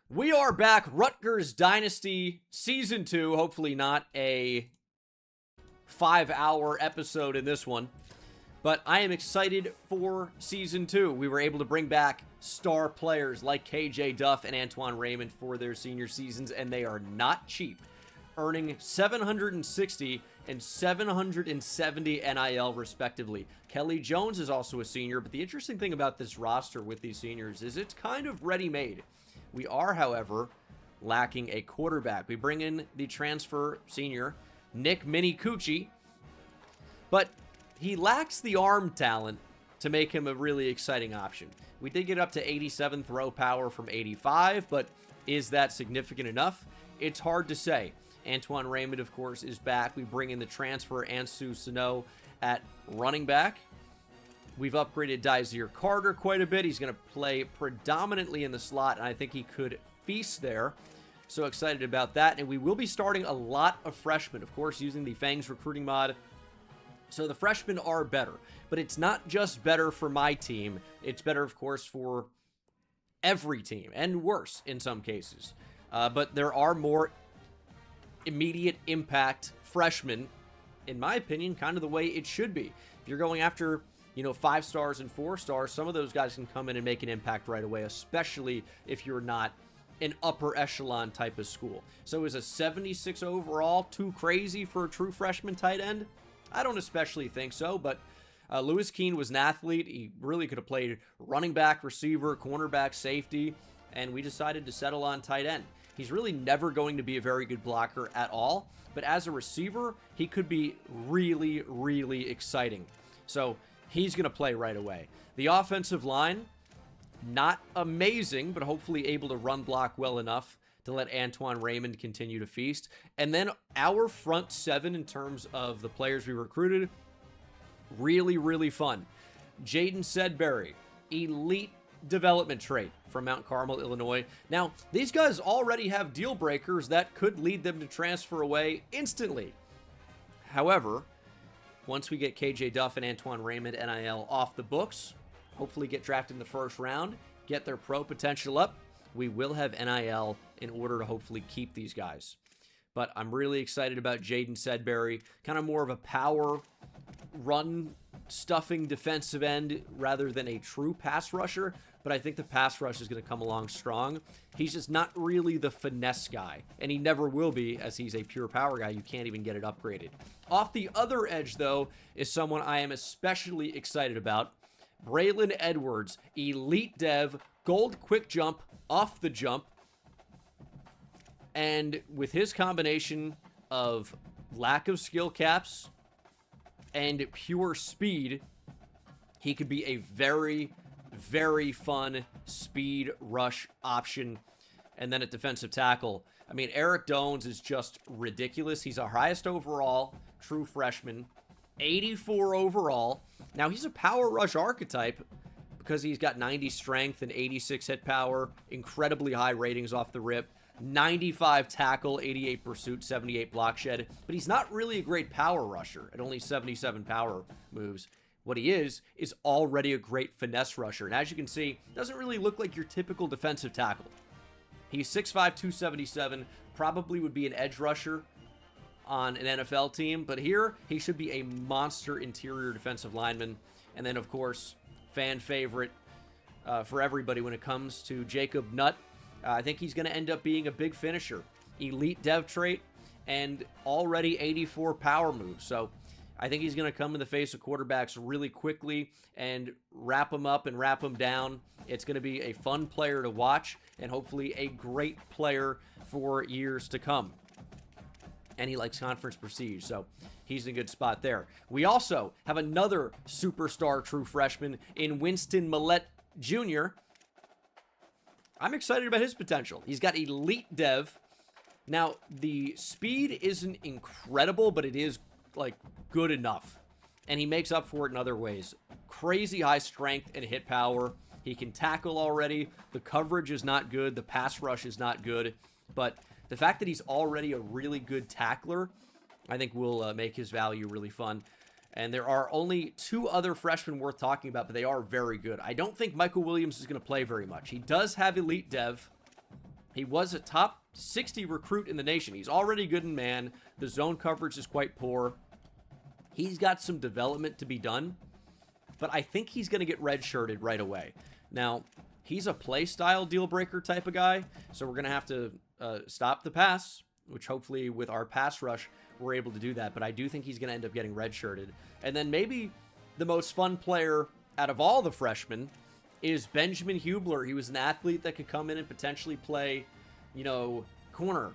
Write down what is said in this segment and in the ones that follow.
We are back. Rutgers Dynasty Season 2. Hopefully not a 5-hour episode in this one. But I am excited for Season 2. We were able to bring back star players like KJ Duff and Antoine Raymond for their senior seasons, and they are not cheap. Earning 760 and 770 NIL respectively. Kelly Jones is also a senior, but the interesting thing about this roster with these seniors is it's kind of ready-made. We are, however, lacking a quarterback. We bring in the transfer senior, Nick Mini Cucci, but he lacks the arm talent to make him a really exciting option. We did get up to 87 throw power from 85, but is that significant enough? It's hard to say. Antoine Raymond, of course, is back. We bring in the transfer Ansu Sano at running back. We've upgraded Dysir Carter quite a bit. He's going to play predominantly in the slot, and I think he could feast there. So excited about that. And we will be starting a lot of freshmen, of course, using the Fangs recruiting mod. So the freshmen are better. But it's not just better for my team. It's better, of course, for every team, and worse in some cases. But there are more immediate impact freshmen, in my opinion, kind of the way it should be. If you're going after 5 stars and 4 stars, some of those guys can come in and make an impact right away, especially if you're not an upper echelon type of school. So is a 76 overall too crazy for a true freshman tight end? I don't especially think so, but Lewis Keene was an athlete. He really could have played running back, receiver, cornerback, safety, and we decided to settle on tight end. He's really never going to be a very good blocker at all, but as a receiver, he could be really, really exciting. So he's going to play right away. The offensive line, not amazing, but hopefully able to run block well enough to let Antoine Raymond continue to feast. And then our front seven in terms of the players we recruited, really, really fun. Jaden Sedberry, elite development trait from Mount Carmel, Illinois. Now, these guys already have deal breakers that could lead them to transfer away instantly. However, once we get KJ Duff and Antoine Raymond NIL off the books, hopefully get drafted in the first round, get their pro potential up, we will have NIL in order to hopefully keep these guys. But I'm really excited about Jaden Sedberry, kind of more of a power run stuffing defensive end rather than a true pass rusher, but I think the pass rush is going to come along strong. He's just not really the finesse guy, and he never will be, as he's a pure power guy. You can't even get it upgraded. Off the other edge, though, is someone I am especially excited about. Braylon Edwards, elite dev, gold quick jump, off the jump, and with his combination of lack of skill caps and pure speed, he could be a very, very fun speed rush option. And then at defensive tackle, I mean, Eric Dones is just ridiculous. He's our highest overall true freshman, 84 overall. Now, he's a power rush archetype because he's got 90 strength and 86 hit power, incredibly high ratings off the rip, 95 tackle, 88 pursuit, 78 block shed, but he's not really a great power rusher at only 77 power moves. What he is already a great finesse rusher, and as you can see, doesn't really look like your typical defensive tackle. He's 6'5", 277, probably would be an edge rusher on an NFL team, but here he should be a monster interior defensive lineman. And then, of course, fan favorite for everybody when it comes to Jacob Nutt. I think he's going to end up being a big finisher. Elite dev trait and already 84 power moves. So I think he's going to come in the face of quarterbacks really quickly and wrap them up and wrap them down. It's going to be a fun player to watch and hopefully a great player for years to come. And he likes conference prestige, so he's in a good spot there. We also have another superstar true freshman in Winston Millette Jr. I'm excited about his potential. He's got elite dev. Now, the speed isn't incredible, but it is, good enough. And he makes up for it in other ways. Crazy high strength and hit power. He can tackle already. The coverage is not good. The pass rush is not good. But the fact that he's already a really good tackler, I think will make his value really fun. And there are only 2 other freshmen worth talking about, but they are very good. I don't think Michael Williams is going to play very much. He does have elite dev. He was a top 60 recruit in the nation. He's already good in man. The zone coverage is quite poor. He's got some development to be done, but I think he's going to get redshirted right away. Now, he's a play style deal breaker type of guy, so we're going to have to stop the pass, which hopefully with our pass rush, we're able to do that. But I do think he's going to end up getting redshirted. And then maybe the most fun player out of all the freshmen is Benjamin Hubler. He was an athlete that could come in and potentially play, you know, corner,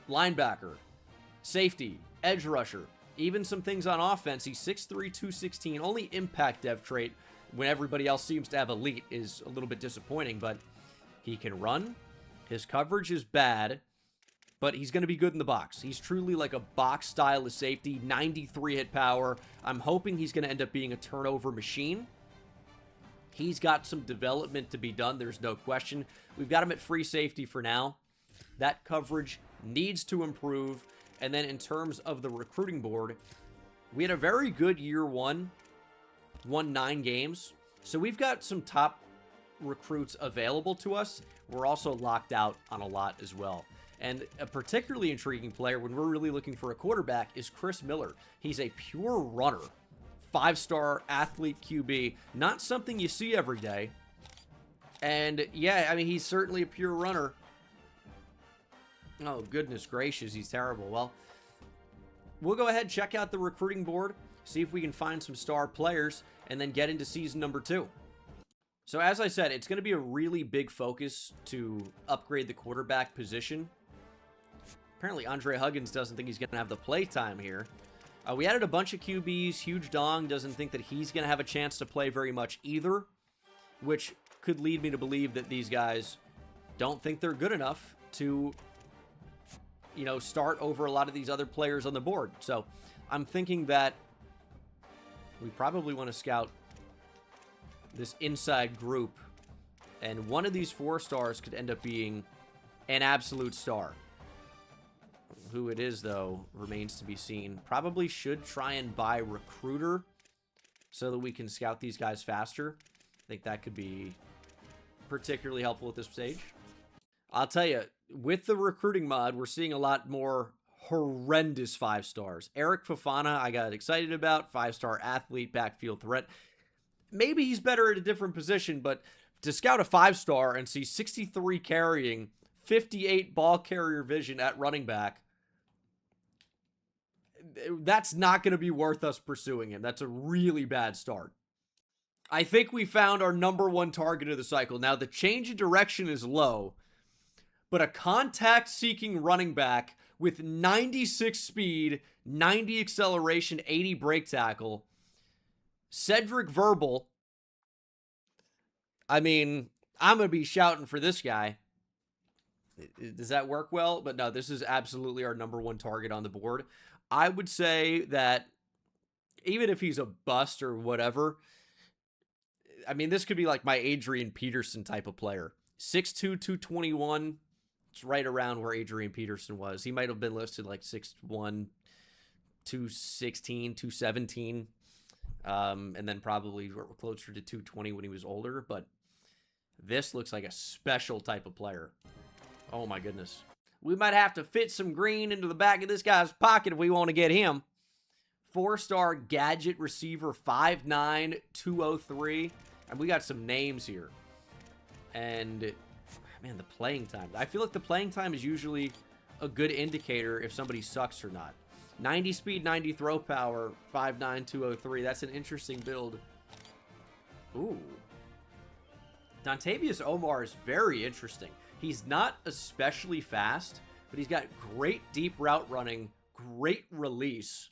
linebacker, safety, edge rusher, even some things on offense. He's 6'3", 216. Only impact dev trait when everybody else seems to have elite is a little bit disappointing, but he can run. His coverage is bad, but he's going to be good in the box. He's truly like a box style of safety, 93 hit power. I'm hoping he's going to end up being a turnover machine. He's got some development to be done, there's no question. We've got him at free safety for now. That coverage needs to improve. And then in terms of the recruiting board, we had a very good year one, won 9 games. So we've got some top recruits available to us. We're also locked out on a lot as well. And a particularly intriguing player when we're really looking for a quarterback is Chris Miller. He's a pure runner. 5-star athlete QB. Not something you see every day. And yeah, I mean, he's certainly a pure runner. Oh, goodness gracious, he's terrible. Well, we'll go ahead, check out the recruiting board, see if we can find some star players, and then get into season number 2. So as I said, it's going to be a really big focus to upgrade the quarterback position. Apparently, Andre Huggins doesn't think he's going to have the play time here. We added a bunch of QBs. Huge Dong doesn't think that he's going to have a chance to play very much either, which could lead me to believe that these guys don't think they're good enough to, you know, start over a lot of these other players on the board. So I'm thinking that we probably want to scout this inside group, and one of these 4 stars could end up being an absolute star. Who it is, though, remains to be seen. Probably should try and buy Recruiter so that we can scout these guys faster. I think that could be particularly helpful at this stage. I'll tell you, with the recruiting mod, we're seeing a lot more horrendous 5 stars. Eric Fafana, I got excited about. 5-star athlete, backfield threat. Maybe he's better at a different position, but to scout a 5-star and see 63 carrying, 58 ball carrier vision at running back, that's not going to be worth us pursuing him. That's a really bad start. I think we found our number 1 target of the cycle. Now, the change in direction is low, but a contact-seeking running back with 96 speed, 90 acceleration, 80 break tackle, Cedric Verbal. I mean, I'm going to be shouting for this guy. Does that work well? But no, this is absolutely our number 1 target on the board. I would say that even if he's a bust or whatever, I mean, this could be like my Adrian Peterson type of player. 6'2", 221. It's right around where Adrian Peterson was. He might have been listed like 6'1", 216, 217. And then probably closer to 220 when he was older. But this looks like a special type of player. Oh my goodness. We might have to fit some green into the back of this guy's pocket if we want to get him. 4-star gadget receiver, 5'9", 203. And we got some names here. And, man, the playing time. I feel like the playing time is usually a good indicator if somebody sucks or not. 90 speed, 90 throw power, 5'9", 203. That's an interesting build. Ooh. Dontavius Omar is very interesting. He's not especially fast, but he's got great deep route running, great release.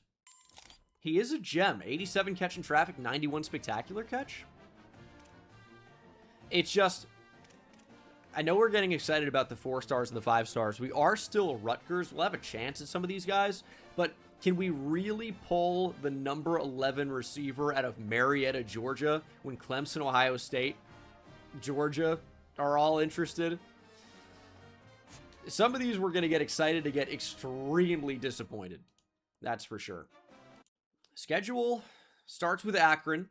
He is a gem. 87 catch in traffic, 91 spectacular catch. It's just, I know we're getting excited about the 4 stars and the 5 stars. We are still Rutgers. We'll have a chance at some of these guys, but can we really pull the number 11 receiver out of Marietta, Georgia, when Clemson, Ohio State, Georgia are all interested? Some of these we're going to get excited to get extremely disappointed. That's for sure. Schedule starts with Akron.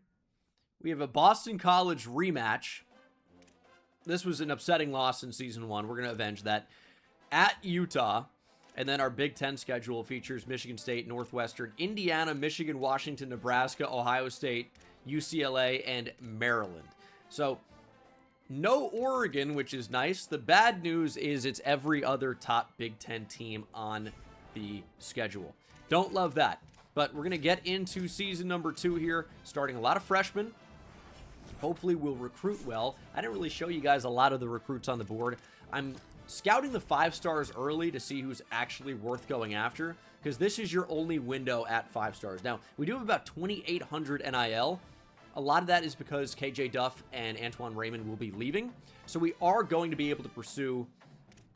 We have a Boston College rematch. This was an upsetting loss in Season 1. We're going to avenge that. at Utah. And then our Big Ten schedule features Michigan State, Northwestern, Indiana, Michigan, Washington, Nebraska, Ohio State, UCLA, and Maryland. So no Oregon, which is nice. The bad news is it's every other top Big Ten team on the schedule. Don't love that. But we're going to get into season number 2 here, starting a lot of freshmen. Hopefully we'll recruit well. I didn't really show you guys a lot of the recruits on the board. I'm scouting the 5 stars early to see who's actually worth going after, because this is your only window at 5 stars. Now, we do have about 2,800 NIL. A lot of that is because KJ Duff and Antoine Raymond will be leaving. So we are going to be able to pursue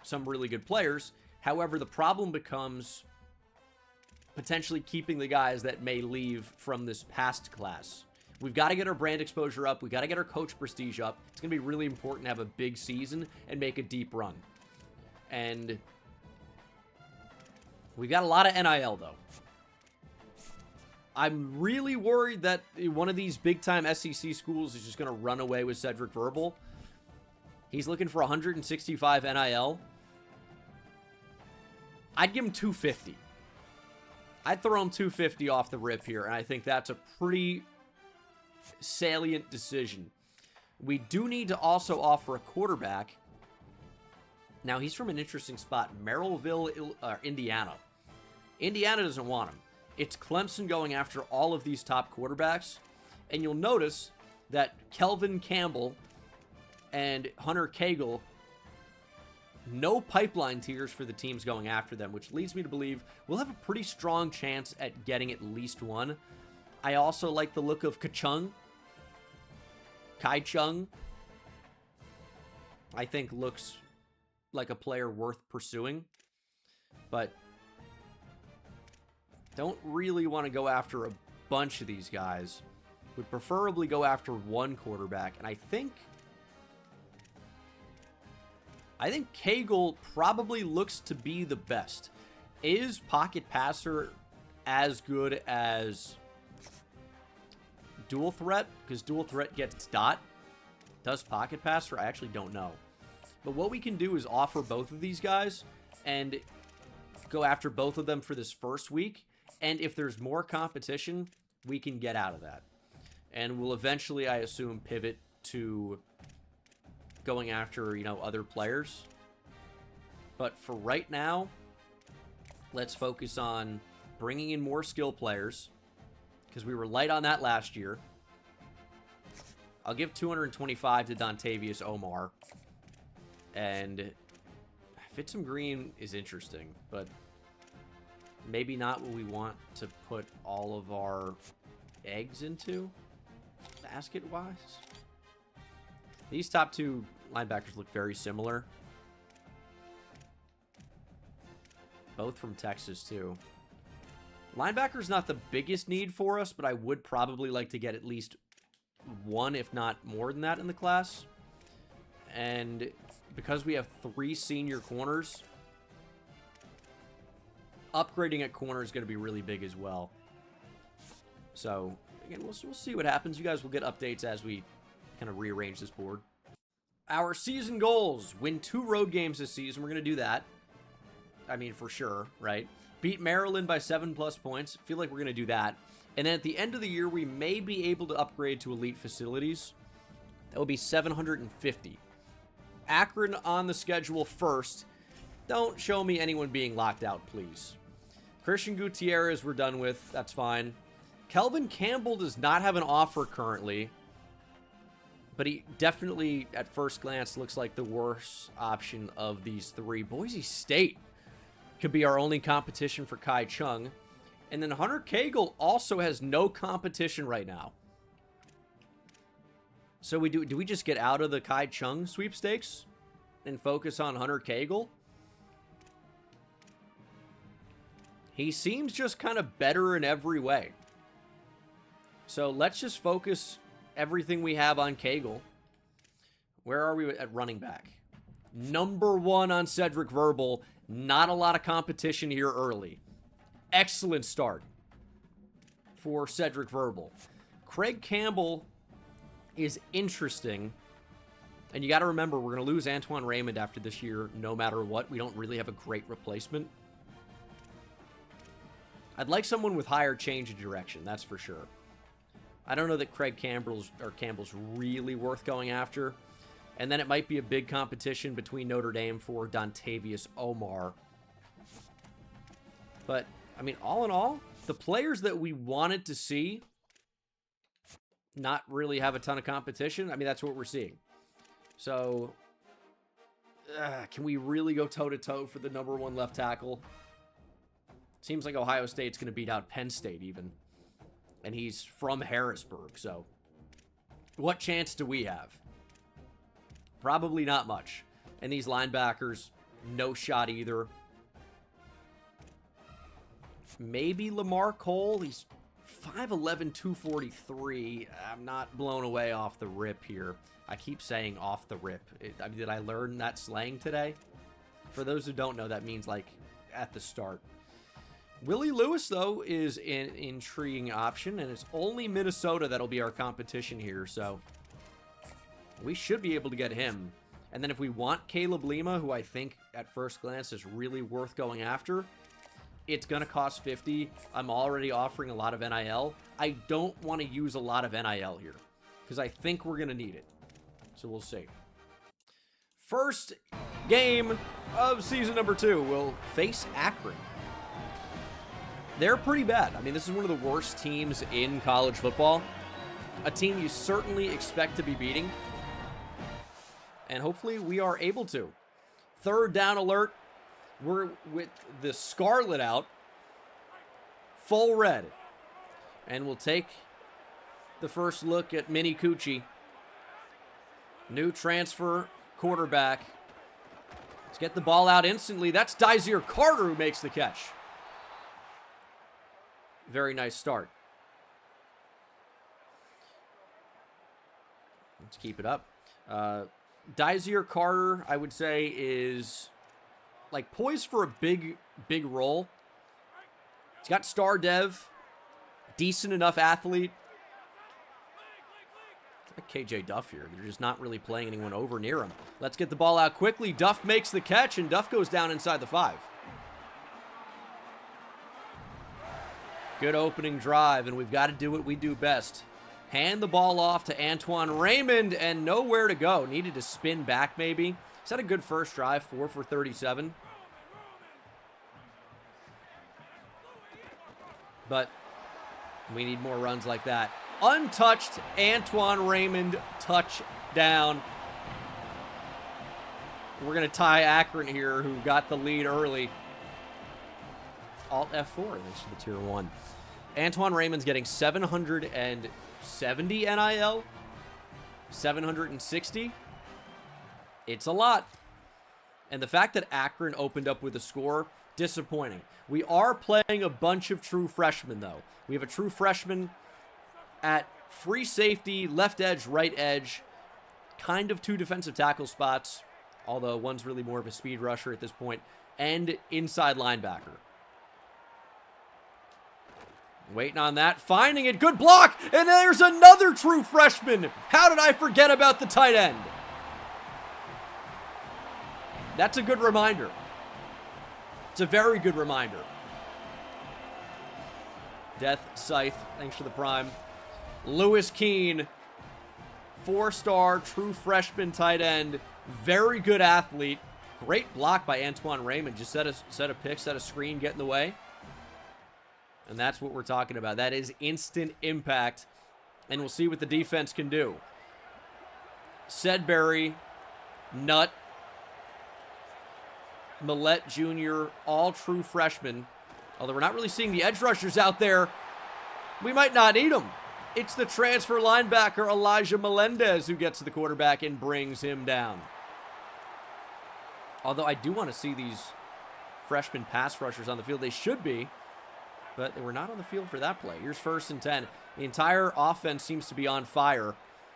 some really good players. However, the problem becomes potentially keeping the guys that may leave from this past class. We've got to get our brand exposure up. We've got to get our coach prestige up. It's going to be really important to have a big season and make a deep run. And we've got a lot of NIL, though. I'm really worried that one of these big-time SEC schools is just going to run away with Cedric Verbal. He's looking for 165 NIL. I'd give him 250. I'd throw him 250 off the rip here, and I think that's a pretty salient decision. We do need to also offer a quarterback. Now, he's from an interesting spot, Merrillville, Indiana. Indiana doesn't want him. It's Clemson going after all of these top quarterbacks, and you'll notice that Kelvin Campbell and Hunter Cagle, no pipeline tiers for the teams going after them, which leads me to believe we'll have a pretty strong chance at getting at least one. I also like the look of Kai Chung. I think looks like a player worth pursuing, but don't really want to go after a bunch of these guys. Would preferably go after one quarterback, and I think Cagle probably looks to be the best. Is Pocket Passer as good as Dual Threat? Because Dual Threat gets dot. Does Pocket Passer? I actually don't know. But what we can do is offer both of these guys and go after both of them for this first week. And if there's more competition, we can get out of that. And we'll eventually, I assume, pivot to going after, other players. But for right now, let's focus on bringing in more skill players, because we were light on that last year. I'll give 225 to Dontavius Omar. And Fitzum Green is interesting, but maybe not what we want to put all of our eggs into, basket-wise. These top 2 linebackers look very similar. Both from Texas, too. Linebacker's not the biggest need for us, but I would probably like to get at least one, if not more than that, in the class. And because we have 3 senior corners, upgrading at corner is going to be really big as well. So, again, we'll see what happens. You guys will get updates as we kind of rearrange this board. Our season goals: win 2 road games this season. We're going to do that. I mean, for sure, right? Beat Maryland by 7+ points. I feel like we're going to do that. And then at the end of the year, we may be able to upgrade to elite facilities. That will be 750. Akron on the schedule first. Don't show me anyone being locked out, please. Christian Gutierrez we're done with. That's fine. Kelvin Campbell does not have an offer currently, but he definitely, at first glance, looks like the worst option of these 3. Boise State could be our only competition for Kai Chung. And then Hunter Cagle also has no competition right now. So do we just get out of the Kai Chung sweepstakes and focus on Hunter Cagle? He seems just kind of better in every way. So let's just focus everything we have on Cagle. Where are we at running back? Number 1 on Cedric Verbal. Not a lot of competition here early. Excellent start for Cedric Verbal. Craig Campbell is interesting. And you got to remember, we're going to lose Antoine Raymond after this year no matter what. We don't really have a great replacement. I'd like someone with higher change of direction, that's for sure. I don't know that Craig Campbell's really worth going after. And then it might be a big competition between Notre Dame for Dontavius Omar. But, I mean, all in all, the players that we wanted to see not really have a ton of competition. I mean, that's what we're seeing. So, can we really go toe-to-toe for the #1 left tackle? Seems like Ohio State's going to beat out Penn State even. And he's from Harrisburg, so what chance do we have? Probably not much. And these linebackers, no shot either. Maybe Lamar Cole. He's 5'11", 243. I'm not blown away off the rip here. I keep saying off the rip. I mean, did I learn that slang today? For those who don't know, that means like at the start. Willie Lewis, though, is an intriguing option, and it's only Minnesota that'll be our competition here, so we should be able to get him. And then if we want Caleb Lima, who I think at first glance is really worth going after, it's going to cost $50. I'm already offering a lot of NIL. I don't want to use a lot of NIL here because I think we're going to need it. So we'll see. First game of season number 2, we'll face Akron. They're pretty bad. I mean, this is one of the worst teams in college football. A team you certainly expect to be beating. And hopefully we are able to. Third down alert. We're with the Scarlet out. Full red. And we'll take the first look at Mini Coochie. New transfer quarterback. Let's get the ball out instantly. That's Dysere Carter who makes the catch. Very nice start. Let's keep it up. Dysere Carter, I would say, is like poised for a big role. He's got star dev, decent enough athlete. Like KJ Duff here. They're just not really playing anyone over near him. Let's get the ball out quickly. Duff makes the catch, and Duff goes down inside the 5. Good opening drive, and we've got to do what we do best. Hand the ball off to Antoine Raymond, and nowhere to go. Needed to spin back, maybe. He's had a good first drive, 4 for 37. But we need more runs like that. Untouched Antoine Raymond touchdown. We're going to tie Akron here, who got the lead early. Alt F4, thanks to the tier 1. Antoine Raymond's getting 770 NIL. 760. It's a lot. And the fact that Akron opened up with a score, disappointing. We are playing a bunch of true freshmen, though. We have a true freshman at free safety, left edge, right edge. Kind of 2 defensive tackle spots, although one's really more of a speed rusher at this point. And inside linebacker. Waiting on that, finding it, good block, and there's another true freshman. How did I forget about the tight end? That's a good reminder. It's a very good reminder. Death Scythe, thanks for the prime. Lewis Keene, 4-star true freshman tight end, very good athlete. Great block by Antoine Raymond, just set a pick, set a screen, get in the way. And that's what we're talking about. That is instant impact. And we'll see what the defense can do. Sedberry, Nutt, Millette Jr., all true freshmen. Although we're not really seeing the edge rushers out there, we might not need them. It's the transfer linebacker, Elijah Melendez, who gets to the quarterback and brings him down. Although I do want to see these freshman pass rushers on the field. They should be. But they were not on the field for that play. Here's 1st and 10. The entire offense seems to be on fire.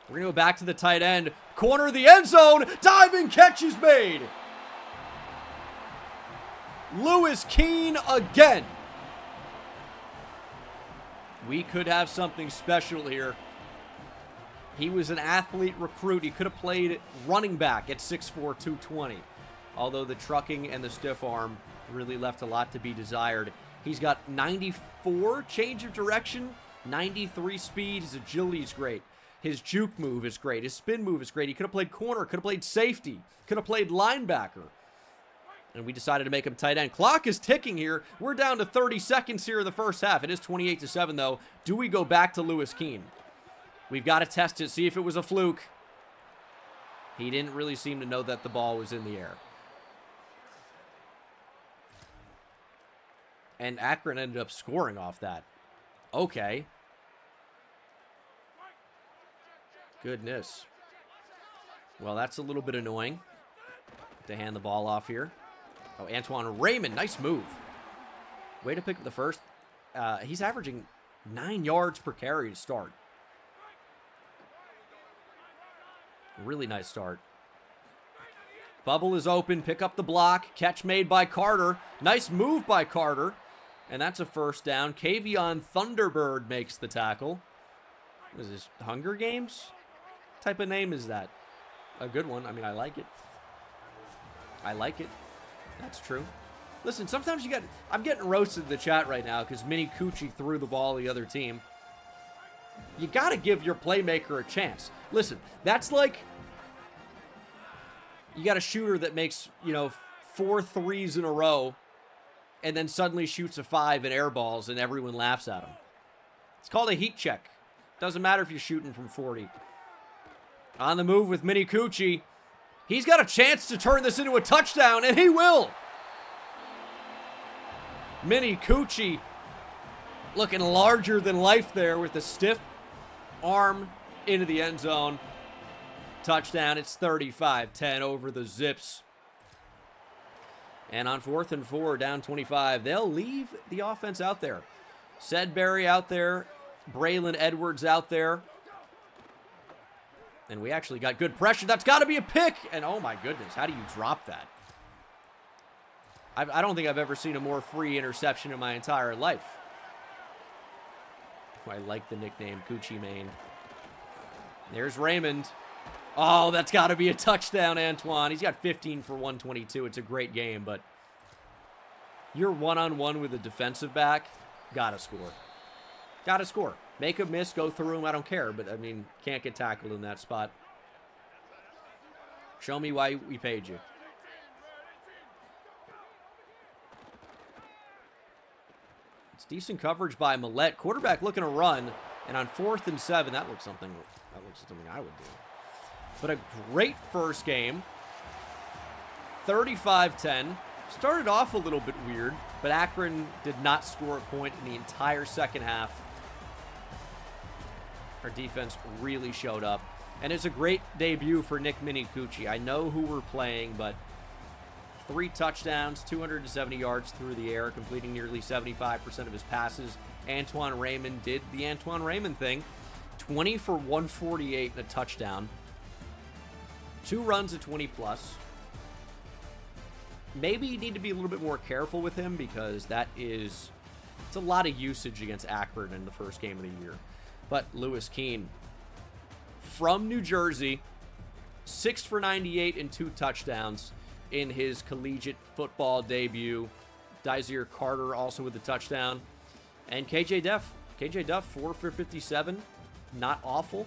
We're going to go back to the tight end. Corner of the end zone. Diving catch is made. Lewis Keene again. We could have something special here. He was an athlete recruit. He could have played running back at 6'4", 220. Although the trucking and the stiff arm really left a lot to be desired. He's got 94 change of direction, 93 speed. His agility is great. His juke move is great. His spin move is great. He could have played corner, could have played safety, could have played linebacker. And we decided to make him tight end. Clock is ticking here. We're down to 30 seconds here in the first half. It is 28-7, though. Do we go back to Lewis Keene? We've got to test it, see if it was a fluke. He didn't really seem to know that the ball was in the air. And Akron ended up scoring off that. Okay. Goodness. Well, that's a little bit annoying to hand the ball off here. Oh, Antoine Raymond, nice move. Way to pick up the first. He's averaging 9 yards per carry to start. Really nice start. Bubble is open. Pick up the block. Catch made by Carter. Nice move by Carter. And that's a first down. Kavion Thunderbird makes the tackle. What is this, Hunger Games? What type of name is that? A good one. I mean, I like it. I like it. That's true. Listen, sometimes you got... I'm getting roasted in the chat right now because Mini Coochie threw the ball to the other team. You got to give your playmaker a chance. Listen, that's like... You got a shooter that makes, 4 threes in a row and then suddenly shoots a 5 and air balls and everyone laughs at him. It's called a heat check. Doesn't matter if you're shooting from 40. On the move with Mini Coochie. He's got a chance to turn this into a touchdown, and he will. Mini Coochie looking larger than life there with a stiff arm into the end zone. Touchdown. It's 35-10 over the Zips. And on 4th and 4, down 25, they'll leave the offense out there. Sedberry out there. Braylon Edwards out there. And we actually got good pressure. That's got to be a pick. And oh my goodness, how do you drop that? I don't think I've ever seen a more free interception in my entire life. I like the nickname Coochie Mane. There's Raymond. Oh, that's got to be a touchdown, Antoine. He's got 15 for 122. It's a great game, but you're one-on-one with a defensive back. Got to score. Got to score. Make a miss, go through him, I don't care. But, I mean, can't get tackled in that spot. Show me why we paid you. It's decent coverage by Millette. Quarterback looking to run. And on 4th and 7, that looks something I would do. But a great first game. 35-10. Started off a little bit weird, but Akron did not score a point in the entire second half. Our defense really showed up. And it's a great debut for Nick Mini Coochie. I know who we're playing, but 3 touchdowns, 270 yards through the air, completing nearly 75% of his passes. Antoine Raymond did the Antoine Raymond thing. 20 for 148 and a touchdown. 2 runs of 20+. Maybe you need to be a little bit more careful with him because it's a lot of usage against Akron in the first game of the year. But Lewis Keene, from New Jersey, 6 for 98 and 2 touchdowns in his collegiate football debut. Dysere Carter also with a touchdown. And KJ Duff, 4 for 57. Not awful.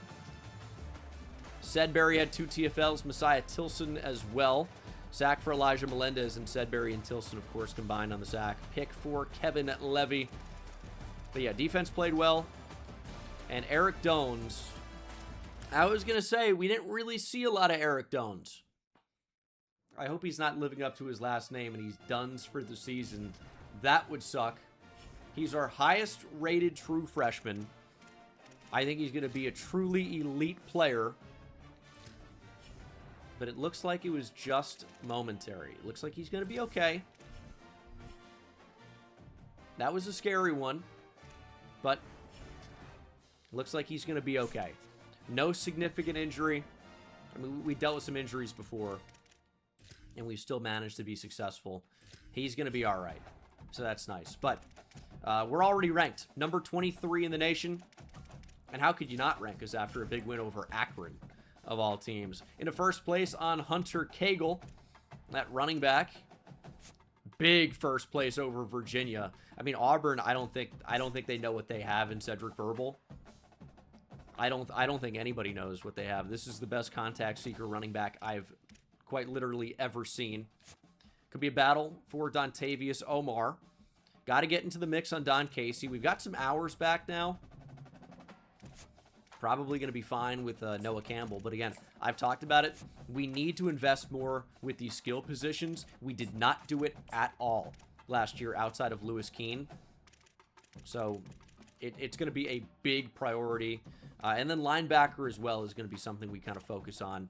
Sedberry had 2 TFLs. Messiah Tilson as well. Sack for Elijah Melendez, and Sedberry and Tilson, of course, combined on the sack. Pick for Kevin Levy. But yeah, defense played well. And Eric Dones. I was going to say, we didn't really see a lot of Eric Dones. I hope he's not living up to his last name and he's Duns for the season. That would suck. He's our highest rated true freshman. I think he's going to be a truly elite player. But it looks like it was just momentary. It looks like he's going to be okay. That was a scary one. But looks like he's going to be okay. No significant injury. I mean, we dealt with some injuries before. And we've still managed to be successful. He's going to be all right. So that's nice. But we're already ranked number 23 in the nation. And how could you not rank us after a big win over Akron, of all teams? Into first place on Hunter Cagle, that running back. Big first place over Virginia. I mean, Auburn, I don't think they know what they have in Cedric Verbal. I don't think anybody knows what they have. This is the best contact seeker running back I've quite literally ever seen. Could be a battle for Dontavius Omar. Got to get into the mix on Don Casey. We've got some hours back now. Probably going to be fine with Noah Campbell. But again, I've talked about it. We need to invest more with these skill positions. We did not do it at all last year outside of Lewis Keene. So it's going to be a big priority. And then linebacker as well is going to be something we kind of focus on.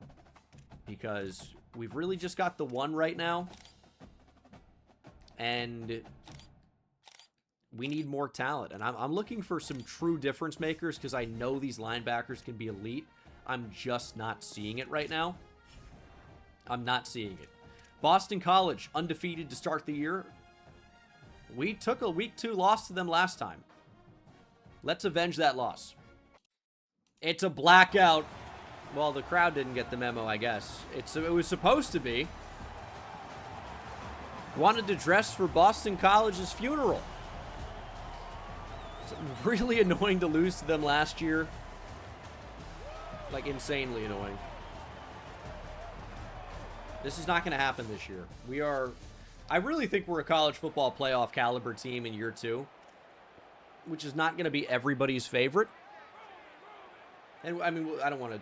Because we've really just got the one right now. And we need more talent. And I'm looking for some true difference makers because I know these linebackers can be elite. I'm just not seeing it right now. I'm not seeing it. Boston College, undefeated to start the year. We took a week 2 loss to them last time. Let's avenge that loss. It's a blackout. Well, the crowd didn't get the memo, I guess. It was supposed to be. Wanted to dress for Boston College's funeral. It's really annoying to lose to them last year. Like, insanely annoying. This is not going to happen this year. I really think we're a college football playoff caliber team in year 2. Which is not going to be everybody's favorite. And, I mean, I don't want to,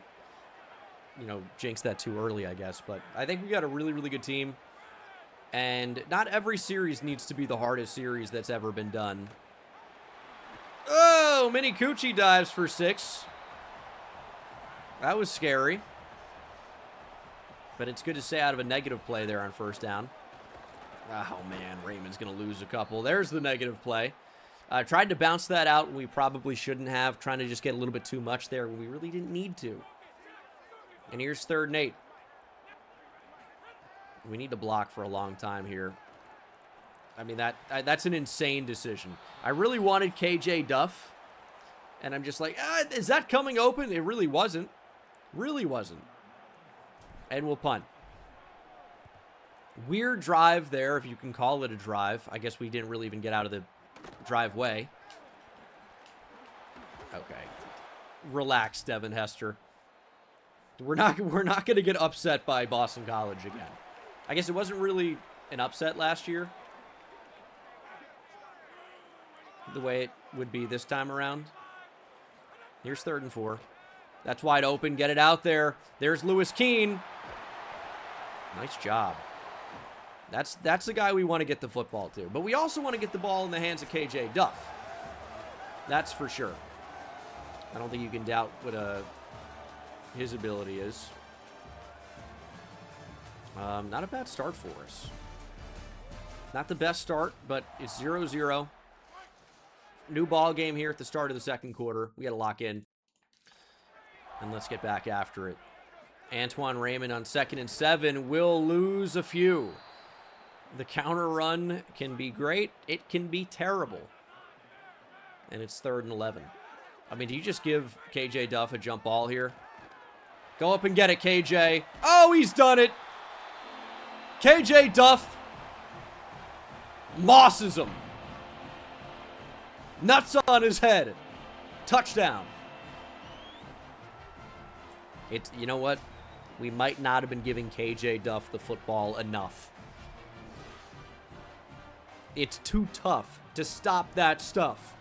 jinx that too early, I guess. But I think we got a really, really good team. And not every series needs to be the hardest series that's ever been done. Oh, Mini Coochie dives for 6. That was scary. But it's good to stay out of a negative play there on first down. Oh, man, Raymond's going to lose a couple. There's the negative play. Tried to bounce that out when we probably shouldn't have. Trying to just get a little bit too much there when we really didn't need to. And here's 3rd and 8. We need to block for a long time here. I mean, that's an insane decision. I really wanted KJ Duff. And I'm just like, is that coming open? It really wasn't. Really wasn't. And we'll punt. Weird drive there, if you can call it a drive. I guess we didn't really even get out of the driveway. Okay. Relax, Devin Hester. We're not going to get upset by Boston College again. I guess it wasn't really an upset last year. The way it would be this time around. Here's 3rd and 4. That's wide open. Get it out there. There's Lewis Keene. Nice job. That's the guy we want to get the football to. But we also want to get the ball in the hands of KJ Duff. That's for sure. I don't think you can doubt what his ability is. Not a bad start for us. Not the best start, but it's 0-0. New ball game here at the start of the 2nd quarter. We got to lock in. And let's get back after it. Antoine Raymond on 2nd and 7 will lose a few. The counter run can be great. It can be terrible. And it's 3rd and 11. I mean, do you just give KJ Duff a jump ball here? Go up and get it, KJ. Oh, he's done it. KJ Duff mosses him. Nuts on his head. Touchdown. You know what? We might not have been giving KJ Duff the football enough. It's too tough to stop that stuff.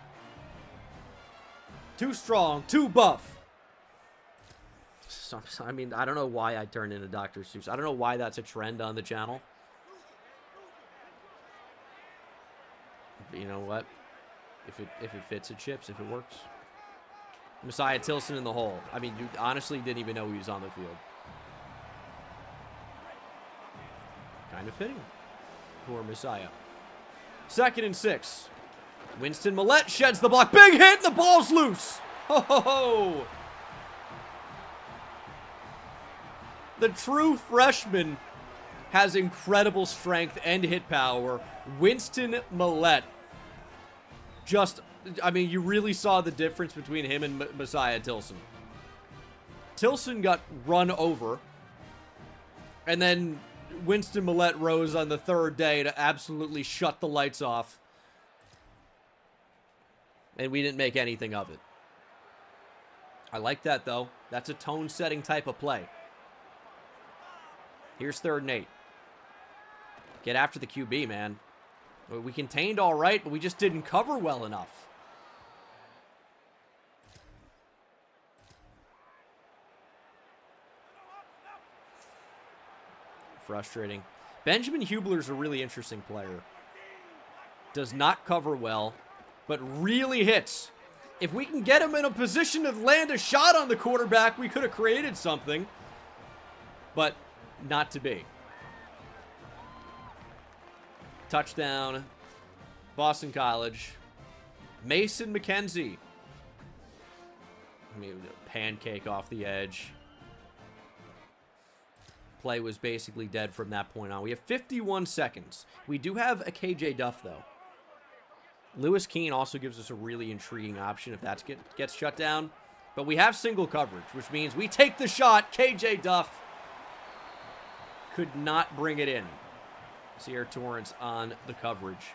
Too strong, too buff. I mean, I don't know why I turned into Dr. Seuss. I don't know why that's a trend on the channel. But you know what? If it fits, it chips. If it works. Messiah Tilson in the hole. I mean, you honestly didn't even know he was on the field. Kind of fitting for Messiah. 2nd and 6. Winston Millette sheds the block. Big hit, and the ball's loose. Ho, ho, ho. The true freshman has incredible strength and hit power. Winston Millette just I mean, you really saw the difference between him and Messiah Tilson. Tilson got run over, and then Winston Millette rose on the third day to absolutely shut the lights off. And we didn't make anything of it. I like that, though. That's a tone-setting type of play. Here's 3rd and 8. Get after the QB, man. We contained all right, but we just didn't cover well enough. Frustrating. Benjamin Hubler's a really interesting player. Does not cover well, but really hits. If we can get him in a position to land a shot on the quarterback, we could have created something. But not to be. Touchdown. Boston College. Mason McKenzie. I mean, pancake off the edge. Play was basically dead from that point on. We have 51 seconds. We do have a KJ Duff, though. Lewis Keene also gives us a really intriguing option if that gets shut down. But we have single coverage, which means we take the shot. KJ Duff could not bring it in. Sierra Torrance on the coverage.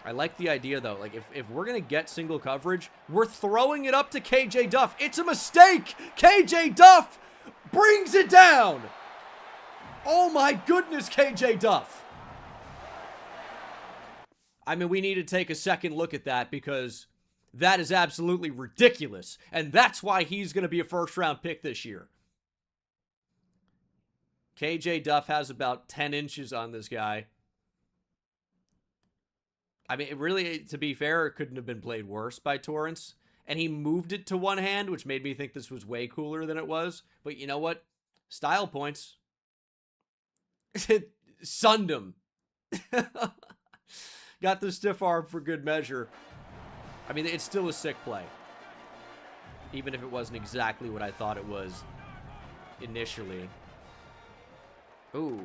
I like the idea, though. Like, if we're going to get single coverage, we're throwing it up to KJ Duff. It's a mistake. KJ Duff brings it down. Oh, my goodness, KJ Duff. I mean, we need to take a second look at that because that is absolutely ridiculous. And that's why he's going to be a first-round pick this year. KJ Duff has about 10 inches on this guy. I mean, it really, to be fair, it couldn't have been played worse by Torrance. And he moved it to one hand, which made me think this was way cooler than it was. But you know what? Style points. Sunned him. Got the stiff arm for good measure. I mean, it's still a sick play. Even if it wasn't exactly what I thought it was initially. Ooh.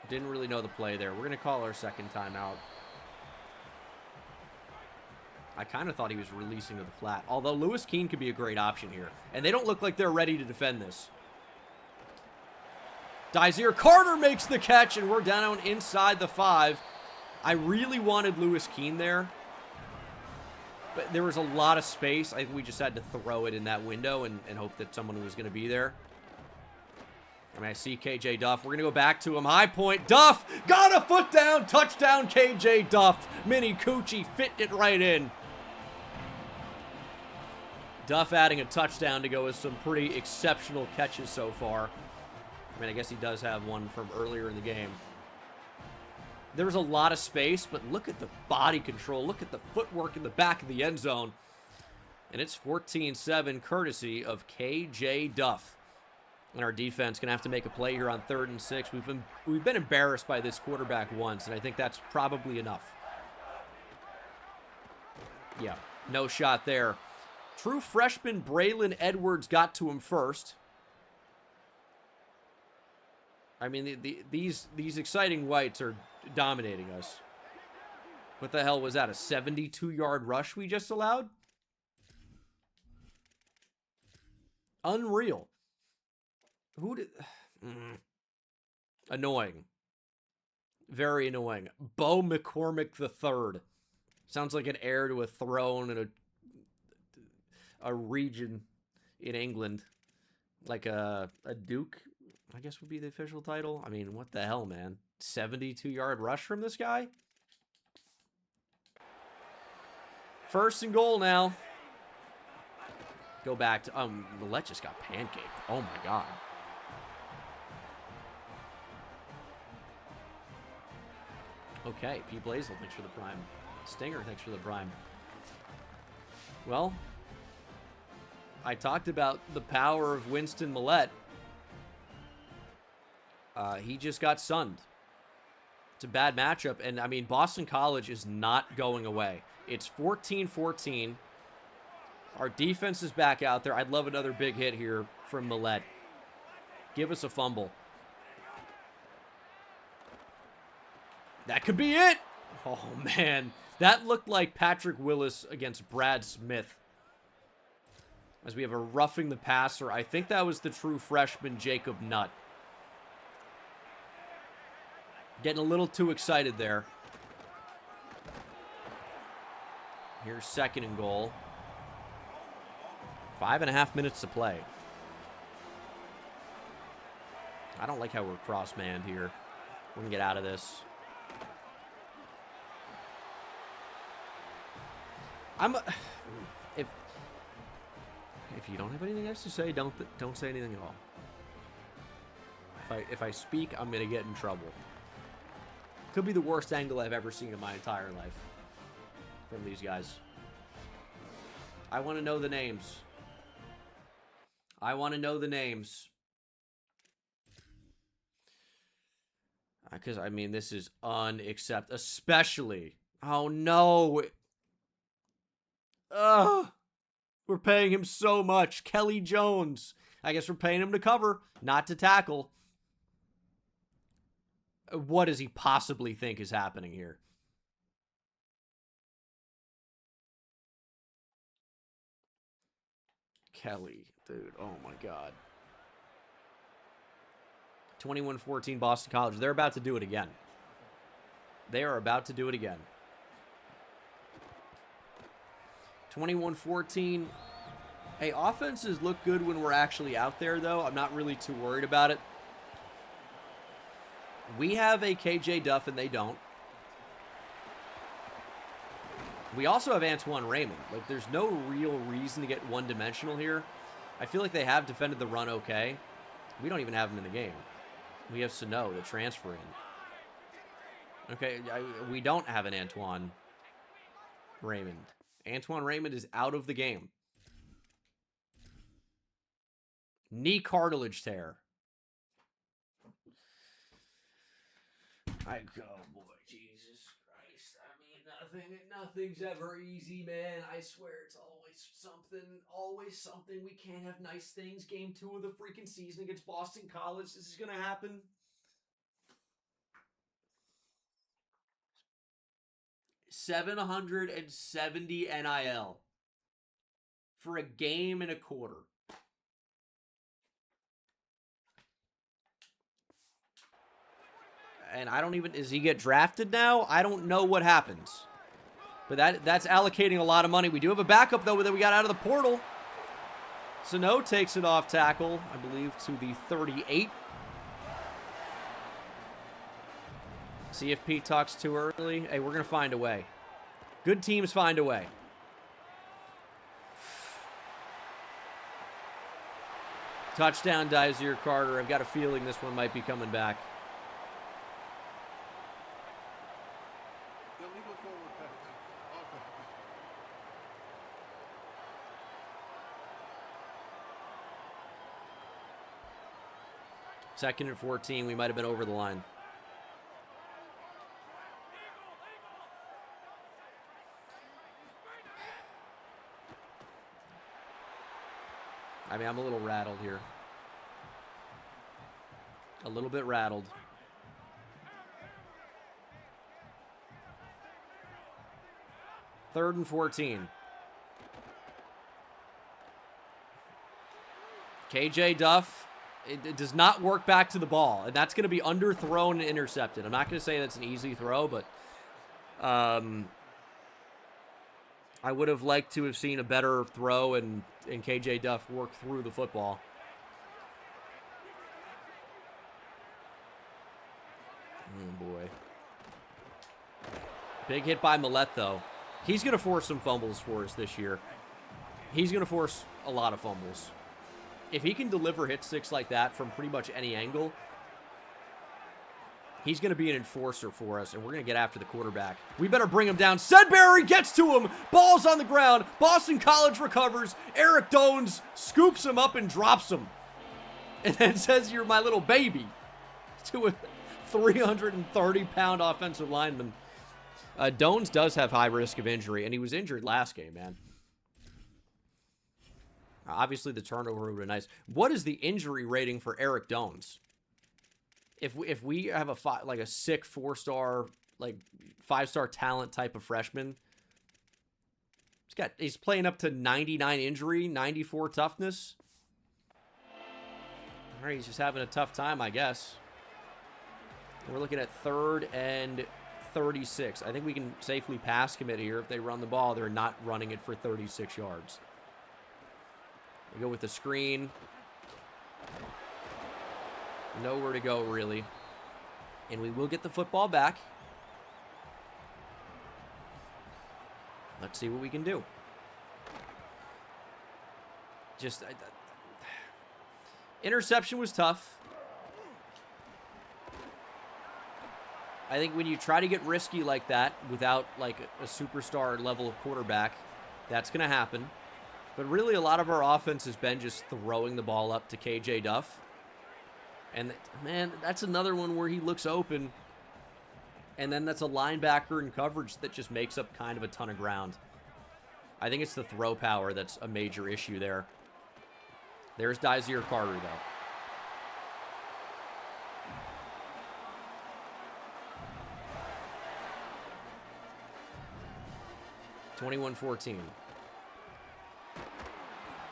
Didn't really know the play there. We're going to call our second timeout. I kind of thought he was releasing to the flat. Although Lewis Keene could be a great option here. And they don't look like they're ready to defend this. Dysere Carter makes the catch, and we're down inside the 5. I really wanted Lewis Keene there. But there was a lot of space. I think we just had to throw it in that window and hope that someone was going to be there. I mean, I see KJ Duff. We're going to go back to him. High point. Duff got a foot down. Touchdown, KJ Duff. Mini Coochie fit it right in. Duff adding a touchdown to go with some pretty exceptional catches so far. I mean, I guess he does have one from earlier in the game. There was a lot of space, but look at the body control. Look at the footwork in the back of the end zone. And it's 14-7 courtesy of KJ Duff. And our defense going to have to make a play here on 3rd and 6. We've been embarrassed by this quarterback once, and I think that's probably enough. Yeah, no shot there. True freshman Braylon Edwards got to him first. I mean, these exciting whites are dominating us. What the hell was that? A 72-yard rush we just allowed? Unreal. Who did... Annoying. Very annoying. Bo McCormick III. Sounds like an heir to a throne in a region in England. Like a duke, I guess would be the official title. I mean, what the hell, man? 72-yard rush from this guy? 1st and goal now. Go back to... Millette just got pancaked. Oh, my God. Okay, P. Blazel, thanks for the prime. Stinger, thanks for the prime. Well, I talked about the power of Winston Millette. He just got sunned. It's a bad matchup, and, I mean, Boston College is not going away. It's 14-14. Our defense is back out there. I'd love another big hit here from Millette. Give us a fumble. That could be it. Oh, man. That looked like Patrick Willis against Brad Smith. As we have a roughing the passer. I think that was the true freshman, Jacob Nutt. Getting a little too excited there. Here's 2nd and goal. 5.5 minutes to play. I don't like how we're cross-manned here. We're going to get out of this. If you don't have anything else to say, don't say anything at all. If I speak, I'm going to get in trouble. Could be the worst angle I've ever seen in my entire life from these guys. I want to know the names. I want to know the names. Because, I mean, this is unacceptable. Especially. Oh, no. Ugh. We're paying him so much. Kelly Jones. I guess we're paying him to cover, not to tackle. What does he possibly think is happening here? Kelly, dude. Oh, my God. 21-14 Boston College. They're about to do it again. They are about to do it again. 21-14. Hey, offenses look good when we're actually out there, though. I'm not really too worried about it. We have a KJ Duff, and they don't. We also have Antoine Raymond. Like, there's no real reason to get one-dimensional here. I feel like they have defended the run okay. We don't even have him in the game. We have Sano, the transfer in. Okay, we don't have an Antoine Raymond. Antoine Raymond is out of the game. Knee cartilage tear. Oh boy, Jesus Christ. I mean, nothing's ever easy, man. I swear it's always something. We can't have nice things. Game 2 of the freaking season against Boston College. This is going to happen. $770 NIL for a game and a quarter. And I don't even... Does he get drafted now? I don't know what happens. But that's allocating a lot of money. We do have a backup, though, that we got out of the portal. Sano takes it off tackle, I believe, to the 38. CFP talks too early. Hey, we're going to find a way. Good teams find a way. Touchdown, Dysir Carter. I've got a feeling this one might be coming back. Second and 14, we might have been over the line. I mean, I'm a little rattled here. A little bit rattled. Third and 14. KJ Duff. It does not work back to the ball, and that's going to be underthrown and intercepted. I'm not going to say that's an easy throw, but I would have liked to have seen a better throw and KJ Duff work through the football. Oh, boy. Big hit by Millette, though. He's going to force some fumbles for us this year. He's going to force a lot of fumbles. If he can deliver hit sticks like that from pretty much any angle, he's going to be an enforcer for us, and we're going to get after the quarterback. We better bring him down. Sudbury gets to him. Ball's on the ground. Boston College recovers. Eric Dones scoops him up and drops him. And then says, "You're my little baby," to a 330-pound offensive lineman. Dones does have high risk of injury, and he was injured last game, man. Obviously, the turnover would be nice. What is the injury rating for Eric Dones? If we have a sick 4-star like 5-star talent type of freshman. He's playing up to 99 injury, 94 toughness. All right, he's just having a tough time, I guess. We're looking at 3rd and 36. I think we can safely pass commit here. If they run the ball, they're not running it for 36 yards. We go with the screen. Nowhere to go, really. And we will get the football back. Let's see what we can do. Interception was tough. I think when you try to get risky like that without like a superstar level of quarterback, that's going to happen. But really a lot of our offense has been just throwing the ball up to KJ Duff. And man, that's another one where he looks open. And then that's a linebacker in coverage that just makes up kind of a ton of ground. I think it's the throw power that's a major issue there. There's Dysere Carter, though. (21-14).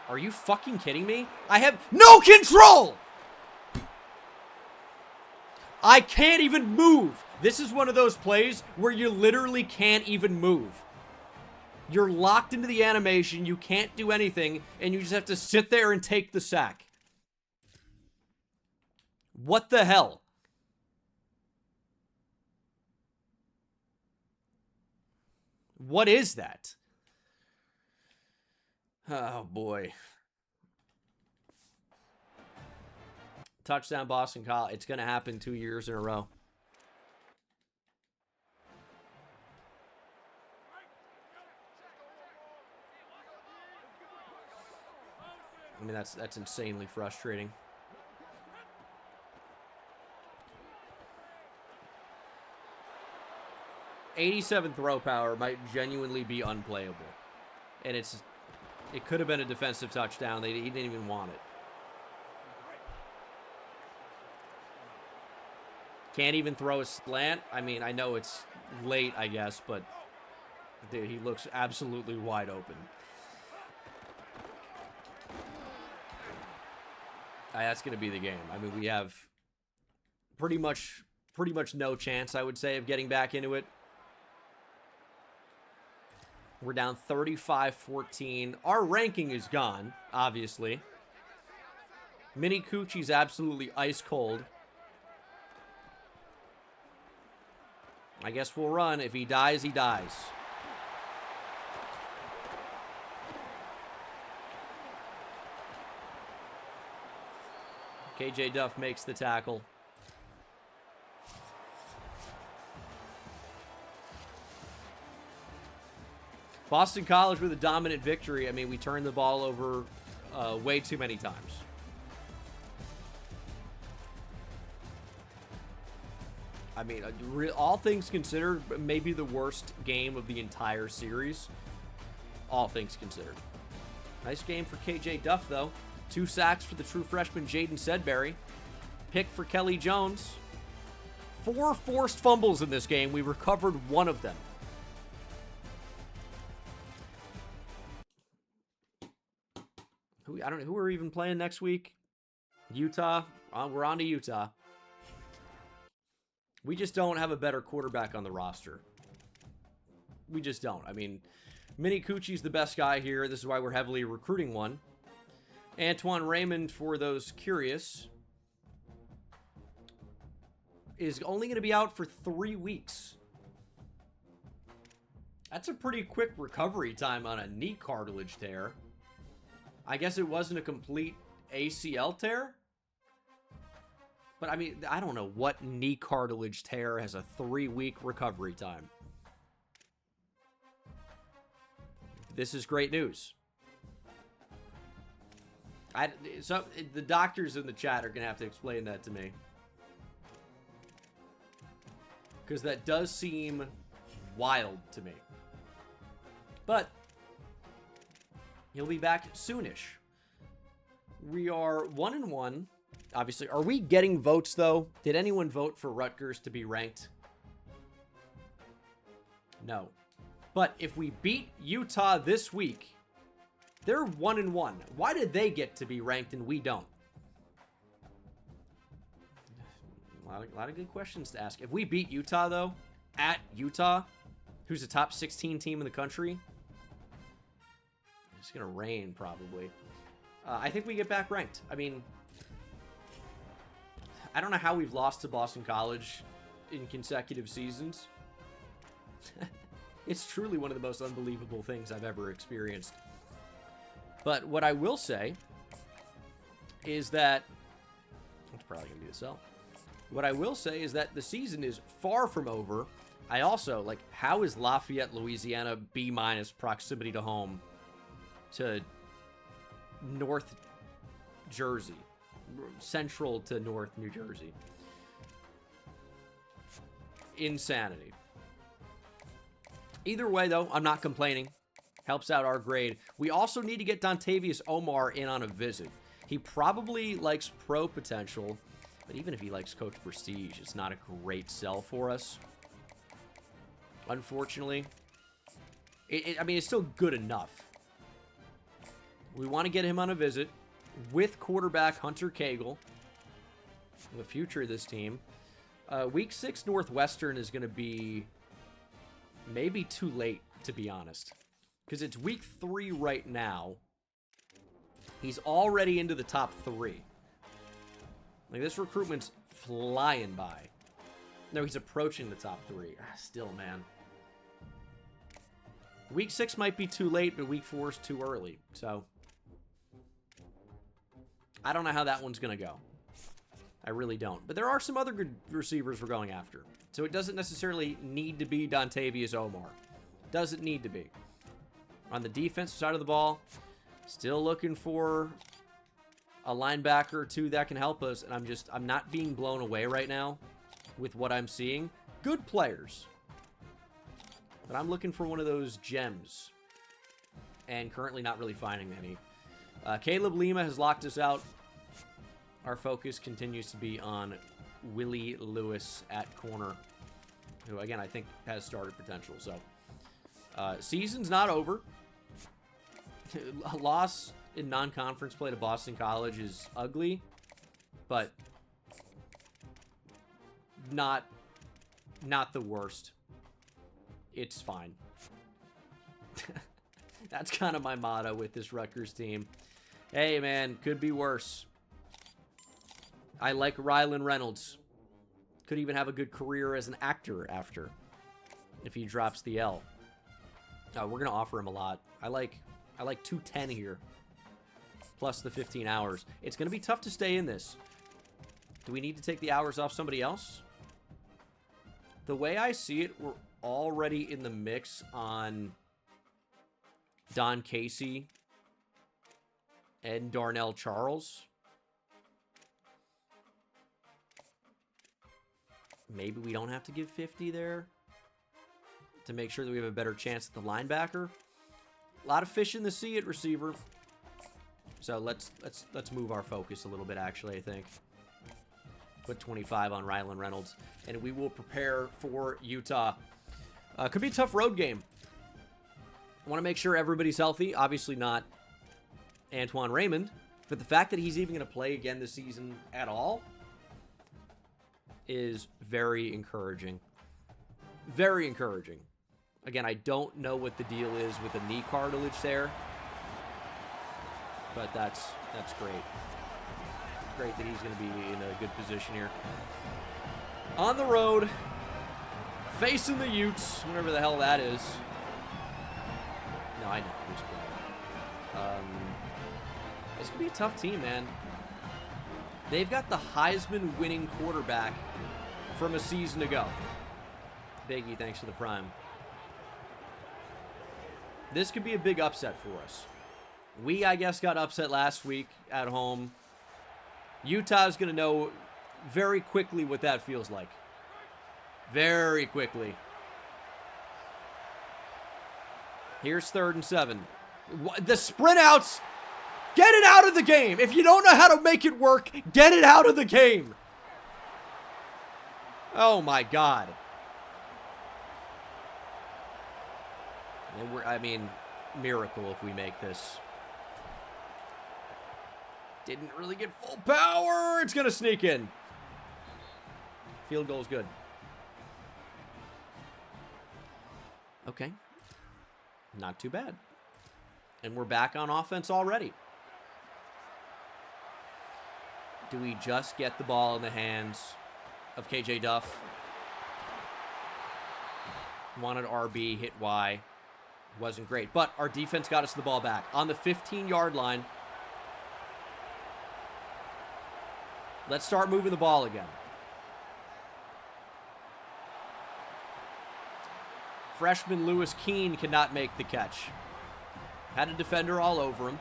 Are you fucking kidding me? I have no control! I can't even move. This is one of those plays where you literally can't even move. You're locked into the animation, you can't do anything, and you just have to sit there and take the sack. What the hell? What is that? Oh, boy. Touchdown Boston College. It's going to happen 2 years in a row. I mean, that's insanely frustrating. .87 throw power might genuinely be unplayable. And it could have been a defensive touchdown. He didn't even want it. Can't even throw a slant. I mean, I know it's late, I guess, but dude, he looks absolutely wide open. That's going to be the game. I mean, we have pretty much no chance, I would say, of getting back into it. We're down 35-14. Our ranking is gone, obviously. Mini Coochie's absolutely ice cold. I guess we'll run. If he dies, he dies. KJ Duff makes the tackle. Boston College with a dominant victory. I mean, we turned the ball over way too many times. I mean, all things considered, maybe the worst game of the entire series. All things considered. Nice game for KJ Duff, though. 2 sacks for the true freshman Jaden Sedberry. Pick for Kelly Jones. 4 forced fumbles in this game. We recovered 1 of them. I don't know who we're even playing next week. Utah. We're on to Utah. We just don't have a better quarterback on the roster. We just don't. I mean, Mini Coochie's the best guy here. This is why we're heavily recruiting one. Antoine Raymond, for those curious, is only going to be out for 3 weeks. That's a pretty quick recovery time on a knee cartilage tear. I guess it wasn't a complete ACL tear. But, I mean, I don't know what knee cartilage tear has a 3-week recovery time. This is great news. So the doctors in the chat are going to have to explain that to me. Because that does seem wild to me. But he'll be back soonish. We are 1-1. Obviously, are we getting votes, though? Did anyone vote for Rutgers to be ranked? No. But if we beat Utah this week, they're 1-1. Why did they get to be ranked and we don't? A lot of good questions to ask. If we beat Utah, though, at Utah, who's the top 16 team in the country, it's going to rain, probably. I think we get back ranked. I mean, I don't know how we've lost to Boston College in consecutive seasons. It's truly one of the most unbelievable things I've ever experienced. But what I will say is that... It's probably going to be the sell. What I will say is that the season is far from over. I also, like, how is Lafayette, Louisiana B- proximity to home to North Jersey? Central to North New Jersey. Insanity. Either way, though, I'm not complaining. Helps out our grade. We also need to get Dontavius Omar in on a visit. He probably likes pro potential, but even if he likes coach prestige, it's not a great sell for us. Unfortunately. I mean, it's still good enough. We want to get him on a visit with quarterback Hunter Cagle, the future of this team. Week 6 Northwestern is going to be maybe too late, to be honest. Because it's week 3 right now. He's already into the top 3. Like, this recruitment's flying by. No, he's approaching the top 3. Still, man. Week 6 might be too late, but week 4 is too early. So, I don't know how that one's going to go. I really don't. But there are some other good receivers we're going after. So it doesn't necessarily need to be Dontavius Omar. Doesn't need to be. On the defensive side of the ball, still looking for a linebacker or two that can help us. And I'm not being blown away right now with what I'm seeing. Good players. But I'm looking for one of those gems. And currently not really finding any. Caleb Lima has locked us out. Our focus continues to be on Willie Lewis at corner, who, again, I think has starter potential. So, season's not over. A loss in non-conference play to Boston College is ugly, but not the worst. It's fine. That's kind of my motto with this Rutgers team. Hey, man, could be worse. I like Rylan Reynolds. Could even have a good career as an actor after, if he drops the L. We're going to offer him a lot. I like 210 here, plus the 15 hours. It's going to be tough to stay in this. Do we need to take the hours off somebody else? The way I see it, we're already in the mix on Don Casey and Darnell Charles. Maybe we don't have to give 50 there to make sure that we have a better chance at the linebacker. A lot of fish in the sea at receiver. So let's move our focus a little bit, actually, I think. Put 25 on Rylan Reynolds, and we will prepare for Utah. Could be a tough road game. I want to make sure everybody's healthy. Obviously not Antoine Raymond, but the fact that he's even going to play again this season at all is very encouraging. Very encouraging. Again, I don't know what the deal is with the knee cartilage there, but that's great. Great that he's going to be in a good position here. On the road, facing the Utes, whatever the hell that is. No, I know who's playing. This could be a tough team, man. They've got the Heisman winning quarterback from a season ago. Biggie, thanks for the prime. This could be a big upset for us. We, I guess, got upset last week at home. Utah's going to know very quickly what that feels like. Very quickly. Here's 3rd and 7. The sprint outs. Get it out of the game. If you don't know how to make it work, get it out of the game. Oh, my God. And I mean, miracle if we make this. Didn't really get full power. It's going to sneak in. Field goal's good. Okay. Not too bad. And we're back on offense already. Do we just get the ball in the hands of KJ Duff? Wanted RB, hit Y. Wasn't great. But our defense got us the ball back. On the 15-yard line. Let's start moving the ball again. Freshman Lewis Keene cannot make the catch. Had a defender all over him.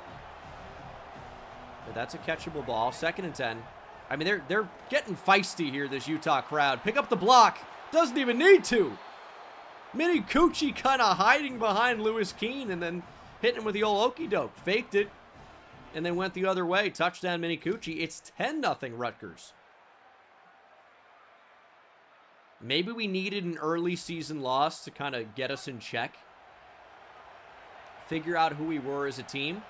But that's a catchable ball. 2nd and 10. I mean, they're getting feisty here, this Utah crowd. Pick up the block. Doesn't even need to. Mini Coochie kind of hiding behind Lewis Keene and then hitting him with the old okey doke. Faked it. And then went the other way. Touchdown, Mini Coochie. It's 10-0 Rutgers. Maybe we needed an early season loss to kind of get us in check. Figure out who we were as a team.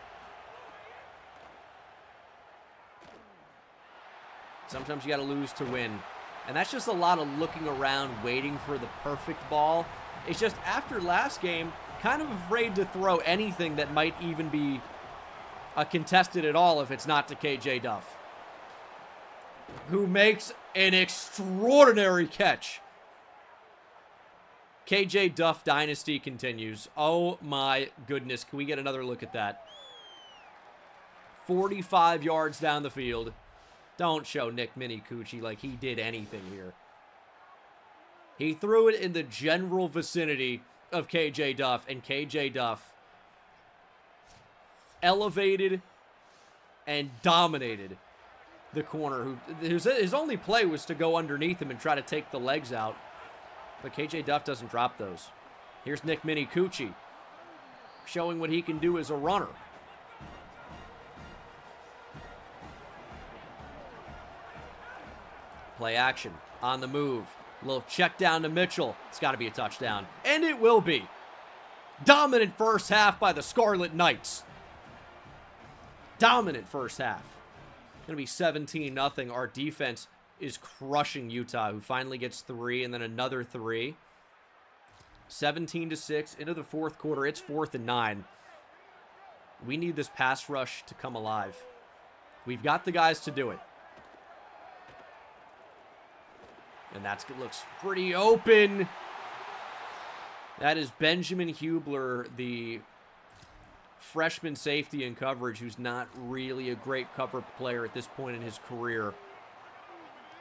Sometimes you got to lose to win. And that's just a lot of looking around, waiting for the perfect ball. It's just after last game, kind of afraid to throw anything that might even be contested at all if it's not to KJ Duff, who makes an extraordinary catch. KJ Duff Dynasty continues. Oh my goodness. Can we get another look at that? 45 yards down the field. Don't show Nick Mini Coochie like he did anything here. He threw it in the general vicinity of KJ Duff, and KJ Duff elevated and dominated the corner. His only play was to go underneath him and try to take the legs out. But KJ Duff doesn't drop those. Here's Nick Mini Coochie showing what he can do as a runner. Play action. On the move. A little check down to Mitchell. It's got to be a touchdown. And it will be. Dominant first half by the Scarlet Knights. Dominant first half. Going to be 17-0. Our defense is crushing Utah, who finally gets 3 and then another 3. 17-6 into the fourth quarter. It's 4th and 9. We need this pass rush to come alive. We've got the guys to do it. And that looks pretty open. That is Benjamin Hubler, the freshman safety in coverage, who's not really a great cover player at this point in his career.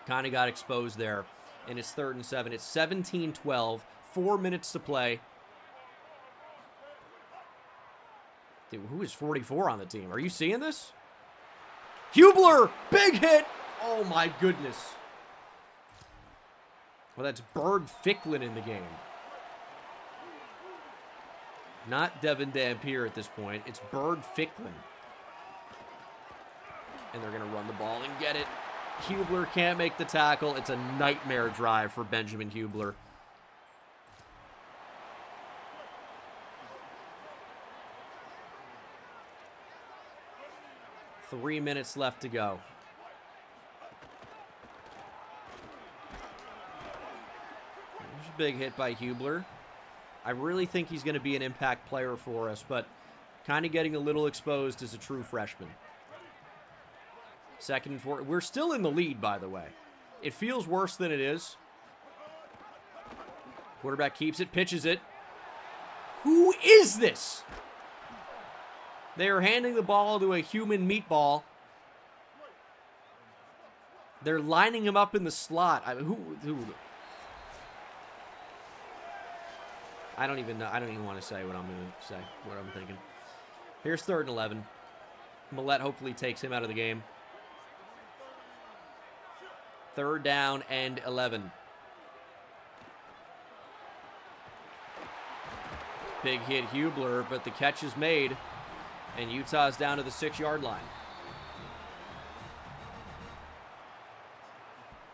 Kind of got exposed there. And it's 3rd and 7. It's 17-12. 4 minutes to play. Dude, who is 44 on the team? Are you seeing this? Hubler! Big hit! Oh my goodness. Well, that's Berg Ficklin in the game. Not Devin Dampier at this point. It's Berg Ficklin. And they're going to run the ball and get it. Hubler can't make the tackle. It's a nightmare drive for Benjamin Hubler. Three minutes left to go. There's a big hit by Hubler. I really think he's going to be an impact player for us, but kind of getting a little exposed as a true freshman. 2nd and 4. We're still in the lead, by the way. It feels worse than it is. Quarterback keeps it, pitches it. Who is this? They are handing the ball to a human meatball. They're lining him up in the slot. I mean, who? I don't even know. I don't even want to say what I'm going to say, what I'm thinking. Here's 3rd and 11. Millette hopefully takes him out of the game. 3rd down and 11. Big hit Hubler, but the catch is made. And Utah's down to the 6-yard line.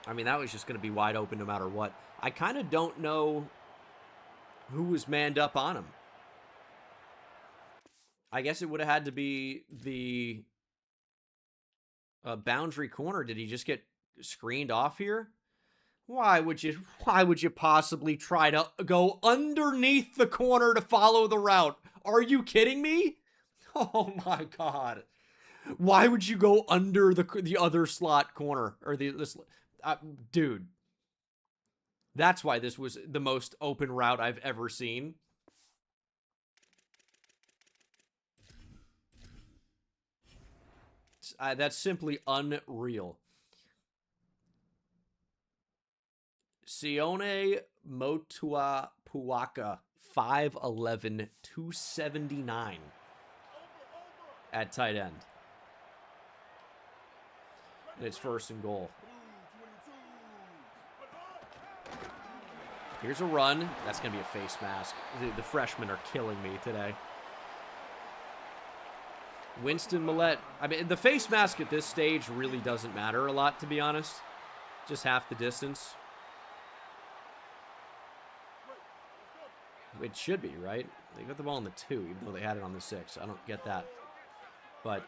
I mean, that was just going to be wide open no matter what. I kind of don't know who was manned up on him. I guess it would have had to be the boundary corner. Did he just get screened off here? Why would you possibly try to go underneath the corner to follow the route? Are you kidding me? Oh my god. Why would you go under the other slot corner or this dude? That's why this was the most open route I've ever seen. That's simply unreal. Sione Motua Puaka, 5'11", 279 at tight end. And it's 1st and goal. Here's a run. That's going to be a face mask. The freshmen are killing me today. Winston Millette. I mean, the face mask at this stage really doesn't matter a lot, to be honest. Just half the distance. It should be, right? They got the ball on the 2, even though they had it on the 6. I don't get that. But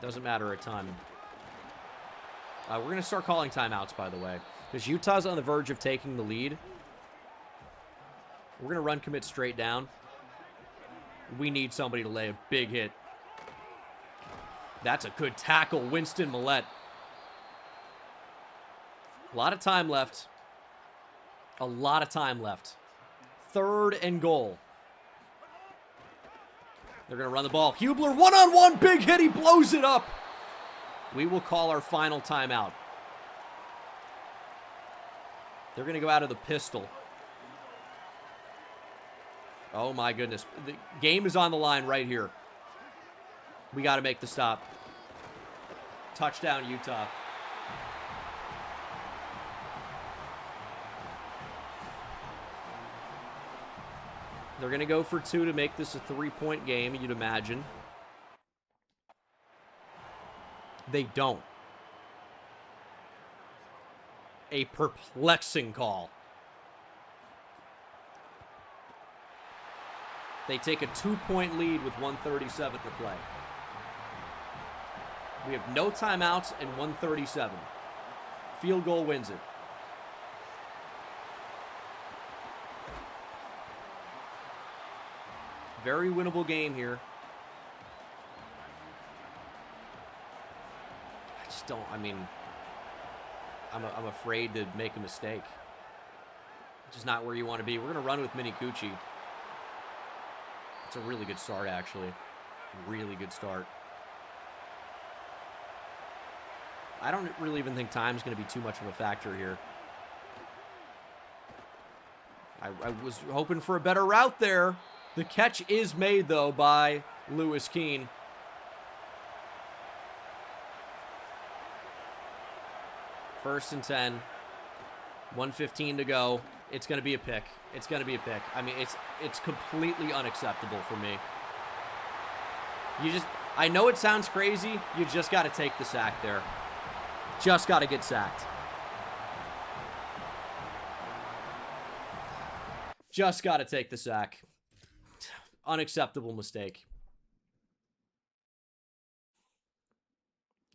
doesn't matter a ton. We're going to start calling timeouts, by the way, because Utah's on the verge of taking the lead. We're going to run commit straight down. We need somebody to lay a big hit. That's a good tackle, Winston Millette. A lot of time left. A lot of time left. 3rd and goal. They're going to run the ball. Hubler, one-on-one, big hit. He blows it up. We will call our final timeout. They're going to go out of the pistol. Oh, my goodness. The game is on the line right here. We got to make the stop. Touchdown, Utah. They're going to go for 2 to make this a 3-point game, you'd imagine. They don't. A perplexing call. They take a 2-point lead with 1:37 to play. We have no timeouts and 1:37. Field goal wins it. Very winnable game here. I just don't, I mean, I'm afraid to make a mistake. Which is not where you want to be. We're going to run with Mini Cucci. It's a really good start, actually. Really good start. I don't really even think time's going to be too much of a factor here. I was hoping for a better route there. The catch is made, though, by Lewis Keene. First and 10. 1:15 to go. It's going to be a pick. It's going to be a pick. I mean, it's completely unacceptable for me. I know it sounds crazy. You just got to take the sack there. Just got to get sacked. Just got to take the sack. Unacceptable mistake.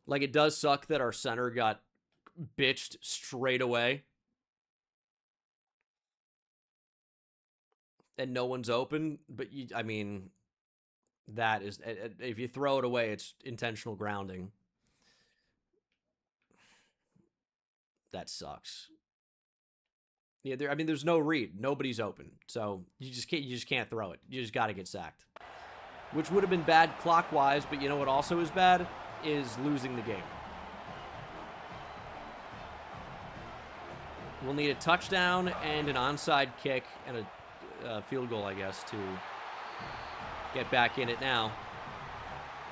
Like, it does suck that our center got bitched straight away. And no one's open. But, I mean, that is... If you throw it away, it's intentional grounding. That sucks. Yeah, I mean, there's no read. Nobody's open. So you just can't throw it. You just got to get sacked. Which would have been bad clock-wise, but you know what also is bad? Is losing the game. We'll need a touchdown and an onside kick and a field goal, I guess, to get back in it now.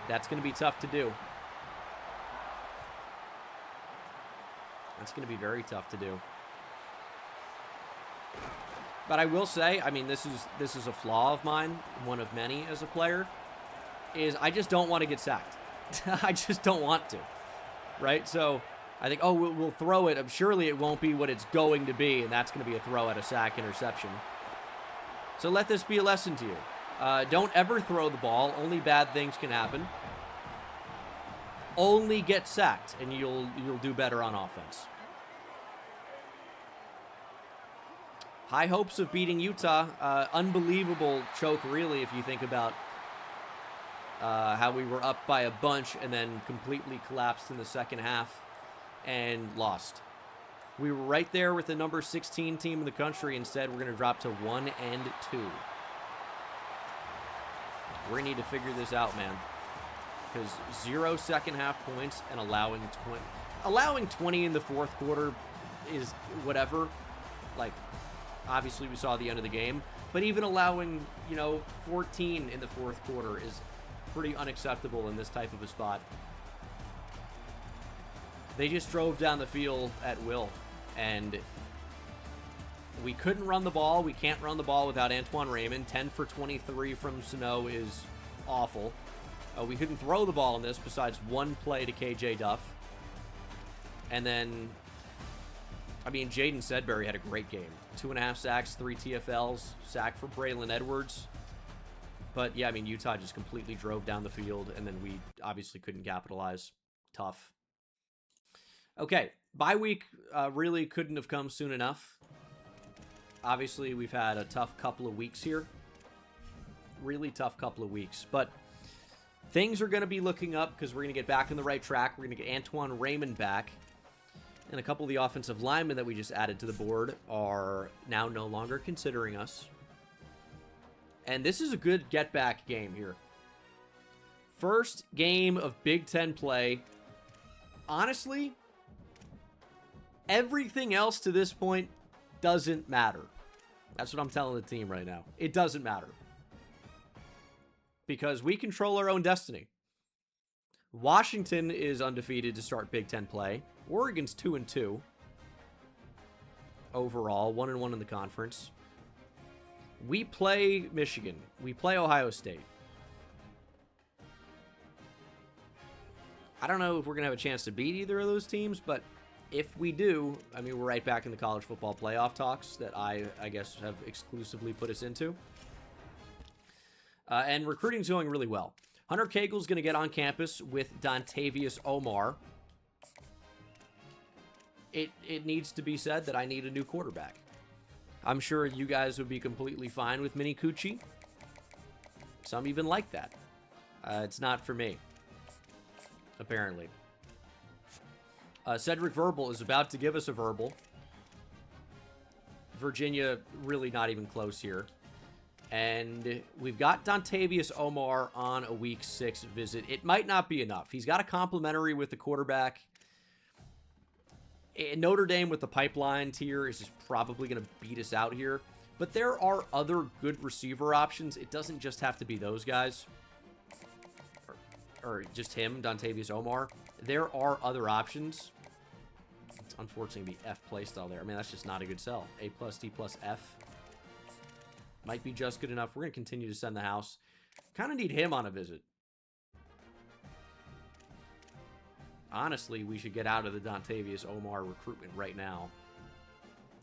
That's going to be tough to do. That's going to be very tough to do. But I will say, I mean, this is a flaw of mine, one of many as a player, is I just don't want to get sacked. I just don't want to, right? So I think, oh, we'll throw it. Surely it won't be what it's going to be, and that's going to be a throw at a sack interception. So let this be a lesson to you. Don't ever throw the ball. Only bad things can happen. Only get sacked, and you'll do better on offense. High hopes of beating Utah. Unbelievable choke, really, if you think about how we were up by a bunch and then completely collapsed in the second half and lost. We were right there with the number 16 team in the country. Instead, we're going to drop to 1-2. We're going to need to figure this out, man. Because 0 second half points and allowing 20 in the fourth quarter is whatever. Like, obviously we saw the end of the game. But even allowing, 14 in the fourth quarter is pretty unacceptable in this type of a spot. They just drove down the field at will. And we couldn't run the ball. We can't run the ball without Antoine Raymond. 10 for 23 from Sano is awful. We couldn't throw the ball in this besides one play to KJ Duff. And then, Jaden Sedbury had a great game. 2.5 sacks, 3 TFLs, sack for Braylon Edwards. But, yeah, Utah just completely drove down the field, and then we obviously couldn't capitalize. Tough. Okay, bye week really couldn't have come soon enough. Obviously, we've had a tough couple of weeks here. Really tough couple of weeks. But things are going to be looking up because we're going to get back on the right track. We're going to get Antoine Raymond back. And a couple of the offensive linemen that we just added to the board are now no longer considering us. And this is a good get-back game here. First game of Big Ten play. Honestly, everything else to this point doesn't matter. That's what I'm telling the team right now. It doesn't matter. Because we control our own destiny. Washington is undefeated to start Big Ten play. Oregon's 2-2. Overall, 1-1 in the conference. We play Michigan. We play Ohio State. I don't know if we're going to have a chance to beat either of those teams, but if we do, we're right back in the college football playoff talks that I guess have exclusively put us into. And recruiting's going really well. Hunter Cagle's going to get on campus with Dontavius Omar. It needs to be said that I need a new quarterback. I'm sure you guys would be completely fine with Mini Coochie. Some even like that. It's not for me, apparently. Cedric Verbal is about to give us a verbal. Virginia really not even close here. And we've got Dontavius Omar on a week 6 visit. It might not be enough. He's got a complimentary with the quarterback. Notre Dame with the pipeline tier is just probably going to beat us out here. But there are other good receiver options. It doesn't just have to be those guys. Or just him, Dontavius Omar. There are other options. It's unfortunately the F playstyle there. That's just not a good sell. A+, D+, F. Might be just good enough. We're going to continue to send the house. Kind of need him on a visit. Honestly, we should get out of the Dontavius Omar recruitment right now.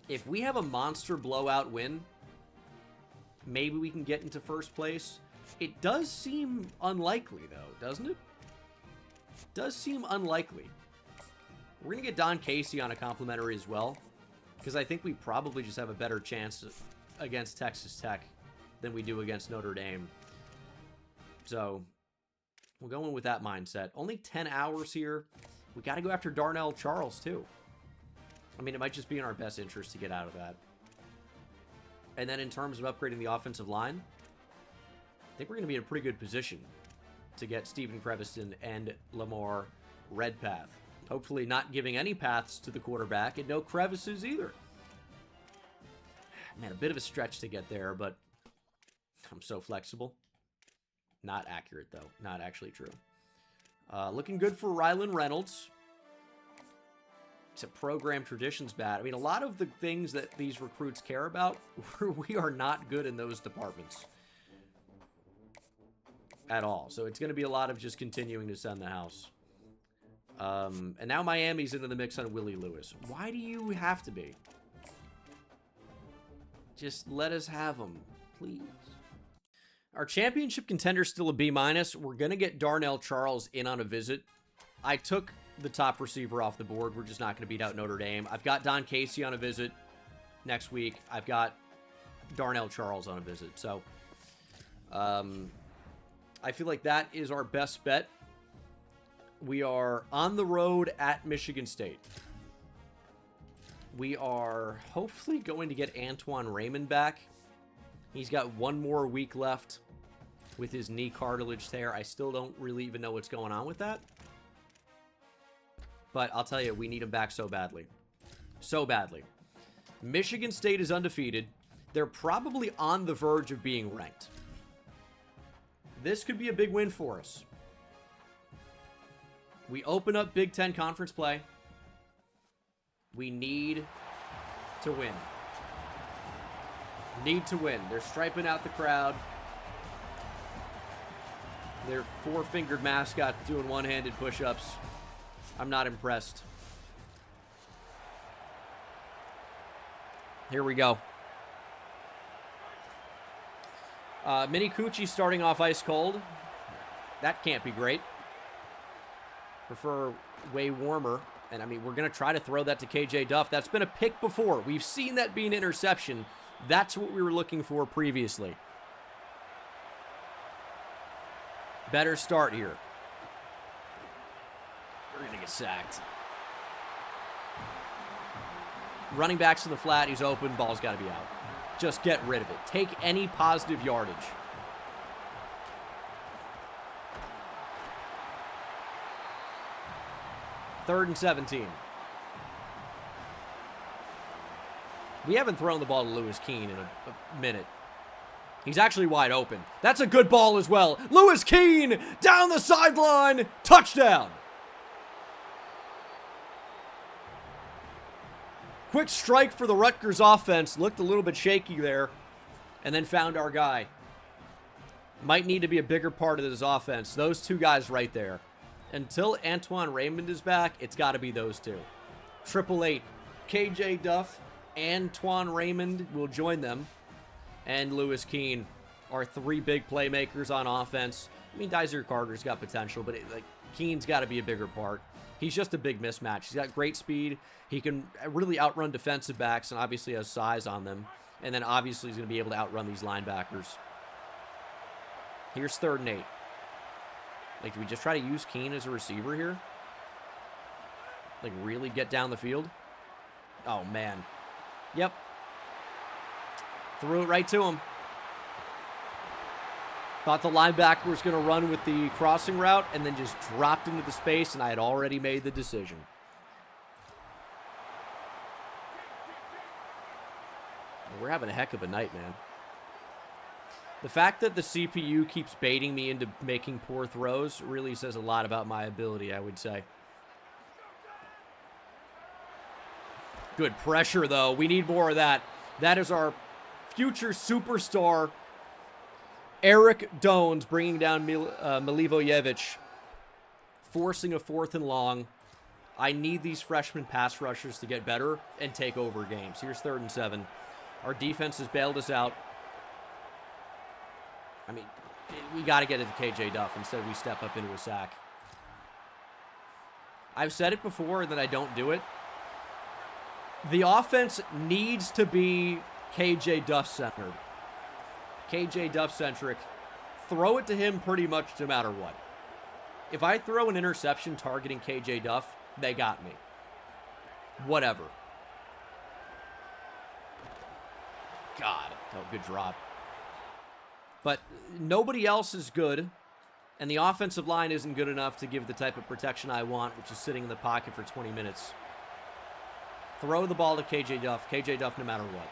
If we have a monster blowout win, maybe we can get into first place. It does seem unlikely, though, doesn't it? It does seem unlikely. We're going to get Don Casey on a complimentary as well, because I think we probably just have a better chance against Texas Tech than we do against Notre Dame. So we'll go in with that mindset. Only 10 hours here. We got to go after Darnell Charles, too. It might just be in our best interest to get out of that. And then in terms of upgrading the offensive line, I think we're going to be in a pretty good position to get Stephen Creviston and Lamar Redpath. Hopefully not giving any paths to the quarterback and no crevices either. Man, a bit of a stretch to get there, but I'm so flexible. Not accurate, though. Not actually true. Looking good for Rylan Reynolds. Except program tradition's bad. A lot of the things that these recruits care about, we are not good in those departments. At all. So it's going to be a lot of just continuing to send the house. And now Miami's into the mix on Willie Lewis. Why do you have to be? Just let us have him, please. Our championship contender's still a B-. We're going to get Darnell Charles in on a visit. I took the top receiver off the board. We're just not going to beat out Notre Dame. I've got Don Casey on a visit next week. I've got Darnell Charles on a visit. So, I feel like that is our best bet. We are on the road at Michigan State. We are hopefully going to get Antoine Raymond back. He's got one more week left with his knee cartilage tear. I still don't really even know what's going on with that. But I'll tell you, we need him back so badly. So badly. Michigan State is undefeated. They're probably on the verge of being ranked. This could be a big win for us. We open up Big Ten conference play. We need to win. Need to win. They're striping out the crowd. Their four-fingered mascot doing one-handed push-ups. I'm not impressed. Here we go. Mini Coochie starting off ice cold. That can't be great. Prefer way warmer. And, I mean, we're going to try to throw that to KJ Duff. That's been a pick before. We've seen that be an interception. That's what we were looking for previously. Better start here. We're going to get sacked. Running backs to the flat. He's open. Ball's got to be out. Just get rid of it. Take any positive yardage. Third and 17. We haven't thrown the ball to Lewis Keene in a minute. He's actually wide open. That's a good ball as well. Lewis Keene down the sideline. Touchdown. Quick strike for the Rutgers offense. Looked a little bit shaky there. And then found our guy. Might need to be a bigger part of this offense. Those two guys right there. Until Antoine Raymond is back, it's got to be those two. 888. KJ Duff, Antoine Raymond will join them. And Lewis Keene are three big playmakers on offense. I mean, Dizer Carter's got potential, but Keene's got to be a bigger part. He's just a big mismatch. He's got great speed. He can really outrun defensive backs and obviously has size on them. And then obviously he's going to be able to outrun these linebackers. Here's 3rd and 8. Like, do we just try to use Keene as a receiver here? Like, really get down the field? Oh, man. Yep. Threw it right to him. Thought the linebacker was going to run with the crossing route and then just dropped into the space, and I had already made the decision. We're having a heck of a night, man. The fact that the CPU keeps baiting me into making poor throws really says a lot about my ability, I would say. Good pressure, though. We need more of that. That is our future superstar, Eric Dones, bringing down Milivojevic, forcing a 4th and long. I need these freshman pass rushers to get better and take over games. Here's 3rd and 7. Our defense has bailed us out. I mean, we got to get it to KJ Duff. Instead, we step up into a sack. I've said it before that I don't do it. The offense needs to be KJ Duff-centered. KJ Duff-centric. Throw it to him pretty much no matter what. If I throw an interception targeting KJ Duff, they got me. Whatever. God, oh, good drop. But nobody else is good, and the offensive line isn't good enough to give the type of protection I want, which is sitting in the pocket for 20 minutes. Throw the ball to KJ Duff. KJ Duff no matter what.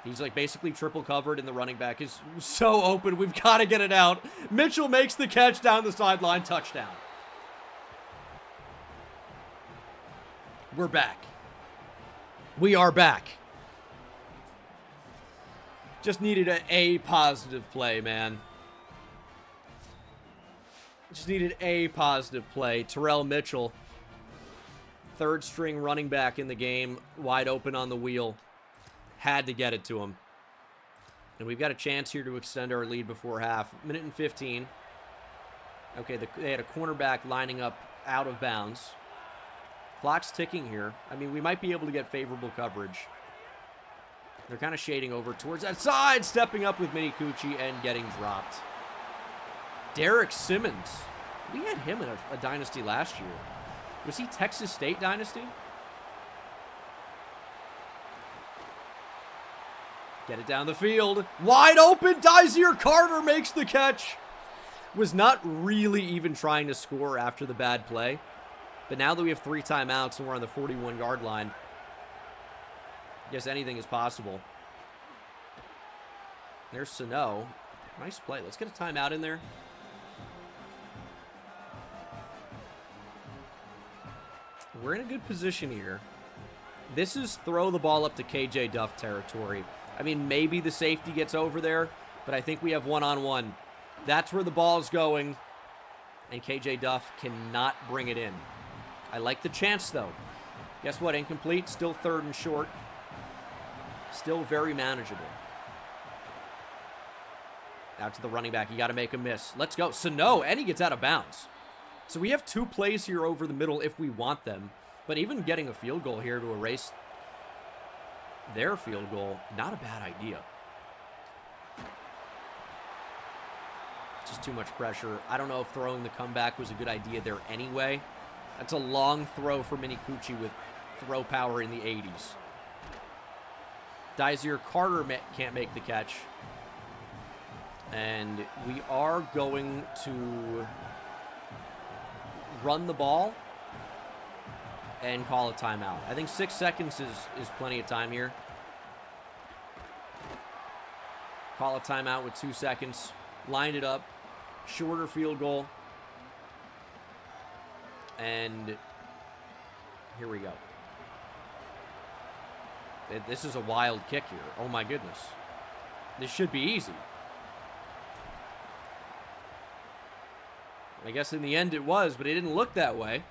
He's like basically triple covered, and the running back is so open. We've got to get it out. Mitchell makes the catch down the sideline. Touchdown. We're back. We are back. Just needed a positive play, man. Just needed a positive play. Terrell Mitchell, 3rd string running back in the game, wide open on the wheel. Had to get it to him. And we've got a chance here to extend our lead before half. Minute and 15. Okay, they had a cornerback lining up out of bounds. Clock's ticking here. I mean, we might be able to get favorable coverage. They're kind of shading over towards that side, stepping up with Mini Coochie and getting dropped. Derek Simmons. We had him in a Dynasty last year. Was he Texas State Dynasty? Get it down the field. Wide open. Dysir Carter makes the catch. Was not really even trying to score after the bad play. But now that we have 3 timeouts and we're on the 41-yard line, I guess anything is possible. There's Sano. Nice play. Let's get a timeout in there. We're in a good position here. This is throw the ball up to KJ Duff territory. I mean, maybe the safety gets over there, but I think we have one-on-one. That's where the ball's going, and KJ Duff cannot bring it in. I like the chance, though. Guess what? Incomplete. Still 3rd and short. Still very manageable. Out to the running back. You got to make a miss. Let's go. Sano, and he gets out of bounds. So we have 2 plays here over the middle if we want them. But even getting a field goal here to erase their field goal, not a bad idea. Just too much pressure. I don't know if throwing the comeback was a good idea there anyway. That's a long throw for Mini Coochie with throw power in the 80s. Dysir Carter can't make the catch. And we are going to run the ball and call a timeout. I think 6 seconds is plenty of time here. Call a timeout with 2 seconds. Line it up. Shorter field goal. And here we go. This is a wild kick here. Oh my goodness. This should be easy. I guess in the end it was, but it didn't look that way.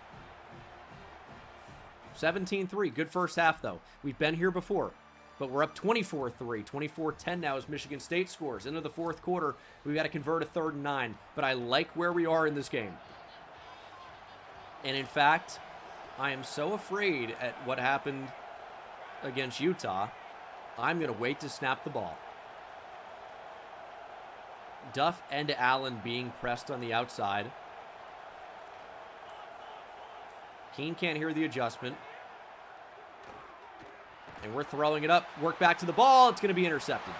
17-3. Good first half, though. We've been here before, but we're up 24-3. 24-10 now as Michigan State scores. Into the 4th quarter, we've got to convert a 3rd and 9, but I like where we are in this game. And in fact, I am so afraid at what happened against Utah, I'm going to wait to snap the ball. Duff and Allen being pressed on the outside. Keene can't hear the adjustment. And we're throwing it up. Work back to the ball. It's going to be intercepted.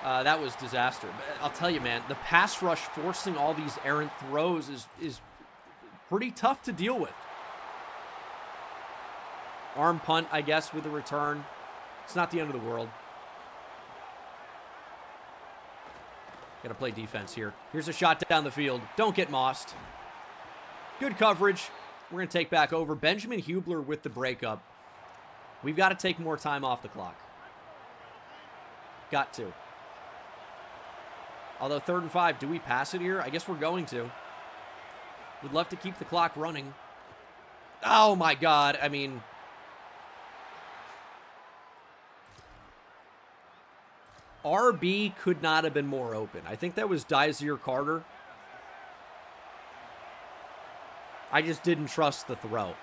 That was disaster. But I'll tell you, man, the pass rush forcing all these errant throws is pretty tough to deal with. Arm punt, I guess, with the return. It's not the end of the world. Got to play defense here. Here's a shot down the field. Don't get mossed. Good coverage. We're going to take back over. Benjamin Hubler with the breakup. We've got to take more time off the clock. Got to. Although 3rd and 5, do we pass it here? I guess we're going to. Would love to keep the clock running. Oh my God. I mean, RB could not have been more open. I think that was Dysir Carter. I just didn't trust the throw.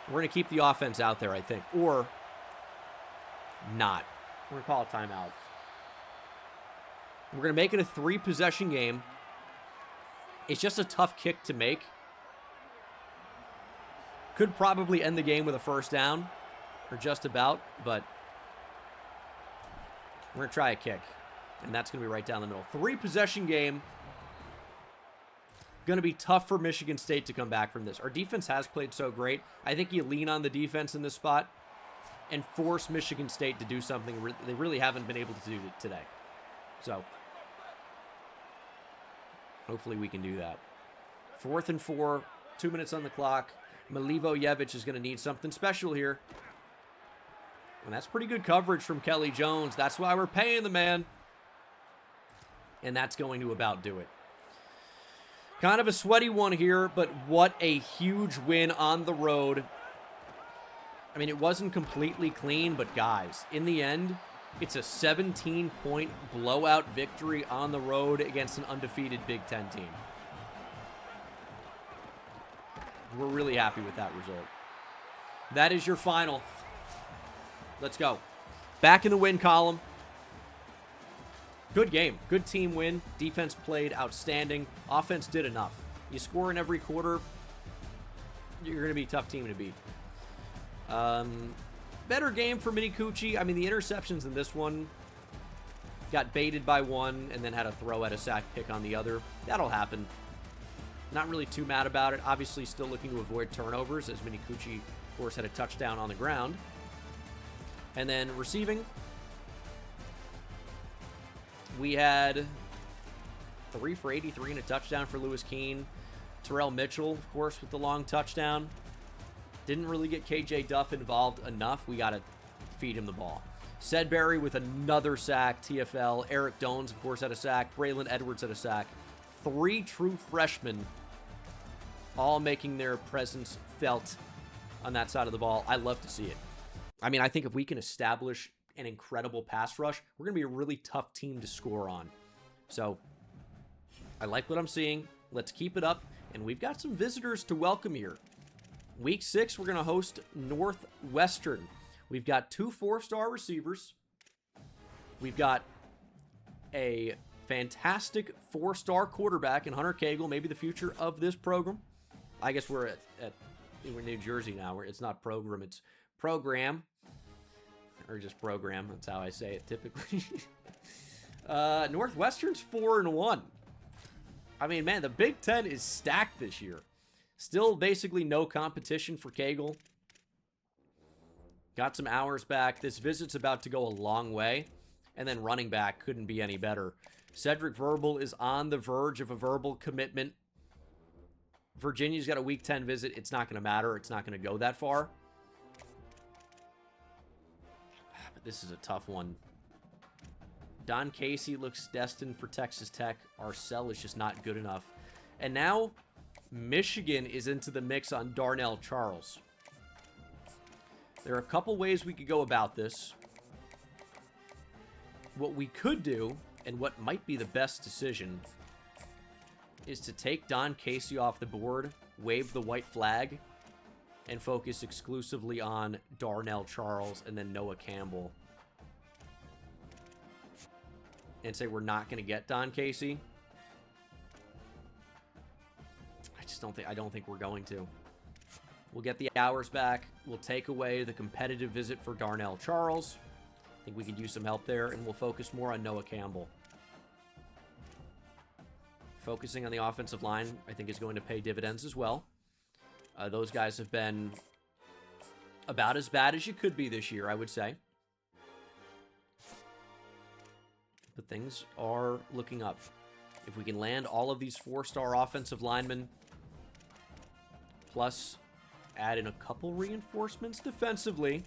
We're going to keep the offense out there, I think. Or not. We're going to call a timeout. We're going to make it a 3-possession game. It's just a tough kick to make. Could probably end the game with a 1st down. Or just about. But we're going to try a kick. And that's going to be right down the middle. 3-possession game. Going to be tough for Michigan State to come back from this. Our defense has played so great. I think you lean on the defense in this spot and force Michigan State to do something they really haven't been able to do today. So, hopefully we can do that. 4th and 4, 2 minutes on the clock. Milivojevic is going to need something special here. And that's pretty good coverage from Kelly Jones. That's why we're paying the man. And that's going to about do it. Kind of a sweaty one here, but what a huge win on the road. I mean, it wasn't completely clean, but guys, in the end, It's a 17-point blowout victory on the road against an undefeated Big Ten team. We're really happy with that result. That is your final. Let's go. Back in the win column. Good game. Good team win. Defense played outstanding. Offense did enough. You score in every quarter, you're going to be a tough team to beat. Better game for Mini Coochie. I mean, the interceptions in this one got baited by one and then had a throw at a sack pick on the other. That'll happen. Not really too mad about it. Obviously, still looking to avoid turnovers, as Mini Coochie, of course, had a touchdown on the ground. And then receiving, we had 3 for 83 and a touchdown for Lewis Keene. Terrell Mitchell, of course, with the long touchdown. Didn't really get KJ Duff involved enough. We got to feed him the ball. Sedberry with another sack, TFL. Eric Dones, of course, had a sack. Braylon Edwards had a sack. 3 true freshmen all making their presence felt on that side of the ball. I love to see it. I mean, I think if we can establish an incredible pass rush, we're going to be a really tough team to score on. So, I like what I'm seeing. Let's keep it up. And we've got some visitors to welcome here. Week 6, we're going to host Northwestern. We've got 2 4-star receivers. We've got a fantastic 4-star quarterback in Hunter Cagle, maybe the future of this program. I guess we're we're in New Jersey now, where it's not program, it's program. Or just program, that's how I say it typically. Northwestern's 4-1. I mean, man, the Big Ten is stacked this year. Still basically no competition for Cagle. Got some hours back. This visit's about to go a long way. And then running back couldn't be any better. Cedric Verbal is on the verge of a verbal commitment. Virginia's got a Week 10 visit. It's not going to matter. It's not going to go that far. But this is a tough one. Don Casey looks destined for Texas Tech. Arcel is just not good enough. And now Michigan is into the mix on Darnell Charles. There are a couple ways we could go about this. What we could do, and what might be the best decision, is to take Don Casey off the board, wave the white flag, and focus exclusively on Darnell Charles and then Noah Campbell. And say we're not going to get Don Casey. I don't think we're going to. We'll get the hours back. We'll take away the competitive visit for Darnell Charles. I think we could use some help there, and we'll focus more on Noah Campbell. Focusing on the offensive line, I think, is going to pay dividends as well. Those guys have been about as bad as you could be this year, I would say. But things are looking up. If we can land all of these 4-star offensive linemen, plus add in a couple reinforcements defensively,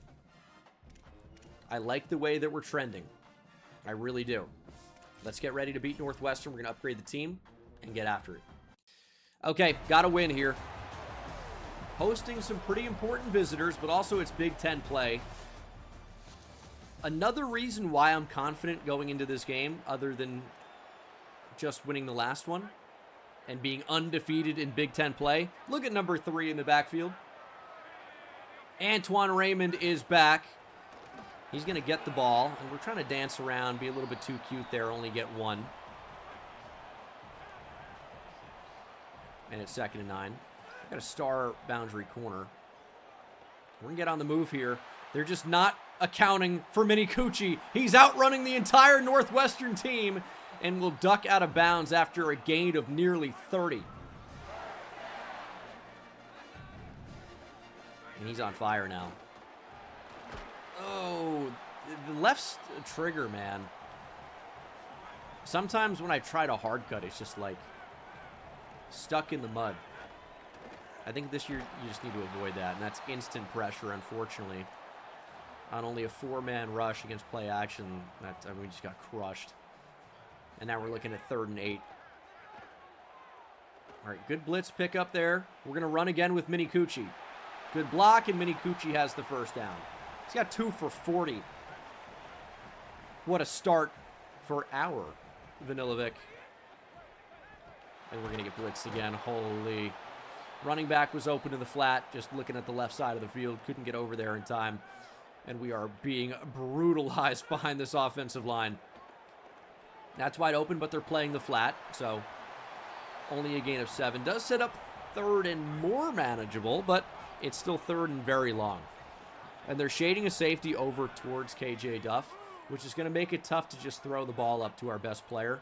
I like the way that we're trending. I really do. Let's get ready to beat Northwestern. We're going to upgrade the team and get after it. Okay, got to win here. Hosting some pretty important visitors, but also it's Big Ten play. Another reason why I'm confident going into this game, other than just winning the last one and being undefeated in Big Ten play. Look at number 3 in the backfield. Antoine Raymond is back. He's going to get the ball, and we're trying to dance around, be a little bit too cute there, only get 1. And it's 2nd and 9. Got a star boundary corner. We're going to get on the move here. They're just not accounting for Mini Coochie. He's outrunning the entire Northwestern team and will duck out of bounds after a gain of nearly 30. And he's on fire now. Oh, the left trigger, man. Sometimes when I try to hard cut, it's just like stuck in the mud. I think this year you just need to avoid that, and that's instant pressure, unfortunately. On only a 4-man rush against play action, we just got crushed. And now we're looking at 3rd and 8. All right, good blitz pick up there. We're going to run again with Mini Coochie. Good block, and Mini Coochie has the first down. He's got 2 for 40. What a start for our Vanilovic. And we're going to get blitzed again. Holy. Running back was open in the flat, just looking at the left side of the field. Couldn't get over there in time. And we are being brutalized behind this offensive line. That's wide open, but they're playing the flat. So only a gain of 7. Does set up third and more manageable, but it's still third and very long. And they're shading a safety over towards KJ Duff, which is going to make it tough to just throw the ball up to our best player.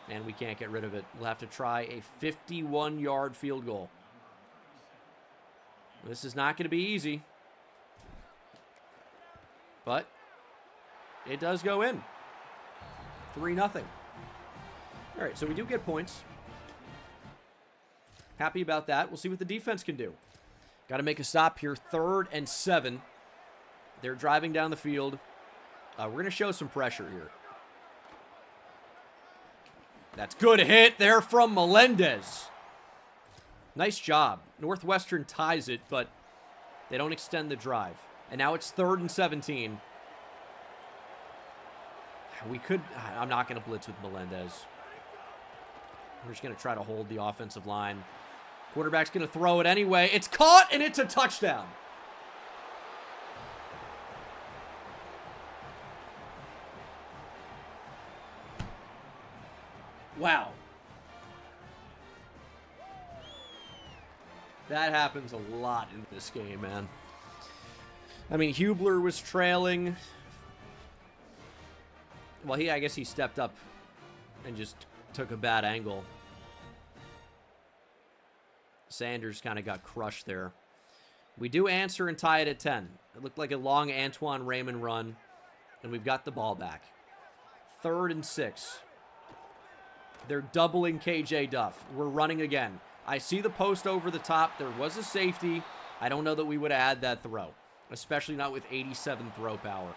And we can't get rid of it. We'll have to try a 51-yard field goal. This is not going to be easy. But it does go in. 3-0. All right, so we do get points. Happy about that. We'll see what the defense can do. Got to make a stop here. 3rd and 7. They're driving down the field. We're going to show some pressure here. That's good hit there from Melendez. Nice job. Northwestern ties it, but they don't extend the drive. And now it's 3rd and 17. I'm not going to blitz with Melendez. We're just going to try to hold the offensive line. Quarterback's going to throw it anyway. It's caught, and it's a touchdown. Wow. That happens a lot in this game, man. I mean, Hubler was trailing. Well, I guess he stepped up and just took a bad angle. Sanders kind of got crushed there. We do answer and tie it at 10. It looked like a long Antoine Raymond run, and we've got the ball back. 3rd and 6. They're doubling KJ Duff. We're running again. I see the post over the top. There was a safety. I don't know that we would have had that throw, especially not with 87 throw power.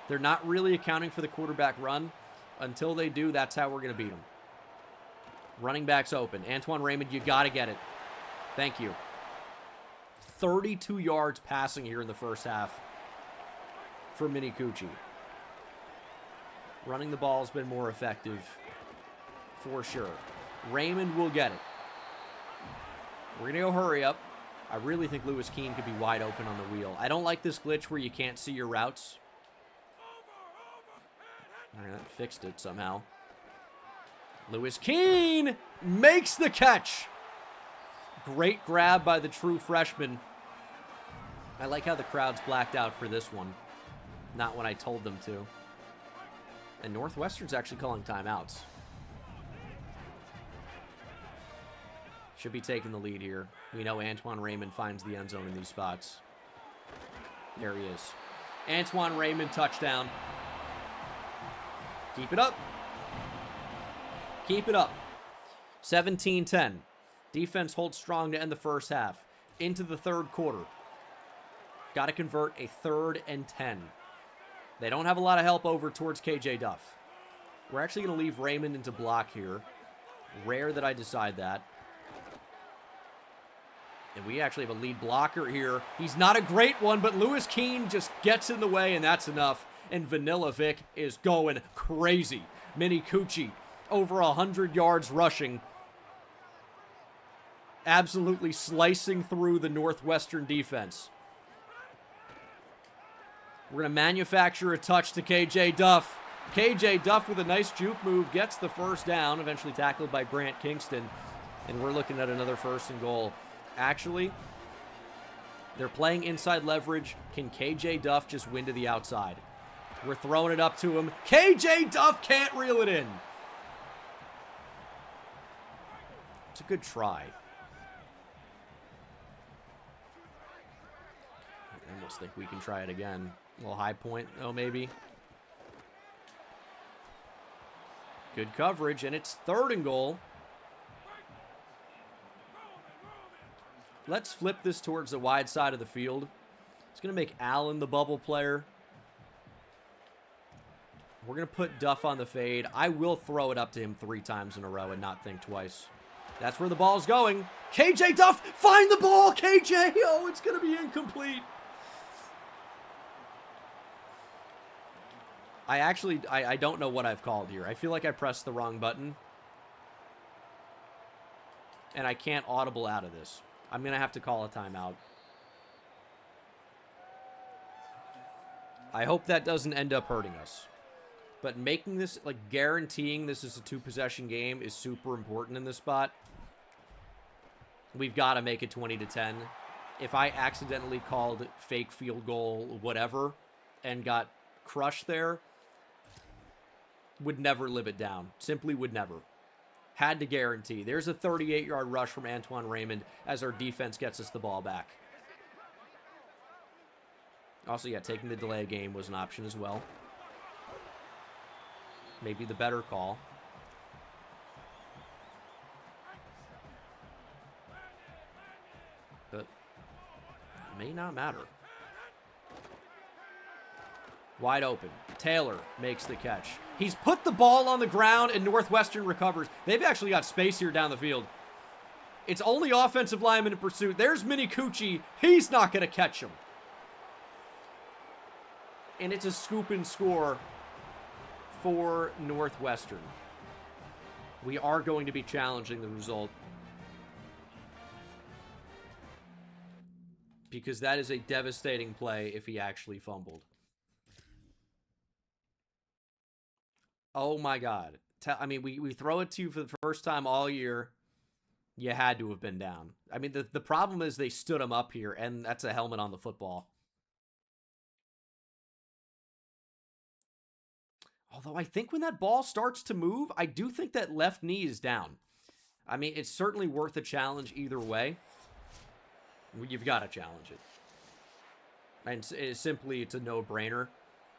They're not really accounting for the quarterback run. Until they do, that's how we're going to beat them. Running back's open. Antoine Raymond, you got to get it. Thank you. 32 yards passing here in the first half for Mini Cucci. Running the ball has been more effective for sure. Raymond will get it. We're going to go hurry up. I really think Lewis Keene could be wide open on the wheel. I don't like this glitch where you can't see your routes. All right, that fixed it somehow. Lewis Keene makes the catch. Great grab by the true freshman. I like how the crowd's blacked out for this one. Not when I told them to. And Northwestern's actually calling timeouts. Should be taking the lead here. We know Antoine Raymond finds the end zone in these spots. There he is. Antoine Raymond, touchdown. Keep it up. Keep it up. 17-10. Defense holds strong to end the first half. Into the third quarter. Got to convert a 3rd and 10. They don't have a lot of help over towards KJ Duff. We're actually going to leave Raymond into block here. Rare that I decide that. And we actually have a lead blocker here. He's not a great one, but Lewis Keene just gets in the way, and that's enough. And Vanilovic is going crazy. Mini Cucci, over 100 yards rushing. Absolutely slicing through the Northwestern defense. We're going to manufacture a touch to KJ Duff. KJ Duff with a nice juke move gets the first down, eventually tackled by Grant Kingston. And we're looking at another 1st and goal. Actually, they're playing inside leverage. Can KJ Duff just win to the outside? We're throwing it up to him. KJ Duff can't reel it in. It's a good try. I almost think we can try it again. A little high point, though, maybe. Good coverage, and it's 3rd and goal. Let's flip this towards the wide side of the field. It's going to make Allen the bubble player. We're going to put Duff on the fade. I will throw it up to him 3 times in a row and not think twice. That's where the ball's going. KJ Duff, find the ball, KJ! Oh, it's going to be incomplete. I don't know what I've called here. I feel like I pressed the wrong button. And I can't audible out of this. I'm going to have to call a timeout. I hope that doesn't end up hurting us. But making this, like, guaranteeing this is a 2-possession game is super important in this spot. We've got to make it 20-10. If I accidentally called fake field goal, whatever, and got crushed there, would never live it down. Simply would never. Had to guarantee. There's a 38-yard rush from Antoine Raymond as our defense gets us the ball back. Also, yeah, taking the delay game was an option as well. Maybe the better call. But it may not matter. Wide open. Taylor makes the catch. He's put the ball on the ground and Northwestern recovers. They've actually got space here down the field. It's only offensive lineman in pursuit. There's Mini Cucci. He's not going to catch him. And it's a scoop and score for Northwestern. We are going to be challenging the result. Because that is a devastating play if he actually fumbled. Oh my God. I mean, we throw it to you for the first time all year. You had to have been down. I mean, the problem is they stood him up here, and that's a helmet on the football. Although I think when that ball starts to move, I do think that left knee is down. I mean, it's certainly worth a challenge either way. You've got to challenge it. And it's a no-brainer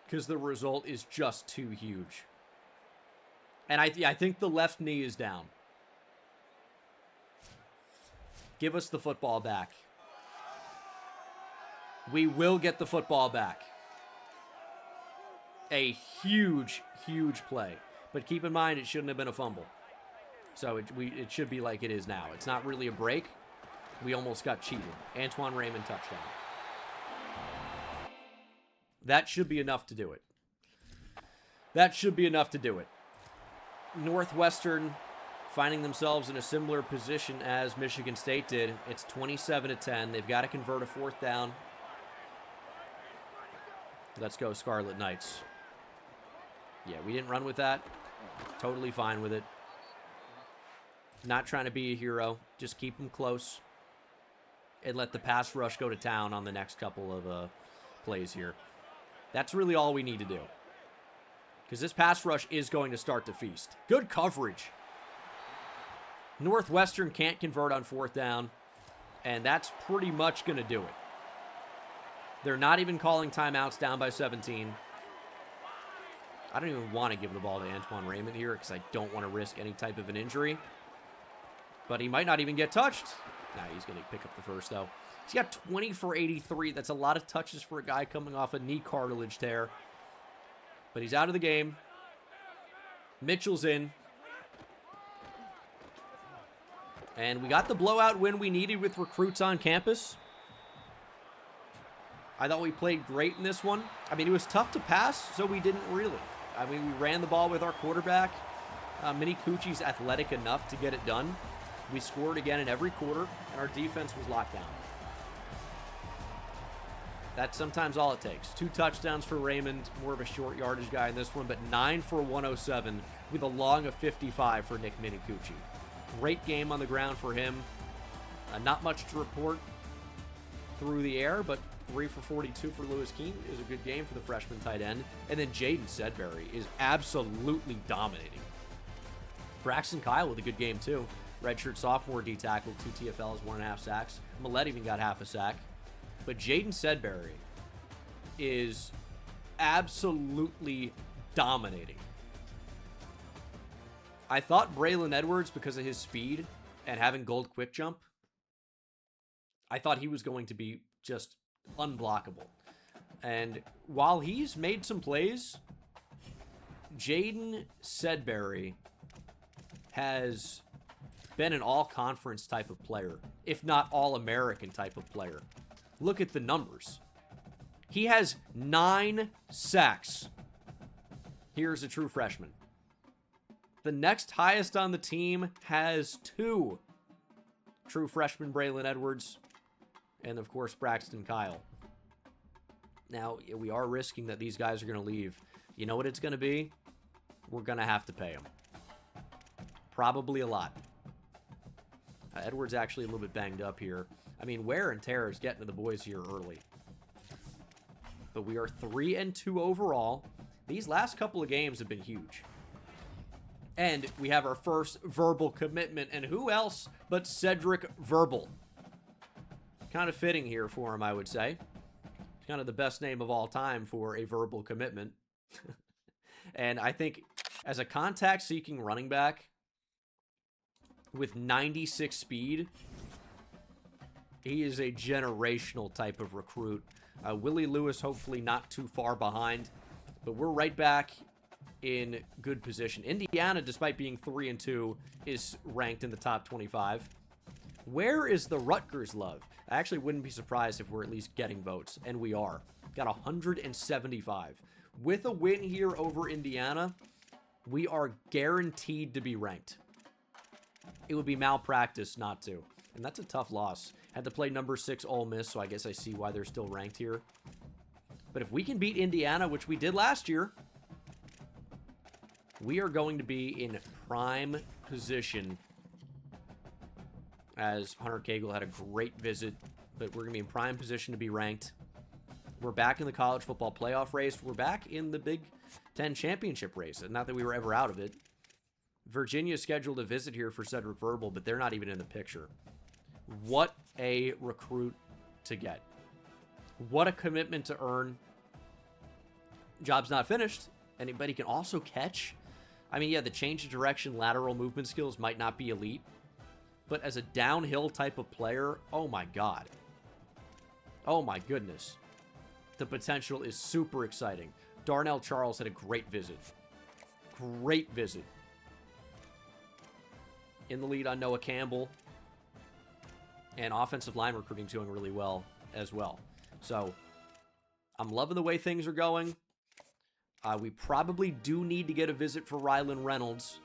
because the result is just too huge. And I think the left knee is down. Give us the football back. We will get the football back. A huge, huge play. But keep in mind, it shouldn't have been a fumble. So it should be like it is now. It's not really a break. We almost got cheated. Antoine Raymond touchdown. That should be enough to do it. That should be enough to do it. Northwestern finding themselves in a similar position as Michigan State did. It's 27-10. They've got to convert a fourth down. Let's go, Scarlet Knights. Yeah, we didn't run with that. Totally fine with it. Not trying to be a hero. Just keep them close. And let the pass rush go to town on the next couple of plays here. That's really all we need to do. Because this pass rush is going to start to feast. Good coverage. Northwestern can't convert on fourth down. And that's pretty much going to do it. They're not even calling timeouts down by 17. I don't even want to give the ball to Antoine Raymond here because I don't want to risk any type of an injury. But he might not even get touched. Nah, he's going to pick up the first, though. He's got 20 for 83. That's a lot of touches for a guy coming off a knee cartilage tear. But he's out of the game. Mitchell's in. And we got the blowout win we needed with recruits on campus. I thought we played great in this one. I mean, it was tough to pass, so we didn't really. I mean, we ran the ball with our quarterback. Mini Cucci's athletic enough to get it done. We scored again in every quarter, and our defense was locked down. That's sometimes all it takes. 2 touchdowns for Raymond, more of a short yardage guy in this one, but 9 for 107 with a long of 55 for Nick Mini Cucci. Great game on the ground for him. Not much to report through the air, but 3 for 42 for Lewis Keene is a good game for the freshman tight end. And then Jaden Sedberry is absolutely dominating. Braxton Kyle with a good game too. Redshirt sophomore D tackle, 2 TFLs, 1.5 sacks. Millette even got half a sack. But Jaden Sedberry is absolutely dominating. I thought Braylon Edwards, because of his speed and having gold quick jump, I thought he was going to be just unblockable. And while he's made some plays, Jaden Sedberry has been an all-conference type of player, if not all-American type of player. Look at the numbers. He has 9 sacks Here's a true freshman. The next highest on the team has 2 true freshmen, Braylon Edwards, and of course Braxton Kyle. Now, we are risking that these guys are going to leave. You know what it's going to be? We're going to have to pay them. Probably a lot. Edwards actually a little bit banged up here. I mean, wear and tear is getting to the boys here early. But we are 3-2 overall. These last couple of games have been huge. And we have our first verbal commitment. And who else but Cedric Verbal? Kind of fitting here for him, I would say. Kind of the best name of all time for a verbal commitment. And I think as a contact-seeking running back with 96 speed, he is a generational type of recruit. Willie Lewis hopefully not too far behind, but we're right back in good position. Indiana, despite being 3-2, is ranked in the top 25. Where is the Rutgers love? I actually wouldn't be surprised if we're at least getting votes, and we are. Got 175. With a win here over Indiana, we are guaranteed to be ranked. It would be malpractice not to. And that's a tough loss. Had to play number 6 Ole Miss, so I guess I see why they're still ranked here. But if we can beat Indiana, which we did last year, we are going to be in prime position. As Hunter Cagle had a great visit, but we're going to be in prime position to be ranked. We're back in the college football playoff race. We're back in the Big Ten championship race. Not that we were ever out of it. Virginia scheduled a visit here for Cedric Verbal, but they're not even in the picture. What a recruit to get. What a commitment to earn. Job's not finished. Anybody can also catch. I mean, yeah, the change of direction, lateral movement skills might not be elite. But as a downhill type of player, oh my God. Oh my goodness. The potential is super exciting. Darnell Charles had a great visit. Great visit. In the lead on Noah Campbell. And offensive line recruiting is going really well as well. So, I'm loving the way things are going. We probably do need to get a visit for Rylan Reynolds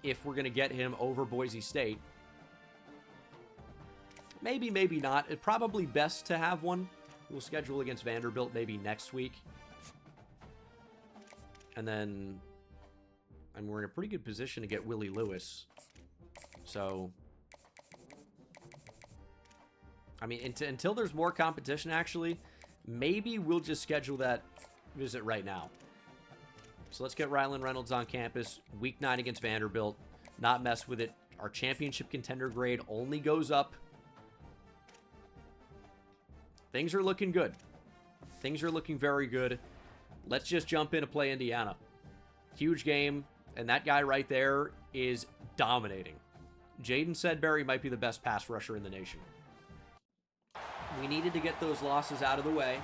if we're going to get him over Boise State. Maybe, maybe not. It's probably best to have one. We'll schedule against Vanderbilt maybe next week. And then we're in a pretty good position to get Willie Lewis. So, I mean, until there's more competition, actually, maybe we'll just schedule that visit right now. So let's get Rylan Reynolds on campus. Week 9 against Vanderbilt. Not mess with it. Our championship contender grade only goes up. Things are looking good. Things are looking very good. Let's just jump in to play Indiana. Huge game. And that guy right there is dominating. Jaden Sedberry might be the best pass rusher in the nation. We needed to get those losses out of the way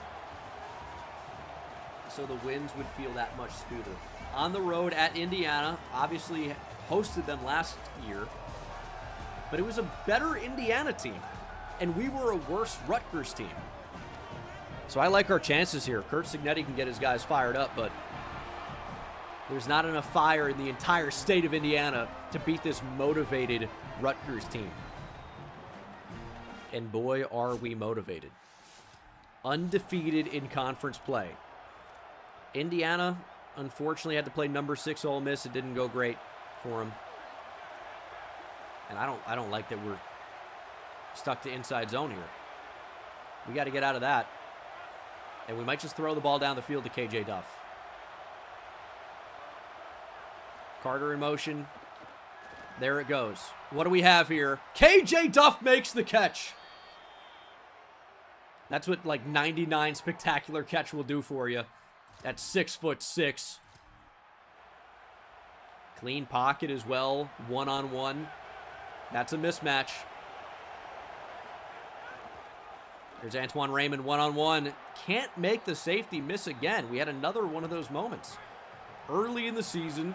so the wins would feel that much smoother. On the road at Indiana, obviously hosted them last year, but it was a better Indiana team, and we were a worse Rutgers team. So I like our chances here. Kurt Signetti can get his guys fired up, but there's not enough fire in the entire state of Indiana to beat this motivated Rutgers team. And boy, are we motivated. Undefeated in conference play. Indiana, unfortunately, had to play number 6 Ole Miss. It didn't go great for them. And I don't like that we're stuck to inside zone here. We got to get out of that. And we might just throw the ball down the field to KJ Duff. Carter in motion. There it goes. What do we have here? KJ Duff makes the catch. That's what like 99 spectacular catch will do for you. That's 6'6". Clean pocket as well. One-on-one. That's a mismatch. There's Antoine Raymond one-on-one. Can't make the safety miss again. We had another one of those moments. Early in the season.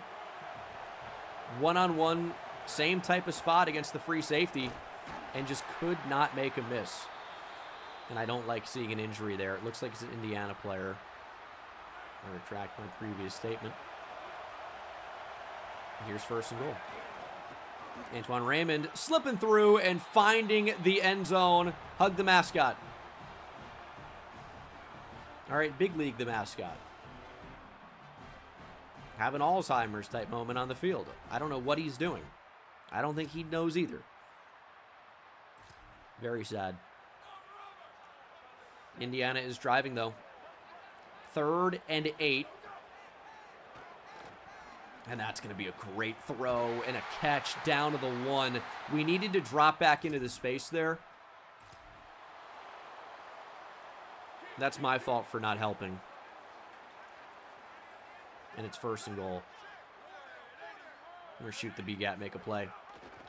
One-on-one. Same type of spot against the free safety. And just could not make a miss. And I don't like seeing an injury there. It looks like it's an Indiana player. I retract my previous statement. Here's first and goal. Antoine Raymond slipping through and finding the end zone. Hug the mascot. All right, big league the mascot. Have an Alzheimer's type moment on the field. I don't know what he's doing. I don't think he knows either. Very sad. Indiana is driving, though. 3rd and 8. And that's going to be a great throw and a catch down to the 1. We needed to drop back into the space there. That's my fault for not helping. And it's first and goal. We're going to shoot the B-gap, make a play.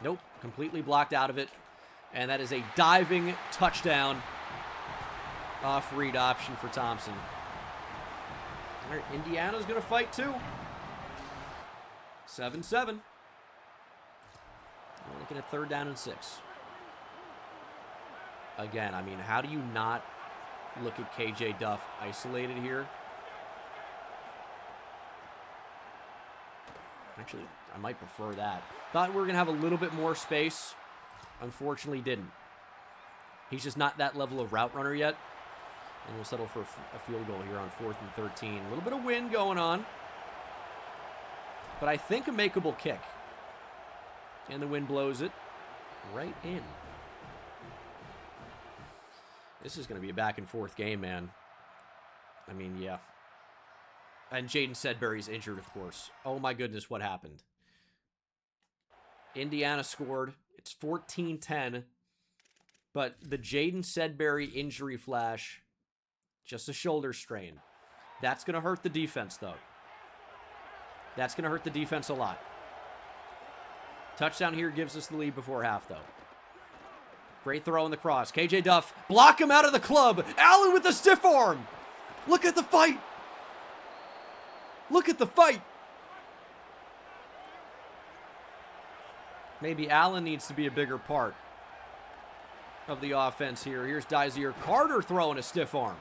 Nope, completely blocked out of it. And that is a diving touchdown. Off-read option for Thompson. All right, Indiana's going to fight too. 7-7. We're looking at 3rd down and 6. Again, I mean, how do you not look at KJ Duff isolated here? Actually, I might prefer that. Thought we were going to have a little bit more space. Unfortunately, didn't. He's just not that level of route runner yet. And we'll settle for a field goal here on 4th and 13. A little bit of wind going on. But I think a makeable kick. And the wind blows it right in. This is going to be a back and forth game, man. I mean, yeah. And Jaden Sedbury's injured, of course. Oh my goodness, what happened? Indiana scored. It's 14-10. But the Jaden Sedbury injury flash, just a shoulder strain. That's going to hurt the defense, though. That's going to hurt the defense a lot. Touchdown here gives us the lead before half, though. Great throw in the cross. KJ Duff, block him out of the club. Allen with the stiff arm. Look at the fight. Look at the fight. Maybe Allen needs to be a bigger part of the offense here. Here's Dizier Carter throwing a stiff arm.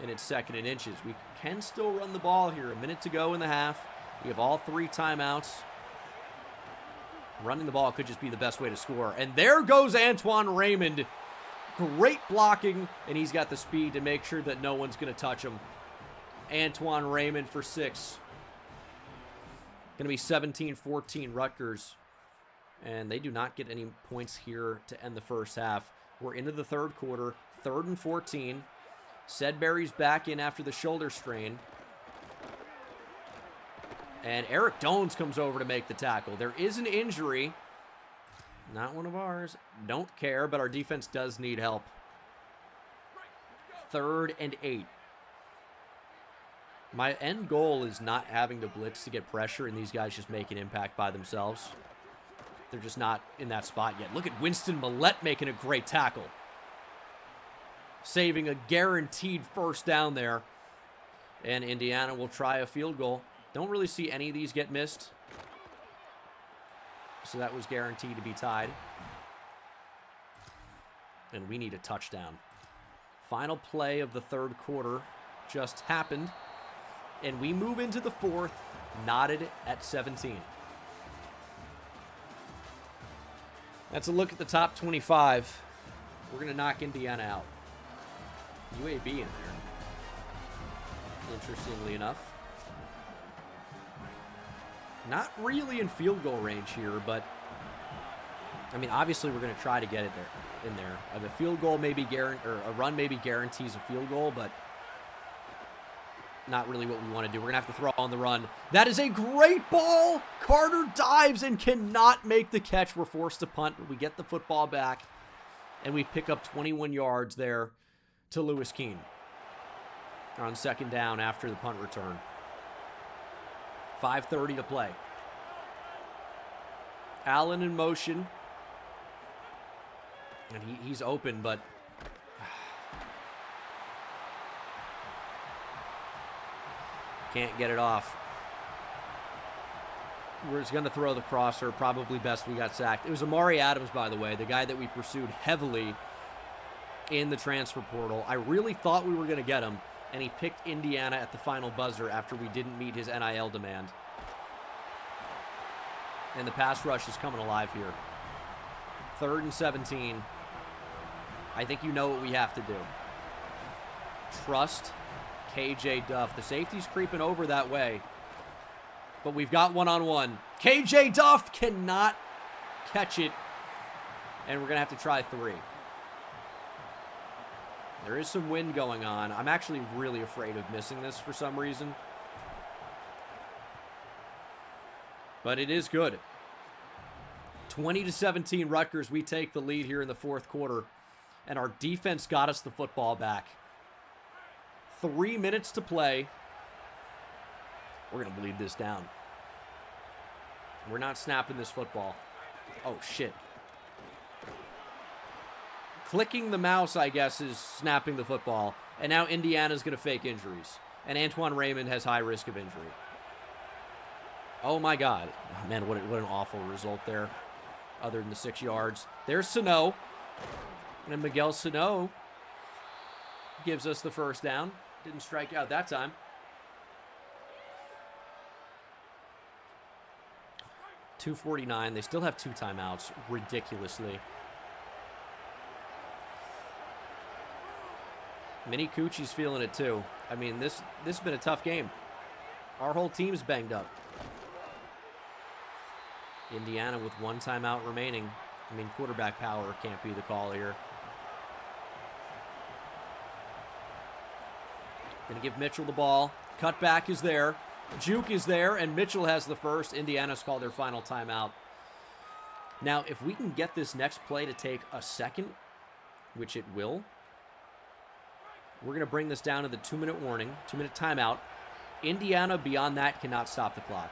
And it's 2nd and inches. We can still run the ball here. A minute to go in the half. We have all 3 timeouts. Running the ball could just be the best way to score. And there goes Antoine Raymond. Great blocking, and he's got the speed to make sure that no one's going to touch him. Antoine Raymond for 6. Going to be 17-14 Rutgers. And they do not get any points here to end the first half. We're into the 3rd quarter. 3rd and 14. Sedbury's back in after the shoulder strain. And Eric Dones comes over to make the tackle. There is an injury. Not one of ours. Don't care, but our defense does need help. 3rd and 8. My end goal is not having to blitz to get pressure and these guys just make an impact by themselves. They're just not in that spot yet. Look at Winston Millette making a great tackle. Saving a guaranteed first down there. And Indiana will try a field goal. Don't really see any of these get missed. So that was guaranteed to be tied. And we need a touchdown. Final play of the 3rd quarter just happened. And we move into the 4th, knotted at 17. That's a look at the top 25. We're going to knock Indiana out. UAB in there. Interestingly enough. Not really in field goal range here, but I mean, obviously we're going to try to get it there. In there, the field goal maybe or a run maybe guarantees a field goal, but not really what we want to do. We're going to have to throw on the run. That is a great ball. Carter dives and cannot make the catch. We're forced to punt, but we get the football back, and we pick up 21 yards there to Lewis Keene on 2nd down after the punt return. 5:30 to play. Allen in motion. And he's open, but can't get it off. We're just going to throw the crosser. Probably best we got sacked. It was Amari Adams, by the way, the guy that we pursued heavily in the transfer portal. I really thought we were going to get him. and he picked Indiana at the final buzzer after we didn't meet his NIL demand. And the pass rush is coming alive here. 3rd and 17. I think you know what we have to do. Trust KJ Duff. The safety's creeping over that way. But we've got one-on-one. KJ Duff cannot catch it. And we're going to have to try 3. There is some wind going on. I'm actually really afraid of missing this for some reason. But it is good. 20-17 Rutgers. We take the lead here in the 4th quarter. And our defense got us the football back. 3 minutes to play. We're going to bleed this down. We're not snapping this football. Oh, shit. Clicking the mouse, I guess, is snapping the football. And now Indiana's going to fake injuries. And Antoine Raymond has high risk of injury. Oh, my God. Oh, man, what an awful result there. Other than the 6 yards. There's Sano. And Miguel Sano gives us the first down. Didn't strike out that time. .249. They still have 2 timeouts. Ridiculously. Mini Coochie's feeling it too. I mean, this has been a tough game. Our whole team's banged up. Indiana with 1 timeout remaining. I mean, quarterback power can't be the call here. Going to give Mitchell the ball. Cutback is there. Juke is there, and Mitchell has the first. Indiana's called their final timeout. Now, if we can get this next play to take a second, which it will, we're going to bring this down to the 2-minute warning, 2-minute timeout. Indiana, beyond that, cannot stop the clock.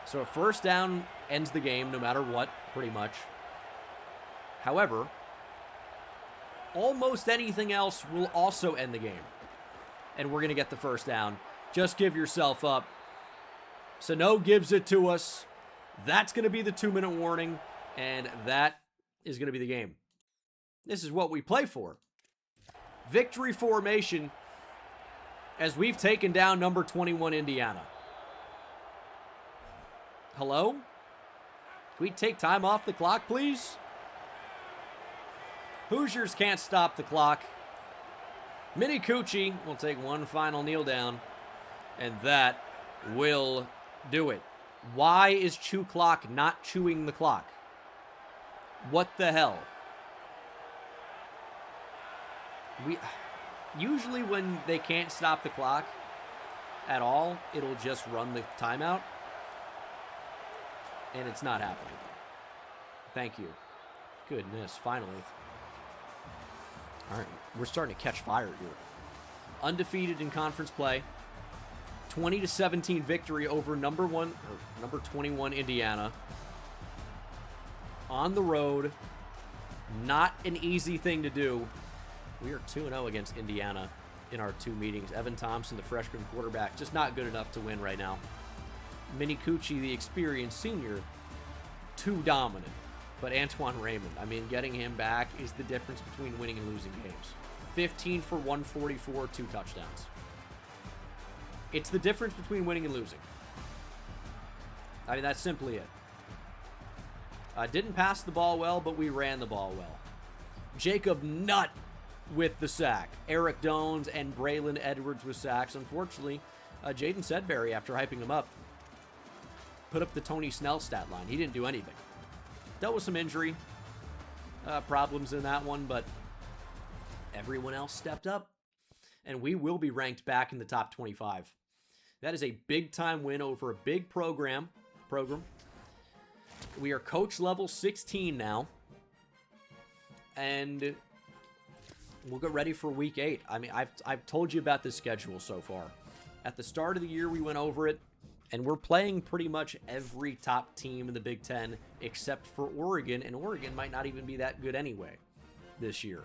So a first down ends the game no matter what, pretty much. However, almost anything else will also end the game. And we're going to get the first down. Just give yourself up. Sano gives it to us. That's going to be the 2-minute warning. And that is going to be the game. This is what we play for. Victory formation as we've taken down number 21 Indiana. Hello? Can we take time off the clock, please? Hoosiers can't stop the clock. Mini Coochie will take one final kneel down, and that will do it. Why is Chew Clock not chewing the clock? What the hell? Usually when they can't stop the clock at all, it'll just run the timeout. And it's not happening. Thank you. Goodness, finally. All right, we're starting to catch fire here. Undefeated in conference play. 20-17 victory over number 21 Indiana. On the road. Not an easy thing to do. We are 2-0 against Indiana in our 2 meetings. Evan Thompson, the freshman quarterback, just not good enough to win right now. Mini Coochie, the experienced senior, too dominant. But Antoine Raymond, I mean, getting him back is the difference between winning and losing games. 15 for 144, 2 touchdowns. It's the difference between winning and losing. I mean, that's simply it. Didn't pass the ball well, but we ran the ball well. Jacob Nutt with the sack. Eric Dones and Braylon Edwards with sacks. Unfortunately, Jaden Sedbury, after hyping him up, put up the Tony Snell stat line. He didn't do anything. Dealt with some injury problems in that one, but everyone else stepped up, and we will be ranked back in the top 25. That is a big-time win over a big program. We are coach level 16 now, and we'll get ready for week 8. I mean, I've told you about this schedule so far. At the start of the year, we went over it. And we're playing pretty much every top team in the Big Ten except for Oregon, and Oregon might not even be that good anyway this year.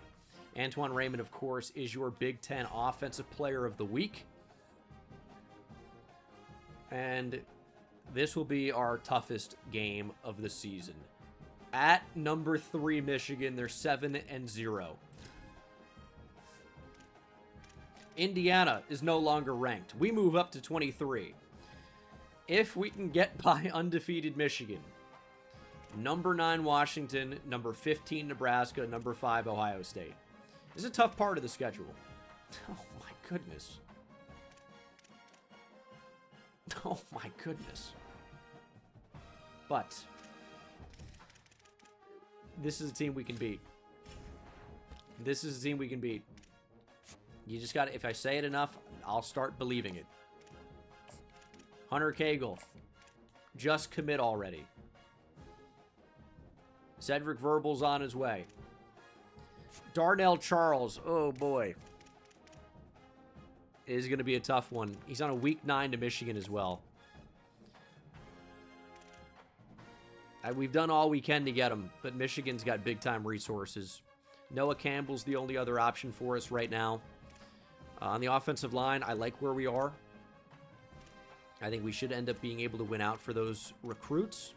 Antoine Raymond, of course, is your Big Ten Offensive Player of the Week. And this will be our toughest game of the season. At number 3 Michigan, they're 7-0. Indiana is no longer ranked. We move up to 23. If we can get by undefeated Michigan, number 9 Washington, number 15 Nebraska, number 5 Ohio State. This is a tough part of the schedule. Oh my goodness. Oh my goodness. But this is a team we can beat. This is a team we can beat. You just got to, if I say it enough, I'll start believing it. Hunter Cagle, just commit already. Cedric Verbal's on his way. Darnell Charles, oh boy. It is going to be a tough one. He's on a week 9 to Michigan as well. We've done all we can to get him, but Michigan's got big-time resources. Noah Campbell's the only other option for us right now. On the offensive line, I like where we are. I think we should end up being able to win out for those recruits.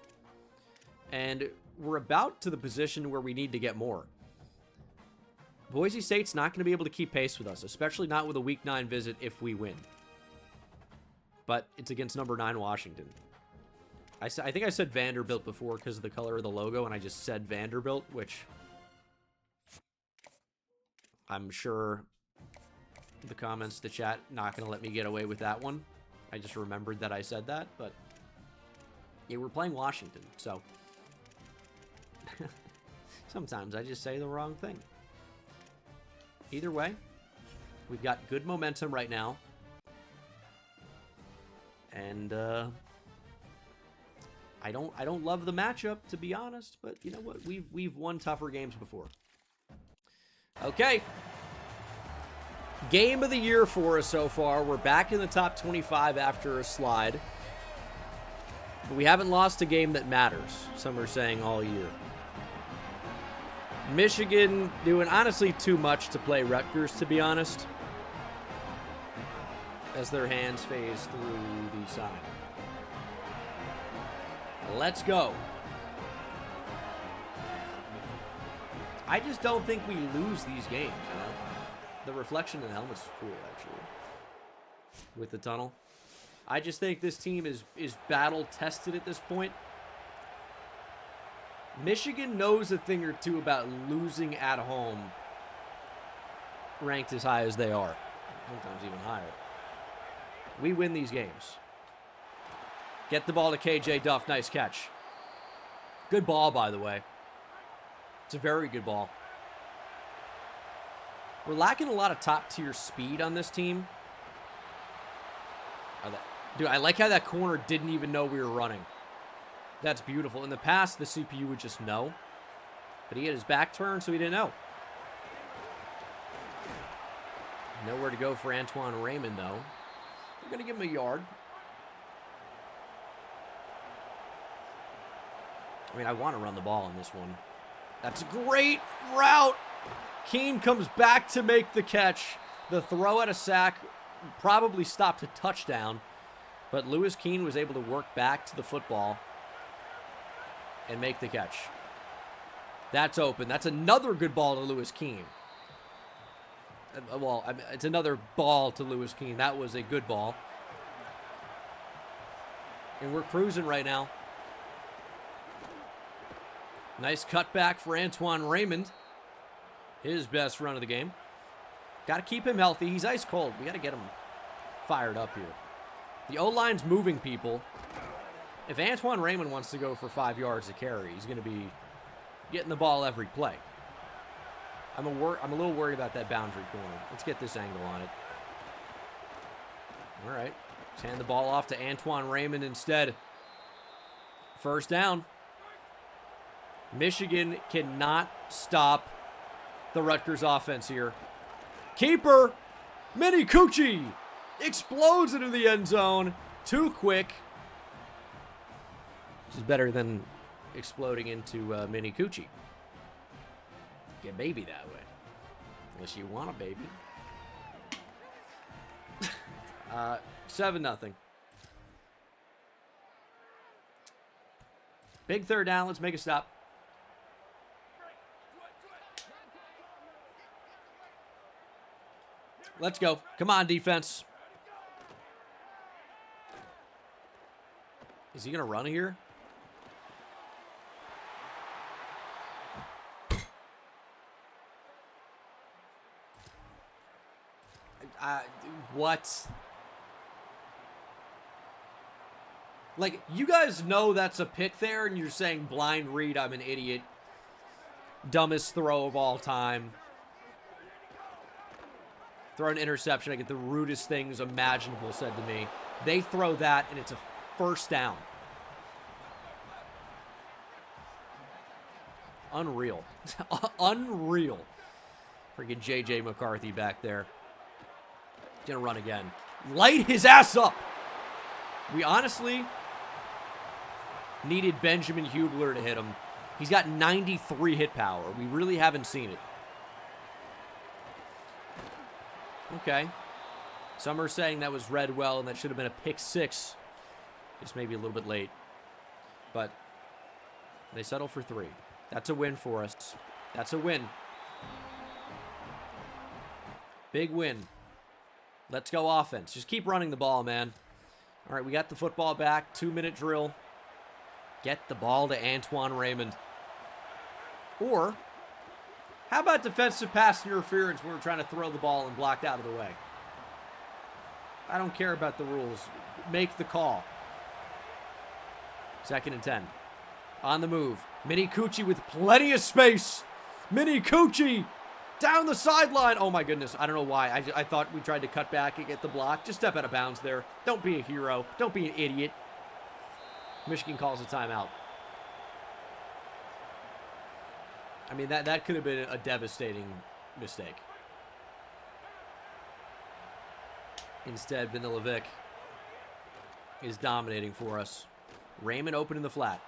And we're about to the position where we need to get more. Boise State's not going to be able to keep pace with us, especially not with a week 9 visit if we win. But it's against number 9 Washington. I think I said Vanderbilt before because of the color of the logo, and I just said Vanderbilt, which I'm sure the comments, the chat, not going to let me get away with that one. I just remembered that I said that, but yeah, we're playing Washington, so sometimes I just say the wrong thing. Either way, we've got good momentum right now, and I don't love the matchup, to be honest, but you know what? We've won tougher games before. Okay. Game of the year for us so far. We're back in the top 25 after a slide. But we haven't lost a game that matters, some are saying, all year. Michigan doing, honestly, too much to play Rutgers, to be honest. As their hands phase through the side. Let's go. I just don't think we lose these games, you know? The reflection in the helmet's cool, actually. With the tunnel. I just think this team is battle-tested at this point. Michigan knows a thing or two about losing at home, ranked as high as they are. Sometimes even higher. We win these games. Get the ball to KJ Duff. Nice catch. Good ball, by the way. It's a very good ball. We're lacking a lot of top-tier speed on this team. Dude, I like how that corner didn't even know we were running. That's beautiful. In the past, the CPU would just know. But he had his back turned, so he didn't know. Nowhere to go for Antoine Raymond, though. We're going to give him a yard. I mean, I want to run the ball in this one. That's a great route. Keene comes back to make the catch. The throw at a sack probably stopped a touchdown. But Lewis Keene was able to work back to the football and make the catch. That's open. That's another good ball to Lewis Keene. Well, it's another ball to Lewis Keene. That was a good ball. And we're cruising right now. Nice cutback for Antoine Raymond. His best run of the game. Got to keep him healthy. He's ice cold. We got to get him fired up here. The O-line's moving people. If Antoine Raymond wants to go for 5 yards to carry, he's going to be getting the ball every play. I'm a little worried about that boundary corner. Let's get this angle on it. All right. Let's hand the ball off to Antoine Raymond instead. First down. Michigan cannot stop the Rutgers offense here. Keeper, Mini Coochie, explodes into the end zone. Too quick. Which is better than exploding into Mini Coochie. Get baby that way. Unless you want a baby. 7-0. Big third down. Let's make a stop. Let's go. Come on, defense. Is he going to run here? What? Like, you guys know that's a pick there, and you're saying blind read, I'm an idiot. Dumbest throw of all time. Throw an interception, I get the rudest things imaginable said to me. They throw that, and it's a first down. Unreal. Unreal. Freaking J.J. McCarthy back there. Gonna run again. Light his ass up! We honestly needed Benjamin Hubler to hit him. He's got 93 hit power. We really haven't seen it. Okay. Some are saying that was read well and that should have been a pick 6. Just maybe a little bit late. But they settle for 3. That's a win for us. That's a win. Big win. Let's go offense. Just keep running the ball, man. All right, we got the football back. 2-minute drill. Get the ball to Antoine Raymond. Or, how about defensive pass interference when we're trying to throw the ball and blocked out of the way? I don't care about the rules. Make the call. 2nd and 10. On the move. Mini Coochie with plenty of space. Mini Coochie down the sideline. Oh, my goodness. I don't know why. I thought we tried to cut back and get the block. Just step out of bounds there. Don't be a hero. Don't be an idiot. Michigan calls a timeout. I mean, that could have been a devastating mistake. Instead, Vanilla Vic is dominating for us. Raymond open in the flat.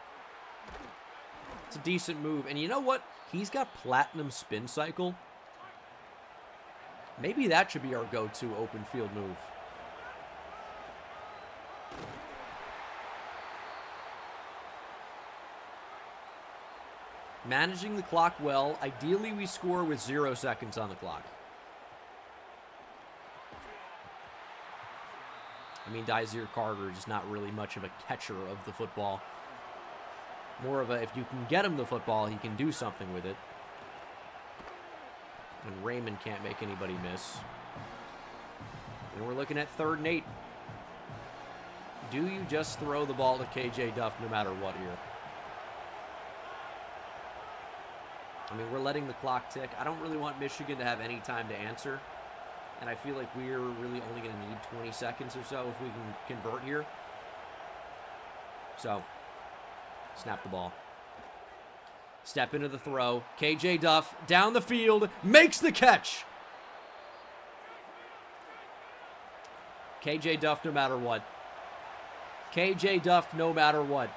It's a decent move. And you know what? He's got platinum spin cycle. Maybe that should be our go-to open field move. Managing the clock well. Ideally, we score with 0 seconds on the clock. I mean, Dysir Carter is not really much of a catcher of the football. More of a, if you can get him the football, he can do something with it. And Raymond can't make anybody miss. And we're looking at 3rd and 8. Do you just throw the ball to KJ Duff no matter what here? I mean, we're letting the clock tick. I don't really want Michigan to have any time to answer. And I feel like we're really only going to need 20 seconds or so if we can convert here. So, snap the ball. Step into the throw. KJ Duff down the field. Makes the catch. KJ Duff no matter what. KJ Duff no matter what.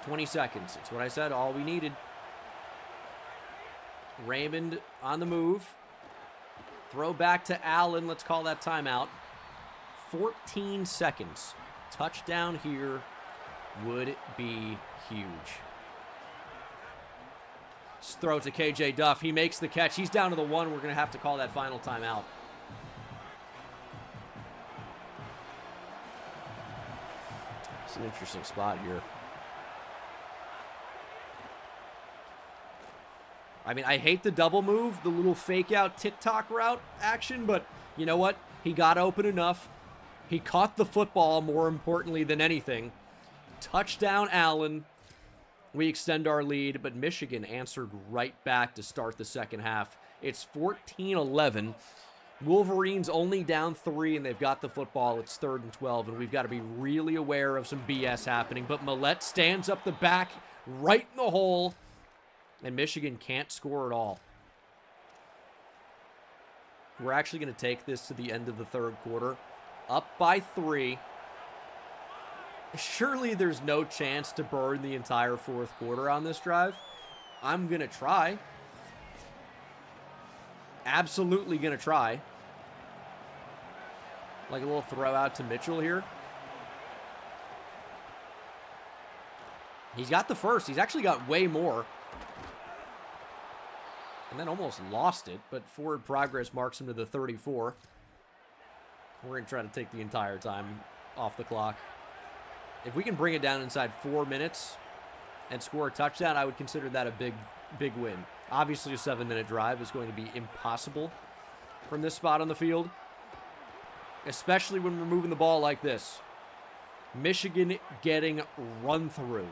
20 seconds. That's what I said. All we needed. Raymond on the move. Throw back to Allen. Let's call that timeout. 14 seconds. Touchdown here would be huge. Just throw it to KJ Duff. He makes the catch. He's down to the 1. We're going to have to call that final timeout. It's an interesting spot here. I mean, I hate the double move, the little fake out TikTok route action, but you know what? He got open enough. He caught the football more importantly than anything. Touchdown, Allen. We extend our lead, but Michigan answered right back to start the second half. It's 14-11. Wolverines only down 3, and they've got the football. It's 3rd and 12, and we've got to be really aware of some BS happening. But Millette stands up the back right in the hole. And Michigan can't score at all. We're actually going to take this to the end of the 3rd quarter. Up by 3. Surely there's no chance to burn the entire 4th quarter on this drive. I'm going to try. Absolutely going to try. Like a little throw out to Mitchell here. He's got the first. He's actually got way more. And then almost lost it, but forward progress marks him to the 34. We're going to try to take the entire time off the clock. If we can bring it down inside 4 minutes and score a touchdown, I would consider that a big win. Obviously, a 7-minute drive is going to be impossible from this spot on the field, especially when we're moving the ball like this. Michigan getting run through.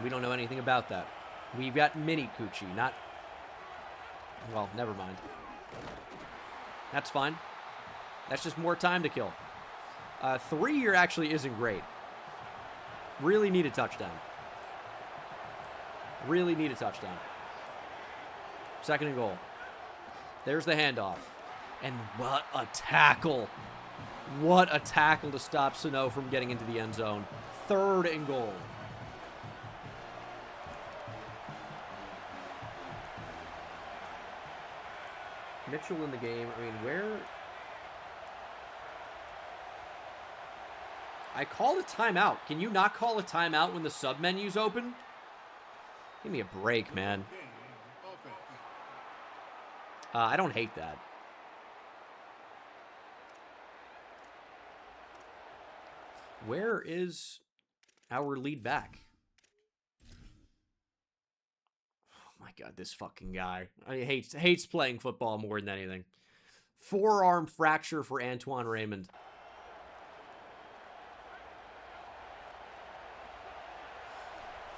We don't know anything about that. We've got mini Coochie, not... Well, never mind. That's fine. That's just more time to kill. 3 here actually isn't great. Really need a touchdown. Really need a touchdown. 2nd and goal. There's the handoff. And what a tackle. What a tackle to stop Sano from getting into the end zone. 3rd and goal. Mitchell in the game. I mean, where... I called a timeout. Can you not call a timeout when the sub menu's open? Give me a break, man. I don't hate that. Where is our lead back? Oh my god, this fucking guy. I hates playing football more than anything. Forearm fracture for Antoine Raymond.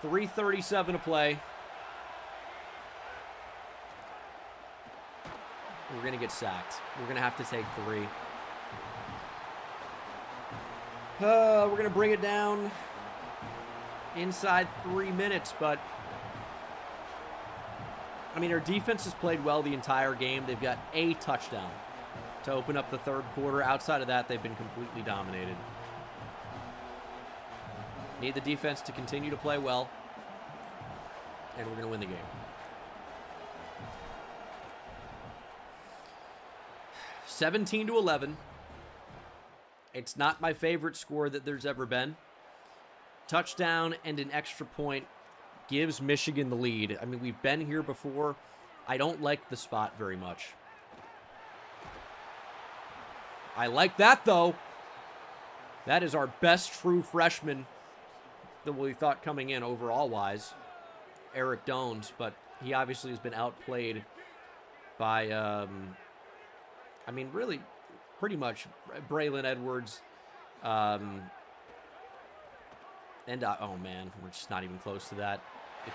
.337 to play. We're going to get sacked. We're going to have to take 3. We're going to bring it down inside 3 minutes, but... I mean, our defense has played well the entire game. They've got a touchdown to open up the 3rd quarter. Outside of that, they've been completely dominated. Need the defense to continue to play well, and we're going to win the game. (17-11). It's not my favorite score that there's ever been. Touchdown and an extra point gives Michigan the lead. I mean, we've been here before. I don't like the spot very much. I like that, though. That is our best true freshman that we thought coming in overall-wise, Eric Dones, but he obviously has been outplayed by, I mean, really, pretty much Braylon Edwards, and, oh man, we're just not even close to that. We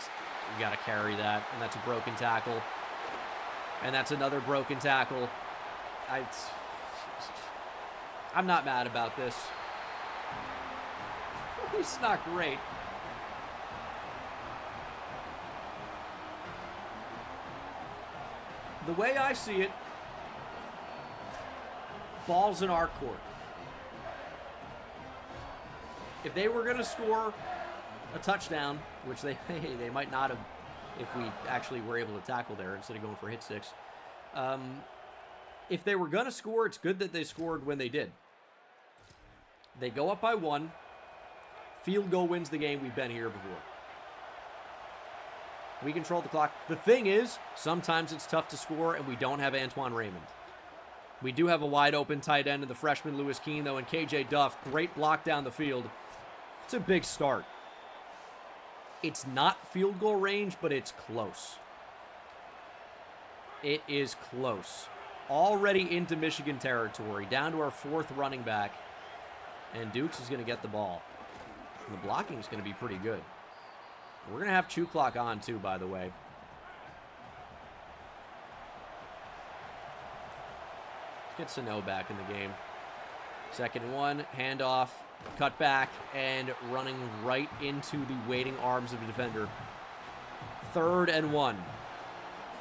got to carry that, and that's a broken tackle, and that's another broken tackle. I'm not mad about this. It's not great. The way I see it, ball's in our court. If they were going to score a touchdown, which they might not have if we actually were able to tackle there instead of going for hit sticks. If they were going to score, it's good that they scored when they did. They go up by 1. Field goal wins the game. We've been here before. We control the clock. The thing is, sometimes it's tough to score, and we don't have Antoine Raymond. We do have a wide open tight end in the freshman Lewis Keene, though, and KJ Duff. Great block down the field. It's a big start. It's not field goal range, but it's close. It is close. Already into Michigan territory, down to our 4th running back, and Dukes is going to get the ball. And the blocking is going to be pretty good. We're going to have chew clock on, too, by the way. Let's get Sano back in the game. 2nd and 1, handoff, cut back, and running right into the waiting arms of the defender. 3rd and 1.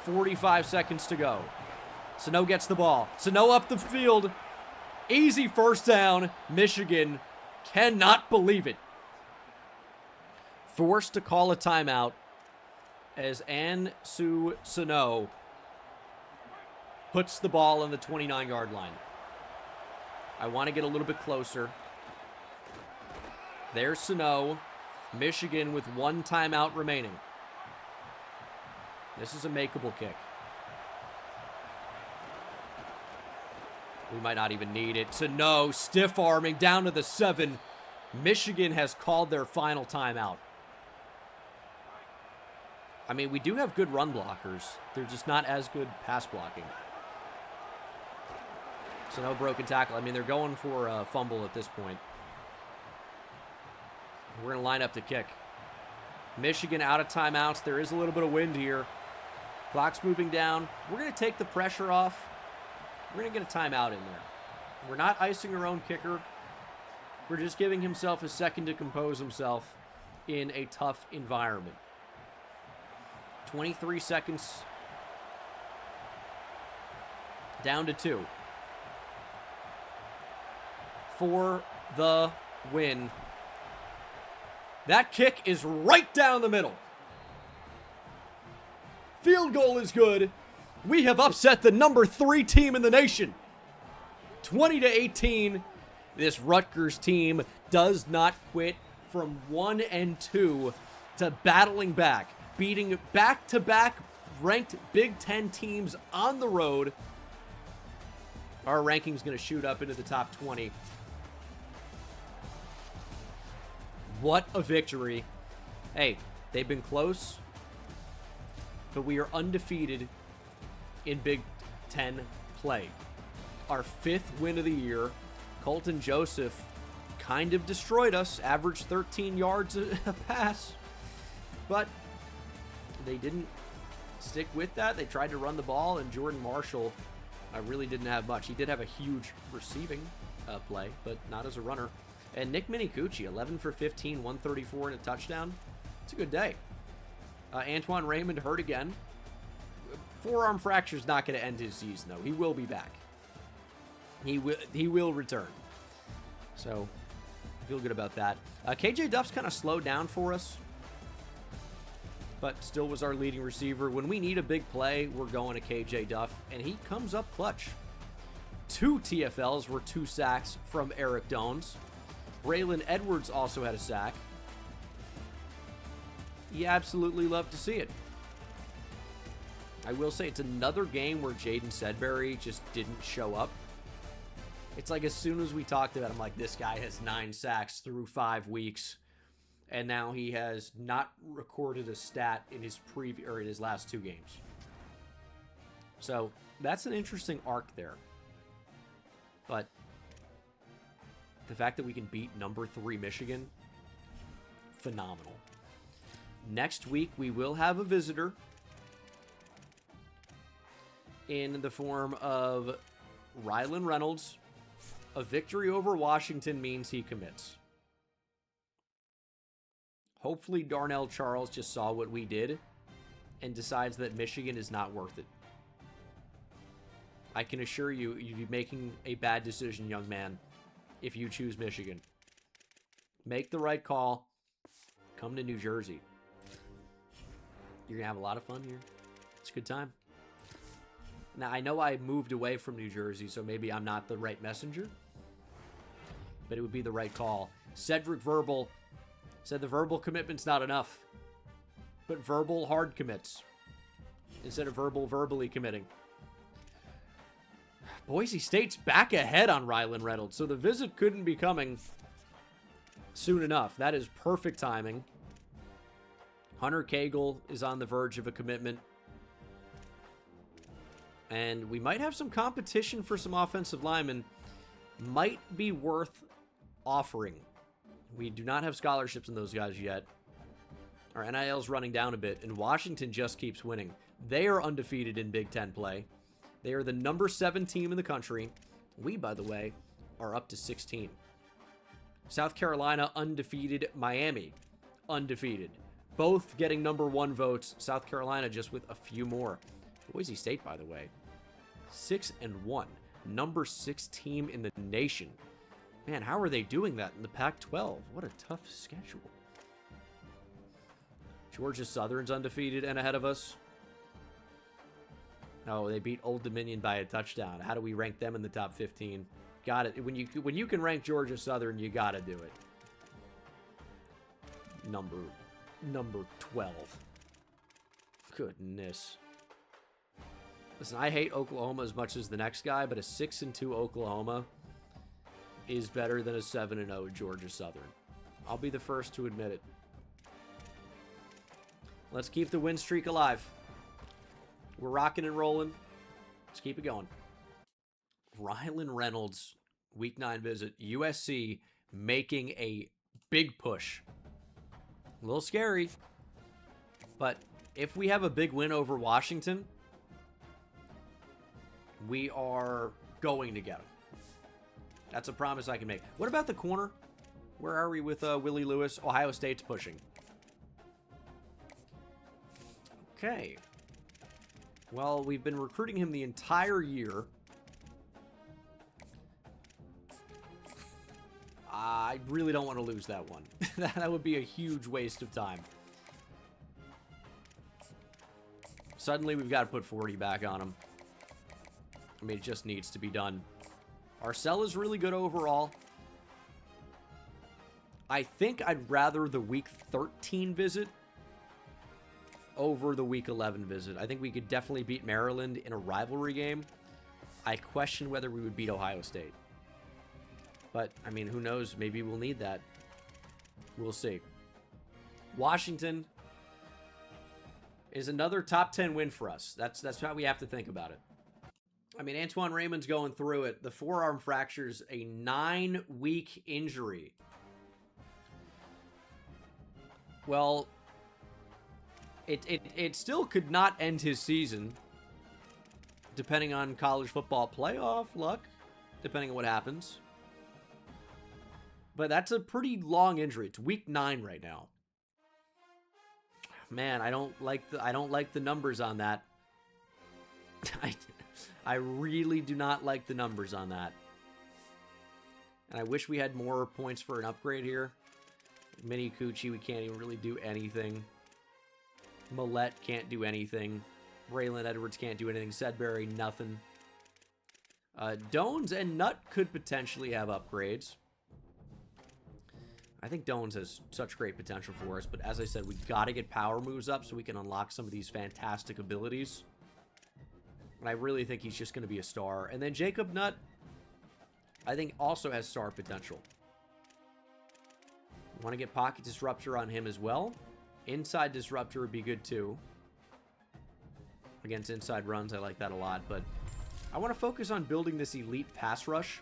45 seconds to go. Sano gets the ball. Sano up the field. Easy first down. Michigan cannot believe it. Forced to call a timeout as Ansu Sano puts the ball on the 29-yard line. I want to get a little bit closer. There's Sano. Michigan with 1 timeout remaining. This is a makeable kick. We might not even need it. So no, stiff arming down to the 7. Michigan has called their final timeout. I mean, we do have good run blockers. They're just not as good pass blocking. So no broken tackle. I mean, they're going for a fumble at this point. We're going to line up the kick. Michigan out of timeouts. There is a little bit of wind here. Clock's moving down. We're going to take the pressure off. We're going to get a timeout in there. We're not icing our own kicker. We're just giving himself a second to compose himself in a tough environment. 23 seconds. Down to 2. For the win. That kick is right down the middle. Field goal is good. We have upset the number 3 team in the nation. 20-18. This Rutgers team does not quit from 1-2 to battling back, beating back-to-back ranked Big Ten teams on the road. Our ranking's going to shoot up into the top 20. What a victory. Hey, they've been close, but we are undefeated in Big Ten play. Our 5th win of the year. Colton Joseph kind of destroyed us, averaged 13 yards a pass, but they didn't stick with that. They tried to run the ball, and Jordan Marshall really didn't have much. He did have a huge receiving play, but not as a runner. And Nick Minicucci, 11 for 15, 134 and a touchdown. It's a good day. Antoine Raymond hurt again. Forearm fracture's not going to end his season, though. He will be back. He will return. So, I feel good about that. KJ Duff's kind of slowed down for us, but still was our leading receiver. When we need a big play, we're going to KJ Duff, and he comes up clutch. 2 TFLs were 2 sacks from Eric Dones. Braylon Edwards also had a sack. You absolutely love to see it. I will say it's another game where Jaden Sedbury just didn't show up. It's like as soon as we talked about him, like, this guy has 9 sacks through 5 weeks, and now he has not recorded a stat in his in his last 2 games. So that's an interesting arc there. But the fact that we can beat number 3 Michigan, phenomenal. Next week, we will have a visitor in the form of Rylan Reynolds. A victory over Washington means he commits. Hopefully, Darnell Charles just saw what we did and decides that Michigan is not worth it. I can assure you, you'd be making a bad decision, young man, if you choose Michigan. Make the right call. Come to New Jersey. You're going to have a lot of fun here. It's a good time. Now, I know I moved away from New Jersey, so maybe I'm not the right messenger, but it would be the right call. Cedric Verbal said the verbal commitment's not enough, but verbal hard commits instead of verbally committing. Boise State's back ahead on Rylan Reynolds, so the visit couldn't be coming soon enough. That is perfect timing. Hunter Cagle is on the verge of a commitment. And we might have some competition for some offensive linemen. Might be worth offering. We do not have scholarships in those guys yet. Our NIL's running down a bit, and Washington just keeps winning. They are undefeated in Big Ten play. They are the number 7 team in the country. We, by the way, are up to 16. South Carolina undefeated. Miami undefeated. Both getting number 1 votes. South Carolina just with a few more. Boise State, by the way, 6-1. Number 6 team in the nation. Man, how are they doing that in the Pac-12? What a tough schedule. Georgia Southern's undefeated and ahead of us. Oh, they beat Old Dominion by a touchdown. How do we rank them in the top 15? Got it. When you can rank Georgia Southern, you got to do it. Number 12. Goodness. Listen, I hate Oklahoma as much as the next guy, but a 6-2 Oklahoma is better than a 7-0 Georgia Southern. I'll be the first to admit it. Let's keep the win streak alive. We're rocking and rolling. Let's keep it going. Rylan Reynolds, Week 9 visit. USC making a big push. A little scary. But if we have a big win over Washington, we are going to get them. That's a promise I can make. What about the corner? Where are we with Willie Lewis? Ohio State's pushing. Okay. Well, we've been recruiting him the entire year. I really don't want to lose that one. That would be a huge waste of time. Suddenly, we've got to put 40 back on him. I mean, it just needs to be done. Arcel is really good overall. I think I'd rather the Week 13 visit over the Week 11 visit. I think we could definitely beat Maryland in a rivalry game. I question whether we would beat Ohio State. But, I mean, who knows? Maybe we'll need that. We'll see. Washington is another top 10 win for us. That's how we have to think about it. I mean, Antoine Raymond's going through it. The forearm fracture's a 9-week injury. Well, it still could not end his season, depending on college football playoff luck, depending on what happens. But that's a pretty long injury. It's week 9 right now. Man, I don't like the numbers on that. I really do not like the numbers on that. And I wish we had more points for an upgrade here. Mini Cucci, we can't even really do anything. Millette can't do anything. Braylon Edwards can't do anything. Sedbury, nothing. Dones and Nutt could potentially have upgrades. I think Dones has such great potential for us, but as I said, we got to get power moves up so we can unlock some of these fantastic abilities. And I really think he's just going to be a star. And then Jacob Nutt, I think, also has star potential. Want to get Pocket Disruptor on him as well. Inside Disruptor would be good too. Against inside runs, I like that a lot. But I want to focus on building this elite pass rush.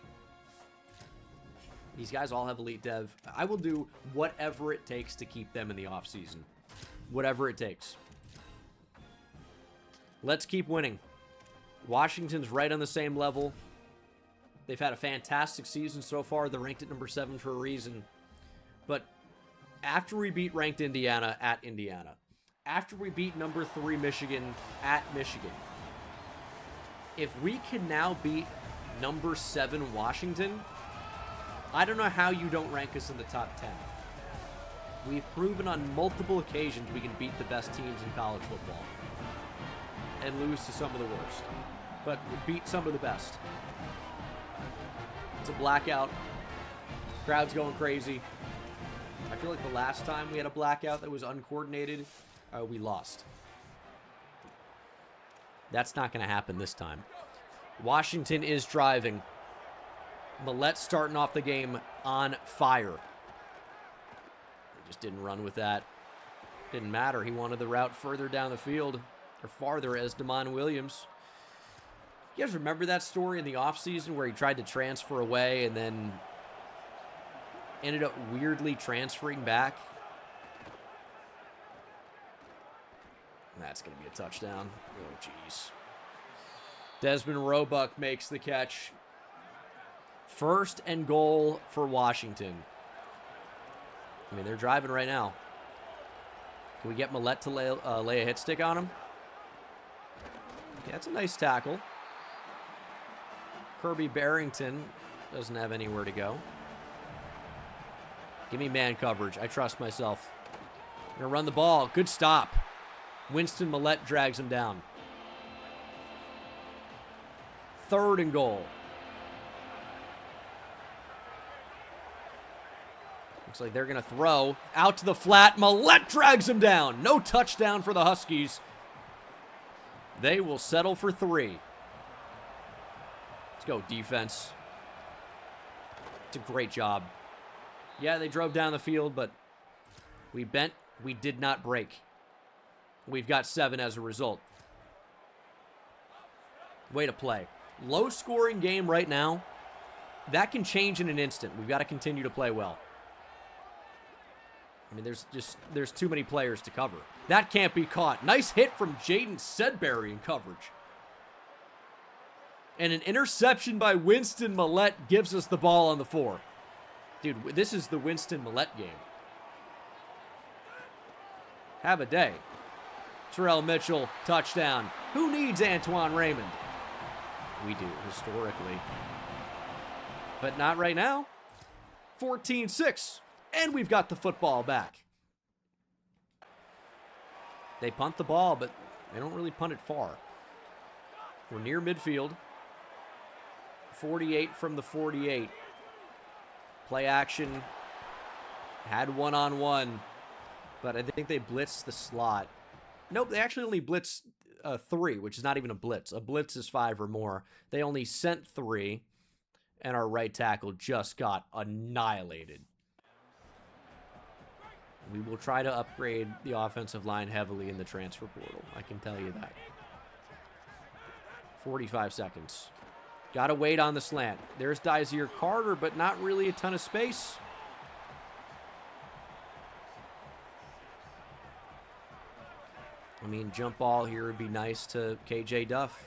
These guys all have elite dev. I will do whatever it takes to keep them in the offseason. Whatever it takes. Let's keep winning. Washington's right on the same level. They've had a fantastic season so far. They're ranked at number 7 for a reason. But after we beat ranked Indiana at Indiana, after we beat number 3 Michigan at Michigan, if we can now beat number 7 Washington, I don't know how you don't rank us in the top 10. We've proven on multiple occasions we can beat the best teams in college football and lose to some of the worst, but we beat some of the best. It's a blackout. Crowd's going crazy. I feel like the last time we had a blackout that was uncoordinated, we lost. That's not going to happen this time. Washington is driving. Millette's starting off the game on fire. He just didn't run with that. Didn't matter. He wanted the route further down the field, or farther, as Damon Williams. You guys remember that story in the offseason where he tried to transfer away and then ended up weirdly transferring back? That's going to be a touchdown. Oh, jeez. Desmond Roebuck makes the catch. 1st and goal for Washington. I mean, they're driving right now. Can we get Millette to lay a hit stick on him? Yeah, that's a nice tackle. Kirby Barrington doesn't have anywhere to go. Give me man coverage. I trust myself. I'm going to run the ball. Good stop. Winston Millette drags him down. 3rd and goal. Looks like they're going to throw out to the flat. Millette drags him down. No touchdown for the Huskies. They will settle for 3. Let's go, defense. It's a great job. Yeah, they drove down the field, but we bent. We did not break. We've got 7 as a result. Way to play. Low-scoring game right now. That can change in an instant. We've got to continue to play well. I mean, there's too many players to cover. That can't be caught. Nice hit from Jaden Sedbury in coverage. And an interception by Winston Millette gives us the ball on the 4. Dude, this is the Winston Millette game. Have a day. Terrell Mitchell, touchdown. Who needs Antoine Raymond? We do, historically. But not right now. 14-6. And we've got the football back. They punt the ball, but they don't really punt it far. We're near midfield. 48 from the 48. Play action. Had one-on-one. But I think they blitzed the slot. Nope, they actually only blitzed 3, which is not even a blitz. A blitz is 5 or more. They only sent 3, and our right tackle just got annihilated. We will try to upgrade the offensive line heavily in the transfer portal. I can tell you that. 45 seconds. Got to wait on the slant. There's Dysere Carter, but not really a ton of space. I mean, jump ball here would be nice to KJ Duff.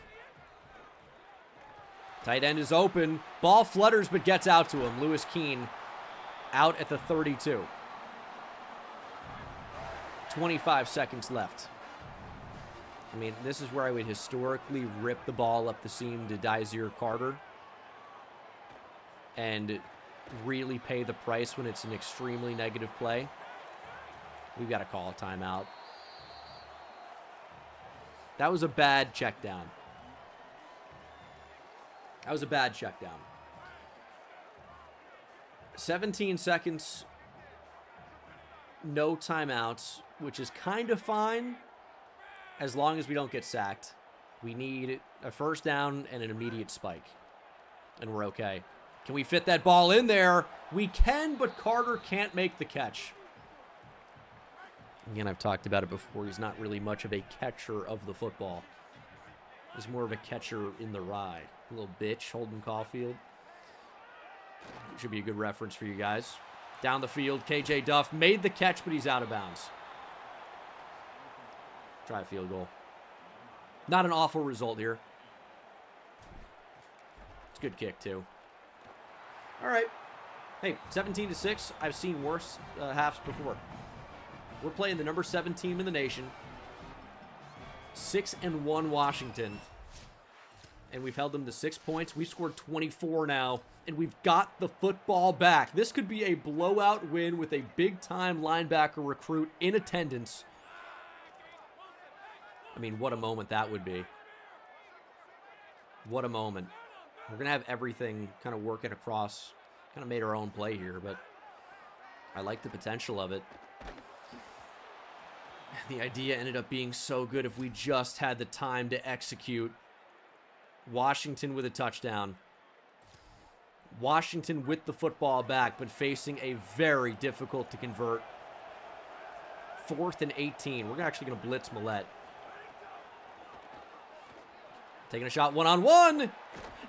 Tight end is open. Ball flutters, but gets out to him. Lewis Keene out at the 32. 25 seconds left. I mean, this is where I would historically rip the ball up the seam to Dysere Carter and really pay the price when it's an extremely negative play. We've got to call a timeout. That was a bad check down. That was a bad check down. 17 seconds. No timeouts, which is kind of fine as long as we don't get sacked. We need a first down and an immediate spike, and we're okay. Can we fit that ball in there? We can, but Carter can't make the catch. Again, I've talked about it before. He's not really much of a catcher of the football. He's more of a catcher in the ride. A little bitch, Holden Caulfield. Should be a good reference for you guys. Down the field, KJ Duff made the catch, but he's out of bounds. Try a field goal. Not an awful result here. It's a good kick, too. All right. Hey, 17-6. I've seen worse halves before. We're playing the number 7 team in the nation. 6-1 Washington. And we've held them to 6 points. We've scored 24 now. And we've got the football back. This could be a blowout win with a big-time linebacker recruit in attendance. I mean, what a moment that would be. What a moment. We're going to have everything kind of working across. Kind of made our own play here, but I like the potential of it. The idea ended up being so good if we just had the time to execute. Washington with a touchdown. Washington with the football back, but facing a very difficult to convert 4th and 18. We're actually going to blitz Millette. Taking a shot one-on-one.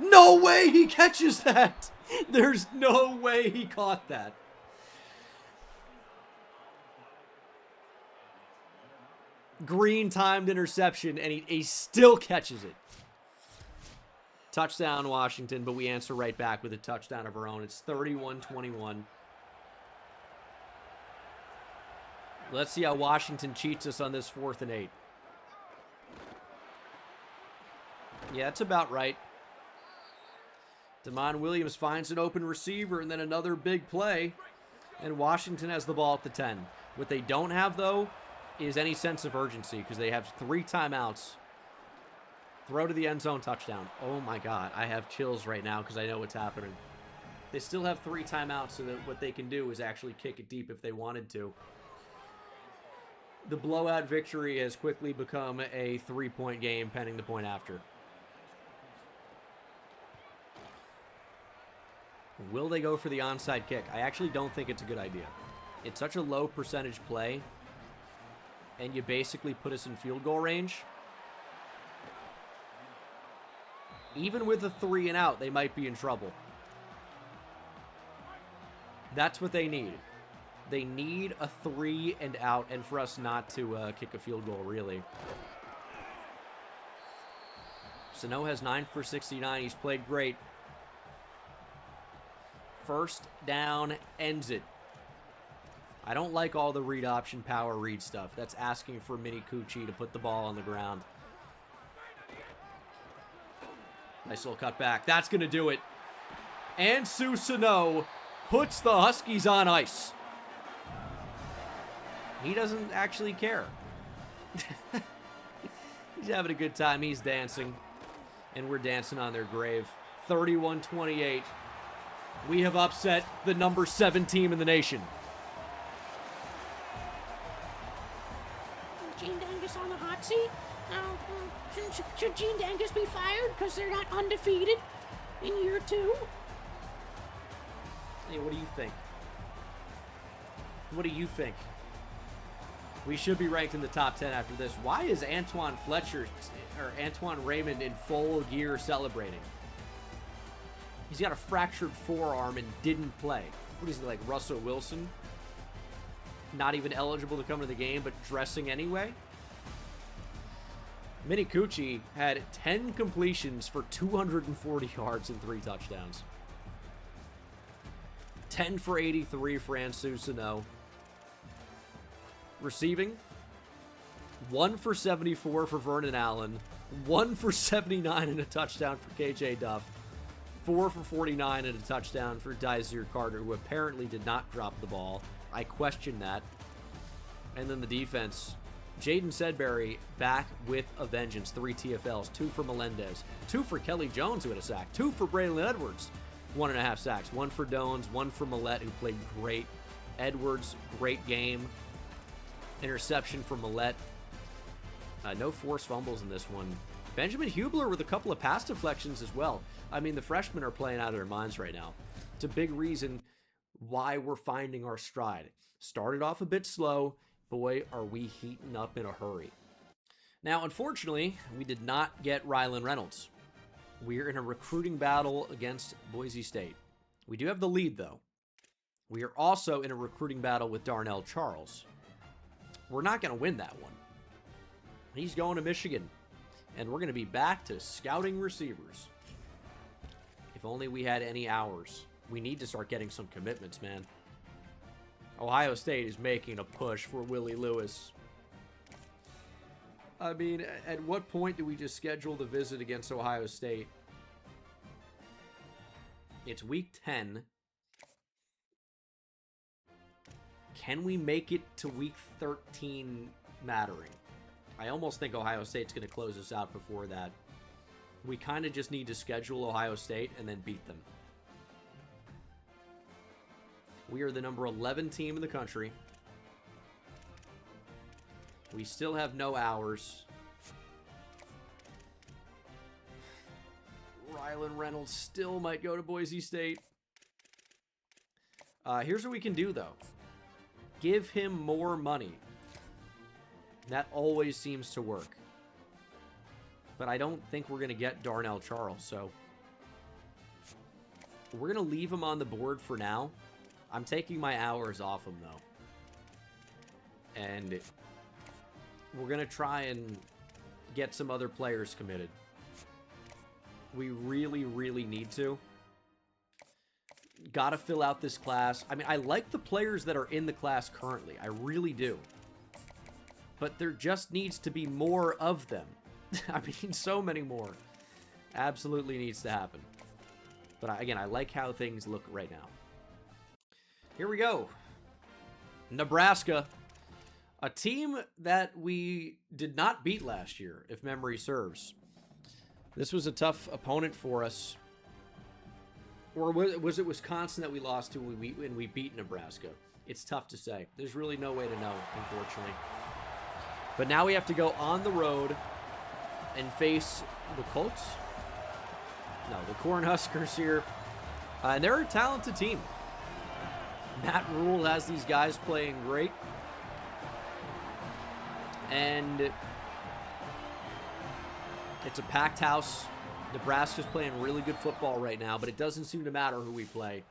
No way he catches that. There's no way he caught that. Green timed interception, and he still catches it. Touchdown, Washington, but we answer right back with a touchdown of our own. It's 31-21. Let's see how Washington cheats us on this 4th and 8. Yeah, that's about right. Damon Williams finds an open receiver, and then another big play. And Washington has the ball at the 10. What they don't have, though, is any sense of urgency because they have 3 timeouts. Throw to the end zone, touchdown. Oh, my God. I have chills right now because I know what's happening. They still have 3 timeouts, so that what they can do is actually kick it deep if they wanted to. The blowout victory has quickly become a 3-point game pending the point after. Will they go for the onside kick? I actually don't think it's a good idea. It's such a low percentage play, and you basically put us in field goal range. Even with a 3 and out, they might be in trouble. That's what they need. They need a 3 and out, and for us not to kick a field goal, really. Sano has 9 for 69. He's played great. First down ends it. I don't like all the read option power read stuff. That's asking for Mini Coochie to put the ball on the ground. Nice little cut back. That's going to do it. And Sano puts the Huskies on ice. He doesn't actually care. He's having a good time. He's dancing. And we're dancing on their grave. 31-28. We have upset the number 7 team in the nation. Gene Dangus on the hot seat? Should Gene Dangus be fired because they're not undefeated in year 2? Hey, what do you think? What do you think? We should be ranked in the top 10 after this. Why is Antoine Raymond in full gear celebrating? He's got a fractured forearm and didn't play. What is he, like Russell Wilson? Not even eligible to come to the game, but dressing anyway? Mini Coochie had 10 completions for 240 yards and 3 touchdowns. 10 for 83 for Ansu Sano. Receiving, 1 for 74 for Vernon Allen, 1 for 79 and a touchdown for KJ Duff, 4 for 49 and a touchdown for Dysir Carter, who apparently did not drop the ball. I question that. And then the defense, Jaden Sedbury back with a vengeance. 3 TFLs, 2 for Melendez, 2 for Kelly Jones, who had a sack, 2 for Braylon Edwards, 1.5 sacks, 1 for Dones, 1 for Millette, who played great. Edwards, great game. Interception for Millette. No forced fumbles in this one. Benjamin Hubler with a couple of pass deflections as well. I mean, the freshmen are playing out of their minds right now. It's a big reason why we're finding our stride. Started off a bit slow. Boy, are we heating up in a hurry. Now, unfortunately, we did not get Rylan Reynolds. We're in a recruiting battle against Boise State. We do have the lead, though. We are also in a recruiting battle with Darnell Charles. We're not going to win that one. He's going to Michigan. And we're going to be back to scouting receivers. If only we had any hours. We need to start getting some commitments, man. Ohio State is making a push for Willie Lewis. I mean, at what point do we just schedule the visit against Ohio State? It's week 10. Can we make it to week 13 mattering? I almost think Ohio State's going to close us out before that. We kind of just need to schedule Ohio State and then beat them. We are the number 11 team in the country. We still have no hours. Rylan Reynolds still might go to Boise State. Here's what we can do, though. Give him more money. That always seems to work. But I don't think we're going to get Darnell Charles, so we're going to leave him on the board for now. I'm taking my hours off him, though. And we're going to try and get some other players committed. We really, really need to. Got to fill out this class. I mean, I like the players that are in the class currently. I really do. But there just needs to be more of them. I mean, so many more. Absolutely needs to happen. But again, I like how things look right now. Here we go. Nebraska. A team that we did not beat last year, if memory serves. This was a tough opponent for us. Or was it Wisconsin that we lost to when we beat Nebraska? It's tough to say. There's really no way to know, unfortunately. But now we have to go on the road and face the Colts. No, the Cornhuskers here. And they're a talented team. Matt Rule has these guys playing great. And it's a packed house. Nebraska's playing really good football right now, but it doesn't seem to matter who we play.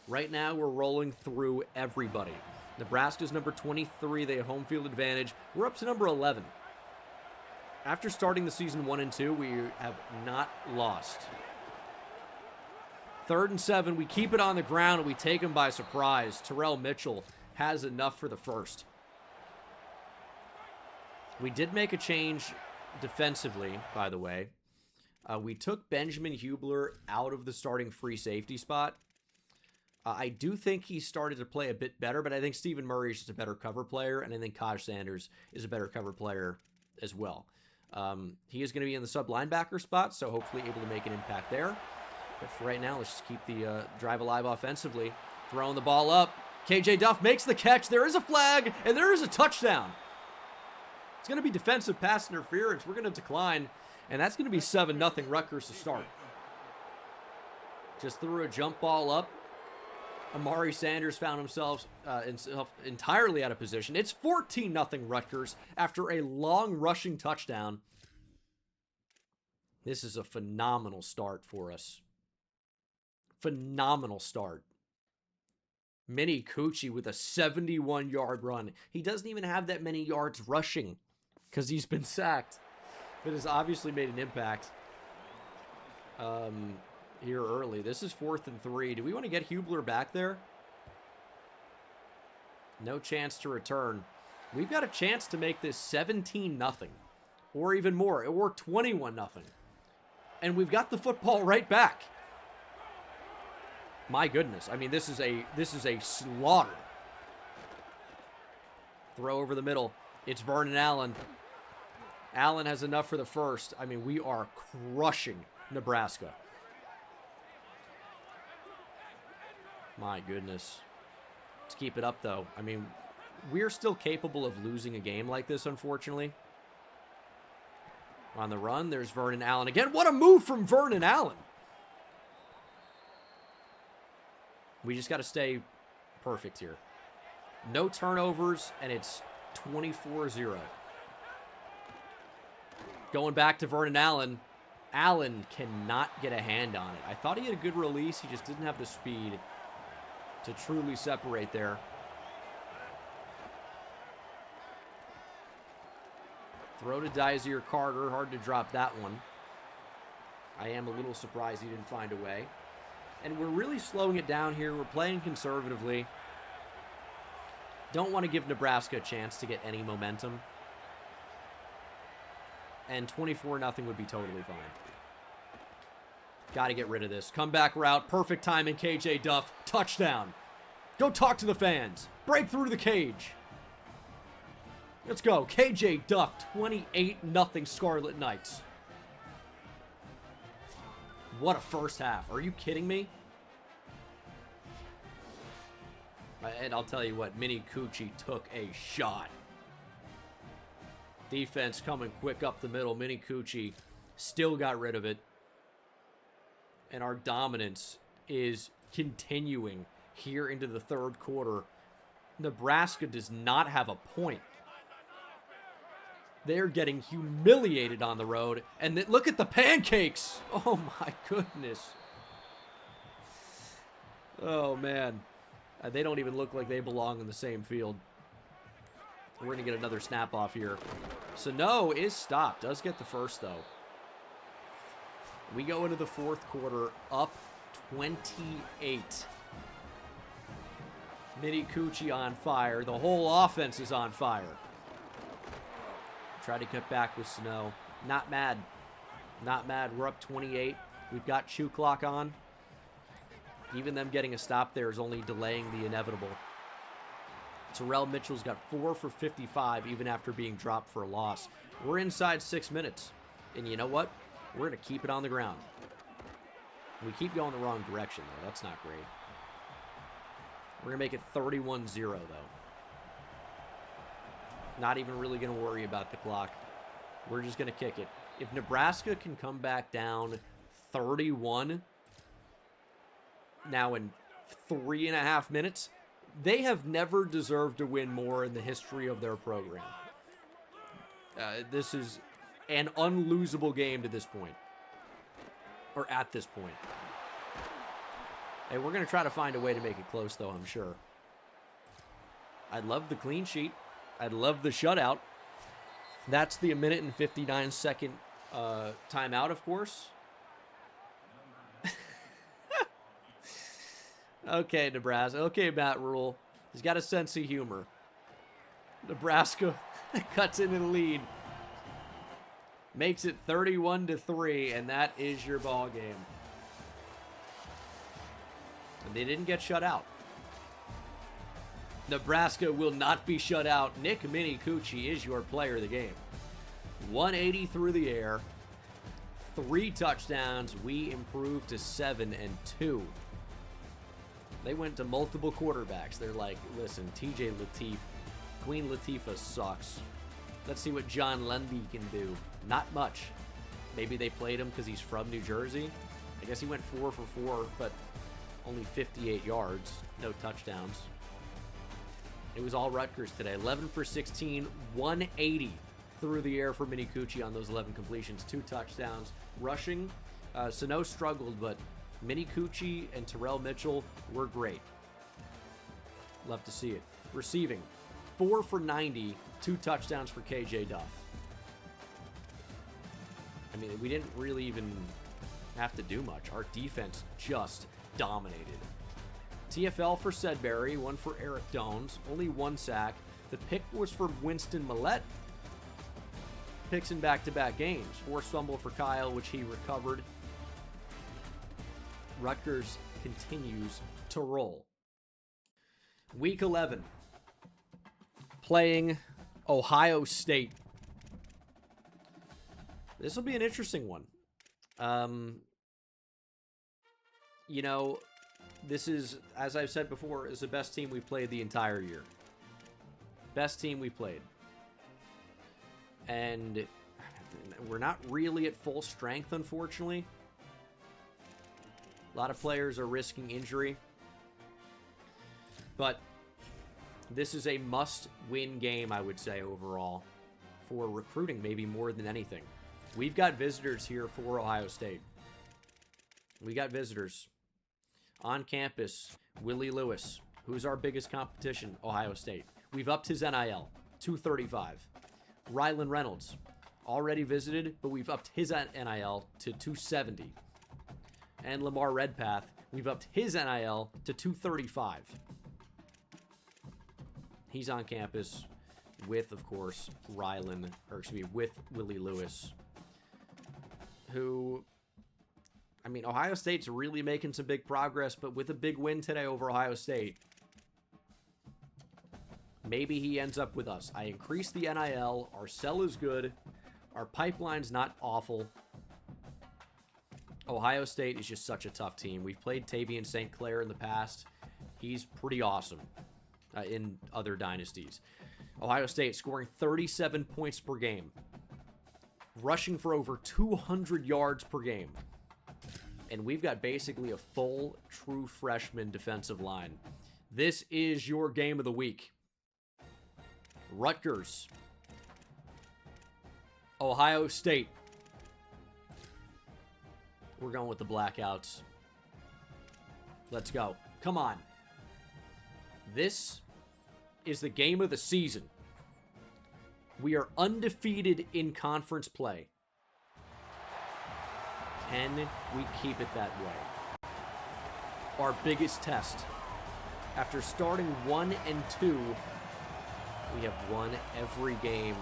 Right now, we're rolling through everybody. Nebraska's number 23. They have home field advantage. We're up to number 11. After starting the season 1 and 2, we have not lost. 3rd and 7. We keep it on the ground, and we take them by surprise. Terrell Mitchell has enough for the first. We did make a change defensively, by the way. We took Benjamin Hubler out of the starting free safety spot. I do think he started to play a bit better, but I think Stephen Murray is just a better cover player, and I think Kaj Sanders is a better cover player as well. He is going to be in the sub linebacker spot, so hopefully able to make an impact there. But for right now, let's just keep the drive alive offensively. Throwing the ball up. KJ Duff makes the catch. There is a flag, and there is a touchdown. It's going to be defensive pass interference. We're going to decline, and that's going to be 7-0 Rutgers to start. Just threw a jump ball up. Amari Sanders found himself entirely out of position. It's 14-0 Rutgers after a long rushing touchdown. This is a phenomenal start for us. Phenomenal start. Mini Coochie with a 71-yard run. He doesn't even have that many yards rushing because he's been sacked. But has obviously made an impact here early. This is 4th and 3. Do we want to get Hubler back there? No chance to return. We've got a chance to make this 17-0 or even more, or 21-0. And we've got the football right back. My goodness. I mean, this is a slaughter. Throw over the middle. It's Vernon Allen. Allen has enough for the first. I mean, we are crushing Nebraska. My goodness. Let's keep it up, though. I mean, we're still capable of losing a game like this, unfortunately. On the run, there's Vernon Allen again. What a move from Vernon Allen. We just got to stay perfect here. No turnovers, and it's 24-0. Going back to Vernon Allen. Allen cannot get a hand on it. I thought he had a good release. He just didn't have the speed to truly separate there. Throw to Dizier Carter. Hard to drop that one. I am a little surprised he didn't find a way. And we're really slowing it down here. We're playing conservatively. Don't want to give Nebraska a chance to get any momentum. And 24-0 would be totally fine. Got to get rid of this. Comeback route. Perfect timing. KJ Duff. Touchdown. Go talk to the fans. Break through the cage. Let's go. KJ Duff. 28-0 Scarlet Knights. What a first half. Are you kidding me? And I'll tell you what. Mini Coochie took a shot. Defense coming quick up the middle. Mini Coochie still got rid of it. And our dominance is continuing here into the third quarter. Nebraska does not have a point. They're getting humiliated on the road. And look at the pancakes. Oh, my goodness. Oh, man. They don't even look like they belong in the same field. We're going to get another snap off here. Sano is stopped. Does get the first, though. We go into the fourth quarter up 28. Mini Coochie on fire. The whole offense is on fire. Try to cut back with Sano. Not mad. Not mad. We're up 28. We've got shoe clock on. Even them getting a stop there is only delaying the inevitable. Terrell Mitchell's got 4 for 55 even after being dropped for a loss. We're inside 6 minutes. And you know what? We're going to keep it on the ground. We keep going the wrong direction, though. That's not great. We're going to make it 31-0, though. Not even really going to worry about the clock. We're just going to kick it. If Nebraska can come back down 31 now in 3.5 minutes, they have never deserved to win more in the history of their program. This is an unlosable game to this point. Or at this point. Hey, we're going to try to find a way to make it close, though, I'm sure. I'd love the clean sheet. I'd love the shutout. That's the 1:59 timeout, of course. Okay, Nebraska. Okay, Matt Rule. He's got a sense of humor. Nebraska cuts into the lead. Makes it 31-3, and that is your ball game. And they didn't get shut out. Nebraska will not be shut out. Nick Minicucci is your player of the game. 180 through the air. 3 touchdowns. We improved to 7-2. They went to multiple quarterbacks. They're like, listen, TJ Lateef, Queen Latifah sucks. Let's see what John Lundy can do. Not much. Maybe they played him because he's from New Jersey. I guess he went 4 for 4, but only 58 yards. No touchdowns. It was all Rutgers today. 11 for 16, 180 through the air for Minicucci on those 11 completions. 2 touchdowns. Rushing, Sano struggled, but Minicucci and Terrell Mitchell were great. Love to see it. Receiving, 4 for 90, 2 touchdowns for KJ Duff. I mean, we didn't really even have to do much. Our defense just dominated. TFL for Sedberry, 1 for Eric Dones, only 1 sack. The pick was for Winston Millette. Picks in back-to-back games. Forced fumble for Kyle, which he recovered. Rutgers continues to roll. Week 11. Playing Ohio State. This will be an interesting one. You know, this is, as I've said before, is the best team we've played the entire year. Best team we've played. And we're not really at full strength, unfortunately. A lot of players are risking injury. But this is a must-win game, I would say, overall, for recruiting, maybe more than anything. We've got visitors here for Ohio State. We got visitors. On campus, Willie Lewis, who's our biggest competition, Ohio State. We've upped his NIL, $235. Rylan Reynolds, already visited, but we've upped his NIL to $270. And Lamar Redpath, we've upped his NIL to $235. He's on campus with, of course, with Willie Lewis, who, I mean, Ohio State's really making some big progress, but with a big win today over Ohio State, maybe he ends up with us. I increased the NIL. Our sell is good. Our pipeline's not awful. Ohio State is just such a tough team. We've played Tavian St. Clair in the past. He's pretty awesome in other dynasties. Ohio State scoring 37 points per game. Rushing for over 200 yards per game. And we've got basically a full, true freshman defensive line. This is your game of the week. Rutgers. Ohio State. We're going with the Blackouts. Let's go. Come on. This is the game of the season. We are undefeated in conference play. Can we keep it that way? Our biggest test. After starting 1-2, we have won every game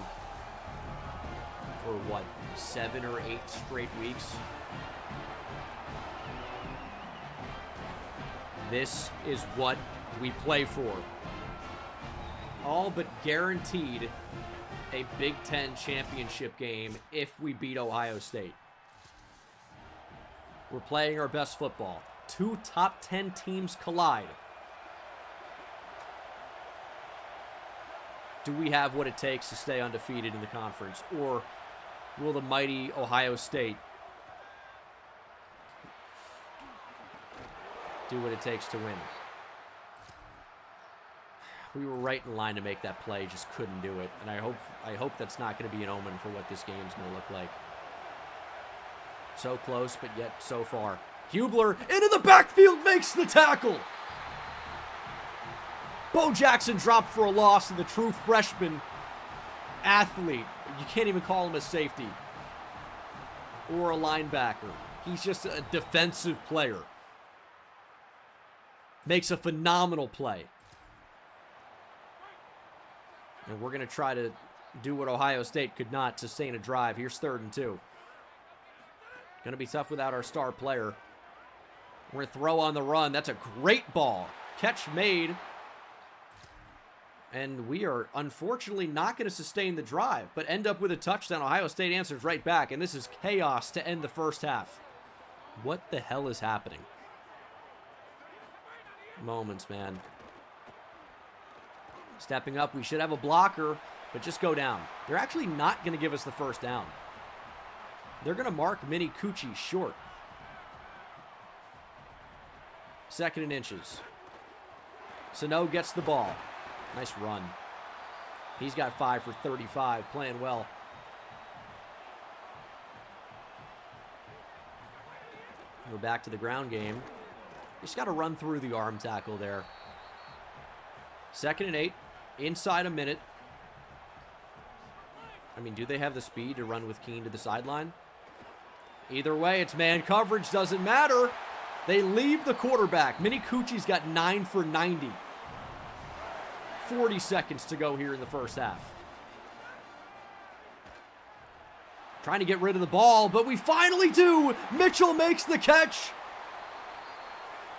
for what, 7 or 8 straight weeks? This is what we play for. All but guaranteed a Big Ten championship game if we beat Ohio State. We're playing our best football. 2 top 10 teams collide. Do we have what it takes to stay undefeated in the conference? Or will the mighty Ohio State do what it takes to win? We were right in line to make that play, just couldn't do it. And I hope that's not going to be an omen for what this game's going to look like. So close, but yet so far. Hubler into the backfield, makes the tackle. Bo Jackson dropped for a loss, and the true freshman athlete, you can't even call him a safety or a linebacker. He's just a defensive player. Makes a phenomenal play. And we're going to try to do what Ohio State could not, sustain a drive. Here's 3rd and 2. Going to be tough without our star player. We're going to throw on the run. That's a great ball. Catch made. And we are unfortunately not going to sustain the drive, but end up with a touchdown. Ohio State answers right back, and this is chaos to end the first half. What the hell is happening? Moments, man. Stepping up, we should have a blocker, but just go down. They're actually not going to give us the first down. They're going to mark Mini Coochie short. 2nd and inches. Sano gets the ball. Nice run. He's got 5 for 35, playing well. We're back to the ground game. Just got to run through the arm tackle there. 2nd and 8. Inside a minute. I mean, do they have the speed to run with Keene to the sideline? Either way, it's man coverage. Doesn't matter. They leave the quarterback. Mini Coochie's got 9 for 90. 40 seconds to go here in the first half. Trying to get rid of the ball, but we finally do. Mitchell makes the catch.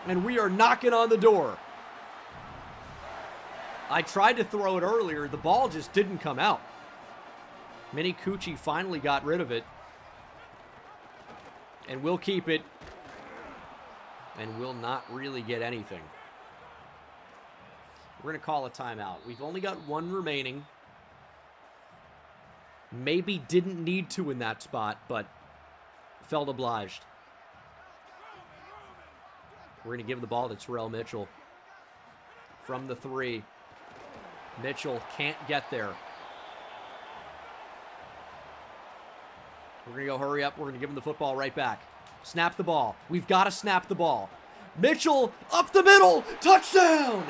And we are knocking on the door. I tried to throw it earlier. The ball just didn't come out. Mini Coochie finally got rid of it. And we'll keep it. And we'll not really get anything. We're going to call a timeout. We've only got 1 remaining. Maybe didn't need to in that spot, but felt obliged. We're going to give the ball to Terrell Mitchell. From the 3. Mitchell can't get there. We're going to go hurry up. We're going to give him the football right back. Snap the ball. We've got to snap the ball. Mitchell up the middle. Touchdown!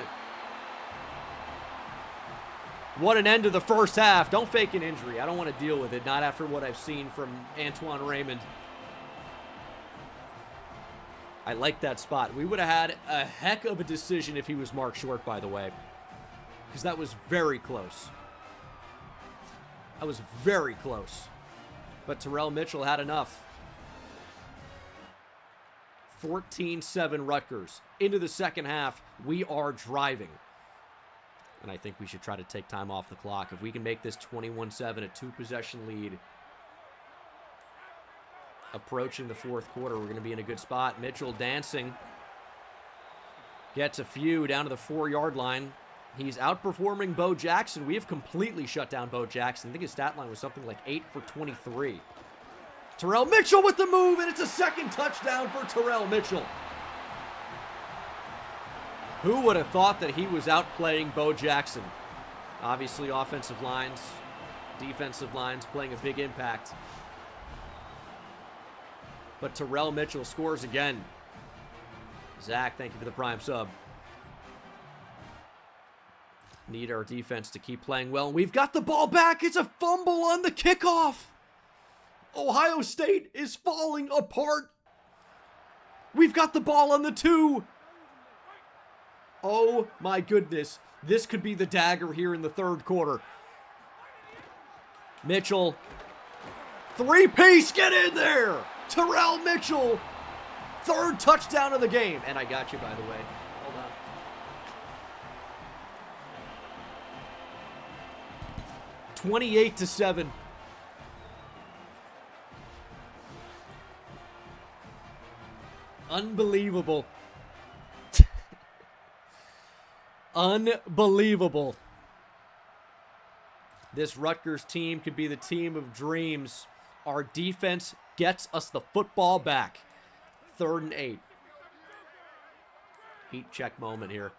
What an end to the first half. Don't fake an injury. I don't want to deal with it. Not after what I've seen from Antoine Raymond. I like that spot. We would have had a heck of a decision if he was marked short, by the way. Because that was very close. That was very close. But Terrell Mitchell had enough. 14-7 Rutgers. Into the second half, we are driving. And I think we should try to take time off the clock. If we can make this 21-7, a 2-possession lead, approaching the fourth quarter, we're going to be in a good spot. Mitchell dancing. Gets a few down to the 4-yard line. He's outperforming Bo Jackson. We have completely shut down Bo Jackson. I think his stat line was something like 8 for 23. Terrell Mitchell with the move, and it's a second touchdown for Terrell Mitchell. Who would have thought that he was outplaying Bo Jackson? Obviously, offensive lines, defensive lines playing a big impact. But Terrell Mitchell scores again. Zach, thank you for the prime sub. Need our defense to keep playing well. And we've got the ball back. It's a fumble on the kickoff. Ohio State is falling apart. We've got the ball on the 2. Oh my goodness. This could be the dagger here in the third quarter. Mitchell. 3-piece, get in there. Terrell Mitchell. 3rd touchdown of the game. And I got you, by the way. Hold on. (28-7). Unbelievable. Unbelievable. This Rutgers team could be the team of dreams. Our defense gets us the football back. 3rd and 8. Heat check moment here.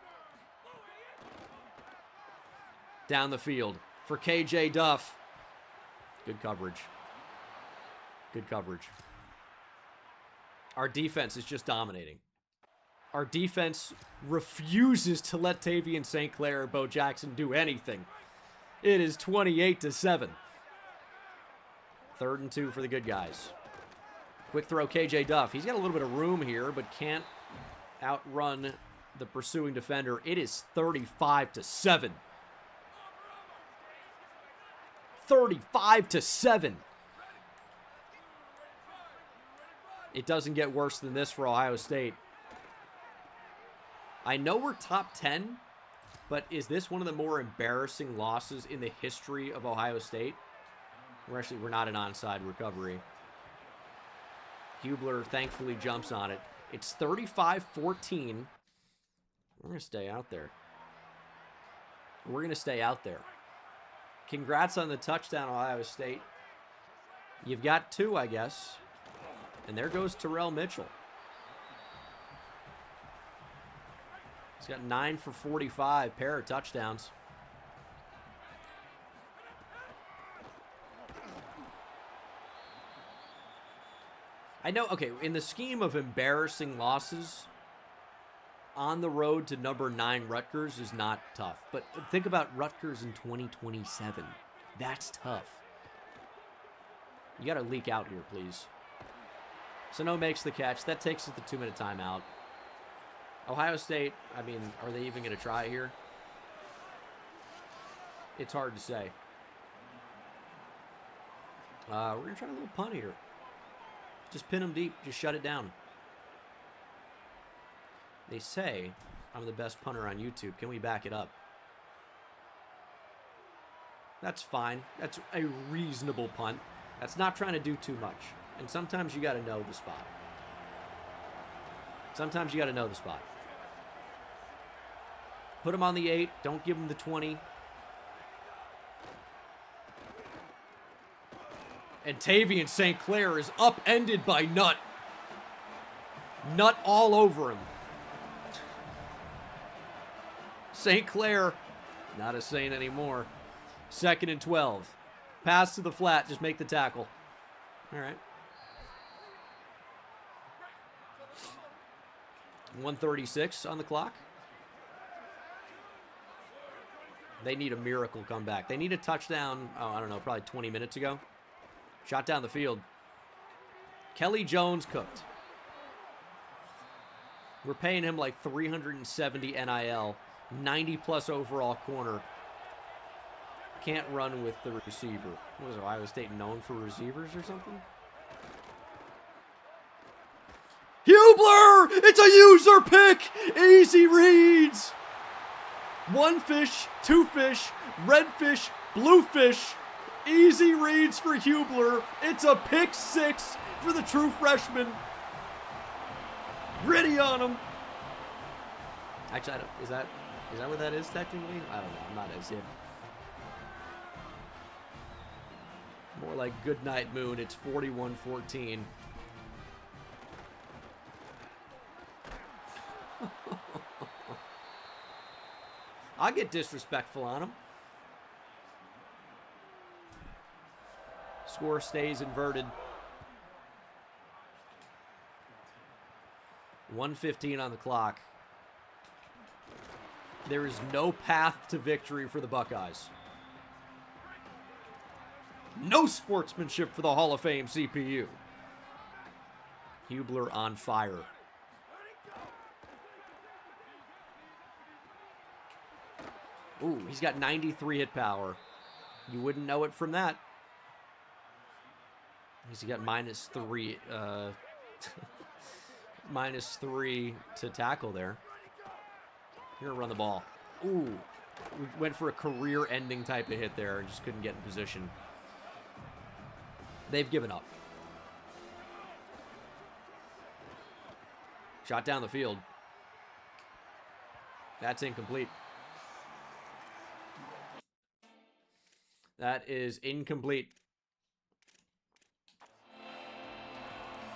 Down the field for KJ Duff. Good coverage. Good coverage. Our defense is just dominating. Our defense refuses to let Tavian St. Clair or Bo Jackson do anything. It is 28-7. 3rd and 2 for the good guys. Quick throw, KJ Duff. He's got a little bit of room here, but can't outrun the pursuing defender. It is 35-7. 35-7. It doesn't get worse than this for Ohio State. I know we're top 10, but is this one of the more embarrassing losses in the history of Ohio State? We're not an onside recovery. Hubler thankfully jumps on it. It's 35-14. We're going to stay out there. We're going to stay out there. Congrats on the touchdown, Ohio State. You've got 2, I guess. And there goes Terrell Mitchell. He's got 9 for 45, pair of touchdowns. I know, okay, in the scheme of embarrassing losses, on the road to number 9 Rutgers is not tough. But think about Rutgers in 2027. That's tough. You got to leak out here, please. Sano makes the catch. That takes us the 2-minute timeout. Ohio State, I mean, are they even going to try here? It's hard to say. We're going to try a little punt here. Just pin them deep. Just shut it down. They say I'm the best punter on YouTube. Can we back it up? That's fine. That's a reasonable punt. That's not trying to do too much. And sometimes you got to know the spot. Sometimes you got to know the spot. Put him on the 8. Don't give him the 20. And Tavian St. Clair is upended by Nutt. Nutt all over him. St. Clair, not a Saint anymore. 2nd and 12. Pass to the flat. Just make the tackle. All right. 1:36 on the clock. They need a miracle comeback. They need a touchdown, I don't know, probably 20 minutes ago. Shot down the field. Kelly Jones cooked. We're paying him like $370 NIL. 90-plus overall corner. Can't run with the receiver. What was Ohio State known for receivers or something? Hubler! It's a user pick! Easy reads! 1 fish, 2 fish, red fish, blue fish. Easy reads for Hubler. It's a pick 6 for the true freshman. Gritty on him. Actually, is that what that is technically? I don't know. I'm not as hip. More like Good Night Moon. It's 41-14. I'll get disrespectful on him. Score stays inverted. 1:15 on the clock. There is no path to victory for the Buckeyes. No sportsmanship for the Hall of Fame CPU. Hubler on fire. Ooh, he's got 93 hit power. You wouldn't know it from that. He's got -3. -3 to tackle there. You're gonna run the ball. Ooh, we went for a career-ending type of hit there and just couldn't get in position. They've given up. Shot down the field. That's incomplete. That is incomplete.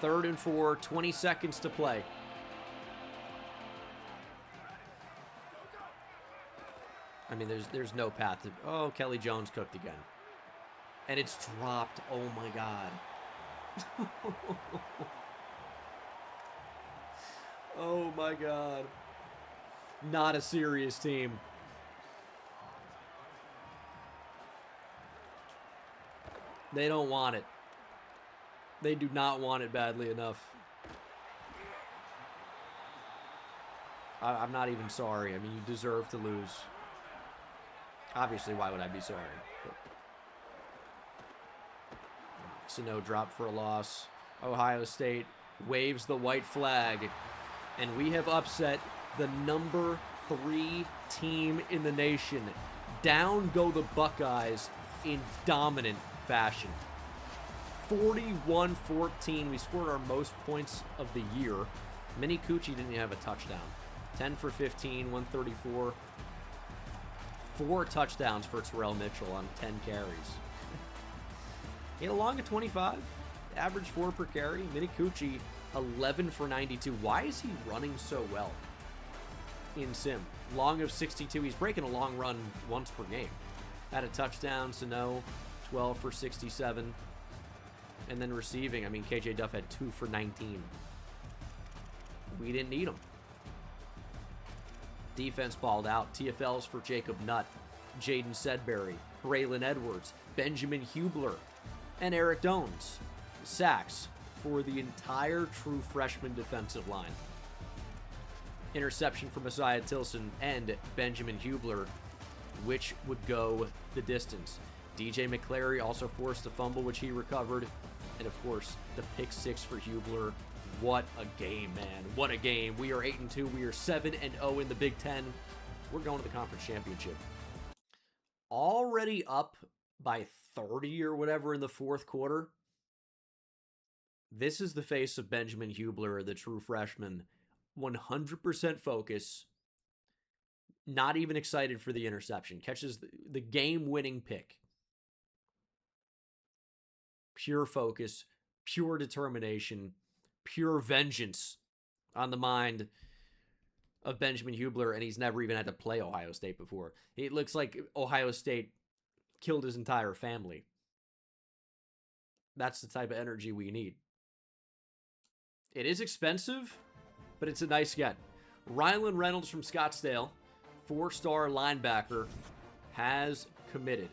3rd and 4, 20 seconds to play. I mean, there's no path to... Oh, Kelly Jones cooked again. And it's dropped. Oh, my God. Oh, my God. Not a serious team. They don't want it. They do not want it badly enough. I'm not even sorry. I mean, you deserve to lose. Obviously, why would I be sorry? Sano dropped for a loss. Ohio State waves the white flag. And we have upset the number 3 team in the nation. Down go the Buckeyes in dominant fashion. 41-14. We scored our most points of the year. Mini Coochie didn't even have a touchdown. 10 for 15, 134. 4 touchdowns for Terrell Mitchell on 10 carries. He had a long of 25. Average 4 per carry. Mini Coochie, 11 for 92. Why is he running so well in Sim? Long of 62. He's breaking a long run once per game. Had a touchdown. Sano, 12 for 67. And then receiving, I mean, KJ Duff had 2 for 19. We didn't need him. Defense balled out. TFLs for Jacob Nutt, Jaden Sedbury, Braylon Edwards, Benjamin Hubler, and Eric Dones. Sacks for the entire true freshman defensive line. Interception for Messiah Tilson and Benjamin Hubler, which would go the distance. DJ McClary also forced a fumble, which he recovered. And, of course, the pick 6 for Hubler. What a game, man. What a game. We are 8-2. We are 7-0 in the Big Ten. We're going to the conference championship. Already up by 30 or whatever in the 4th quarter. This is the face of Benjamin Hubler, the true freshman. 100% focus. Not even excited for the interception. Catches the game-winning pick. Pure focus, pure determination, pure vengeance on the mind of Benjamin Hubler, and he's never even had to play Ohio State before. It looks like Ohio State killed his entire family. That's the type of energy we need. It is expensive, but it's a nice get. Rylan Reynolds from Scottsdale, 4-star linebacker, has committed.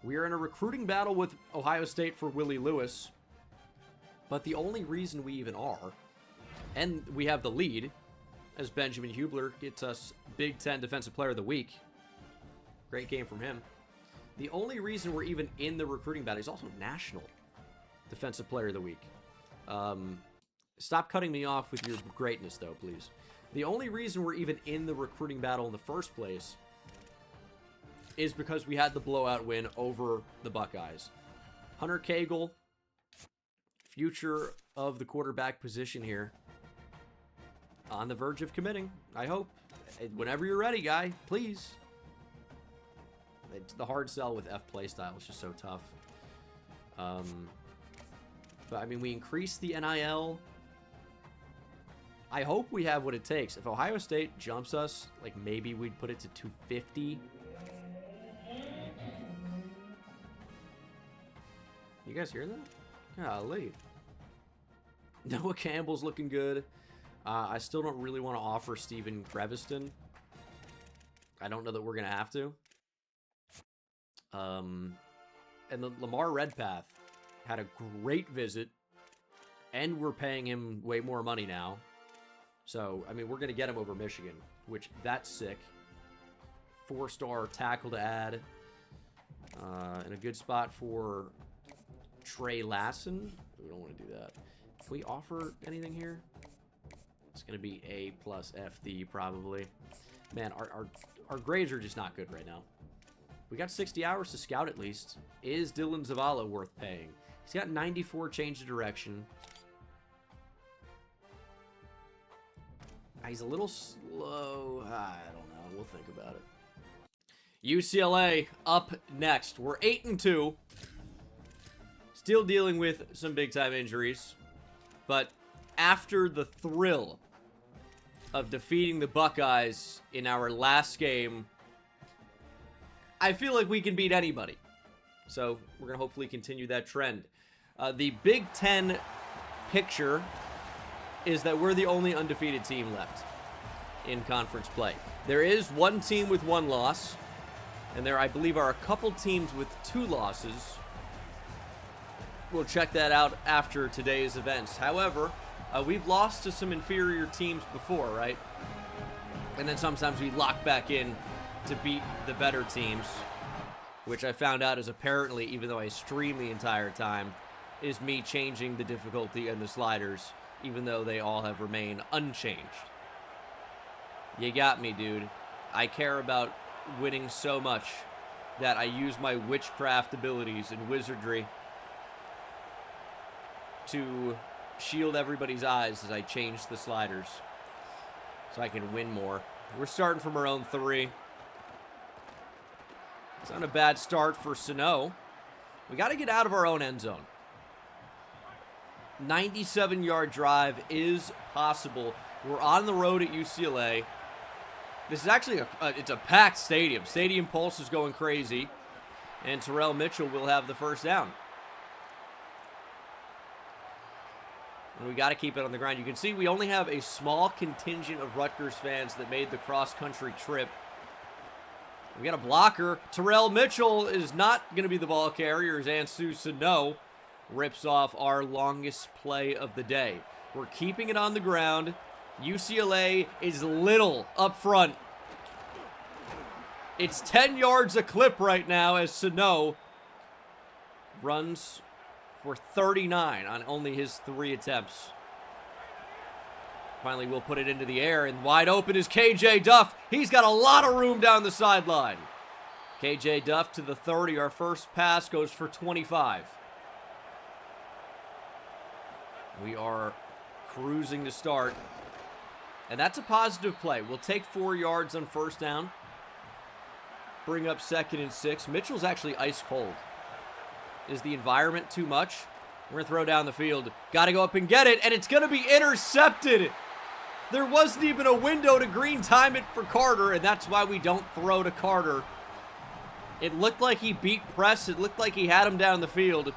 We are in a recruiting battle with Ohio State for Willie Lewis, but the only reason we even are, and we have the lead, as Benjamin Hubler gets us Big Ten Defensive Player of the Week. Great game from him. The only reason we're even in the recruiting battle is also National Defensive Player of the Week. Stop cutting me off with your greatness, though, please. The only reason we're even in the recruiting battle in the first place is because we had the blowout win over the Buckeyes. Hunter Cagle, future of the quarterback position here, on the verge of committing, I hope. Whenever you're ready, guy, please. It's the hard sell with F playstyle. It's just so tough. But, I mean, we increased the NIL. I hope we have what it takes. If Ohio State jumps us, like, maybe we'd put it to 250. You guys hear that? Golly. Noah Campbell's looking good. I still don't really want to offer Steven Greviston. I don't know that we're going to have to. And the Lamar Redpath had a great visit. And we're paying him way more money now. So, I mean, we're going to get him over Michigan, which, that's sick. 4-star tackle to add. And a good spot for Trey Lassen. We don't want to do that. Can we offer anything here? It's going to be A plus FD, probably. Man, our grades are just not good right now. We got 60 hours to scout at least. Is Dylan Zavala worth paying? He's got 94 change of direction. He's a little slow. I don't know. We'll think about it. UCLA up next. We're 8-2. Still dealing with some big-time injuries. But after the thrill of defeating the Buckeyes in our last game, I feel like we can beat anybody. So we're going to hopefully continue that trend. The Big Ten picture is that we're the only undefeated team left in conference play. There is one team with one loss, and there, I believe, are a couple teams with 2 losses. We'll check that out after today's events. However, we've lost to some inferior teams before, right? And then sometimes we lock back in to beat the better teams, which I found out is apparently, even though I stream the entire time, is me changing the difficulty and the sliders, even though they all have remained unchanged. You got me, dude. I care about winning so much that I use my witchcraft abilities and wizardry to shield everybody's eyes as I change the sliders so I can win more. We're starting from our own 3. It's not a bad start for Sano. We got to get out of our own end zone. 97-yard drive is possible. We're on the road at UCLA. This is actually it's a packed stadium. Stadium pulse is going crazy. And Terrell Mitchell will have the first down. And we got to keep it on the ground. You can see we only have a small contingent of Rutgers fans that made the cross-country trip. We got a blocker. Terrell Mitchell is not going to be the ball carrier as Ansu Sano rips off our longest play of the day. We're keeping it on the ground. UCLA is little up front. It's 10 yards a clip right now as Sano runs for 39 on only his 3 attempts. Finally, we'll put it into the air, and wide open is KJ Duff. He's got a lot of room down the sideline. KJ Duff to the 30. Our first pass goes for 25. We are cruising to start. And that's a positive play. We'll take 4 yards on first down. Bring up 2nd and 6. Mitchell's actually ice cold. Is the environment too much? We're going to throw down the field. Got to go up and get it, and it's going to be intercepted. There wasn't even a window to green time it for Carter, and that's why we don't throw to Carter. It looked like he beat press. It looked like he had him down the field.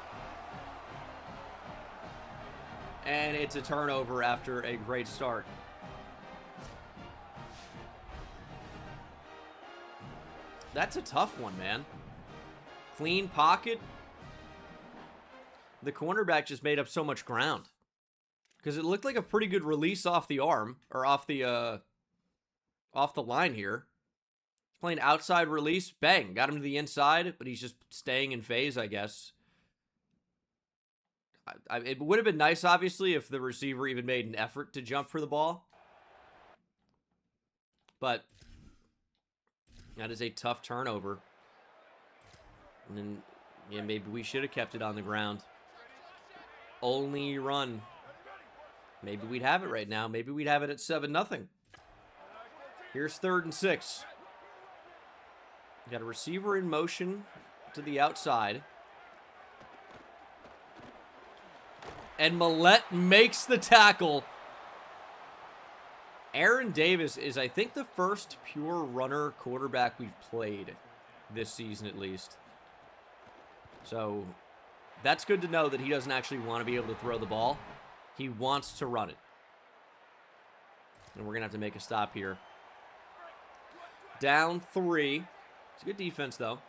And it's a turnover after a great start. That's a tough one, man. Clean pocket. The cornerback just made up so much ground. Because it looked like a pretty good release off the arm. Or off the line here. Playing outside release. Bang. Got him to the inside. But he's just staying in phase, I guess. It would have been nice, obviously, if the receiver even made an effort to jump for the ball. But that is a tough turnover. And then, yeah, maybe we should have kept it on the ground. Only run. Maybe we'd have it right now. Maybe we'd have it at 7-0. Here's 3rd and 6. Got a receiver in motion to the outside. And Millette makes the tackle. Aaron Davis is, I think, the first pure runner quarterback we've played this season, at least. So that's good to know that he doesn't actually want to be able to throw the ball. He wants to run it. And we're going to have to make a stop here. Down 3. It's a good defense, though.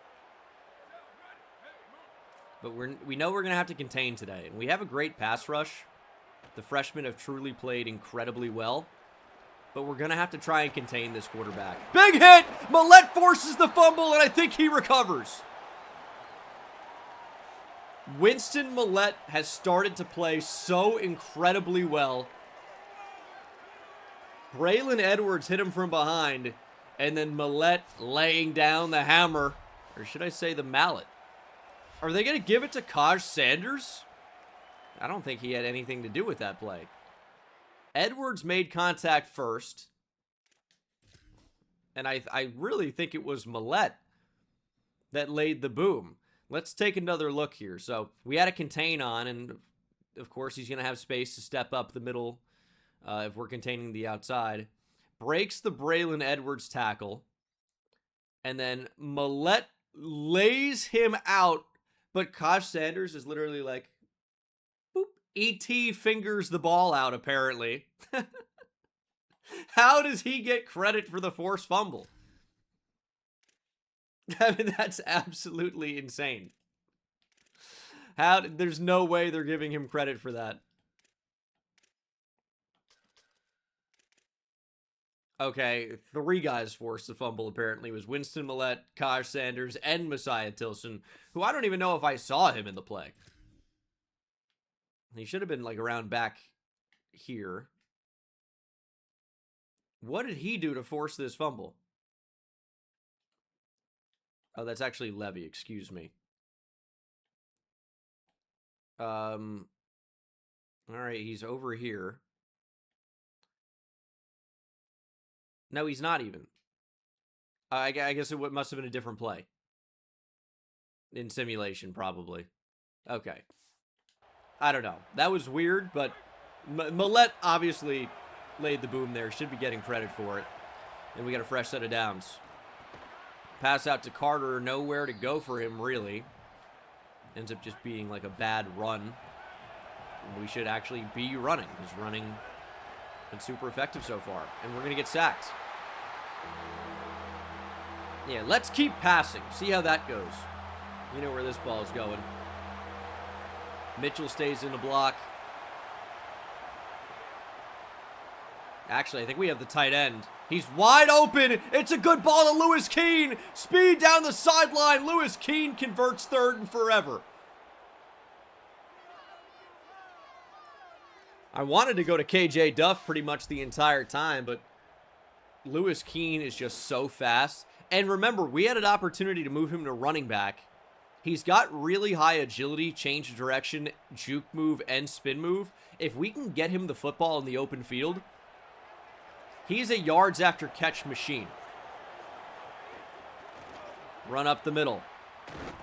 But we know we're going to have to contain today. And we have a great pass rush. The freshmen have truly played incredibly well. But we're going to have to try and contain this quarterback. Big hit! Millette forces the fumble, and I think he recovers. Winston Millette has started to play so incredibly well. Braylon Edwards hit him from behind. And then Millette laying down the hammer. Or should I say the mallet? Are they going to give it to Kaj Sanders? I don't think he had anything to do with that play. Edwards made contact first. And I really think it was Millette that laid the boom. Let's take another look here. So we had a contain on, and of course he's going to have space to step up the middle if we're containing the outside. Breaks the Braylon Edwards tackle. And then Millette lays him out, but Kosh Sanders is literally like, boop. E.T. fingers the ball out, apparently. How does he get credit for the forced fumble? I mean, that's absolutely insane. There's no way they're giving him credit for that. Okay, 3 guys forced the fumble, apparently. It was Winston Millette, Kosh Sanders, and Messiah Tilson, who I don't even know if I saw him in the play. He should have been, like, around back here. What did he do to force this fumble? Oh, that's actually Levy, excuse me. All right, he's over here. No, he's not even. I guess it must have been a different play. In simulation, probably. Okay. I don't know. That was weird, but Millette obviously laid the boom there. Should be getting credit for it. And we got a fresh set of downs. Pass out to Carter. Nowhere to go for him, really. Ends up just being like a bad run. We should actually be running. Because running been super effective so far. And we're going to get sacked. Yeah, let's keep passing. See how that goes. You know where this ball is going. Mitchell stays in the block. Actually, I think we have the tight end. He's wide open. It's a good ball to Lewis Keene. Speed down the sideline. Lewis Keene converts 3rd and forever. I wanted to go to KJ Duff pretty much the entire time, but Lewis Keene is just so fast. And remember, we had an opportunity to move him to running back. He's got really high agility, change of direction, juke move, and spin move. If we can get him the football in the open field, he's a yards after catch machine. Run up the middle.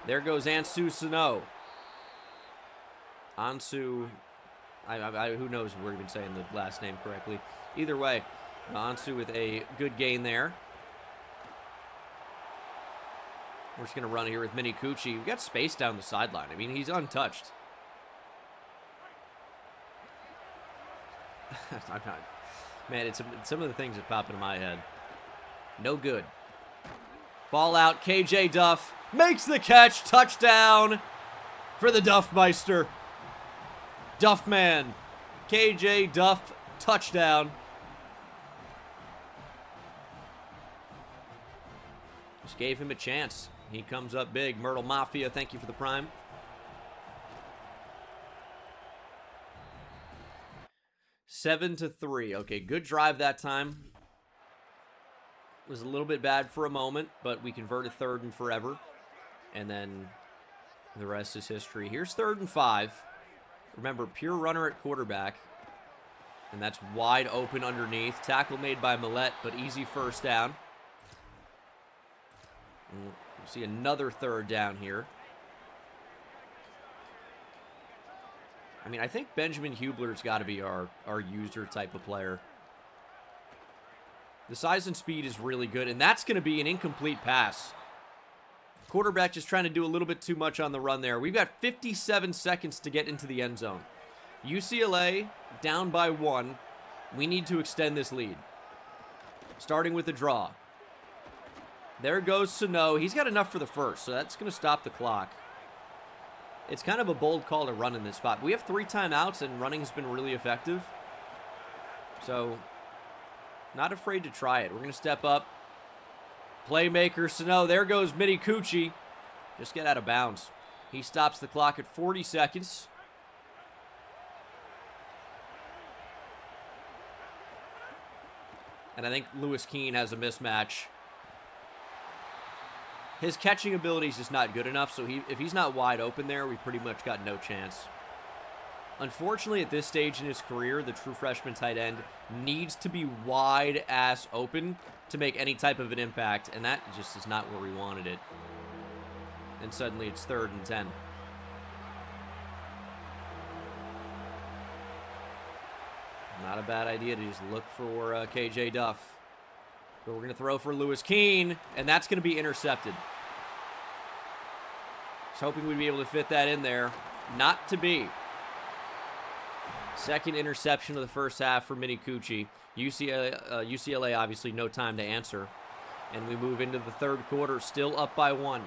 There goes Ansu Sano. Ansu... who knows if we're even saying the last name correctly. Either way, Ansu with a good gain there. We're just going to run here with Mini Cucci. We've got space down the sideline. I mean, he's untouched. I'm not... Man, it's some of the things that pop into my head. No good. Ball out. KJ Duff makes the catch. Touchdown for the Duffmeister. Duffman. KJ Duff. Touchdown. Just gave him a chance. He comes up big. Myrtle Mafia, thank you for the prime. Seven to 3. Okay, good drive that time. Was a little bit bad for a moment, but we converted 3rd and forever. And then the rest is history. Here's 3rd and 5. Remember, pure runner at quarterback. And that's wide open underneath. Tackle made by Millette, but easy first down. We'll see another 3rd down here. I mean, I think Benjamin Hubler's got to be our user type of player. The size and speed is really good, and that's going to be an incomplete pass. Quarterback just trying to do a little bit too much on the run there. We've got 57 seconds to get into the end zone. UCLA down by 1. We need to extend this lead. Starting with the draw. There goes Sano. He's got enough for the first, so that's going to stop the clock. It's kind of a bold call to run in this spot. We have 3 timeouts, and running has been really effective. So, not afraid to try it. We're going to step up. Playmaker Sano. There goes Mini Cucci. Just get out of bounds. He stops the clock at 40 seconds. And I think Lewis Keene has a mismatch. His catching ability is just not good enough, so if he's not wide open there, we've pretty much got no chance. Unfortunately, at this stage in his career, the true freshman tight end needs to be wide-ass open to make any type of an impact, and that just is not where we wanted it. And suddenly it's 3rd and 10. Not a bad idea to just look for KJ Duff. But we're going to throw for Lewis Keene, and that's going to be intercepted. I was hoping we'd be able to fit that in there. Not to be. Second interception of the first half for Mini Cucci. UCLA obviously no time to answer. And we move into the 3rd quarter, still up by 1.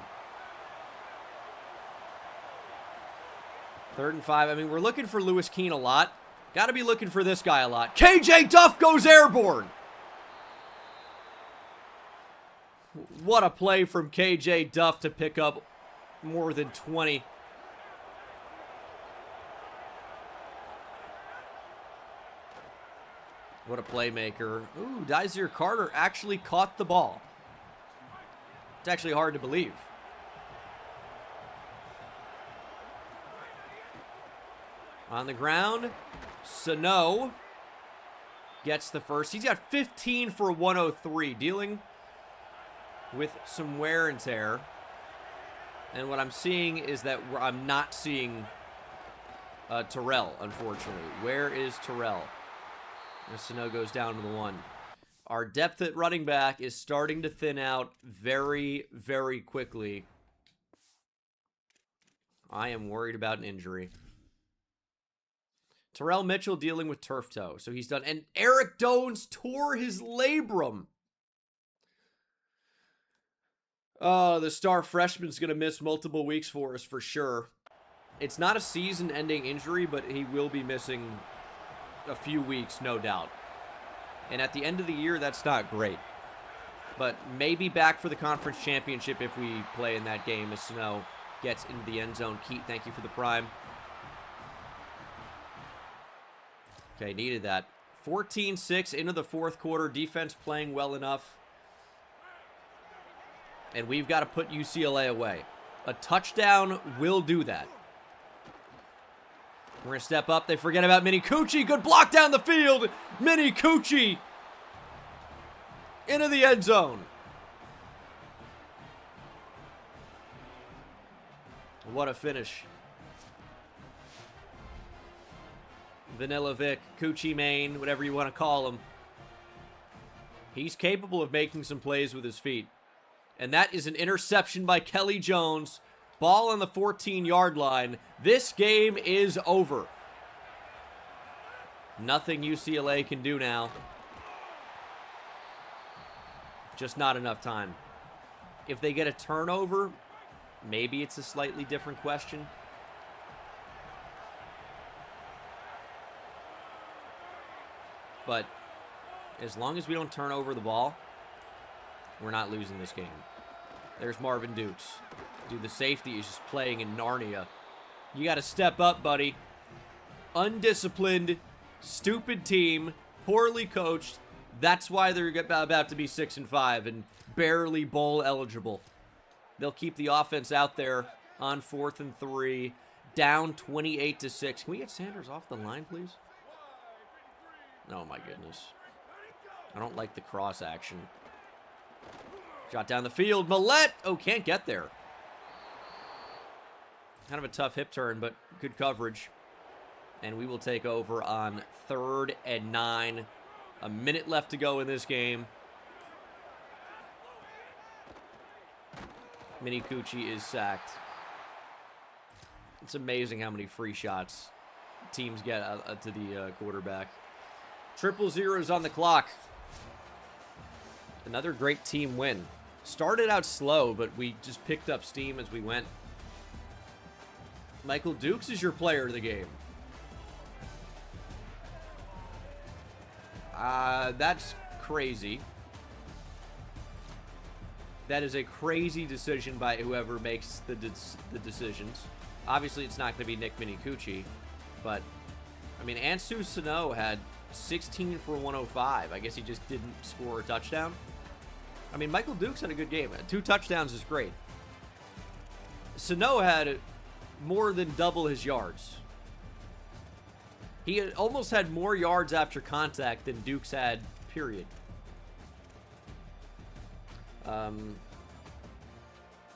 3rd and 5. I mean, we're looking for Lewis Keene a lot. Got to be looking for this guy a lot. KJ Duff goes airborne. What a play from KJ Duff to pick up more than 20. What a playmaker. Ooh, Dysir Carter actually caught the ball. It's actually hard to believe. On the ground, Sano gets the first. He's got 15 for 103, dealing with some wear and tear. And what I'm seeing is that I'm not seeing Terrell, unfortunately. Where is Terrell? And Sano goes down to the 1. Our depth at running back is starting to thin out very, very quickly. I am worried about an injury. Terrell Mitchell dealing with turf toe, so he's done. And Eric Dones tore his labrum. Oh, the star freshman's going to miss multiple weeks for us for sure. It's not a season-ending injury, but he will be missing a few weeks, no doubt. And at the end of the year, that's not great. But maybe back for the conference championship if we play in that game as Sano gets into the end zone. Keat, thank you for the prime. Okay, needed that. 14-6 into the 4th quarter. Defense playing well enough. And we've got to put UCLA away. A touchdown will do that. We're going to step up. They forget about Mini Cucci. Good block down the field. Mini Cucci into the end zone. What a finish. Vanilla Vic, Cucci Main, whatever you want to call him. He's capable of making some plays with his feet. And that is an interception by Kelly Jones. Ball on the 14-yard line. This game is over. Nothing UCLA can do now. Just not enough time. If they get a turnover, maybe it's a slightly different question. But as long as we don't turn over the ball, we're not losing this game. There's Marvin Dukes. Dude, the safety is just playing in Narnia. You got to step up, buddy. Undisciplined, stupid team, poorly coached. That's why they're about to be 6-5 and barely bowl eligible. They'll keep the offense out there on 4th and 3, down 28-6. Can we get Sanders off the line, please? Oh, my goodness. I don't like the cross action. Shot down the field. Millette! Oh, can't get there. Kind of a tough hip turn, but good coverage. And we will take over on 3rd and 9. A minute left to go in this game. Mini Cucci is sacked. It's amazing how many free shots teams get to the quarterback. 0-0 on the clock. Another great team win. Started out slow, but we just picked up steam as we went. Michael Dukes is your player of the game. That's crazy. That is a crazy decision by whoever makes the decisions. Obviously, it's not going to be Nick Mini Cucci, but I mean, Ansu Sano had 16 for 105. I guess he just didn't score a touchdown. I mean, Michael Dukes had a good game. 2 touchdowns is great. Sano had more than double his yards. He almost had more yards after contact than Dukes had, period.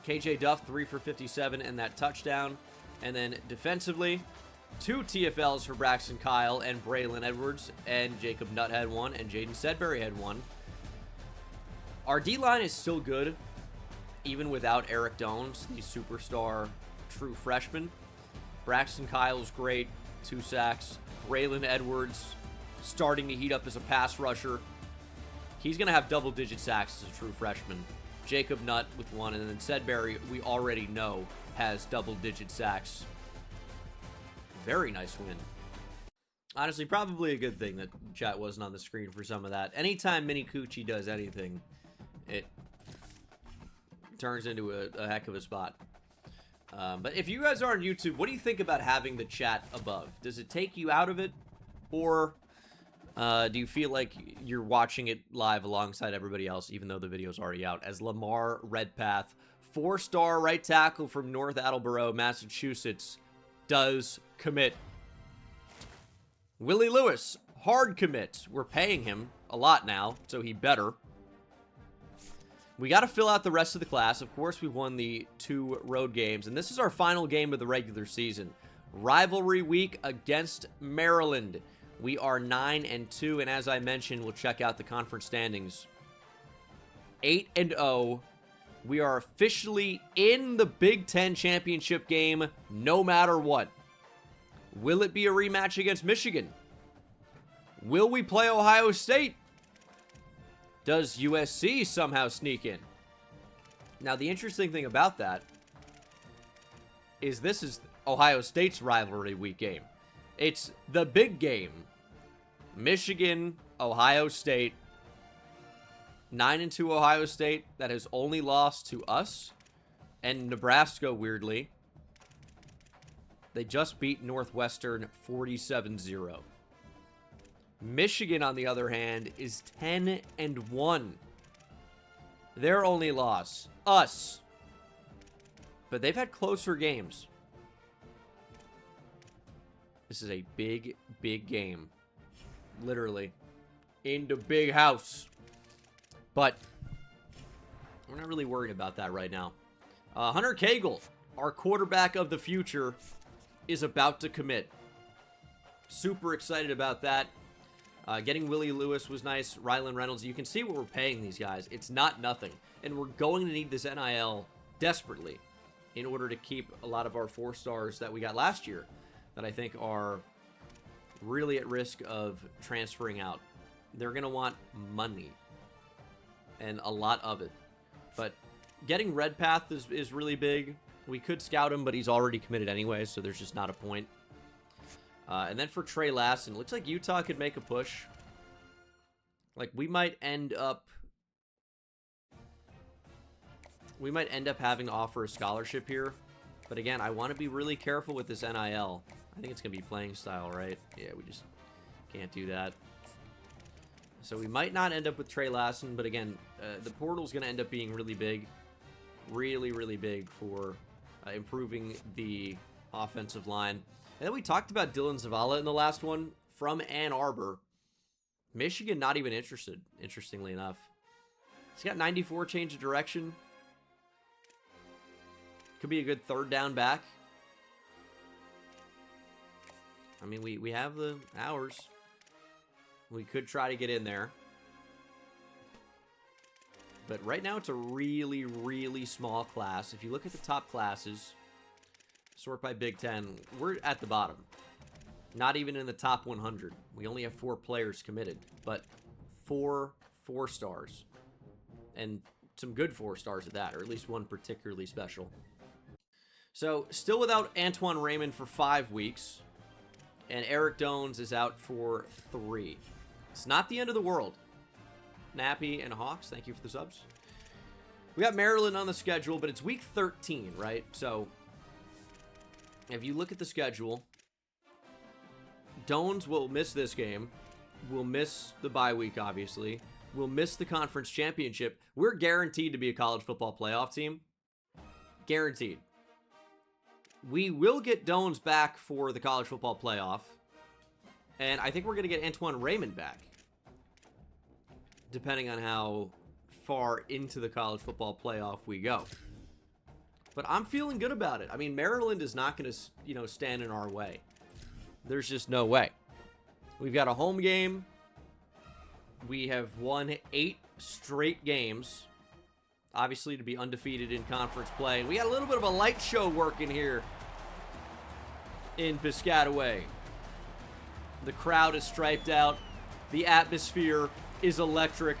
KJ Duff, 3 for 57 and that touchdown. And then defensively, 2 TFLs for Braxton Kyle and Braylon Edwards, and Jacob Nutt had 1, and Jaden Sedbury had 1. Our D-line is still good, even without Eric Dones, the superstar true freshman. Braxton Kyle's great, 2 sacks. Braylon Edwards starting to heat up as a pass rusher. He's going to have double-digit sacks as a true freshman. Jacob Nutt with 1, and then Sedbury, we already know, has double-digit sacks. Very nice win. Honestly, probably a good thing that chat wasn't on the screen for some of that. Anytime Mini Coochie does anything, it turns into a heck of a spot. But if you guys are on YouTube, what do you think about having the chat above? Does it take you out of it? Or do you feel like you're watching it live alongside everybody else, even though the video's already out? As Lamar Redpath, 4-star right tackle from North Attleboro, Massachusetts, does commit. Willie Lewis, hard commit. We're paying him a lot now, so he better. We got to fill out the rest of the class. Of course, we won the 2 road games, and this is our final game of the regular season. Rivalry week against Maryland. We are 9-2, and as I mentioned, we'll check out the conference standings. 8-0. We are officially in the Big Ten championship game, no matter what. Will it be a rematch against Michigan? Will we play Ohio State? Does USC somehow sneak in? Now, the interesting thing about that is this is Ohio State's rivalry week game. It's the big game. Michigan, Ohio State. 9-2 Ohio State that has only lost to us and Nebraska, weirdly. They just beat Northwestern 47-0. Michigan, on the other hand, is 10-1. Their only loss, us. But they've had closer games. This is a big, big game. Literally. In the big house. But we're not really worried about that right now. Hunter Cagle, our quarterback of the future, is about to commit. Super excited about that. Getting Willie Lewis was nice. Rylan Reynolds. You can see what we're paying these guys. It's not nothing. And we're going to need this NIL desperately in order to keep a lot of our 4-stars that we got last year that I think are really at risk of transferring out. They're going to want money. And a lot of it. But getting Redpath is really big. We could scout him, but he's already committed anyway, so there's just not a point. And then for Trey Lassen, looks like Utah could make a push. Like, we might end up having to offer a scholarship here. But again, I want to be really careful with this NIL. I think it's going to be playing style, right? Yeah, we just can't do that. So we might not end up with Trey Lassen, but again, the portal's going to end up being really big. Really, really big for improving the offensive line. And then we talked about Dylan Zavala in the last one from Ann Arbor. Michigan not even interested, interestingly enough. He's got 94 change of direction. Could be a good 3rd down back. I mean, we have the hours. We could try to get in there. But right now, it's a really, really small class. If you look at the top classes, sort by Big Ten, we're at the bottom. Not even in the top 100. We only have 4 players committed, but 4 4-stars. And some good 4-stars at that, or at least one particularly special. So, still without Antoine Raymond for 5 weeks. And Eric Dones is out for 3. It's not the end of the world. Nappy and Hawks, thank you for the subs. We got Maryland on the schedule, but it's week 13, right? So, if you look at the schedule, Dones will miss this game. We'll miss the bye week, obviously. We'll miss the conference championship. We're guaranteed to be a college football playoff team. Guaranteed. We will get Dones back for the college football playoff. And I think we're going to get Antoine Raymond back. Depending on how far into the college football playoff we go. But I'm feeling good about it. I mean, Maryland is not going to, you know, stand in our way. There's just no way. We've got a home game. We have won 8 straight games. Obviously, to be undefeated in conference play. We got a little bit of a light show working here in Piscataway. The crowd is striped out. The atmosphere is electric.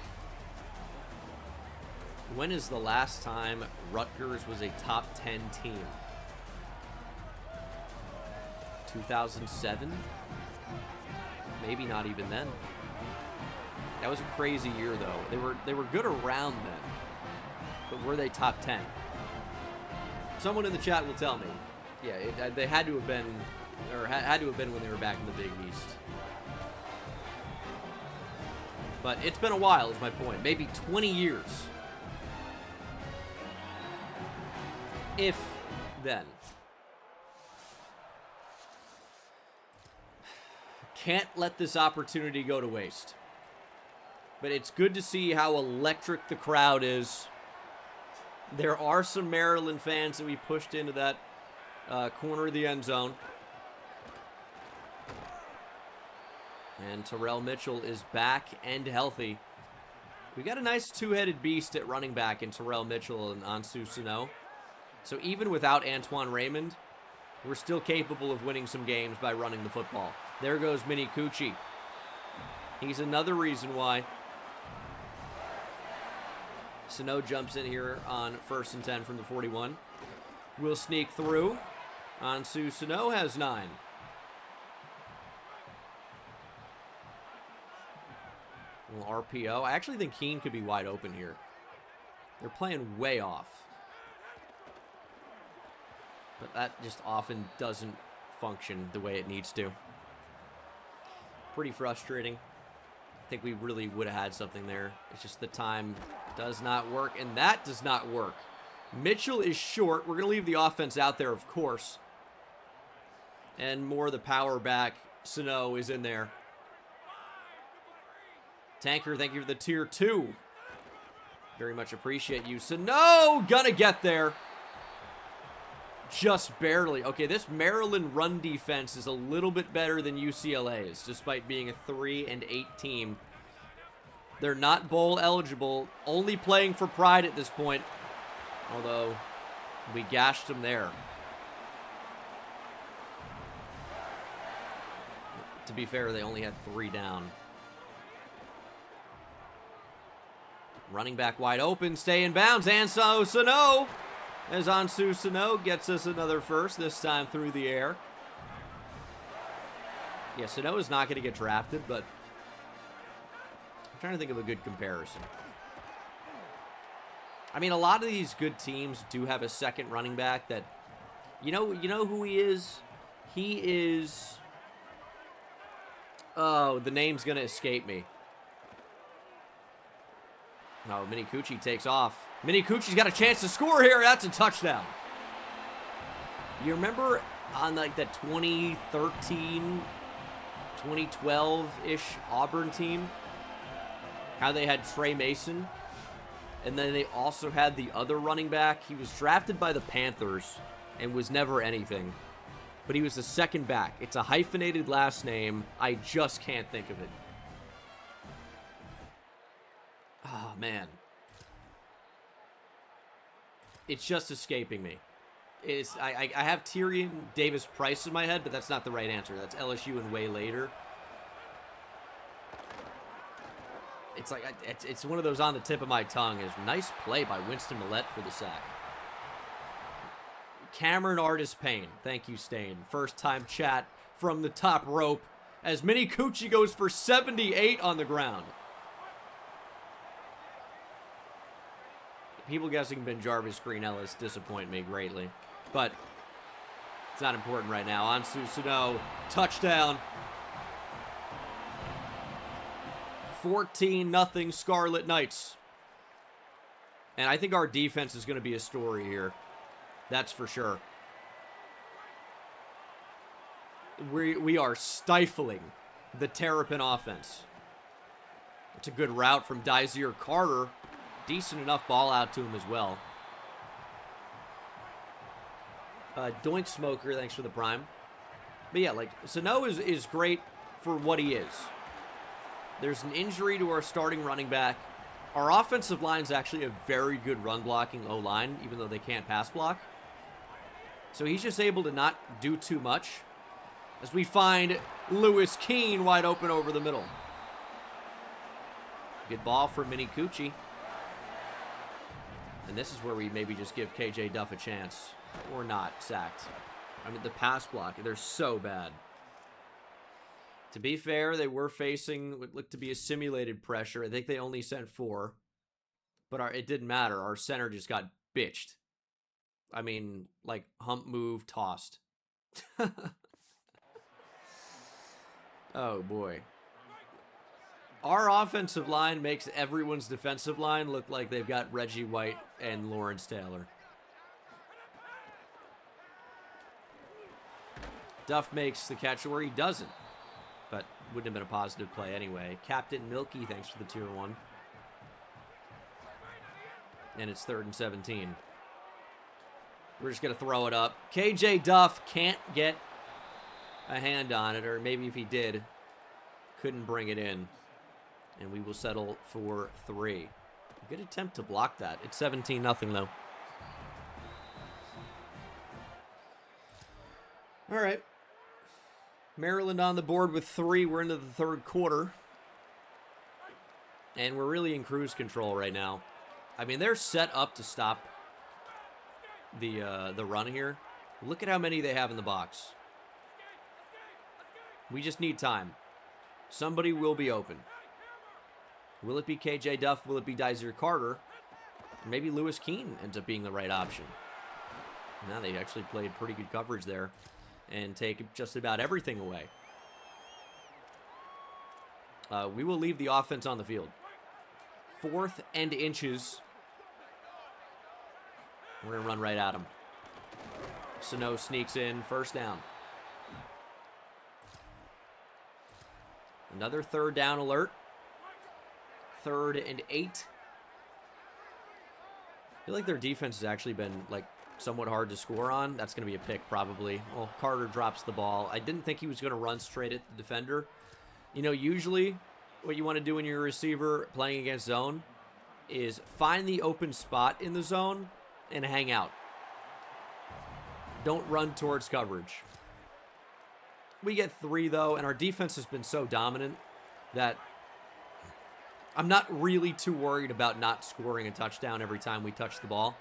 When is the last time Rutgers was a top 10 team? 2007? Maybe not even then. That was a crazy year, though. They were good around then. But were they top 10? Someone in the chat will tell me. Yeah, they had to have been, or had to have been when they were back in the Big East. But it's been a while, is my point. Maybe 20 years. If then. Can't let this opportunity go to waste. But it's good to see how electric the crowd is. There are some Maryland fans that we pushed into that corner of the end zone. And Terrell Mitchell is back and healthy. We got a nice two-headed beast at running back in Terrell Mitchell and Ansu Sano. So even without Antoine Raymond, we're still capable of winning some games by running the football. There goes Mini Cucci. He's another reason why. Sano jumps in here on 1st and 10 from the 41. We'll sneak through. Ansu Sano has 9. Little RPO. I actually think Keene could be wide open here. They're playing way off. But that just often doesn't function the way it needs to. Pretty frustrating. I think we really would have had something there. It's just the time does not work, and that does not work. Mitchell is short. We're going to leave the offense out there, of course. And more of the power back. Sano is in there. Tanker, thank you for the tier 2. Very much appreciate you. Sano gonna get there. Just barely. Okay, this Maryland run defense is a little bit better than UCLA's, despite being a 3-8 team. They're not bowl eligible, only playing for pride at this point. Although, we gashed them there. To be fair, they only had 3 down. Running back wide open, stay in bounds, Ansu Sano. As Ansu Sano gets us another first, this time through the air. Yeah, Sano is not going to get drafted, but I'm trying to think of a good comparison. I mean, a lot of these good teams do have a second running back that, you know who he is? He is, oh, the name's going to escape me. No, Mini Cucci takes off. Mini Cucci's got a chance to score here. That's a touchdown. You remember on like that 2013, 2012-ish Auburn team? How they had Trey Mason? And then they also had the other running back. He was drafted by the Panthers and was never anything. But he was the second back. It's a hyphenated last name. I just can't think of it. Oh, man. It's just escaping me. I have Tyrion Davis Price in my head, but that's not the right answer. That's LSU and way later. It's like, it's one of those on the tip of my tongue. Is nice play by Winston Millette for the sack. Cameron Artis Payne. Thank you, Stain. First time chat from the top rope as Mini Cucci goes for 78 on the ground. People guessing Ben Jarvis, Green Ellis disappoint me greatly. But it's not important right now. Ansu Sano, touchdown. 14-0 Scarlet Knights. And I think our defense is going to be a story here. That's for sure. We are stifling the Terrapin offense. It's a good route from Dazier Carter. Decent enough ball out to him as well. Doink Smoker, thanks for the prime. But yeah, like, Sano is great for what he is. There's an injury to our starting running back. Our offensive line is actually a very good run-blocking O-line, even though they can't pass block. So he's just able to not do too much as we find Lewis Keene wide open over the middle. Good ball for Mini Coochie. And this is where we maybe just give KJ Duff a chance. Or not sacked. I mean, the pass block, they're so bad. To be fair, they were facing what looked to be a simulated pressure. I think they only sent 4. But it didn't matter. Our center just got bitched. I mean, like, hump move, tossed. Oh, boy. Our offensive line makes everyone's defensive line look like they've got Reggie White and Lawrence Taylor. Duff makes the catch, or he doesn't. But wouldn't have been a positive play anyway. Captain Milky, thanks for the tier 1. And it's 3rd and 17. We're just going to throw it up. KJ Duff can't get a hand on it, or maybe if he did, couldn't bring it in. And we will settle for 3. Good attempt to block that. It's 17-0 though. All right. Maryland on the board with 3. We're into the 3rd quarter. And we're really in cruise control right now. I mean, they're set up to stop the run here. Look at how many they have in the box. We just need time. Somebody will be open. Will it be KJ Duff? Will it be Dysir Carter? Maybe Lewis Keene ends up being the right option. Now they actually played pretty good coverage there and take just about everything away. We will leave the offense on the field. 4th and inches. We're going to run right at him. Sano sneaks in, 1st down. Another 3rd down alert. 3rd and 8. I feel like their defense has actually been, like, somewhat hard to score on. That's going to be a pick, probably. Well, Carter drops the ball. I didn't think he was going to run straight at the defender. You know, usually what you want to do when you're a receiver playing against zone is find the open spot in the zone and hang out. Don't run towards coverage. We get 3, though, and our defense has been so dominant that I'm not really too worried about not scoring a touchdown every time we touch the ball.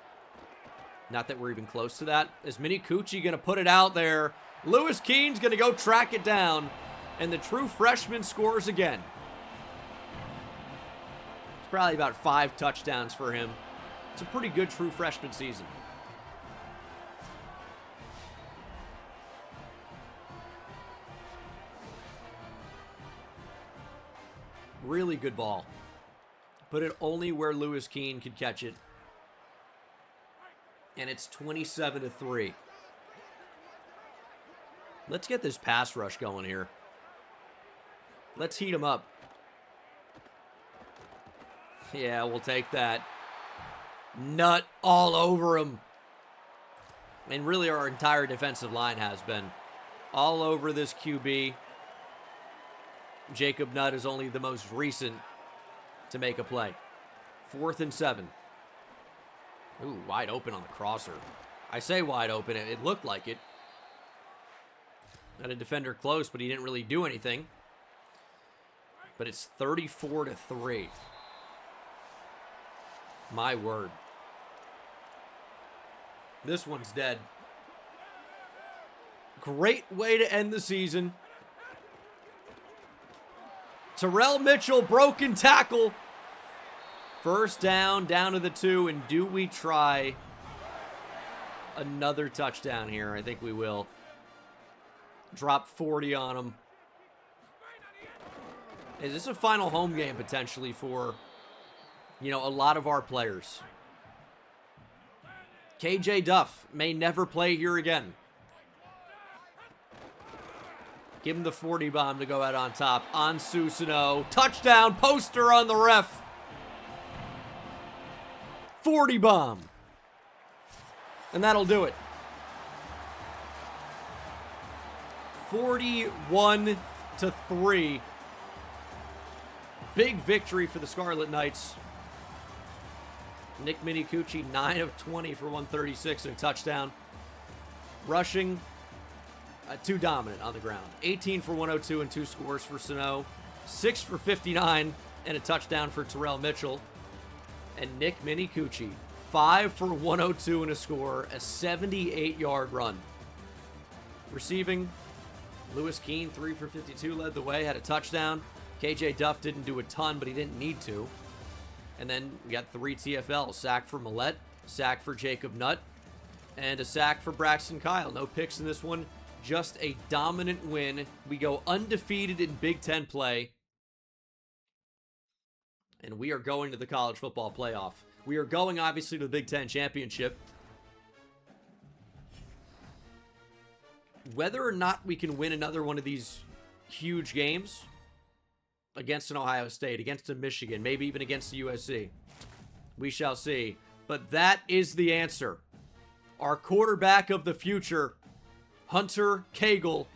Not that we're even close to that. Is Mini Coochie going to put it out there? Lewis Keene's going to go track it down, and the true freshman scores again. It's probably about 5 touchdowns for him. It's a pretty good true freshman season. Really good ball. Put it only where Lewis Keene could catch it. And it's 27-3. Let's get this pass rush going here. Let's heat him up. Yeah, we'll take that. Nut all over him. And really our entire defensive line has been all over this QB. Jacob Nutt is only the most recent to make a play. 4th and 7. Ooh, wide open on the crosser. I say wide open. It looked like it. Had a defender close, but he didn't really do anything. But it's 34-3. My word. This one's dead. Great way to end the season. Terrell Mitchell, broken tackle. 1st down, down to the 2, and do we try another touchdown here? I think we will. Drop 40 on him. Is this a final home game potentially for, you know, a lot of our players? KJ Duff may never play here again. Give him the 40 bomb to go out on top. On Susano. Touchdown, poster on the ref. 40 bomb. And that'll do it. 41-3. Big victory for the Scarlet Knights. Nick Minicucci, 9 of 20 for 136 and a touchdown. Rushing, too dominant on the ground. 18 for 102 and 2 scores for Sano. 6 for 59 and a touchdown for Terrell Mitchell. And Nick Minicucci, 5 for 102 and a score, a 78-yard run. Receiving, Lewis Keene, 3 for 52, led the way, had a touchdown. KJ Duff didn't do a ton, but he didn't need to. And then we got 3 TFLs. Sack for Millette, sack for Jacob Nutt, and a sack for Braxton Kyle. No picks in this one, just a dominant win. We go undefeated in Big Ten play. And we are going to the college football playoff. We are going, obviously, to the Big Ten championship. Whether or not we can win another one of these huge games against an Ohio State, against a Michigan, maybe even against the USC, we shall see. But that is the answer. Our quarterback of the future, Hunter Cagle,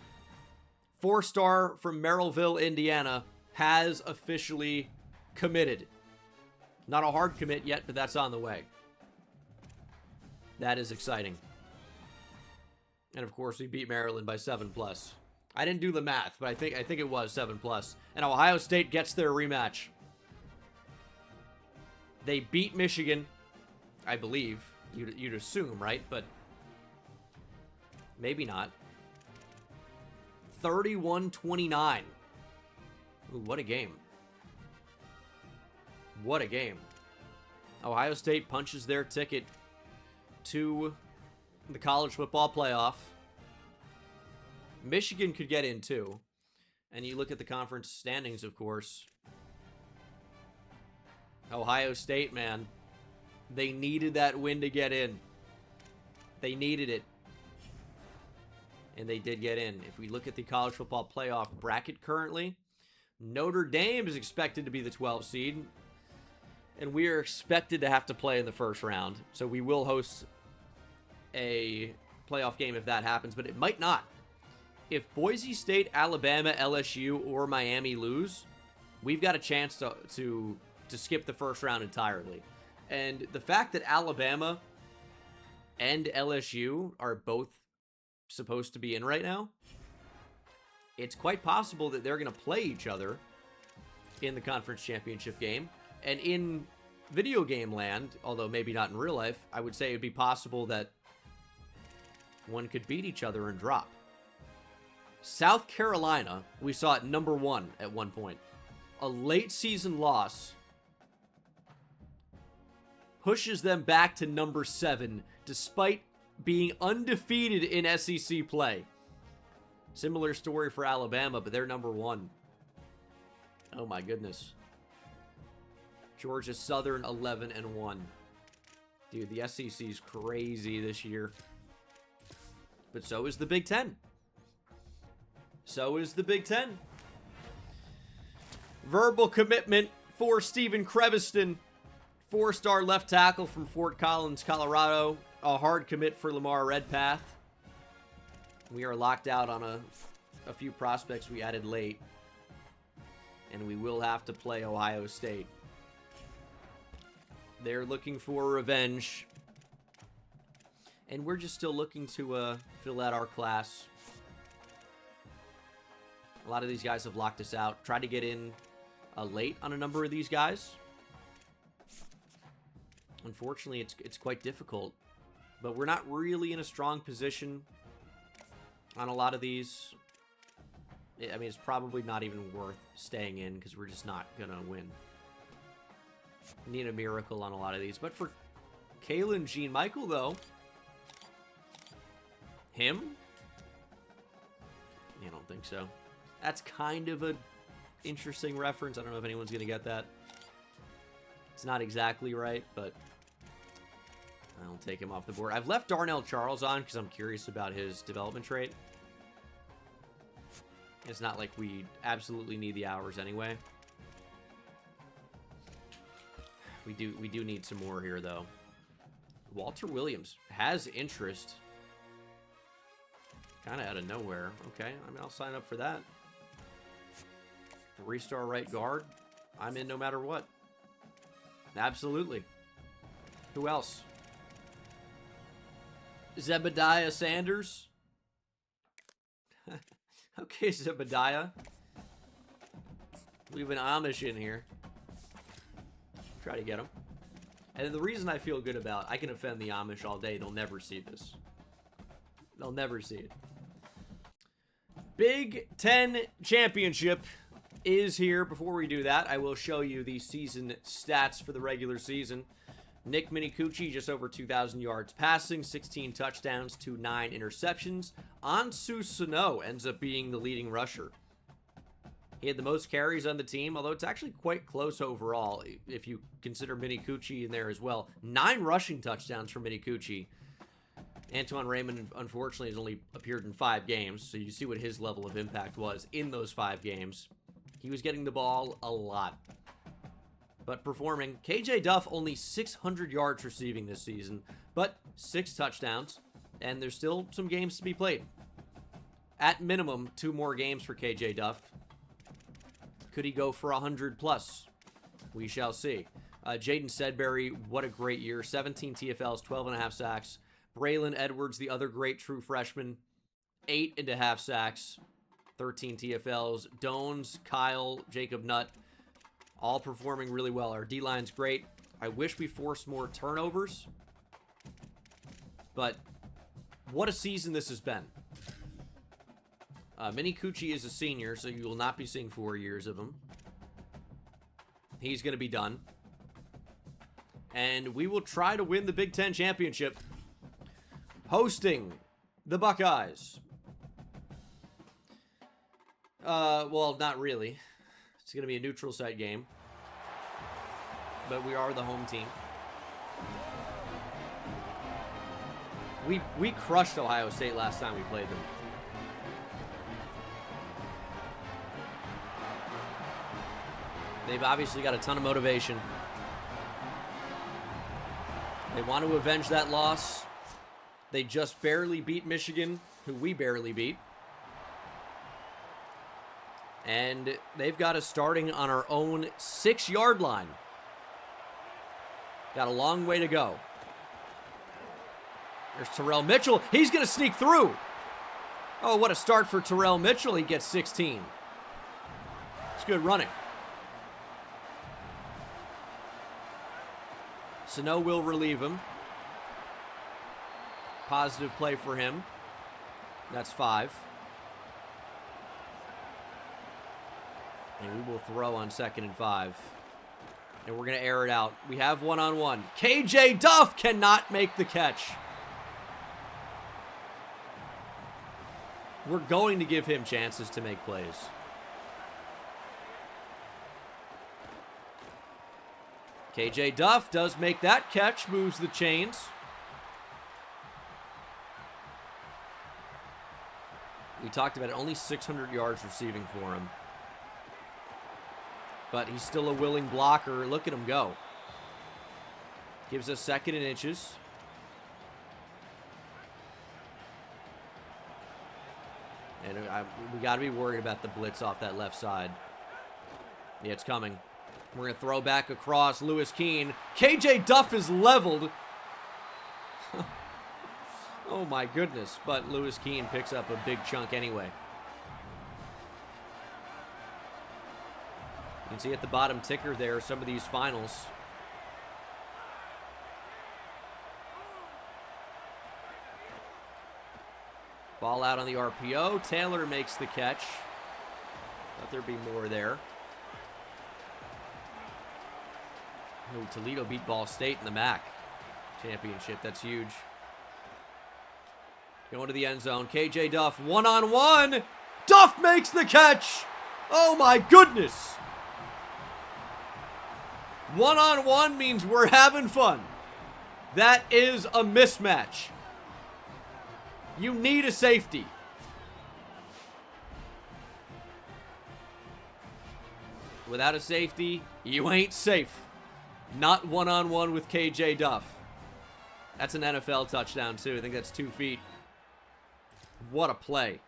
4-star from Merrillville, Indiana, has officially committed. Not a hard commit yet, but that's on the way. That is exciting. And of course, we beat Maryland by 7+. I didn't do the math, but I think it was 7+. And Ohio State gets their rematch. They beat Michigan, I believe. You'd assume, right? But maybe not. 31-29. Ooh, what a game. What a game. Ohio State punches their ticket to the college football playoff. Michigan could get in too. And you look at the conference standings, of course. Ohio State, man. They needed that win to get in. They needed it. And they did get in. If we look at the college football playoff bracket currently, Notre Dame is expected to be the 12th seed. And we are expected to have to play in the first round. So we will host a playoff game if that happens, but it might not. If Boise State, Alabama, LSU, or Miami lose, we've got a chance to skip the first round entirely. And the fact that Alabama and LSU are both supposed to be in right now, it's quite possible that they're going to play each other in the conference championship game. And in video game land, although maybe not in real life, I would say it would be possible that one could beat each other and drop. South Carolina, we saw it number 1 at one point. A late season loss pushes them back to number 7, despite being undefeated in SEC play. Similar story for Alabama, but they're number 1. Oh my goodness. Georgia Southern 11-1. Dude, the SEC is crazy this year. But so is the Big Ten. So is the Big Ten. Verbal commitment for Stephen Creviston. 4-star left tackle from Fort Collins, Colorado. A hard commit for Lamar Redpath. We are locked out on a few prospects we added late. And we will have to play Ohio State. They're looking for revenge. And we're just still looking to fill out our class. A lot of these guys have locked us out. Tried to get in late on a number of these guys. Unfortunately, it's quite difficult. But we're not really in a strong position on a lot of these. I mean, it's probably not even worth staying in because we're just not going to win. Need a miracle on a lot of these. But for Kalen Jean Michael, though, him? I don't think so. That's kind of an interesting reference. I don't know if anyone's going to get that. It's not exactly right, but I'll take him off the board. I've left Darnell Charles on because I'm curious about his development trait. It's not like we absolutely need the hours anyway. We do need some more here, though. Walter Williams has interest Kind of out of nowhere. Okay, I mean, I'll sign up for that. 3-star right guard. I'm in no matter what. Absolutely. Who else? Zebediah Sanders. Okay, Zebediah. Leave an Amish in here. Try to get him. And the reason I feel good about, I can offend the Amish all day. They'll never see this. They'll never see it. Big Ten Championship is here. Before we do that, I will show you the season stats for the regular season. Nick Minicucci, just over 2,000 yards passing, 16 touchdowns to 9 interceptions. Ansu Sano ends up being the leading rusher. He had the most carries on the team, although it's actually quite close overall if you consider Minicucci in there as well. 9 rushing touchdowns for Minicucci. Antoine Raymond, unfortunately, has only appeared in 5 games, so you see what his level of impact was in those 5 games. He was getting the ball a lot, but performing. KJ Duff, only 600 yards receiving this season, but 6 touchdowns, and there's still some games to be played. At minimum, 2 more games for KJ Duff. Could he go for 100 plus? We shall see. Jaden Sedbury, what a great year. 17 TFLs, 12.5 sacks. Braylon Edwards, the other great true freshman, 8.5 sacks, 13 TFLs. Dones, Kyle, Jacob Nutt, all performing really well. Our D-line's great. I wish we forced more turnovers, but what a season this has been. Minicucci is a senior, so you will not be seeing 4 years of him. He's going to be done. And we will try to win the Big Ten Championship. Hosting the Buckeyes. Well, not really. It's going to be a neutral site game. But we are the home team. We crushed Ohio State last time we played them. They've obviously got a ton of motivation. They want to avenge that loss. They just barely beat Michigan, who we barely beat. And they've got us starting on our own 6-yard line. Got a long way to go. There's Terrell Mitchell. He's going to sneak through. Oh, what a start for Terrell Mitchell. He gets 16. It's good running. Sano will relieve him. Positive play for him. That's 5. And we will throw on 2nd and 5. And we're going to air it out. We have one-on-one. KJ Duff cannot make the catch. We're going to give him chances to make plays. KJ Duff does make that catch, moves the chains. We talked about it, only 600 yards receiving for him. But he's still a willing blocker. Look at him go. Gives us 2nd and inches. And we got to be worried about the blitz off that left side. Yeah, it's coming. We're going to throw back across. Lewis Keene. KJ Duff is leveled. Oh my goodness. But Lewis Keene picks up a big chunk anyway. You can see at the bottom ticker there some of these finals. Ball out on the RPO. Taylor makes the catch. Thought there'd be more there. Oh, Toledo beat Ball State in the MAC championship. That's huge. Going to the end zone. KJ Duff, one-on-one. Duff makes the catch. Oh, my goodness. One-on-one means we're having fun. That is a mismatch. You need a safety. Without a safety, you ain't safe. Not one-on-one with KJ Duff. That's an NFL touchdown, too. I think that's 2 feet. What a play.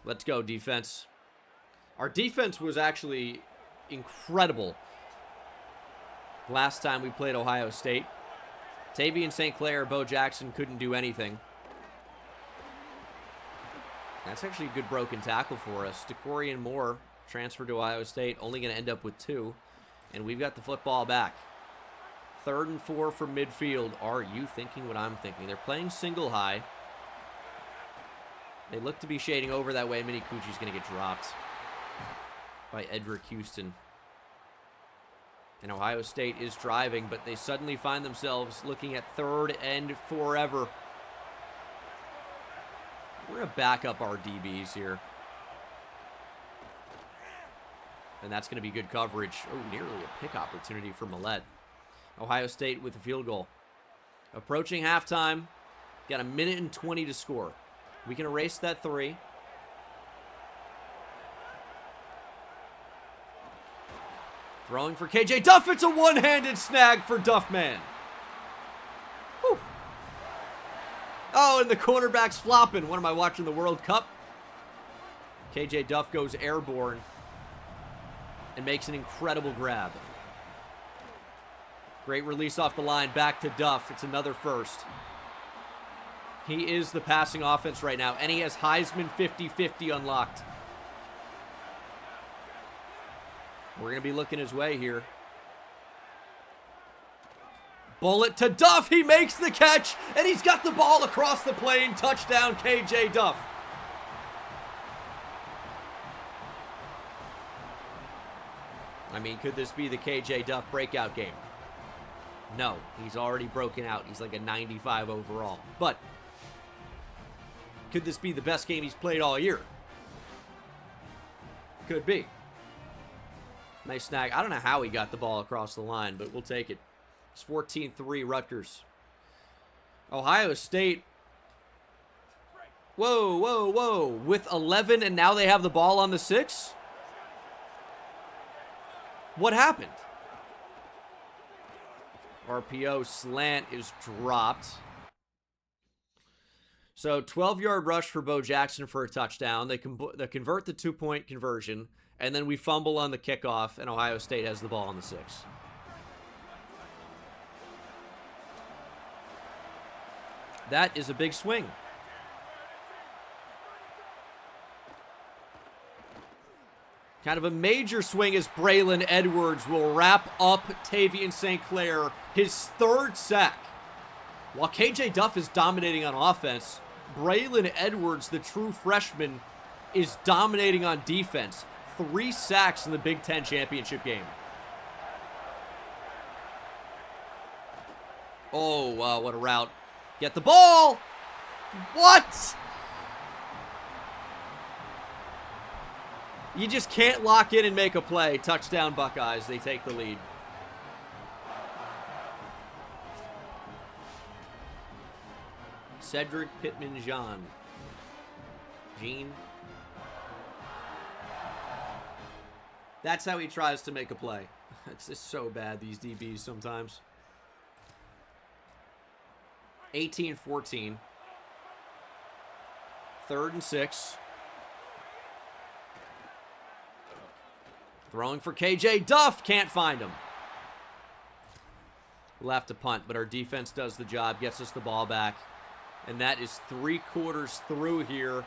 Let's go, defense. Our defense was actually incredible last time we played Ohio State. Tavian St. Clair, Bo Jackson couldn't do anything. That's actually a good broken tackle for us. DeCorian Moore transferred to Ohio State, only going to end up with 2. And we've got the football back. 3rd and 4 from midfield. Are you thinking what I'm thinking? They're playing single high. They look to be shading over that way. Mini Cucci's going to get dropped by Edric Houston. And Ohio State is driving, but they suddenly find themselves looking at 3rd and forever. We're going to back up our DBs here. And that's going to be good coverage. Oh, nearly a pick opportunity for Millette. Ohio State with a field goal. Approaching halftime. Got 1:20 to score. We can erase that 3. Throwing for KJ Duff. It's a one-handed snag for Duffman. Whew. Oh, and the cornerback's flopping. What am I watching, the World Cup? KJ Duff goes airborne and makes an incredible grab. Great release off the line. Back to Duff. It's another first. He is the passing offense right now, and he has Heisman 50-50 unlocked. We're going to be looking his way here. Bullet to Duff. He makes the catch, and he's got the ball across the plane. Touchdown, KJ Duff. I mean, could this be the KJ Duff breakout game? No, he's already broken out. He's like a 95 overall. But could this be the best game he's played all year? Could be. Nice snag. I don't know how he got the ball across the line, but we'll take it. It's 14-3 Rutgers. Ohio State. Whoa, whoa, whoa. With 11, and now they have the ball on the 6? What happened? RPO slant is dropped. So 12-yard rush for Bo Jackson for a touchdown. They convert the 2-point conversion, and then we fumble on the kickoff, and Ohio State has the ball on the 6. That is a big swing. Kind of a major swing as Braylon Edwards will wrap up Tavian St. Clair, his 3rd sack. While KJ Duff is dominating on offense, Braylon Edwards, the true freshman, is dominating on defense. 3 sacks in the Big Ten championship game. Oh, wow, what a route. Get the ball! What? You just can't lock in and make a play. Touchdown, Buckeyes. They take the lead. Cedric Pittman-Jean. That's how he tries to make a play. It's just so bad, these DBs sometimes. 18-14. 3rd and 6. Throwing for KJ Duff. Can't find him. We'll have to punt, but our defense does the job. Gets us the ball back. And that is 3 quarters through here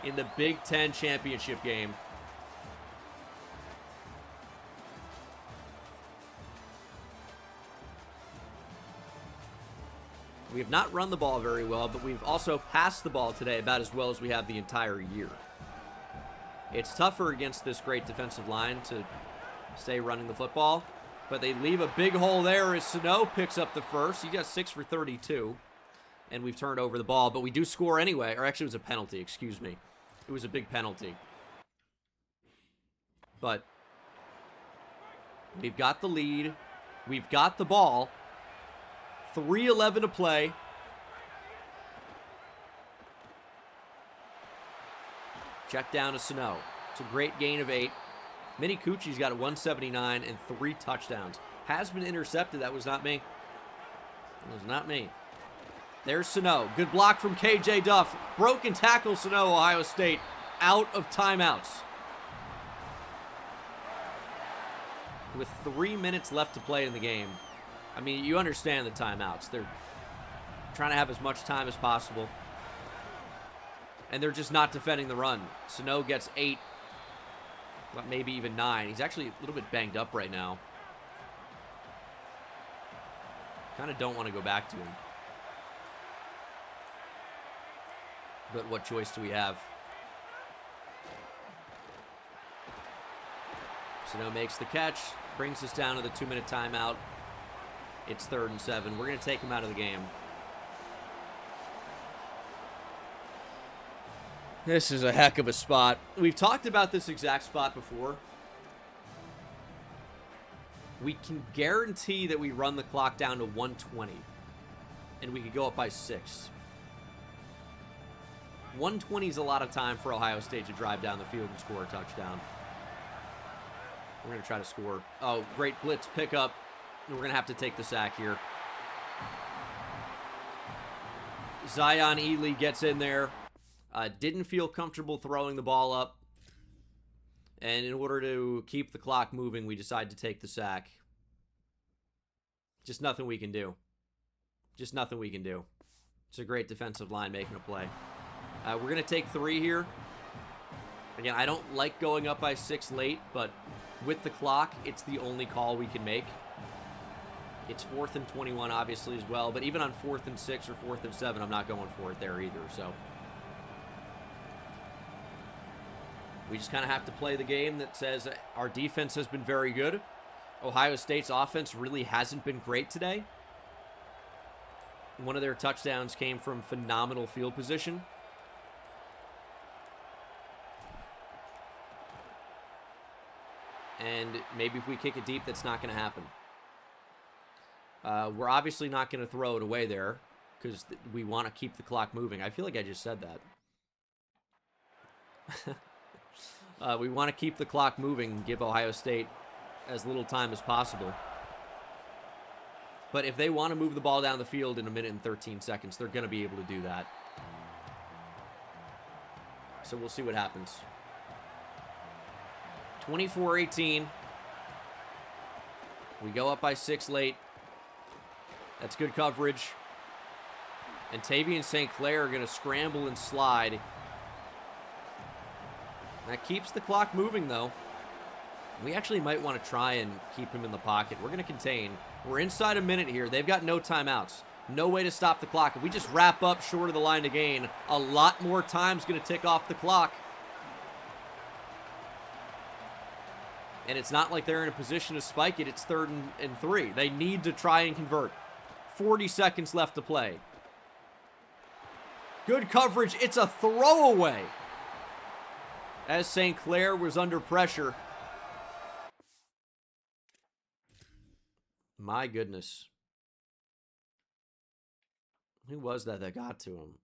in the Big Ten championship game. We have not run the ball very well, but we've also passed the ball today about as well as we have the entire year. It's tougher against this great defensive line to stay running the football, but they leave a big hole there as Sano picks up the first. He got 6 for 32, and we've turned over the ball, but we do score anyway. Or actually, it was a penalty, excuse me. It was a big penalty. But we've got the lead. We've got the ball. 3:11 to play. Check down to Sano. It's a great gain of 8. Mini Cucci's got a 179 and 3 touchdowns. Has been intercepted. That was not me. That was not me. There's Sano. Good block from KJ Duff. Broken tackle, Sano, Ohio State. Out of timeouts. With 3 minutes left to play in the game. I mean, you understand the timeouts. They're trying to have as much time as possible. And they're just not defending the run. Sano gets 8. Well, maybe even 9. He's actually a little bit banged up right now. Kind of don't want to go back to him. But what choice do we have? Sano makes the catch. Brings us down to the 2-minute timeout. It's 3rd and 7. We're going to take him out of the game. This is a heck of a spot. We've talked about this exact spot before. We can guarantee that we run the clock down to 120. And we could go up by 6. 120 is a lot of time for Ohio State to drive down the field and score a touchdown. We're going to try to score. Oh, great blitz pickup. We're going to have to take the sack here. Zion Ely gets in there. Didn't feel comfortable throwing the ball up. And in order to keep the clock moving, we decide to take the sack. Just nothing we can do. Just nothing we can do. It's a great defensive line making a play. We're going to take 3 here. Again, I don't like going up by 6 late, but with the clock, it's the only call we can make. It's 4th and 21, obviously, as well. But even on 4th and 6 or 4th and 7, I'm not going for it there either. So we just kind of have to play the game that says our defense has been very good. Ohio State's offense really hasn't been great today. One of their touchdowns came from phenomenal field position. And maybe if we kick it deep, that's not going to happen. We're obviously not going to throw it away there because we want to keep the clock moving. I feel like I just said that. We want to keep the clock moving and give Ohio State as little time as possible. But if they want to move the ball down the field in 1 minute and 13 seconds, they're going to be able to do that. So we'll see what happens. 24-18. We go up by 6 late. That's good coverage. And Tavian St. Clair are going to scramble and slide. That keeps the clock moving, though. We actually might want to try and keep him in the pocket. We're going to contain. We're inside a minute here. They've got no timeouts. No way to stop the clock. If we just wrap up short of the line to gain, a lot more time's going to tick off the clock. And it's not like they're in a position to spike it. It's 3rd and 3. They need to try and convert. 40 seconds left to play. Good coverage. It's a throwaway. As St. Clair was under pressure. My goodness. Who was that got to him?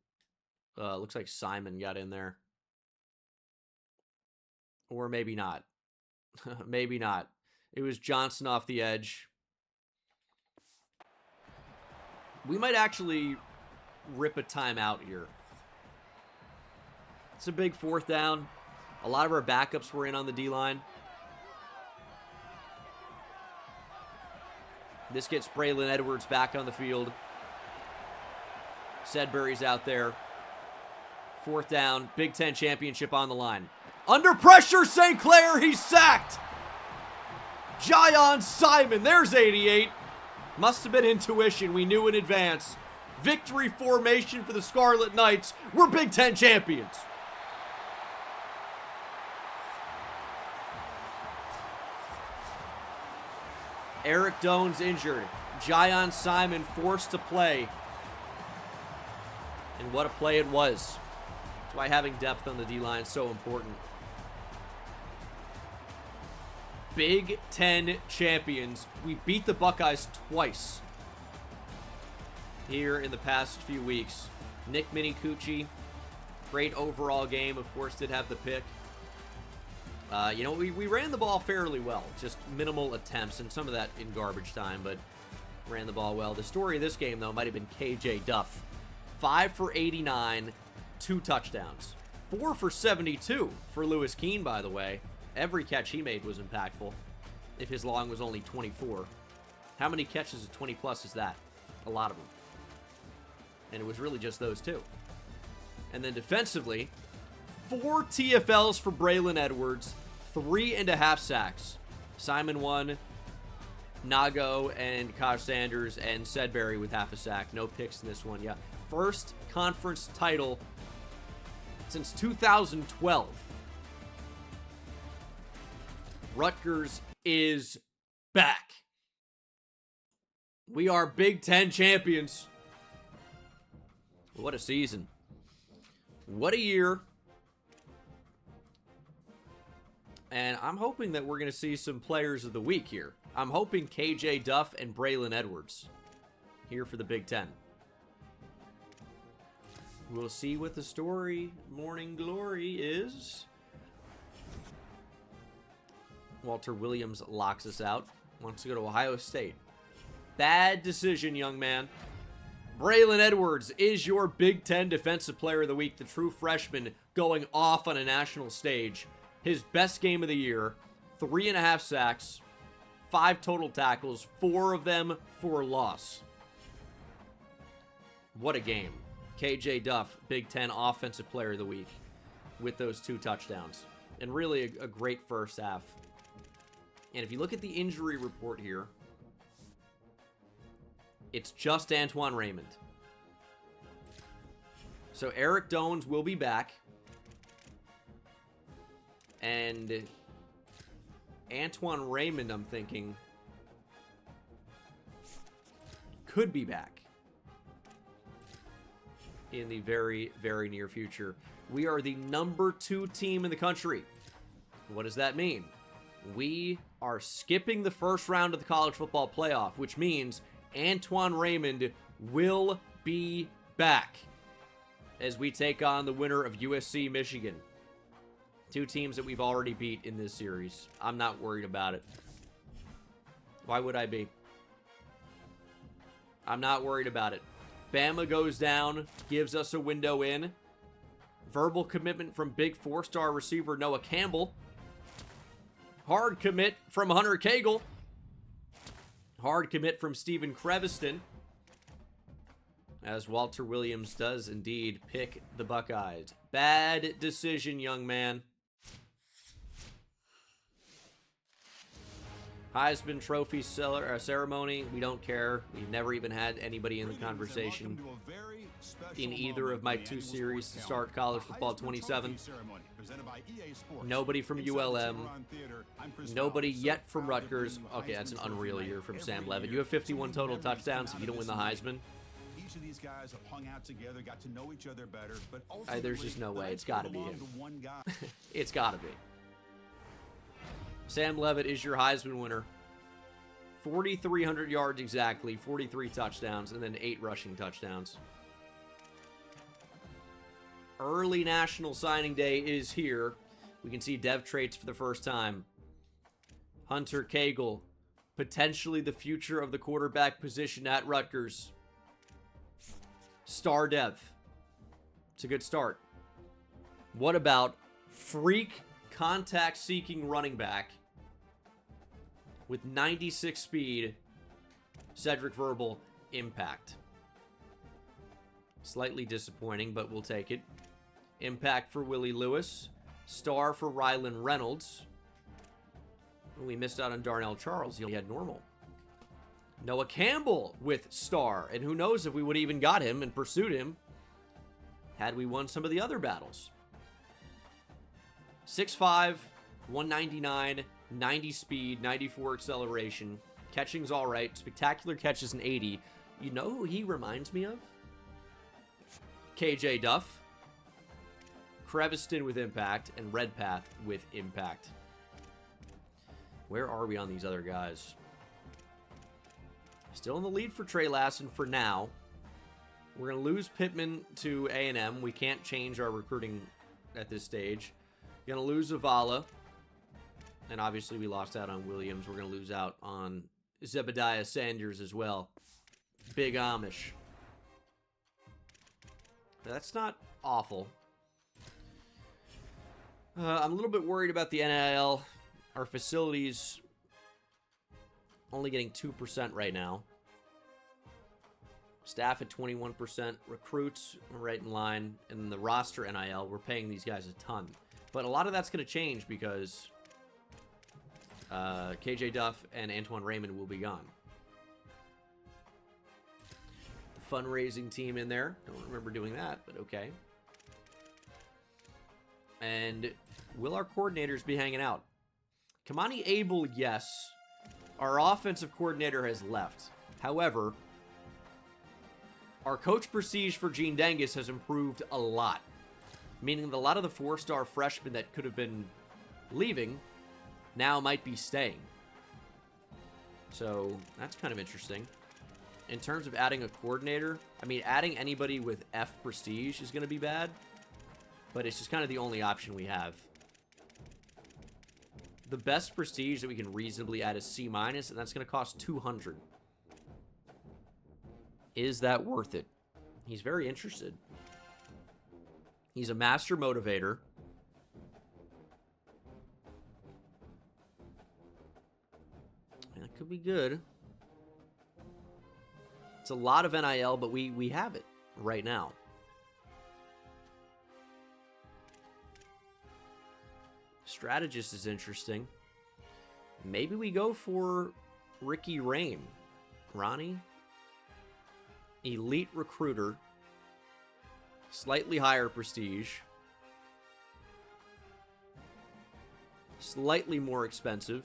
Looks like Simon got in there. Or maybe not. Maybe not. It was Johnson off the edge. We might actually rip a timeout here. It's a big 4th down. A lot of our backups were in on the D-line. This gets Braylon Edwards back on the field. Sedbury's out there. 4th down. Big Ten championship on the line. Under pressure, St. Clair. He's sacked. Jayon Simon. There's 88. Must have been intuition. We knew in advance. Victory formation for the Scarlet Knights. We're Big Ten champions. Eric Doan's injured. Jayon Simon forced to play. And what a play it was. That's why having depth on the D-line is so important. Big Ten champions. We beat the Buckeyes twice here in the past few weeks. Nick Minicucci, great overall game. Of course, did have the pick. We ran the ball fairly well. Just minimal attempts, and some of that in garbage time, but ran the ball well. The story of this game, though, might have been KJ Duff. 5 for 89, 2 touchdowns. 4 for 72 for Lewis Keene, by the way. Every catch he made was impactful, if his long was only 24. How many catches of 20-plus is that? A lot of them. And it was really just those two. And then defensively, 4 TFLs for Braylon Edwards, 3.5 sacks. Simon 1, Nago and Kaj Sanders and Sedbury with half a sack. No picks in this one. Yeah. First conference title since 2012. Rutgers is back. We are Big Ten champions. What a season. What a year. And I'm hoping that we're going to see some players of the week here. I'm hoping KJ Duff and Braylon Edwards here for the Big Ten. We'll see what the story Morning Glory is. Walter Williams locks us out. Wants to go to Ohio State. Bad decision, young man. Braylon Edwards is your Big Ten Defensive Player of the Week. The true freshman going off on a national stage. His best game of the year. 3.5 sacks. 5 total tackles. 4 of them for loss. What a game. KJ Duff, Big Ten Offensive Player of the Week with those 2 touchdowns. And really a great first half. And if you look at the injury report here, it's just Antoine Raymond. So Eric Dones will be back. And Antoine Raymond, I'm thinking, could be back in the very, very near future. We are the number 2 team in the country. What does that mean? We are skipping the first round of the college football playoff, which means Antoine Raymond will be back as we take on the winner of USC Michigan. 2 teams that we've already beat in this series. I'm not worried about it. Why would I be? I'm not worried about it. Bama goes down, gives us a window in. Verbal commitment from big 4-star receiver Noah Campbell. Hard commit from Hunter Cagle. Hard commit from Stephen Creviston. As Walter Williams does indeed pick the Buckeyes. Bad decision, young man. Heisman Trophy ceremony. We don't care. We've never even had anybody in the conversation in either of my 2 series to start college football 27. Nobody from ULM. Nobody yet from Rutgers. Okay, that's an unreal year from Sam Levitt. You have 51 total touchdowns if you don't win the Heisman. Each of these guys have hung out together, got to know each other better, but there's just no way. It's got to be him. It's got to be. Sam Levitt is your Heisman winner. 4,300 yards exactly, 43 touchdowns, and then 8 rushing touchdowns. Early National Signing Day is here. We can see dev traits for the first time. Hunter Cagle, potentially the future of the quarterback position at Rutgers. Star dev. It's a good start. What about freak contact-seeking running back with 96 speed, Cedric Verbal, impact? Slightly disappointing, but we'll take it. Impact for Willie Lewis. Star for Rylan Reynolds. We missed out on Darnell Charles. He had normal. Noah Campbell with star. And who knows if we would have even got him and pursued him had we won some of the other battles. 6'5", 199, 90 speed, 94 acceleration. Catching's all right. Spectacular catches an 80. You know who he reminds me of? KJ Duff. Creviston with impact, and Redpath with impact. Where are we on these other guys? Still in the lead for Trey Lassen for now. We're going to lose Pittman to A&M. We can't change our recruiting at this stage. Going to lose Zavala. And obviously we lost out on Williams. We're going to lose out on Zebediah Sanders as well. Big Amish. That's not awful. I'm a little bit worried about the NIL. Our facilities only getting 2% right now. Staff at 21%. Recruits right in line. And the roster NIL, we're paying these guys a ton. But a lot of that's going to change because KJ Duff and Antoine Raymond will be gone. Fundraising team in there. Don't remember doing that, but okay. And will our coordinators be hanging out? Kamani Abel, yes. Our offensive coordinator has left. However, our coach prestige for Gene Dangus has improved a lot. Meaning that a lot of the 4-star freshmen that could have been leaving now might be staying. So that's kind of interesting. In terms of adding a coordinator, I mean, adding anybody with F prestige is going to be bad. But it's just kind of the only option we have. The best prestige that we can reasonably add is C-, and that's going to cost 200. Is that worth it? He's very interested. He's a master motivator. And that could be good. It's a lot of NIL, but we have it right now. Strategist is interesting. Maybe we go for Ricky Rain. Ronnie? Elite recruiter. Slightly higher prestige. Slightly more expensive.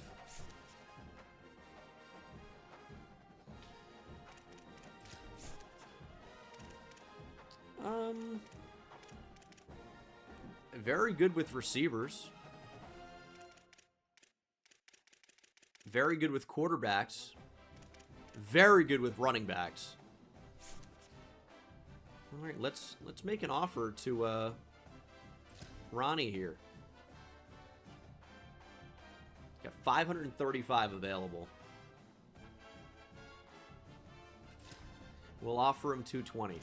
Very good with receivers. Very good with quarterbacks. Very good with running backs. All right, let's make an offer to Ronnie here. Got 535 available. We'll offer him 220.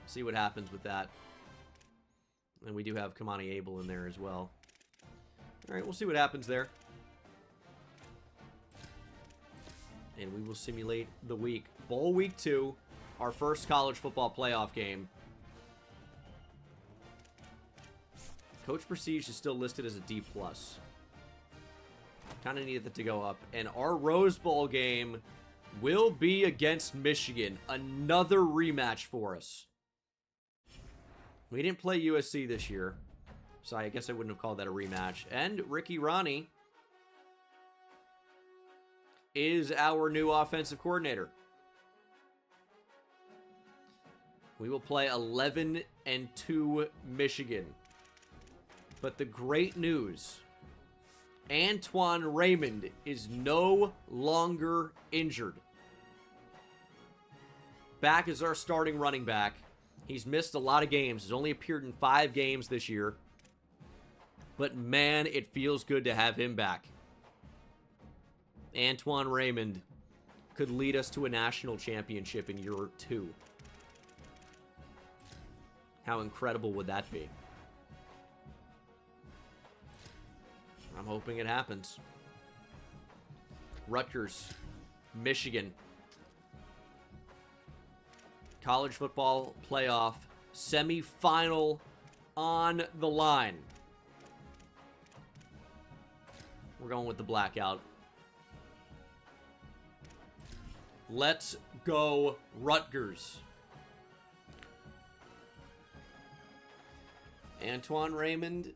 See what happens with that. And we do have Kamani Abel in there as well. All right, we'll see what happens there. And we will simulate the week. Bowl week 2, our first college football playoff game. Coach Prestige is still listed as a D+. Kind of needed that to go up. And our Rose Bowl game will be against Michigan. Another rematch for us. We didn't play USC this year, so I guess I wouldn't have called that a rematch. And Ricky Ronnie is our new offensive coordinator. We will play 11-2 Michigan. But the great news, Antoine Raymond is no longer injured. Back as our starting running back. He's missed a lot of games. He's only appeared in 5 games this year. But man, it feels good to have him back. Antoine Raymond could lead us to a national championship in year 2. How incredible would that be? I'm hoping it happens. Rutgers, Michigan. College football playoff semifinal on the line. We're going with the blackout. Let's go Rutgers. Antoine Raymond.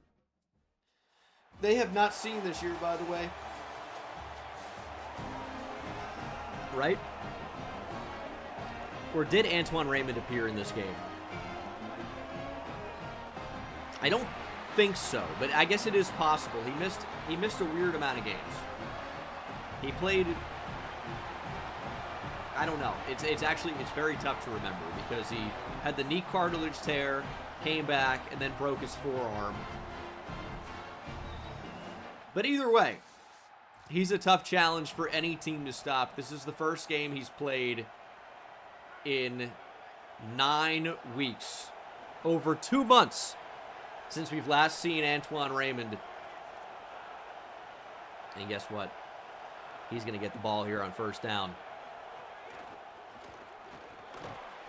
They have not seen this year, by the way. Right? Or did Antoine Raymond appear in this game? I don't think so, but I guess it is possible. He missed a weird amount of games. He played, I don't know. It's very tough to remember because he had the knee cartilage tear, came back, and then broke his forearm. But either way, he's a tough challenge for any team to stop. This is the first game he's played in 9 weeks. Over 2 months since we've last seen Antoine Raymond. And guess what? He's going to get the ball here on first down.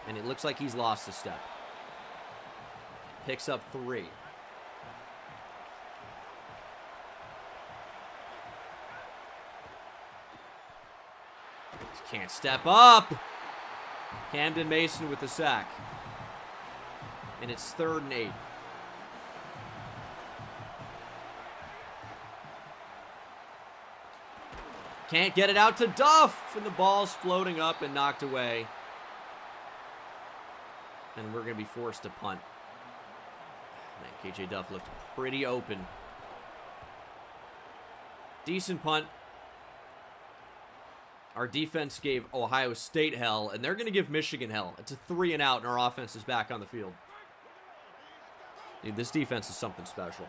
And it looks like he's lost a step. Picks up 3. Can't step up. Camden Mason with the sack. And it's 3rd and 8. Can't get it out to Duff. And the ball's floating up and knocked away. And we're going to be forced to punt. Man, KJ Duff looked pretty open. Decent punt. Our defense gave Ohio State hell, and they're going to give Michigan hell. It's a 3 and out, and our offense is back on the field. Dude, this defense is something special.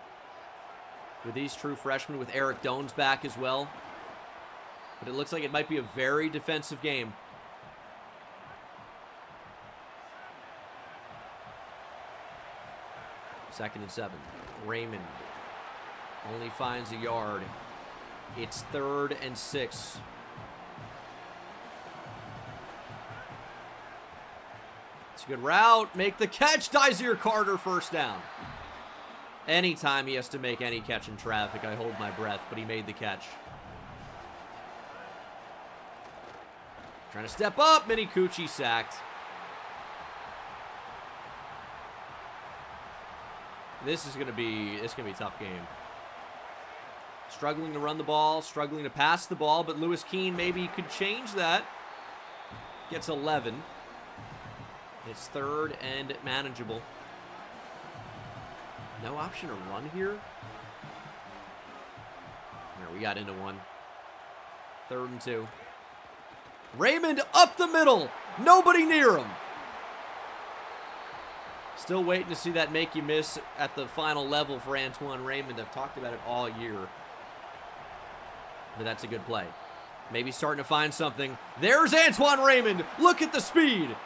With these true freshmen, with Eric Dones back as well. But it looks like it might be a very defensive game. Second and 7. Raymond only finds a yard. It's 3rd and 6. It's a good route. Make the catch. Dysere Carter, first down. Anytime he has to make any catch in traffic, I hold my breath, but he made the catch. Trying to step up. Mini Coochie sacked. This is gonna be a tough game. Struggling to run the ball, struggling to pass the ball, but Lewis Keene maybe could change that. Gets 11. It's 3rd and manageable. No option to run here. There, we got into one. 3rd and 2. Raymond up the middle. Nobody near him. Still waiting to see that make you miss at the final level for Antoine Raymond. I've talked about it all year. But that's a good play. Maybe starting to find something. There's Antoine Raymond. Look at the speed.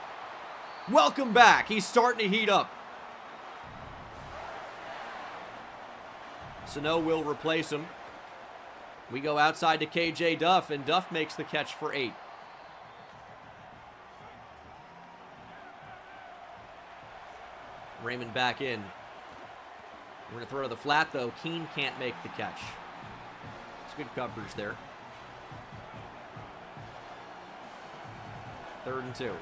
Welcome back. He's starting to heat up. Sano will replace him. We go outside to KJ Duff, and Duff makes the catch for 8. Raymond back in. We're going to throw to the flat, though. Keene can't make the catch. It's good coverage there. 3rd and 2.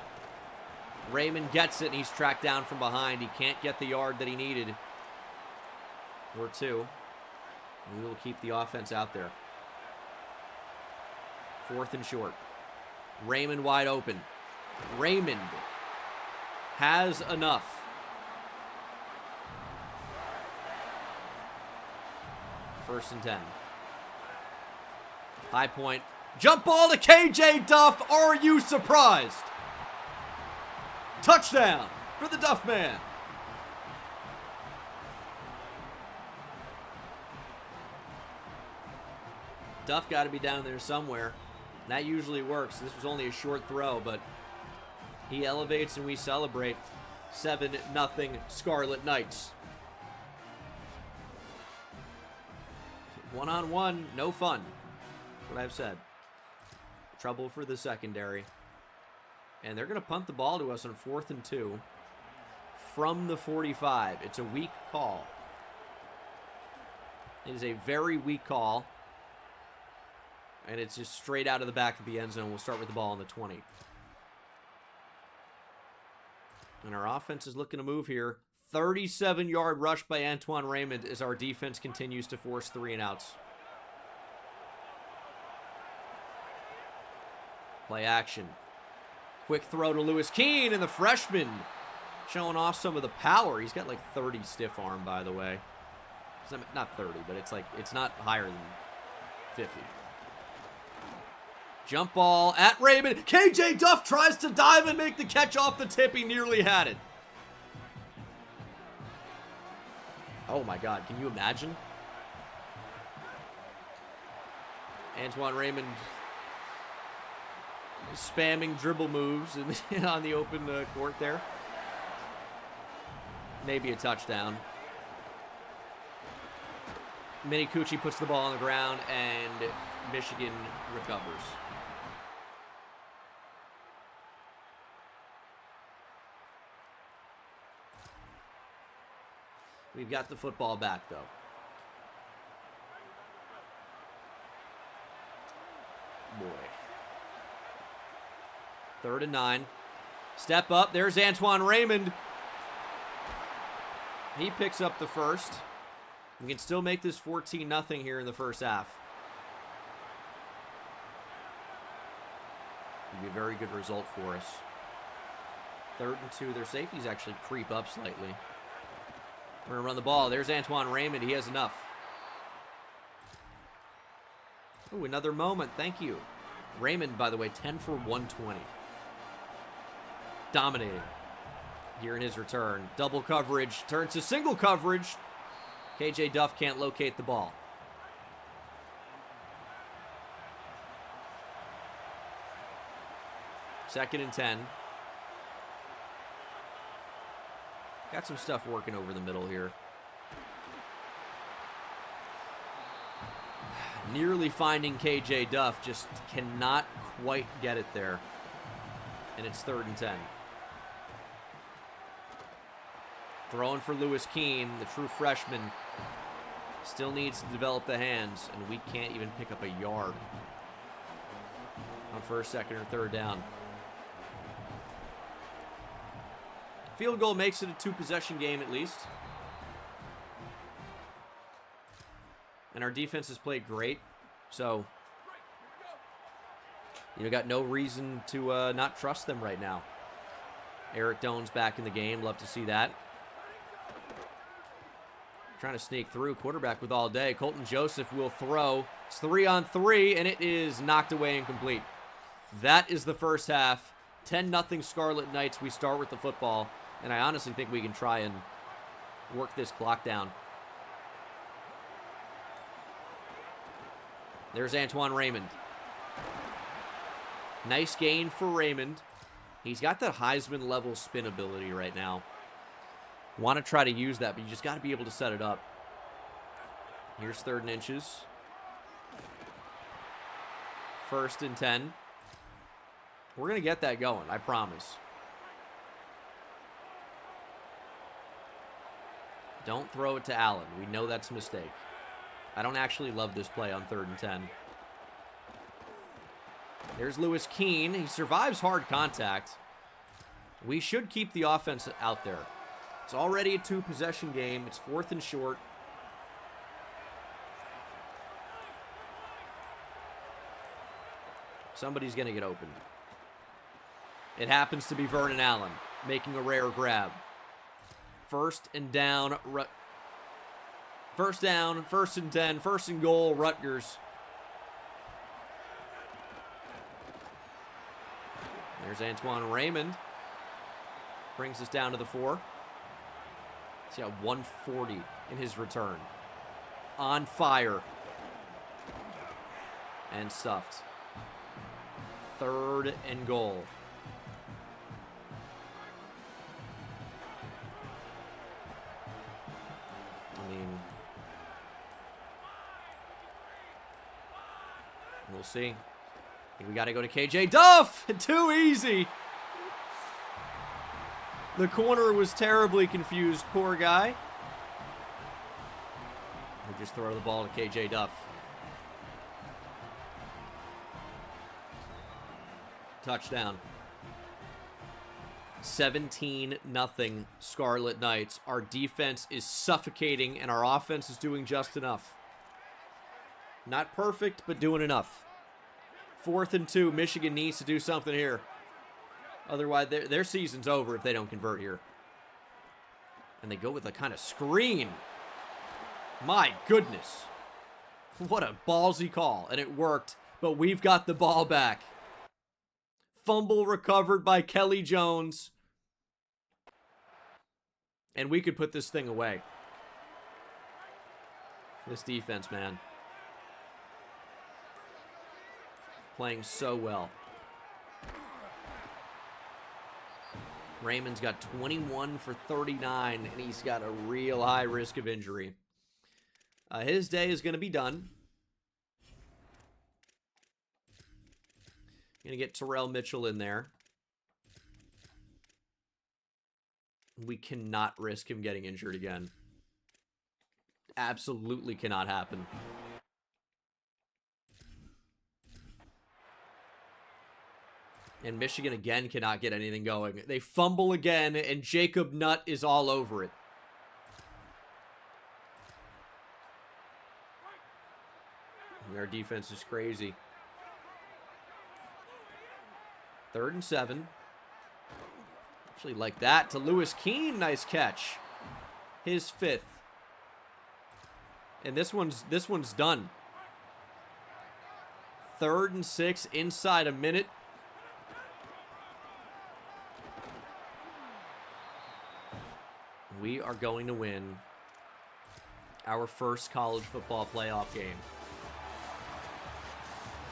Raymond gets it, and he's tracked down from behind. He can't get the yard that he needed. Or 2. And we will keep the offense out there. 4th and short. Raymond wide open. Raymond has enough. First and 10. High point. Jump ball to KJ Duff. Are you surprised? Touchdown for the Duff man. Duff got to be down there somewhere. That usually works. This was only a short throw, but he elevates and we celebrate. 7-0 Scarlet Knights. One-on-one, no fun. That's what I've said. Trouble for the secondary. And they're going to punt the ball to us on 4th and 2 from the 45. It's a weak call. It is a very weak call. And it's just straight out of the back of the end zone. We'll start with the ball on the 20. And our offense is looking to move here. 37-yard rush by Antoine Raymond as our defense continues to force 3 and outs. Play action. Quick throw to Lewis Keene, and the freshman showing off some of the power. He's got like 30 stiff arm, by the way. It's not 30, but it's not higher than 50. Jump ball at Raymond. KJ Duff tries to dive and make the catch off the tip. He nearly had it. Oh my God, can you imagine? Antoine Raymond spamming dribble moves on the open court there. Maybe a touchdown. Minikuchi puts the ball on the ground, and Michigan recovers. We've got the football back, though. Boy. 3rd and 9. Step up. There's Antoine Raymond. He picks up the first. We can still make this 14-0 here in the first half. It'd be a very good result for us. 3rd and 2. Their safeties actually creep up slightly. We're going to run the ball. There's Antoine Raymond. He has enough. Oh, another moment. Thank you. Raymond, by the way, 10 for 120. Dominating here in his return. Double coverage. Turns to single coverage. KJ Duff can't locate the ball. Second and 10. Got some stuff working over the middle here. Nearly finding KJ Duff, just cannot quite get it there. And it's 3rd and 10. Throwing for Lewis Keene, the true freshman. Still needs to develop the hands, and we can't even pick up a yard on 1st, 2nd, or 3rd down. Field goal makes it a 2-possession game at least. And our defense has played great. So, got no reason to not trust them right now. Eric Doan's back in the game. Love to see that. Trying to sneak through. Quarterback with all day. Colton Joseph will throw. It's 3-on-3, and it is knocked away and complete. That is the first half. 10-0 Scarlet Knights. We start with the football. And I honestly think we can try and work this clock down. There's Antoine Raymond. Nice gain for Raymond. He's got that Heisman level spin ability right now. Want to try to use that, but you just got to be able to set it up. Here's 3rd and inches. 1st and 10. We're going to get that going, I promise. Don't throw it to Allen. We know that's a mistake. I don't actually love this play on 3rd and 10. There's Lewis Keene. He survives hard contact. We should keep the offense out there. It's already a 2-possession game. It's 4th and short. Somebody's going to get open. It happens to be Vernon Allen making a rare grab. 1st and down. 1st down, 1st and 10, 1st and goal, Rutgers. There's Antoine Raymond. Brings us down to the 4. He's got 140 in his return. On fire. And stuffed. 3rd and goal. I mean, we'll see. I think we got to go to KJ Duff. Too easy. The corner was terribly confused. Poor guy. We just throw the ball to KJ Duff. Touchdown. 17-0 Scarlet Knights. Our defense is suffocating, and our offense is doing just enough. Not perfect, but doing enough. 4th and 2. Michigan needs to do something here. Otherwise, their season's over if they don't convert here. And they go with a kind of screen. My goodness. What a ballsy call. And it worked, but we've got the ball back. Fumble recovered by Kelly Jones. And we could put this thing away. This defense, man. Playing so well. Raymond's got 21 for 39, and he's got a real high risk of injury. His day is going to be done. Going to get Terrell Mitchell in there. We cannot risk him getting injured again. Absolutely cannot happen. And Michigan again cannot get anything going. They fumble again, and Jacob Nutt is all over it. Their defense is crazy. 3rd and 7. Actually, like that to Lewis Keene. Nice catch. His 5th. And this one's done. 3rd and 6 inside a minute. We are going to win our first college football playoff game.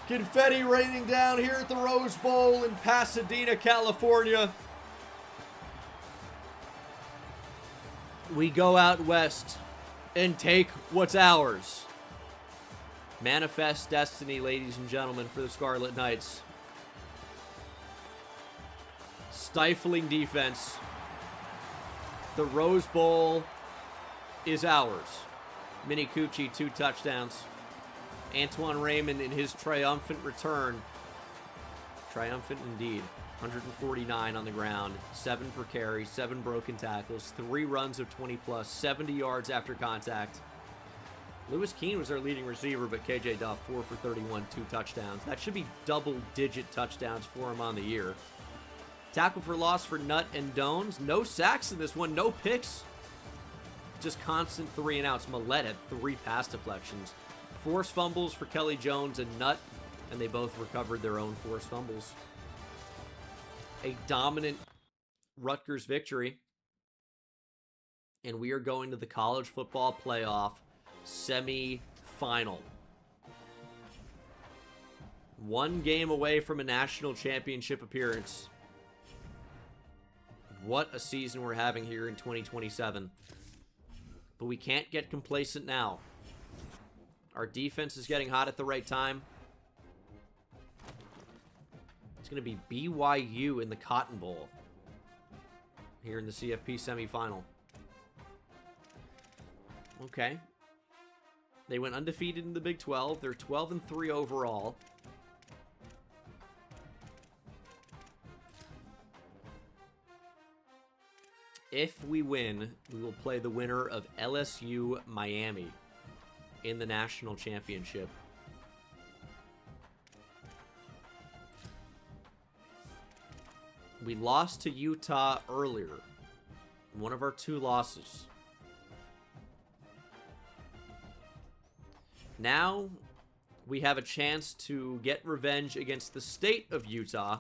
Confetti raining down here at the Rose Bowl in Pasadena, California. We go out west and take what's ours. Manifest destiny, ladies and gentlemen, for the Scarlet Knights. Stifling defense. The Rose Bowl is ours. Mini Coochie, 2 touchdowns. Antoine Raymond in his triumphant return. Triumphant indeed. 149 on the ground, 7 per carry, 7 broken tackles, 3 runs of 20+, 70 yards after contact. Lewis Keene was our leading receiver, but KJ Duff, 4 for 31, 2 touchdowns. That should be double-digit touchdowns for him on the year. Tackle for loss for Nutt and Dones. No sacks in this one, no picks. Just constant 3-and-outs. Millette had 3 pass deflections. Forced fumbles for Kelly Jones and Nutt, and they both recovered their own forced fumbles. A dominant Rutgers victory. And we are going to the college football playoff semi-final. 1 game away from a national championship appearance. What a season we're having here in 2027. But we can't get complacent now. Our defense is getting hot at the right time. It's going to be BYU in the Cotton Bowl here in the CFP semifinal. Okay. They went undefeated in the Big 12. They're 12-3 overall. If we win, we will play the winner of LSU Miami in the national championship. We lost to Utah earlier. One of our 2 losses. Now, we have a chance to get revenge against the state of Utah,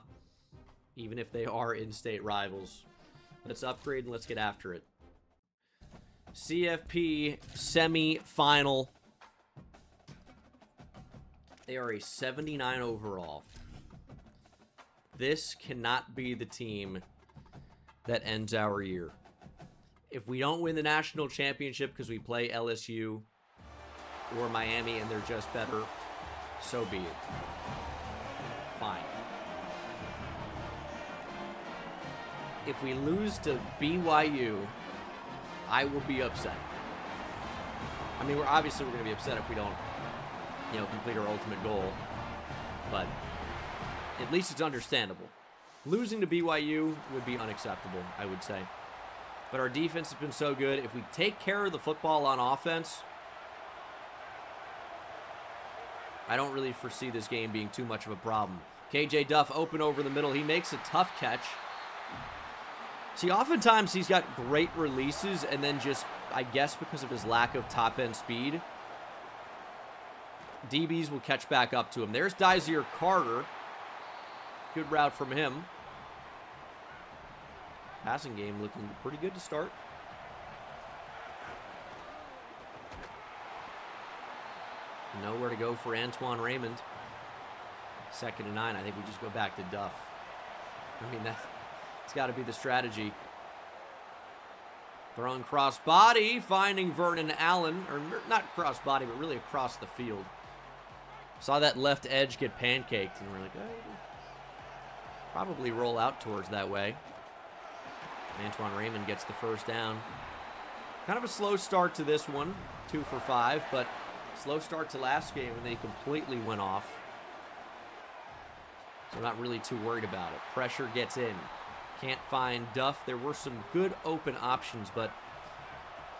even if they are in-state rivals. Let's upgrade and let's get after it. CFP semi-final. They are a 79 overall. This cannot be the team that ends our year. If we don't win the national championship because we play LSU or Miami and they're just better, so be it. Fine. If we lose to BYU, I will be upset. I mean, we're going to be upset if we don't, complete our ultimate goal. But at least it's understandable. Losing to BYU would be unacceptable, I would say. But our defense has been so good. If we take care of the football on offense, I don't really foresee this game being too much of a problem. KJ Duff open over the middle. He makes a tough catch. See, oftentimes he's got great releases, and then just, I guess because of his lack of top-end speed, DBs will catch back up to him. There's Dyzier Carter. Good route from him. Passing game looking pretty good to start. Nowhere to go for Antoine Raymond. 2nd and 9. I think we just go back to Duff. I mean, that's It's got to be the strategy. Throwing cross body, finding Vernon Allen. Or not cross body, but really across the field. Saw that left edge get pancaked, and we're like, oh, probably roll out towards that way. Antoine Raymond gets the first down. Kind of a slow start to this one, 2 for 5, but slow start to last game, and they completely went off. So I'm not really too worried about it. Pressure gets in. Can't find Duff. There were some good open options, but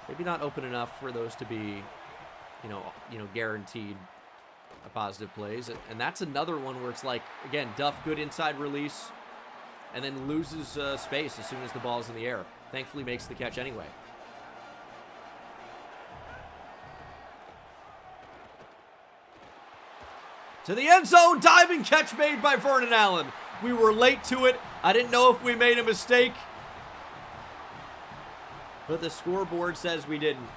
maybe not open enough for those to be, you know, guaranteed positive plays. And that's another one where it's like, again, Duff, good inside release, and then loses space as soon as the ball's in the air. Thankfully makes the catch anyway. To the end zone, diving catch made by Vernon Allen. We were late to it. I didn't know if we made a mistake, but the scoreboard says we didn't.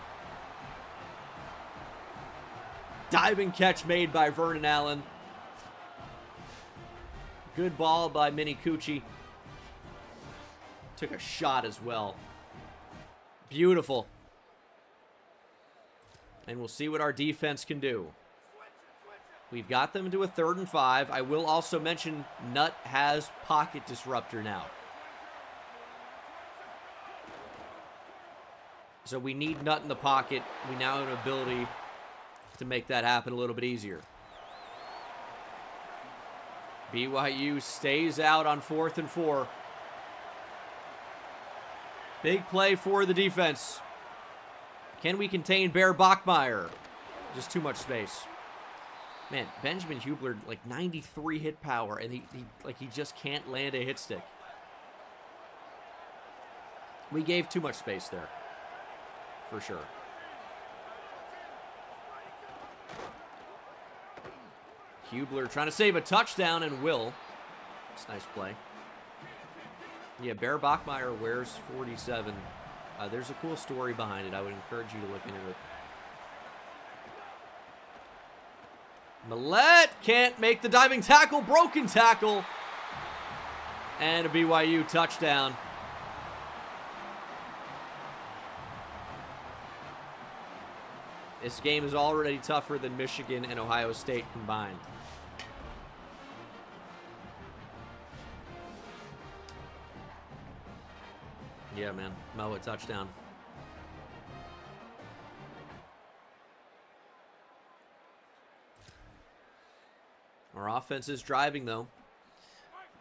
Diving catch made by Vernon Allen. Good ball by Mini Cucci. Took a shot as well. Beautiful. And we'll see what our defense can do. We've got them to a 3rd and 5. I will also mention Nutt has pocket disruptor now. So we need Nutt in the pocket. We now have an ability to make that happen a little bit easier. BYU stays out on 4th and 4. Big play for the defense. Can we contain Bear Bachmeier? Just too much space. Man, Benjamin Hubler, like 93 hit power, and he just can't land a hit stick. We gave too much space there, for sure. Hubler trying to save a touchdown, and will. It's a nice play. Yeah, Bear Bachmeier wears 47. There's a cool story behind it. I would encourage you to look into it. Millette can't make the diving tackle. Broken tackle. And a BYU touchdown. This game is already tougher than Michigan and Ohio State combined. Yeah, man. Moa touchdown. Our offense is driving, though.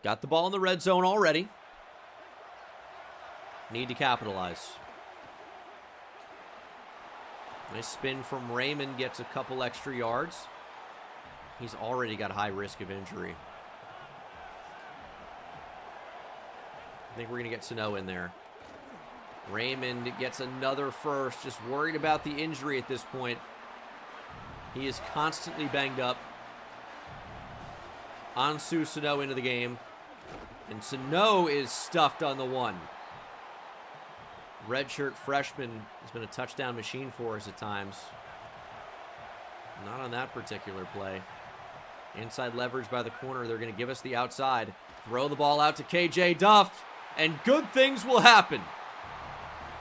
Got the ball in the red zone already. Need to capitalize. Nice spin from Raymond. Gets a couple extra yards. He's already got a high risk of injury. I think we're going to get Sano in there. Raymond gets another first. Just worried about the injury at this point. He is constantly banged up. Ansu Sano into the game. And Sano is stuffed on the 1. Redshirt freshman has been a touchdown machine for us at times. Not on that particular play. Inside leverage by the corner. They're going to give us the outside. Throw the ball out to KJ Duff. And good things will happen.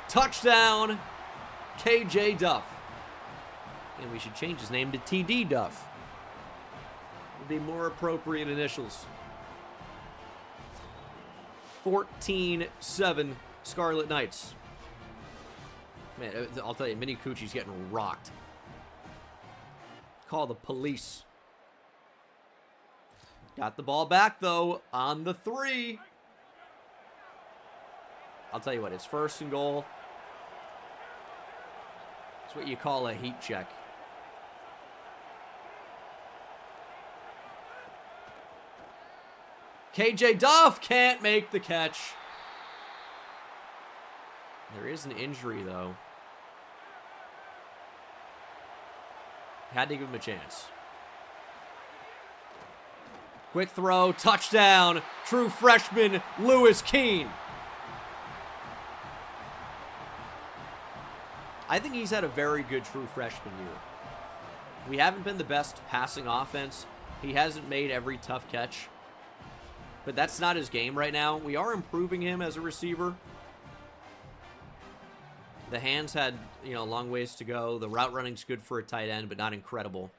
Touchdown, KJ Duff. And we should change his name to TD Duff. Would be more appropriate initials. 14-7 Scarlet Knights. Man, I'll tell you, Mini Cucci's getting rocked. Call the police. Got the ball back, though, on the 3. I'll tell you what, it's 1st and goal. It's what you call a heat check. KJ Duff can't make the catch. There is an injury, though. Had to give him a chance. Quick throw, touchdown. True freshman, Lewis Keene. I think he's had a very good true freshman year. We haven't been the best passing offense. He hasn't made every tough catch. but that's not his game right now. We are improving him as a receiver. The hands had, you know, a long ways to go. The route running's good for a tight end, but not incredible.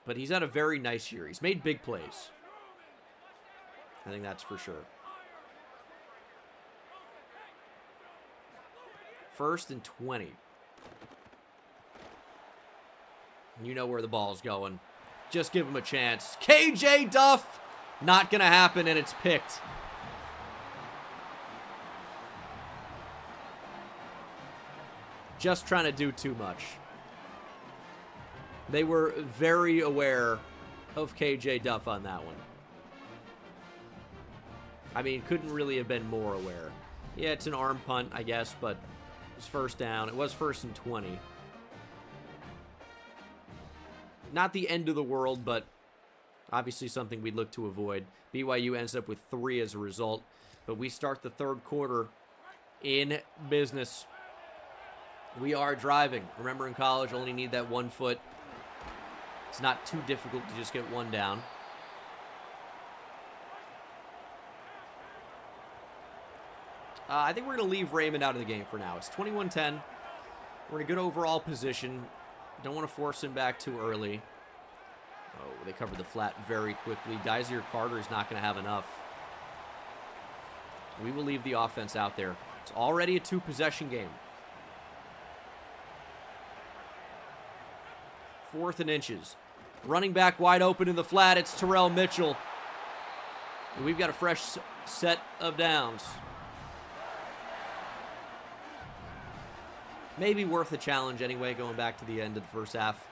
But he's had a very nice year. He's made big plays. I think that's for sure. 1st and 20. You know where the ball's going. Just give him a chance. KJ Duff! Not going to happen, and it's picked. Just trying to do too much. They were very aware of KJ Duff on that one. I mean, couldn't really have been more aware. Yeah, it's an arm punt, I guess, but it's 1st down. It was 1st and 20. Not the end of the world, but obviously something we'd look to avoid. BYU ends up with 3 as a result, but we start the 3rd quarter in business. We are driving. Remember, in college, only need that 1 foot. It's not too difficult to just get 1 down. I think we're going to leave Raymond out of the game for now. It's 21-10. We're in a good overall position. Don't want to force him back too early. Oh, they covered the flat very quickly. Dysir Carter is not going to have enough. We will leave the offense out there. It's already a 2-possession game. 4th and inches. Running back wide open in the flat. It's Terrell Mitchell. And we've got a fresh set of downs. Maybe worth a challenge anyway, going back to the end of the 1st half.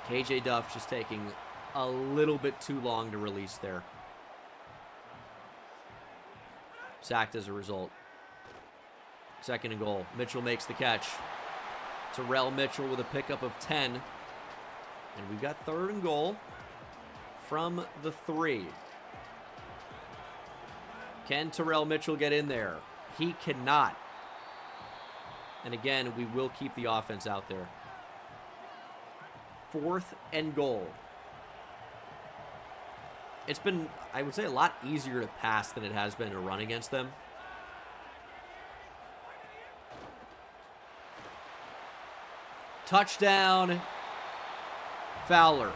KJ Duff just taking a little bit too long to release there. Sacked as a result. 2nd and goal. Mitchell makes the catch. Terrell Mitchell with a pickup of 10. And we've got 3rd and goal from the 3. Can Terrell Mitchell get in there? He cannot. And again, we will keep the offense out there. 4th and goal. It's been, I would say, a lot easier to pass than it has been to run against them. Touchdown, Fowler.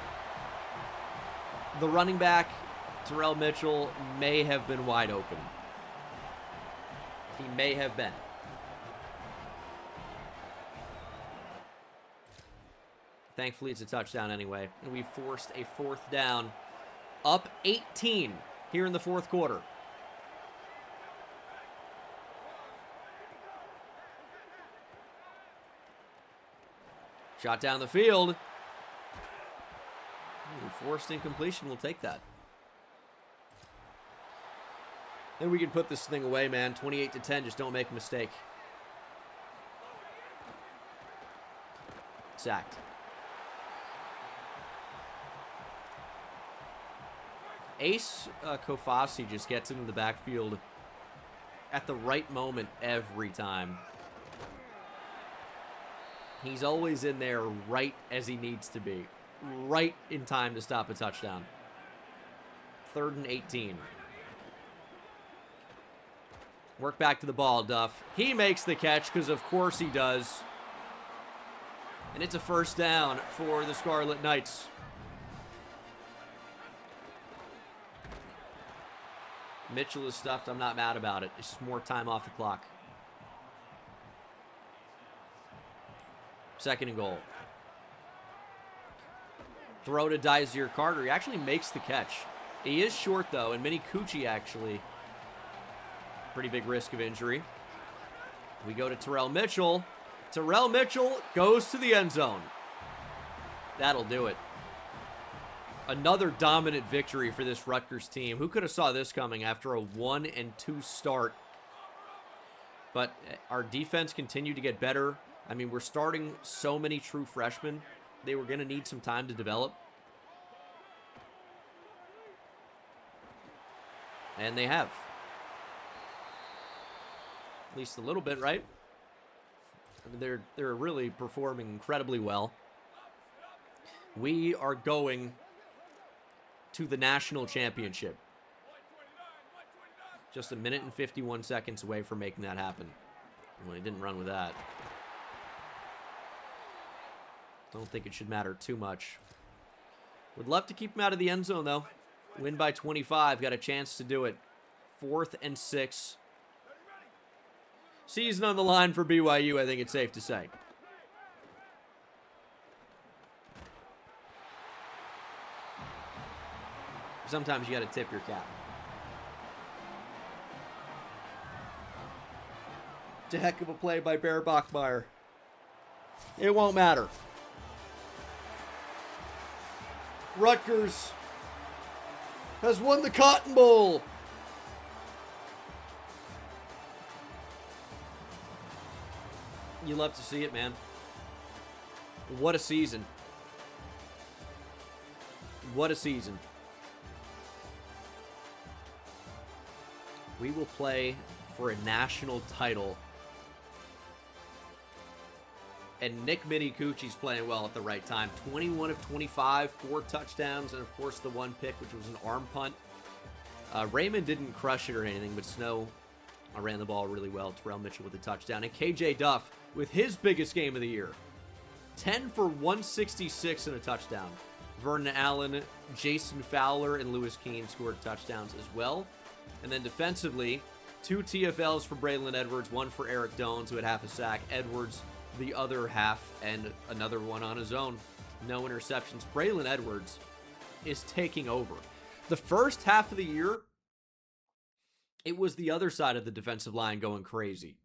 The running back, Terrell Mitchell, may have been wide open. He may have been. Thankfully, it's a touchdown anyway. And we forced a 4th down. Up 18 here in the 4th quarter. Shot down the field. Ooh, forced incompletion. We'll take that. Then we can put this thing away, man. 28-10. Just don't make a mistake. Sacked. Ace Kofasi just gets into the backfield at the right moment every time. He's always in there right as he needs to be. Right in time to stop a touchdown. 3rd and 18. Work back to the ball, Duff. He makes the catch because of course he does. And it's a 1st down for the Scarlet Knights. Mitchell is stuffed. I'm not mad about it. It's just more time off the clock. 2nd and goal. Throw to Dysir Carter. He actually makes the catch. He is short, though, and Mini Cucci actually. Pretty big risk of injury. We go to Terrell Mitchell. Terrell Mitchell goes to the end zone. That'll do it. Another dominant victory for this Rutgers team. Who could have saw this coming after a 1-2 start? But our defense continued to get better. I mean, we're starting so many true freshmen. They were going to need some time to develop. And they have. At least a little bit, right? I mean, they're really performing incredibly well. We are going to the national championship. Just a minute and 51 seconds away from making that happen. Well, he didn't run with that. Don't think it should matter too much. Would love to keep him out of the end zone, though. Win by 25. Got a chance to do it. 4th and 6. Season on the line for BYU, I think it's safe to say. Sometimes you got to tip your cap. It's a heck of a play by Bear Bachmeier. It won't matter. Rutgers has won the Cotton Bowl. You love to see it, man. What a season. What a season. We will play for a national title. And Nick Minicucci's playing well at the right time. 21 of 25, 4 touchdowns, and of course the 1 pick, which was an arm punt. Raymond didn't crush it or anything, but Snow ran the ball really well. Terrell Mitchell with a touchdown. And KJ Duff with his biggest game of the year. 10 for 166 and a touchdown. Vernon Allen, Jason Fowler, and Lewis Keene scored touchdowns as well. And then defensively, 2 TFLs for Braylon Edwards, 1 for Eric Dones, who had half a sack. Edwards the other half, and another one on his own. No interceptions. Braylon Edwards is taking over. The first half of the year, it was the other side of the defensive line going crazy.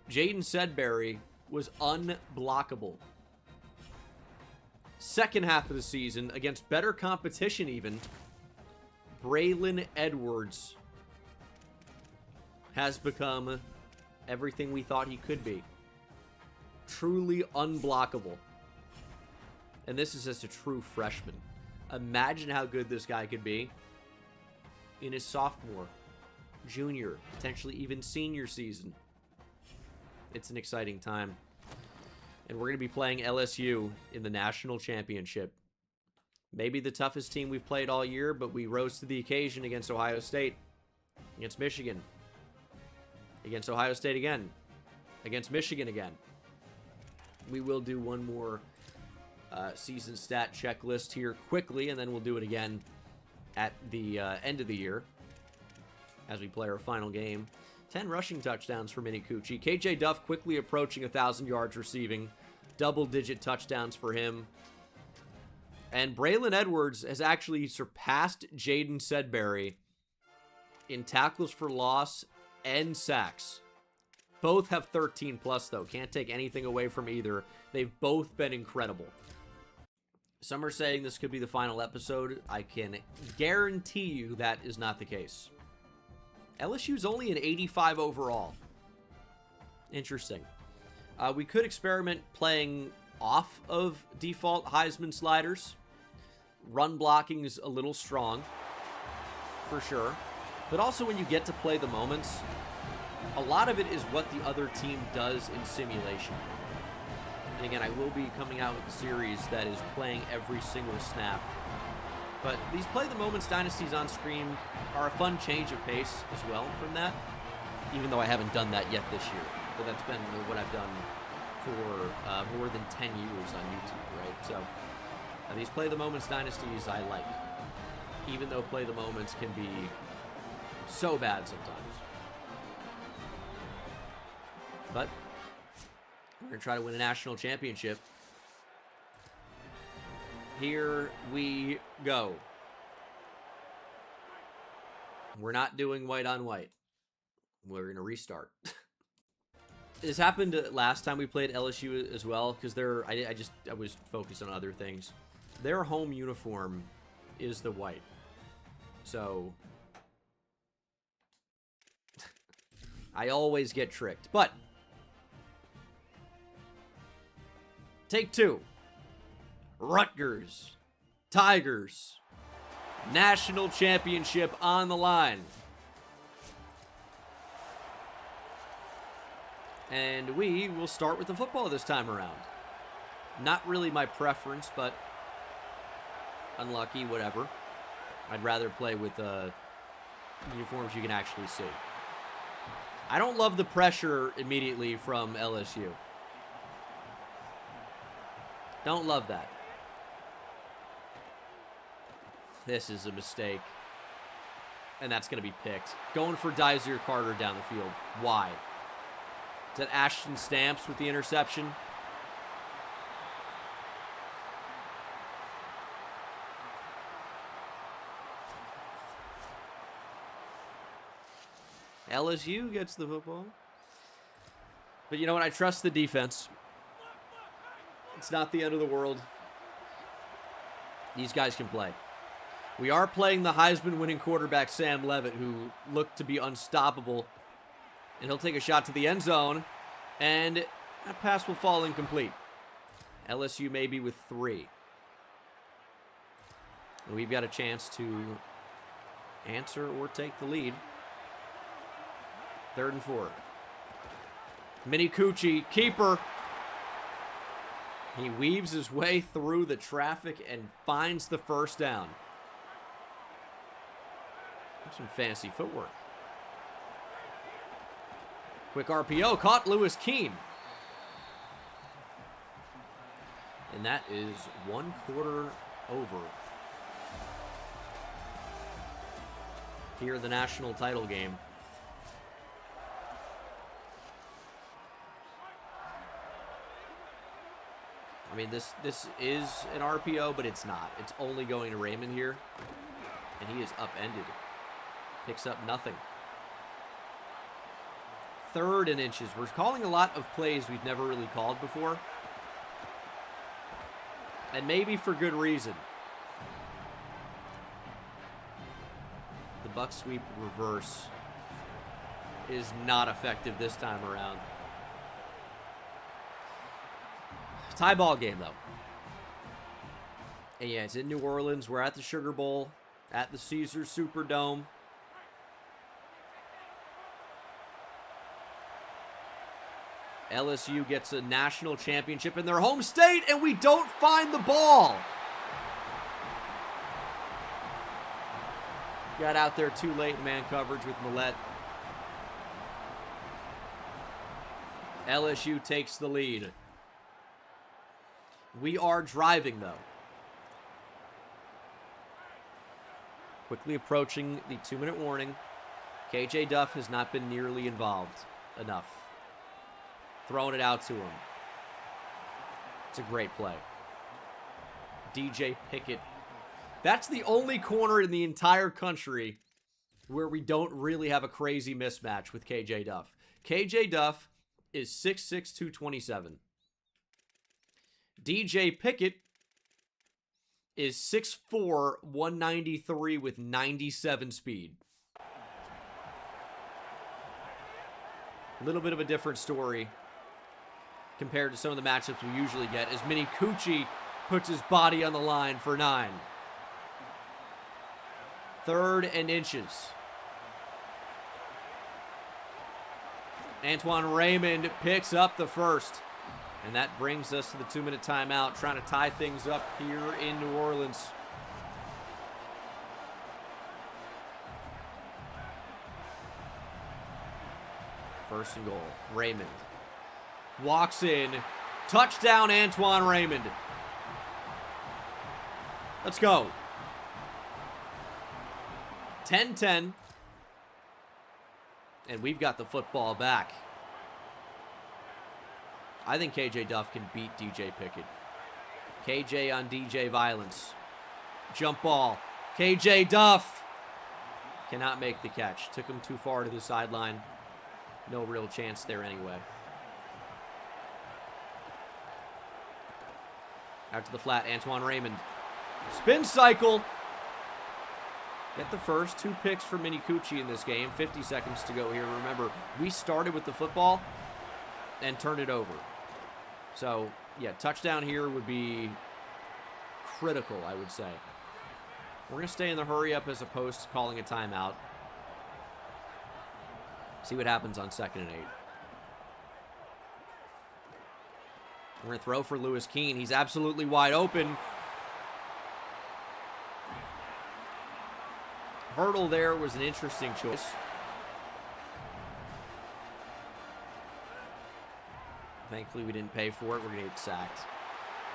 Jaden Sedbury was unblockable. Second half of the season, against better competition even, Braylon Edwards has become everything we thought he could be. Truly unblockable. And this is just a true freshman. Imagine how good this guy could be in his sophomore, junior, potentially even senior season. It's an exciting time. And we're going to be playing LSU in the national championship. Maybe the toughest team we've played all year, but we rose to the occasion against Ohio State, against Michigan, against Ohio State again, against Michigan again. We will do one more season stat checklist here quickly, and then we'll do it again at the end of the year as we play our final game. 10 rushing touchdowns for Minicucci. KJ Duff quickly approaching 1,000 yards receiving. Double-digit touchdowns for him. And Braylon Edwards has actually surpassed Jaden Sedbury in tackles for loss and sacks. Both have 13 plus, though. Can't take anything away from either. They've both been incredible. Some are saying this could be the final episode. I can guarantee you that is not the case. LSU's only an 85 overall. Interesting. We could experiment playing off of default Heisman sliders. Run blocking is a little strong, for sure. But also when you get to play the moments, a lot of it is what the other team does in simulation. And again, I will be coming out with a series that is playing every single snap. But these Play the Moments Dynasties on screen are a fun change of pace as well from that, even though I haven't done that yet this year. But that's been what I've done for more than 10 years on YouTube, right? So these Play the Moments Dynasties I like, even though Play the Moments can be so bad sometimes. But we're going to try to win a national championship. Here we go. We're not doing white on white. We're going to restart. This happened last time we played LSU as well, because I was focused on other things. Their home uniform is the white. So I always get tricked. But take 2. Rutgers Tigers. National championship on the line. And we will start with the football this time around. Not really my preference, but Unlucky, whatever. I'd rather play with uniforms you can actually see. I don't love the pressure immediately from LSU. Don't love that. This is a mistake. And that's going to be picked. Going for Dyser Carter down the field. Why? Is that Ashton Stamps with the interception? LSU gets the football. But you know what? I trust the defense. It's not the end of the world. These guys can play. We are playing the Heisman-winning quarterback, Sam Levitt, who looked to be unstoppable. And he'll take a shot to the end zone. And that pass will fall incomplete. LSU maybe with 3. And we've got a chance to answer or take the lead. 3rd and 4. Mini Coochie, keeper. He weaves his way through the traffic and finds the first down. Some fancy footwork. Quick RPO, caught Lewis Keene. And that is 1 quarter over. Here in the national title game. I mean, this is an RPO, but it's not. It's only going to Raymond here. And he is upended. Picks up nothing. 3rd and inches. We're calling a lot of plays we've never really called before. And maybe for good reason. The buck sweep reverse is not effective this time around. Tie ball game, though. And yeah, it's in New Orleans. We're at the Sugar Bowl, at the Caesars Superdome. LSU gets a national championship in their home state, and we don't find the ball. Got out there too late in man coverage with Millette. LSU takes the lead. We are driving, though. Quickly approaching the 2-minute warning. KJ Duff has not been nearly involved enough. Throwing it out to him. It's a great play. DJ Pickett. That's the only corner in the entire country where we don't really have a crazy mismatch with KJ Duff. KJ Duff is 6'6", 227. DJ Pickett is 6'4", 193 with 97 speed. A little bit of a different story compared to some of the matchups we usually get, as Mini Coochie puts his body on the line for 9. 3rd and inches. Antoine Raymond picks up the first. And that brings us to the 2-minute timeout, trying to tie things up here in New Orleans. First and goal. Raymond walks in. Touchdown, Antoine Raymond. Let's go. 10-10. And we've got the football back. I think KJ Duff can beat DJ Pickett. KJ on DJ violence. Jump ball. KJ Duff cannot make the catch. Took him too far to the sideline. No real chance there anyway. Out to the flat, Antoine Raymond. Spin cycle. Get the first 2 picks for Mini Coochie in this game. 50 seconds to go here. Remember, we started with the football and turned it over. So, yeah, touchdown here would be critical, I would say. We're going to stay in the hurry up as opposed to calling a timeout. See what happens on 2nd and 8. We're going to throw for Lewis Keene. He's absolutely wide open. Hurdle there was an interesting choice. Thankfully, we didn't pay for it. We're going to get sacked.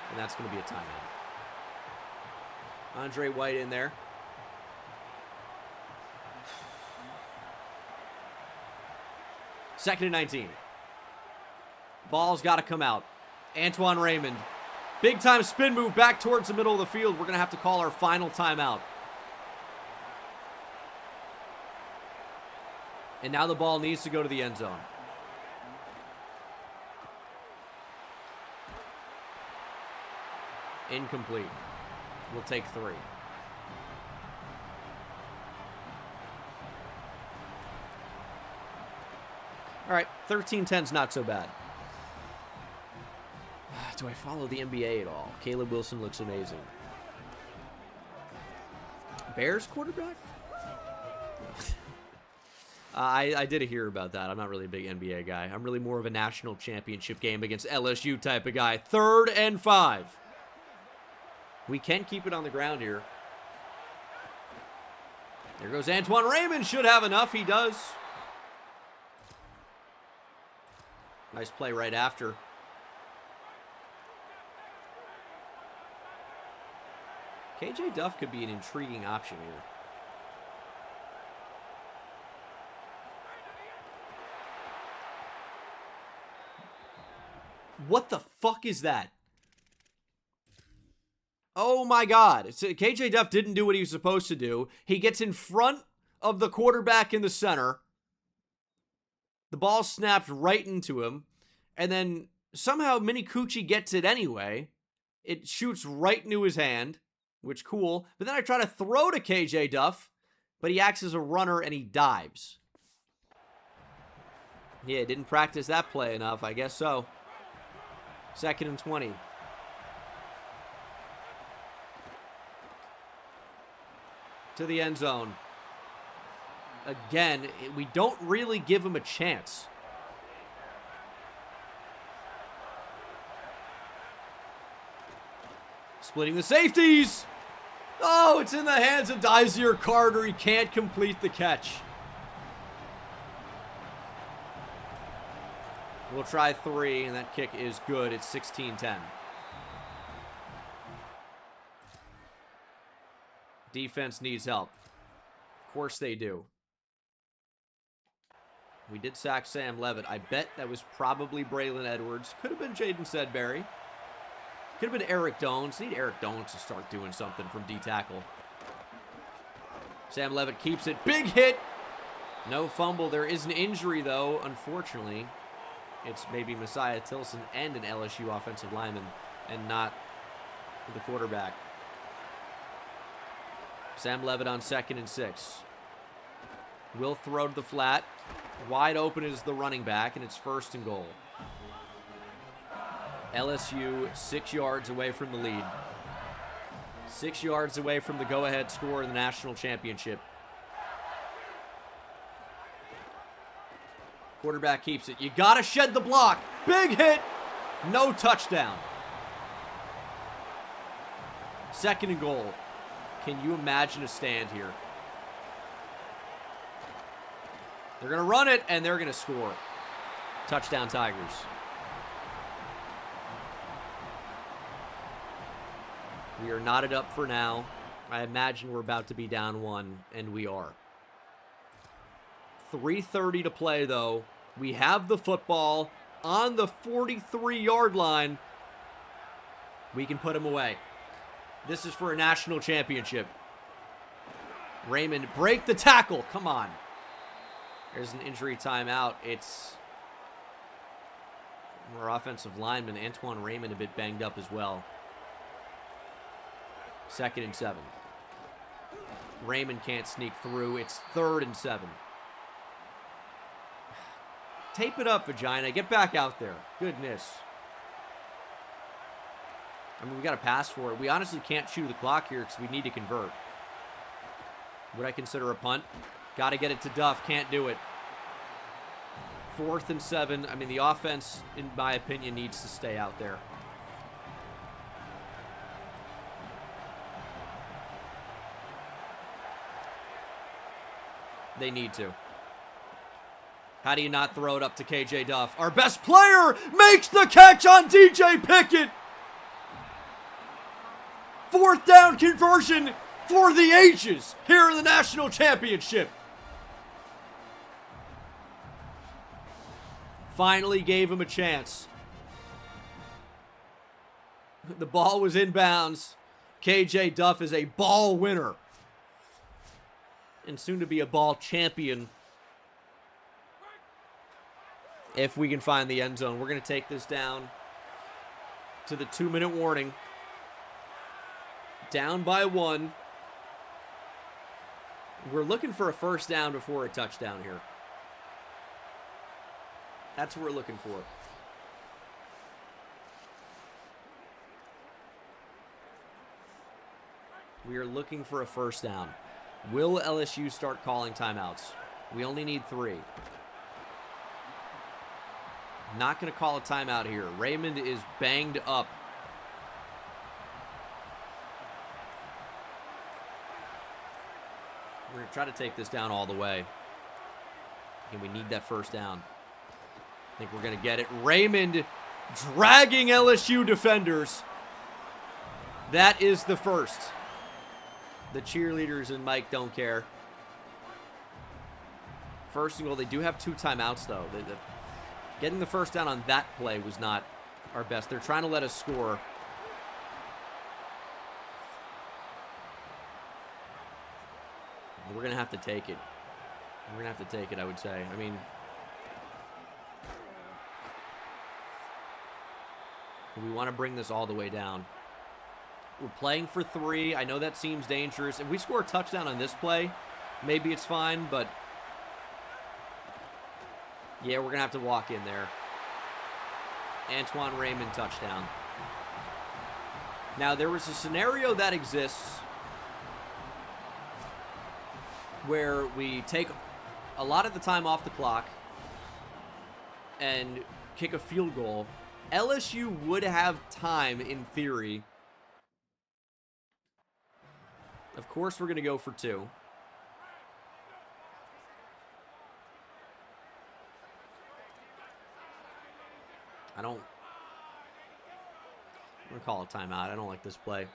And that's going to be a timeout. Andre White in there. Second and 19. Ball's got to come out. Antoine Raymond. Big time spin move back towards the middle of the field. We're going to have to call our final timeout. And now the ball needs to go to the end zone. Incomplete. We'll take 3. All right, 13-10's not so bad. Do I follow the NBA at all? Caleb Wilson looks amazing. Bears quarterback? I did hear about that. I'm not really a big NBA guy. I'm really more of a national championship game against LSU type of guy. 3rd and 5. We can keep it on the ground here. There goes Antoine Raymond. Should have enough. He does. Nice play right after. KJ Duff could be an intriguing option here. What the fuck is that? Oh my God. So KJ Duff didn't do what he was supposed to do. He gets in front of the quarterback in the center. The ball snapped right into him. And then somehow Mini Coochie gets it anyway. It shoots right into his hand, which cool. But then I try to throw to KJ Duff, but he acts as a runner and he dives. Yeah, didn't practice that play enough. I guess so. 2nd and 20. To the end zone. Again, we don't really give him a chance. Splitting the safeties. Oh, it's in the hands of Daisier Carter. He can't complete the catch. We'll try 3, and that kick is good. It's 16-10. Defense needs help. Of course they do. We did sack Sam Levitt. I bet that was probably Braylon Edwards. Could have been Jaden Sedbury. Could have been Eric Dones. Need Eric Dones to start doing something from D-tackle. Sam Levitt keeps it. Big hit. No fumble. There is an injury, though, unfortunately. It's maybe Messiah Tilson and an LSU offensive lineman and not the quarterback. Sam Levitt on 2nd and 6. Will throw to the flat. Wide open is the running back, and it's 1st and goal. LSU 6 yards away from the lead. 6 yards away from the go-ahead score in the national championship. Quarterback keeps it. You gotta shed the block. Big hit. No touchdown. 2nd and goal. Can you imagine a stand here? They're going to run it, and they're going to score. Touchdown, Tigers. We are knotted up for now. I imagine we're about to be down 1, and we are. 3:30 to play, though. We have the football on the 43-yard line. We can put him away. This is for a national championship. Raymond, break the tackle. Come on. There's an injury timeout. It's our offensive lineman, Antoine Raymond, a bit banged up as well. 2nd and 7. Raymond can't sneak through. It's 3rd and 7. Tape it up, Vagina. Get back out there. Goodness. I mean, we got to pass for it. We honestly can't chew the clock here because we need to convert. Would I consider a punt? Got to get it to Duff. Can't do it. 4th and 7. I mean, the offense, in my opinion, needs to stay out there. They need to. How do you not throw it up to KJ Duff? Our best player makes the catch on DJ Pickett. 4th down conversion for the ages here in the national championship. Finally gave him a chance. The ball was inbounds. KJ Duff is a ball winner. And soon to be a ball champion. If we can find the end zone. We're going to take this down to the 2-minute warning. Down by 1. We're looking for a first down before a touchdown here. That's what we're looking for. We are looking for a first down. Will LSU start calling timeouts? We only need 3. Not going to call a timeout here. Raymond is banged up. We're going to try to take this down all the way. And we need that first down. I think we're going to get it. Raymond dragging LSU defenders. That is the first. The cheerleaders and Mike don't care. First and goal. They do have 2 timeouts, though. Getting the first down on that play was not our best. They're trying to let us score. We're going to have to take it. We're going to have to take it, I would say. I mean, we want to bring this all the way down. We're playing for 3. I know that seems dangerous. If we score a touchdown on this play, maybe it's fine, but yeah, we're going to have to walk in there. Antoine Raymond touchdown. Now, there was a scenario that exists where we take a lot of the time off the clock and kick a field goal. LSU would have time, in theory. Of course, we're going to go for 2. I'm going to call a timeout. I don't like this play.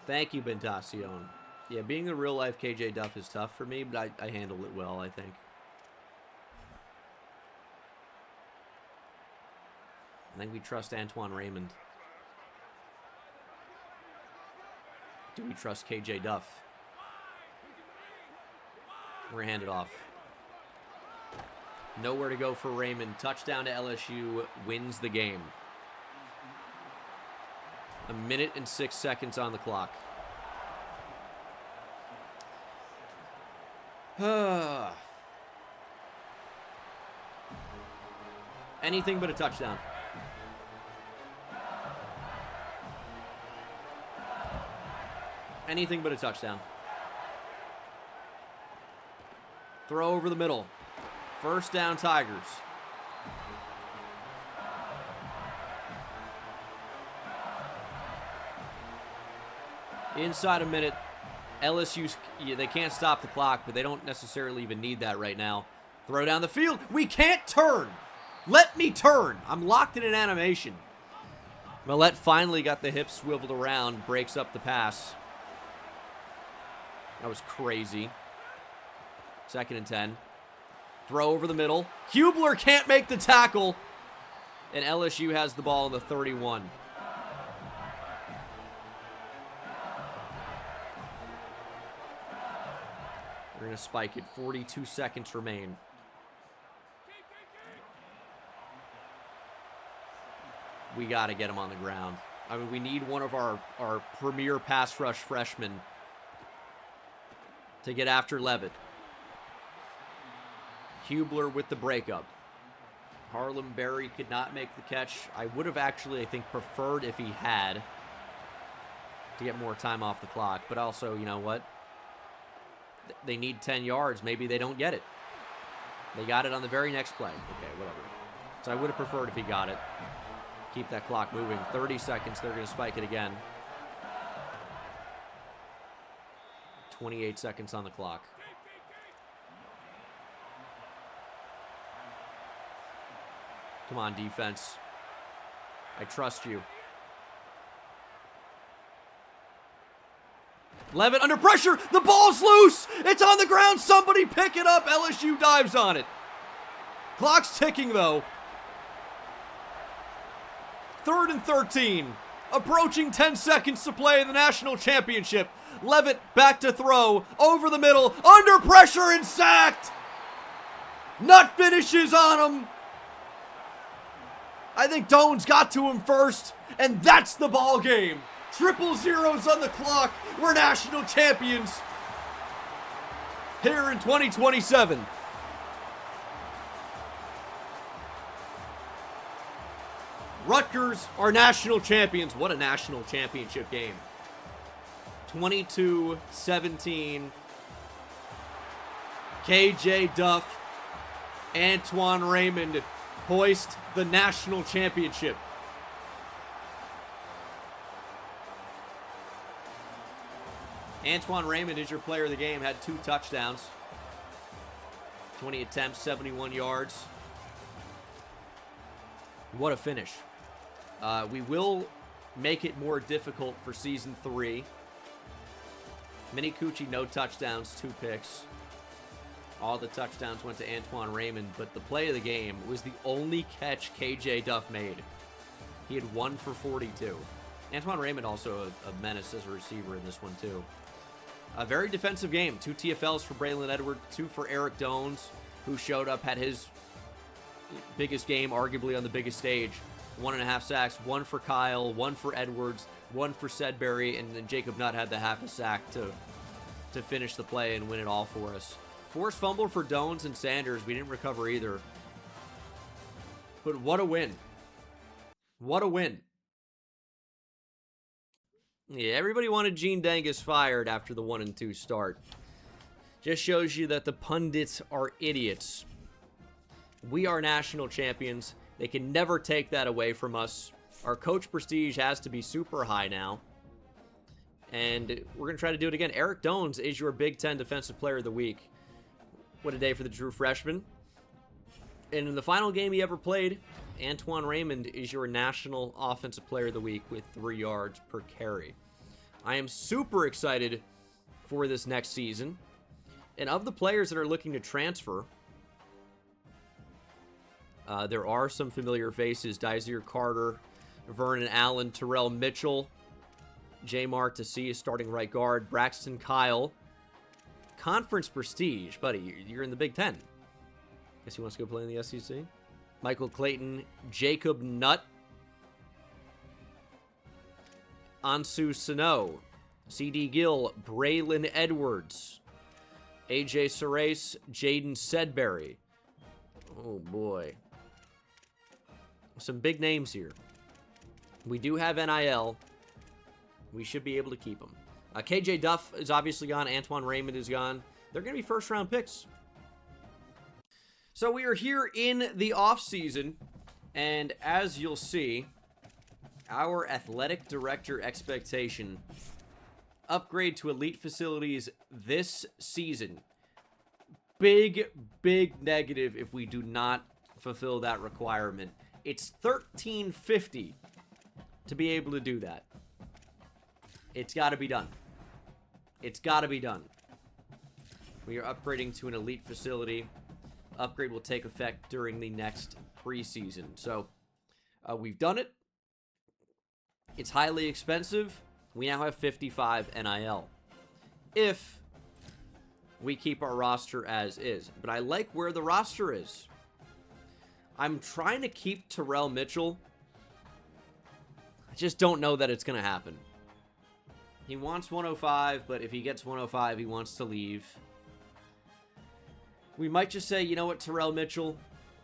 Thank you, Bentacion. Yeah, being the real-life KJ Duff is tough for me, but I handled it well, I think. I think we trust Antoine Raymond. Do we trust KJ Duff? We're going to hand it off. Nowhere to go for Raymond. Touchdown to LSU. Wins the game. 1 minute and 6 seconds on the clock. Anything but a touchdown. Anything but a touchdown. Throw over the middle. First down, Tigers. Inside a minute. LSU, they can't stop the clock, but they don't necessarily even need that right now. Throw down the field. We can't turn. Let me turn. I'm locked in an animation. Millette finally got the hips swiveled around, breaks up the pass. That was crazy. 2nd and 10. Throw over the middle. Hubler can't make the tackle. And LSU has the ball in the 31. We're going to spike it. 42 seconds remain. We got to get him on the ground. I mean, we need one of our premier pass rush freshmen to get after Levitt. Hubler with the breakup. Harlem Berry could not make the catch. I would have actually, I think, preferred if he had to get more time off the clock. But also, you know what? They need 10 yards. Maybe they don't get it. They got it on the very next play. Okay, whatever. So I would have preferred if he got it. Keep that clock moving. 30 seconds. They're going to spike it again. 28 seconds on the clock. Come on, defense. I trust you. Levitt under pressure. The ball's loose. It's on the ground. Somebody pick it up. LSU dives on it. Clock's ticking, though. 3rd and 13. Approaching 10 seconds to play in the national championship. Levitt back to throw. Over the middle. Under pressure and sacked. Nut finishes on him. I think Doan's got to him first, and that's the ball game. Triple zeros on the clock. We're national champions here in 2027. Rutgers are national champions. What a national championship game. 22-17. KJ Duff, Antoine Raymond hoist the national championship. Antoine Raymond is your player of the game. Had 2 touchdowns. 20 attempts, 71 yards. What a finish. We will make it more difficult for Season 3. Mini Coochie, no touchdowns, 2 picks. All the touchdowns went to Antoine Raymond, but the play of the game was the only catch KJ Duff made. He had 1 for 42. Antoine Raymond also a menace as a receiver in this one, too. A very defensive game. 2 TFLs for Braylon Edwards, 2 for Eric Doans, who showed up, had his biggest game, arguably on the biggest stage. 1.5 sacks, 1 for Kyle, 1 for Edwards, 1 for Sedberry, and then Jacob Nutt had the half a sack to finish the play and win it all for us. Forced fumble for Doans and Sanders. We didn't recover either. But what a win. What a win. Yeah, everybody wanted Gene Dangus fired after the 1-2 start. Just shows you that the pundits are idiots. We are national champions. They can never take that away from us. Our coach prestige has to be super high now. And we're going to try to do it again. Eric Doans is your Big Ten Defensive Player of the Week. What a day for the true freshman. And in the final game he ever played, Antoine Raymond is your National Offensive Player of the Week with 3 yards per carry. I am super excited for this next season. And of the players that are looking to transfer, there are some familiar faces. Dysir Carter, Vernon Allen, Terrell Mitchell, J-Mark Tassi is starting right guard, Braxton Kyle. Conference prestige, buddy. You're in the Big Ten. Guess he wants to go play in the SEC. Michael Clayton, Jacob Nutt, Ansu Sano, C.D. Gill, Braylon Edwards, A.J. Sarace, Jaden Sedberry. Oh, boy. Some big names here. We do have NIL. We should be able to keep them. KJ Duff is obviously gone. Antoine Raymond is gone. They're going to be first-round picks. So we are here in the offseason, and as you'll see, our athletic director expectation, upgrade to elite facilities this season. Big, big negative if we do not fulfill that requirement. It's $1,350 to be able to do that. It's got to be done. It's got to be done. We are upgrading to an elite facility. Upgrade will take effect during the next preseason. So, we've done it. It's highly expensive. We now have 55 NIL. If we keep our roster as is. But I like where the roster is. I'm trying to keep Terrell Mitchell. I just don't know that it's going to happen. He wants 105, but if he gets 105, he wants to leave. We might just say, you know what, Terrell Mitchell,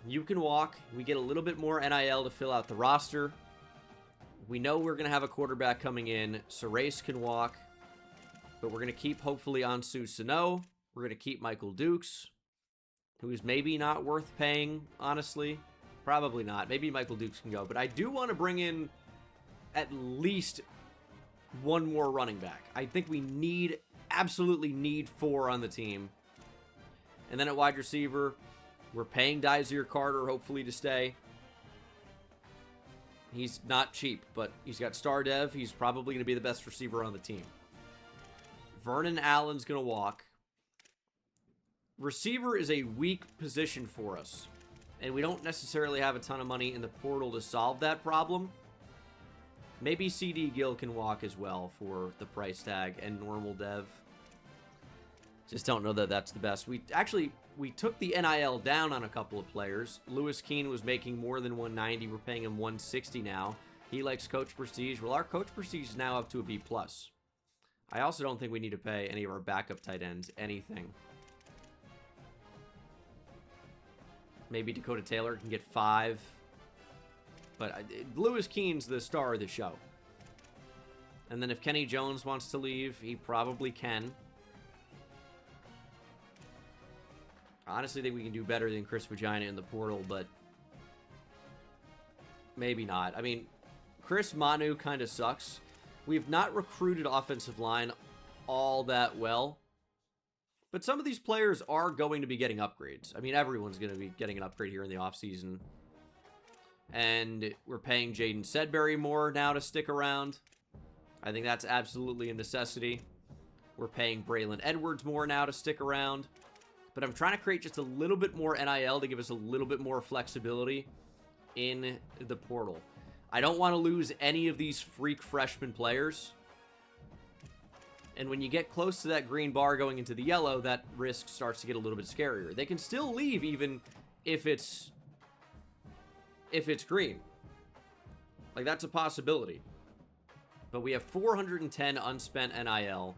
you can walk. We get a little bit more NIL to fill out the roster. We know we're going to have a quarterback coming in. Sarace can walk. But we're going to keep, hopefully, Ansu Sano. We're going to keep Michael Dukes, who's maybe not worth paying, honestly. Probably not. Maybe Michael Dukes can go. But I do want to bring in at least one more running back. I think we need absolutely need 4 on the team. And then at wide receiver, we're paying Dysere Carter, hopefully, to stay. He's not cheap, but he's got star dev. He's probably going to be the best receiver on the team. Vernon Allen's going to walk. Receiver is a weak position for us, and we don't necessarily have a ton of money in the portal to solve that problem. Maybe CD Gill can walk as well for the price tag and normal dev. Just don't know that that's the best. We took the NIL down on a couple of players. Lewis Keene was making more than 190. We're paying him 160 now. He likes Coach Prestige. Well, our Coach Prestige is now up to a B+. I also don't think we need to pay any of our backup tight ends anything. Maybe Dakota Taylor can get 5. But Lewis Keene's the star of the show. And then if Kenny Jones wants to leave, he probably can. Honestly, I think we can do better than Chris Vagina in the portal, but maybe not. I mean, Chris Manu kind of sucks. We've not recruited offensive line all that well. But some of these players are going to be getting upgrades. I mean, everyone's going to be getting an upgrade here in the offseason. And we're paying Jaden Sedbury more now to stick around. I think that's absolutely a necessity. We're paying Braylon Edwards more now to stick around. But I'm trying to create just a little bit more NIL to give us a little bit more flexibility in the portal. I don't want to lose any of these freak freshman players. And when you get close to that green bar going into the yellow, that risk starts to get a little bit scarier. They can still leave even if it's green. Like, that's a possibility. But we have 410 unspent NIL.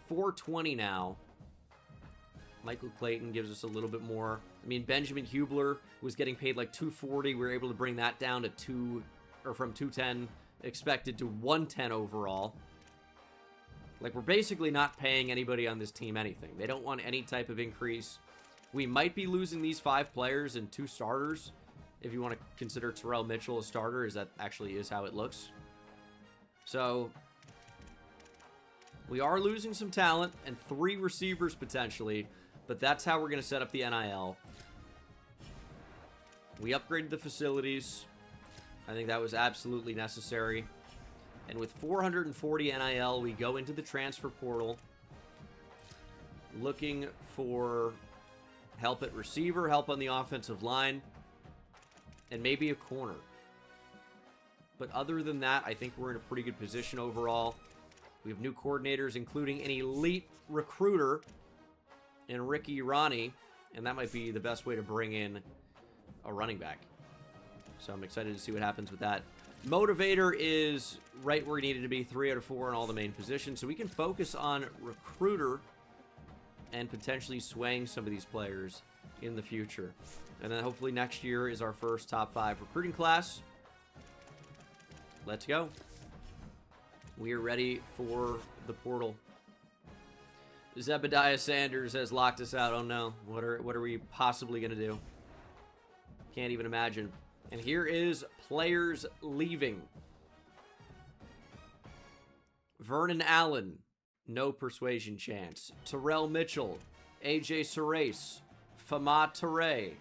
420 now. Michael Clayton gives us a little bit more. I mean, Benjamin Hubler was getting paid like $240. We were able to bring that down to from 210 expected to 110 overall. Like, we're basically not paying anybody on this team anything. They don't want any type of increase. We might be losing these 5 players and 2 starters. If you want to consider Terrell Mitchell a starter, as that actually is how it looks. So, we are losing some talent and 3 receivers potentially. But that's how we're going to set up the NIL. We upgraded the facilities. I think that was absolutely necessary. And with 440 NIL, we go into the transfer portal. Looking for help at receiver, help on the offensive line, and maybe a corner. But other than that, I think we're in a pretty good position overall. We have new coordinators, including an elite recruiter and Ricky Ronnie, and that might be the best way to bring in a running back. So I'm excited to see what happens with that. Motivator is right where he needed to be, 3 out of 4 in all the main positions, so we can focus on recruiter and potentially swaying some of these players in the future. And then hopefully next year is our first top 5 recruiting class. Let's go. We are ready for the portal. Zebediah Sanders has locked us out. Oh no. What are we possibly going to do? Can't even imagine. And here is players leaving. Vernon Allen, no persuasion chance. Terrell Mitchell, AJ Serace, Fama Teray,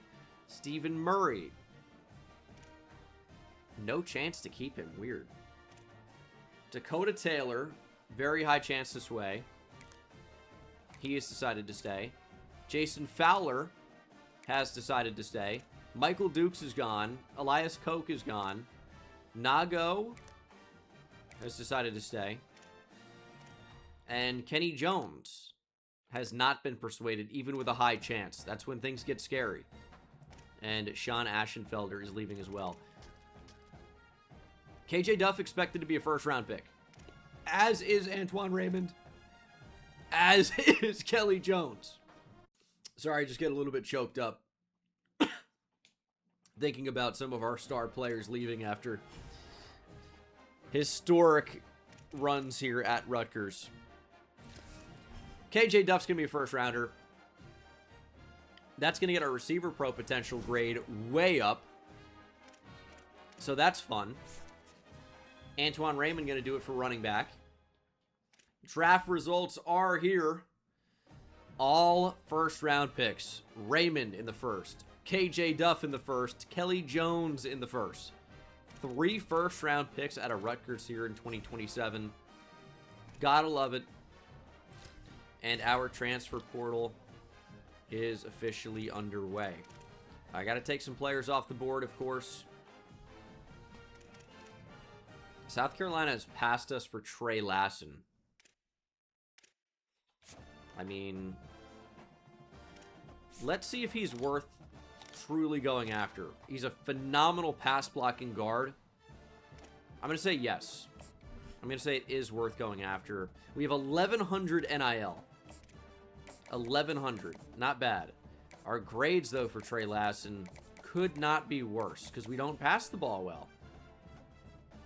Stephen Murray. No chance to keep him. Weird. Dakota Taylor, very high chance to sway. He has decided to stay. Jason Fowler has decided to stay. Michael Dukes is gone. Elias Koch is gone. Nago has decided to stay. And Kenny Jones has not been persuaded, even with a high chance. That's when things get scary. And Sean Aschenfelder is leaving as well. KJ Duff expected to be a first-round pick. As is Antoine Raymond. As is Kelly Jones. Sorry, I just get a little bit choked up. Thinking about some of our star players leaving after historic runs here at Rutgers. KJ Duff's going to be a first-rounder. That's going to get our receiver pro potential grade way up. So that's fun. Antoine Raymond going to do it for running back. Draft results are here. All first-round picks. Raymond in the first. KJ Duff in the first. Kelly Jones in the first. 3 first-round picks out of Rutgers here in 2027. Gotta love it. And our transfer portal is officially underway. I gotta take some players off the board, of course. South Carolina has passed us for Trey Lassen. I mean, let's see if he's worth truly going after. He's a phenomenal pass-blocking guard. I'm going to say yes. I'm going to say it is worth going after. We have 1,100 NIL. 1,100. Not bad. Our grades, though, for Trey Lassen could not be worse because we don't pass the ball well.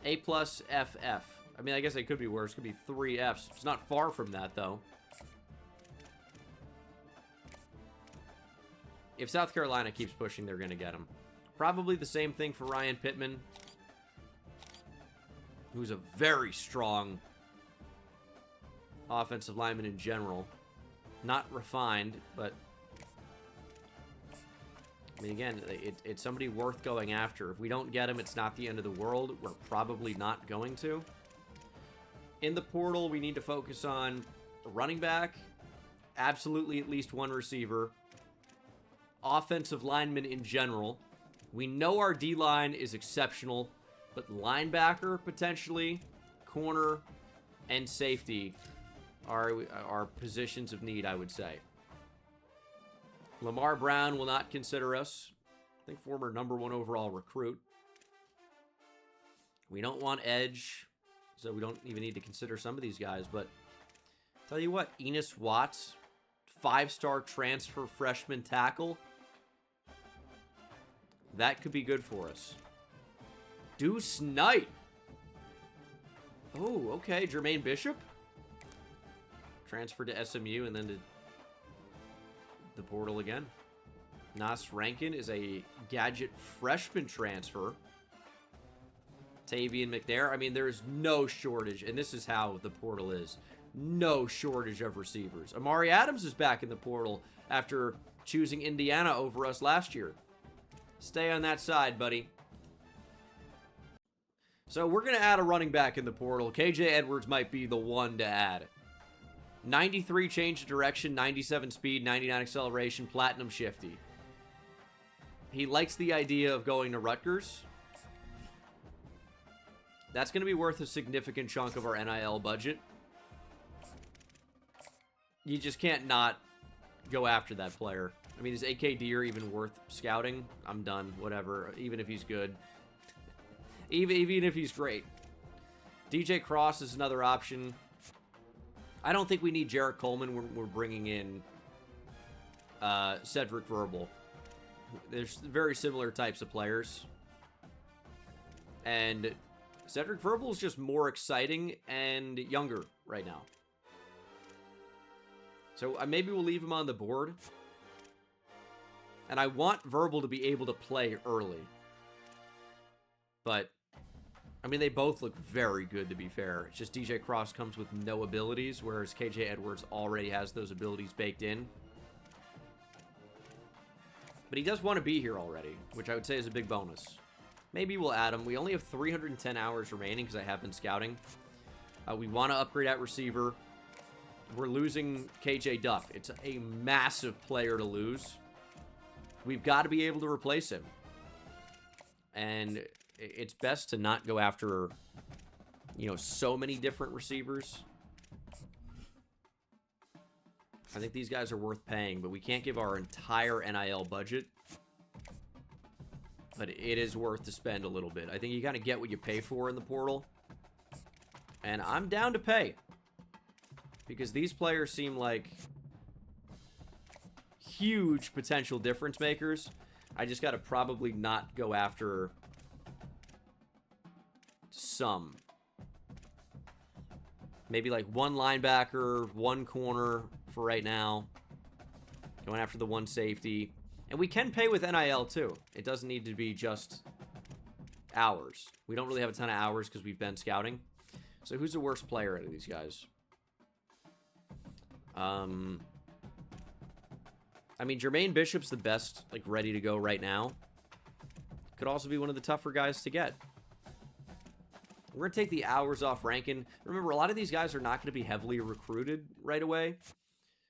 A+, FF. I mean, I guess it could be worse. It could be 3 Fs. It's not far from that, though. If South Carolina keeps pushing, they're going to get him. Probably the same thing for Ryan Pittman, who's a very strong offensive lineman in general. Not refined, but I mean, again, it's somebody worth going after. If we don't get him, it's not the end of the world. We're probably not going to. In the portal, we need to focus on a running back, absolutely at least 1 receiver, offensive linemen in general. We know our D-line is exceptional, but linebacker, potentially, corner, and safety are positions of need, I would say. Lamar Brown will not consider us. I think former #1 overall recruit. We don't want edge, so we don't even need to consider some of these guys, but tell you what, Enos Watts, 5-star transfer freshman tackle. That could be good for us. Deuce Knight. Oh, okay. Jermaine Bishop. Transferred to SMU and then to the portal again. Nas Rankin is a gadget freshman transfer. Tavian McNair. I mean, there's no shortage, and this is how the portal is. No shortage of receivers. Amari Adams is back in the portal after choosing Indiana over us last year. Stay on that side, buddy. So we're going to add a running back in the portal. KJ Edwards might be the one to add. 93 change of direction, 97 speed, 99 acceleration, platinum shifty. He likes the idea of going to Rutgers. That's going to be worth a significant chunk of our NIL budget. You just can't not go after that player. I mean, is AK Deer even worth scouting? I'm done. Whatever. Even if he's good. Even if he's great. DJ Cross is another option. I don't think we need Jarrett Coleman when we're bringing in Cedric Verbal. There's very similar types of players. And Cedric Verbal is just more exciting and younger right now. So maybe we'll leave him on the board. And I want Verbal to be able to play early. But, I mean, they both look very good, to be fair. It's just DJ Cross comes with no abilities, whereas KJ Edwards already has those abilities baked in. But he does want to be here already, which I would say is a big bonus. Maybe we'll add him. We only have 310 hours remaining because I have been scouting. We want to upgrade at receiver. We're losing KJ Duff. It's a massive player to lose. We've got to be able to replace him. And it's best to not go after, you know, so many different receivers. I think these guys are worth paying, but we can't give our entire NIL budget. But it is worth to spend a little bit. I think you kind of get what you pay for in the portal. And I'm down to pay. Because these players seem like huge potential difference makers. I just got to probably not go after some. Maybe like 1 linebacker, 1 corner for right now. Going after the 1 safety. And we can pay with NIL too. It doesn't need to be just hours. We don't really have a ton of hours because we've been scouting. So who's the worst player out of these guys? I mean, Jermaine Bishop's the best, like, ready to go right now. Could also be one of the tougher guys to get. We're going to take the hours off Rankin. Remember, a lot of these guys are not going to be heavily recruited right away.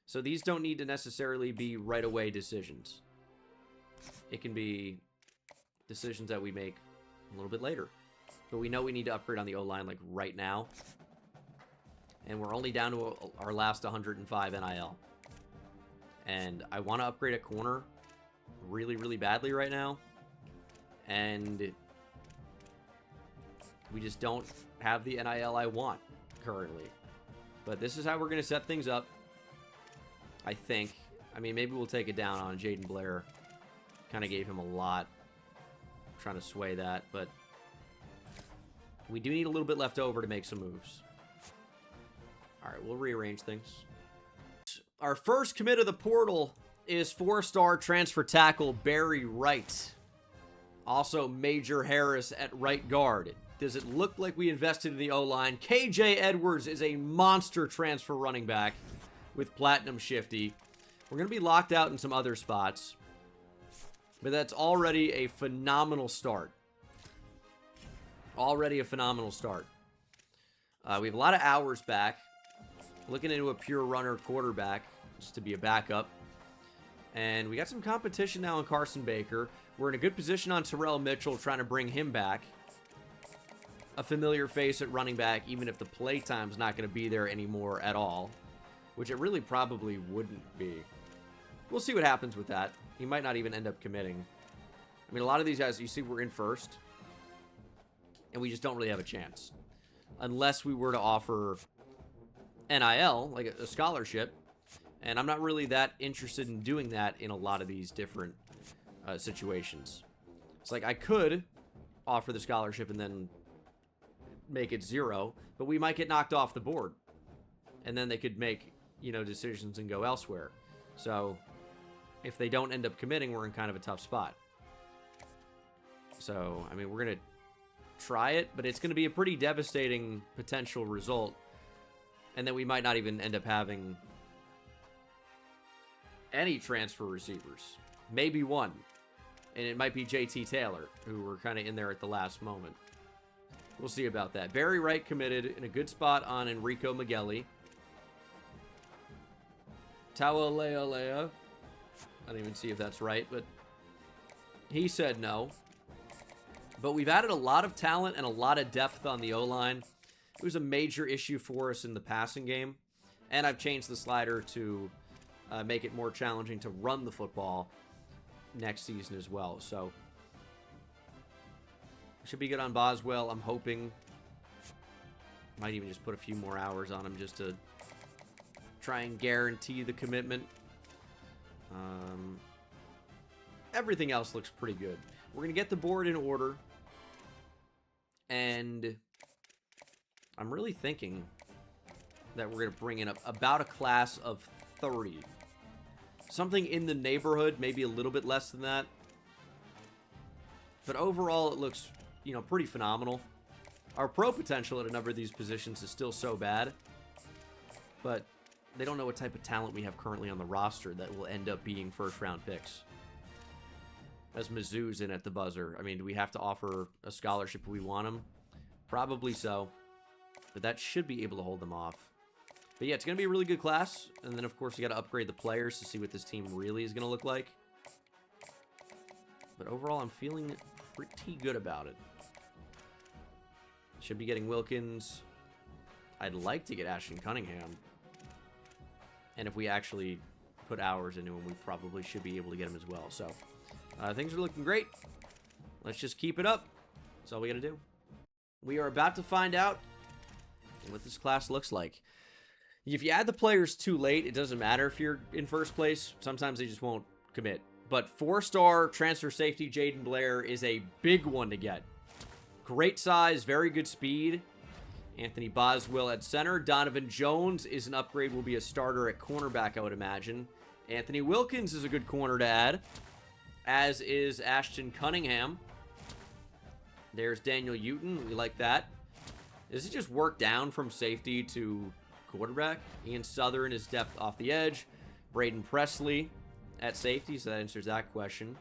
So these don't need to necessarily be right away decisions. It can be decisions that we make a little bit later. But we know we need to upgrade on the O-line, like, right now. And we're only down to our last 105 NIL. And I want to upgrade at corner really, really badly right now. And we just don't have the NIL I want currently. But this is how we're going to set things up, I think. I mean, maybe we'll take it down on Jaden Blair. Kind of gave him a lot. I'm trying to sway that, but we do need a little bit left over to make some moves. All right, we'll rearrange things. Our first commit of the portal is 4-star transfer tackle Barry Wright. Also, Major Harris at right guard. Does it look like we invested in the O-line? KJ Edwards is a monster transfer running back with Platinum Shifty. We're going to be locked out in some other spots. But that's already a phenomenal start. Already a phenomenal start. We have a lot of hours back. Looking into a pure runner quarterback, just to be a backup. And we got some competition now in Carson Baker. We're in a good position on Terrell Mitchell, trying to bring him back. A familiar face at running back, even if the play time's not going to be there anymore at all. Which it really probably wouldn't be. We'll see what happens with that. He might not even end up committing. I mean, a lot of these guys, you see, we're in first. And we just don't really have a chance. Unless we were to offer NIL, like a scholarship. And I'm not really that interested in doing that in a lot of these different situations. It's like I could offer the scholarship and then make it 0, but we might get knocked off the board. And then they could make, you know, decisions and go elsewhere. So if they don't end up committing, we're in kind of a tough spot. So, I mean, we're going to try it, but it's going to be a pretty devastating potential result. And then we might not even end up having any transfer receivers. Maybe one. And it might be JT Taylor, who were kind of in there at the last moment. We'll see about that. Barry Wright committed in a good spot on Enrico Migueli. Taualealea. I don't even see if that's right, but he said no. But we've added a lot of talent and a lot of depth on the O-line. It was a major issue for us in the passing game. And I've changed the slider to make it more challenging to run the football next season as well. So, should be good on Boswell, I'm hoping. Might even just put a few more hours on him just to try and guarantee the commitment. Everything else looks pretty good. We're going to get the board in order. And I'm really thinking that we're going to bring in about a class of 30. Something in the neighborhood, maybe a little bit less than that. But overall, it looks, you know, pretty phenomenal. Our pro potential at a number of these positions is still so bad. But they don't know what type of talent we have currently on the roster that will end up being first-round picks. As Mizzou's in at the buzzer. I mean, do we have to offer a scholarship if we want him? Probably so. But that should be able to hold them off. But yeah, it's going to be a really good class. And then, of course, you got to upgrade the players to see what this team really is going to look like. But overall, I'm feeling pretty good about it. Should be getting Wilkins. I'd like to get Ashton Cunningham. And if we actually put hours into him, we probably should be able to get him as well. So, things are looking great. Let's just keep it up. That's all we got to do. We are about to find out what this class looks like. If you add the players too late, it doesn't matter if you're in first place. Sometimes they just won't commit. But 4-star transfer safety Jaden Blair is a big one to get. Great size, very good speed. Anthony Boswell at center. Donovan Jones is an upgrade, will be a starter at cornerback, I would imagine. Anthony Wilkins is a good corner to add, as is Ashton Cunningham. There's Daniel Houghton. We like that. Does it just work down from safety to quarterback. Ian Southern is depth off the edge. Braden Presley at safety, so that answers that question.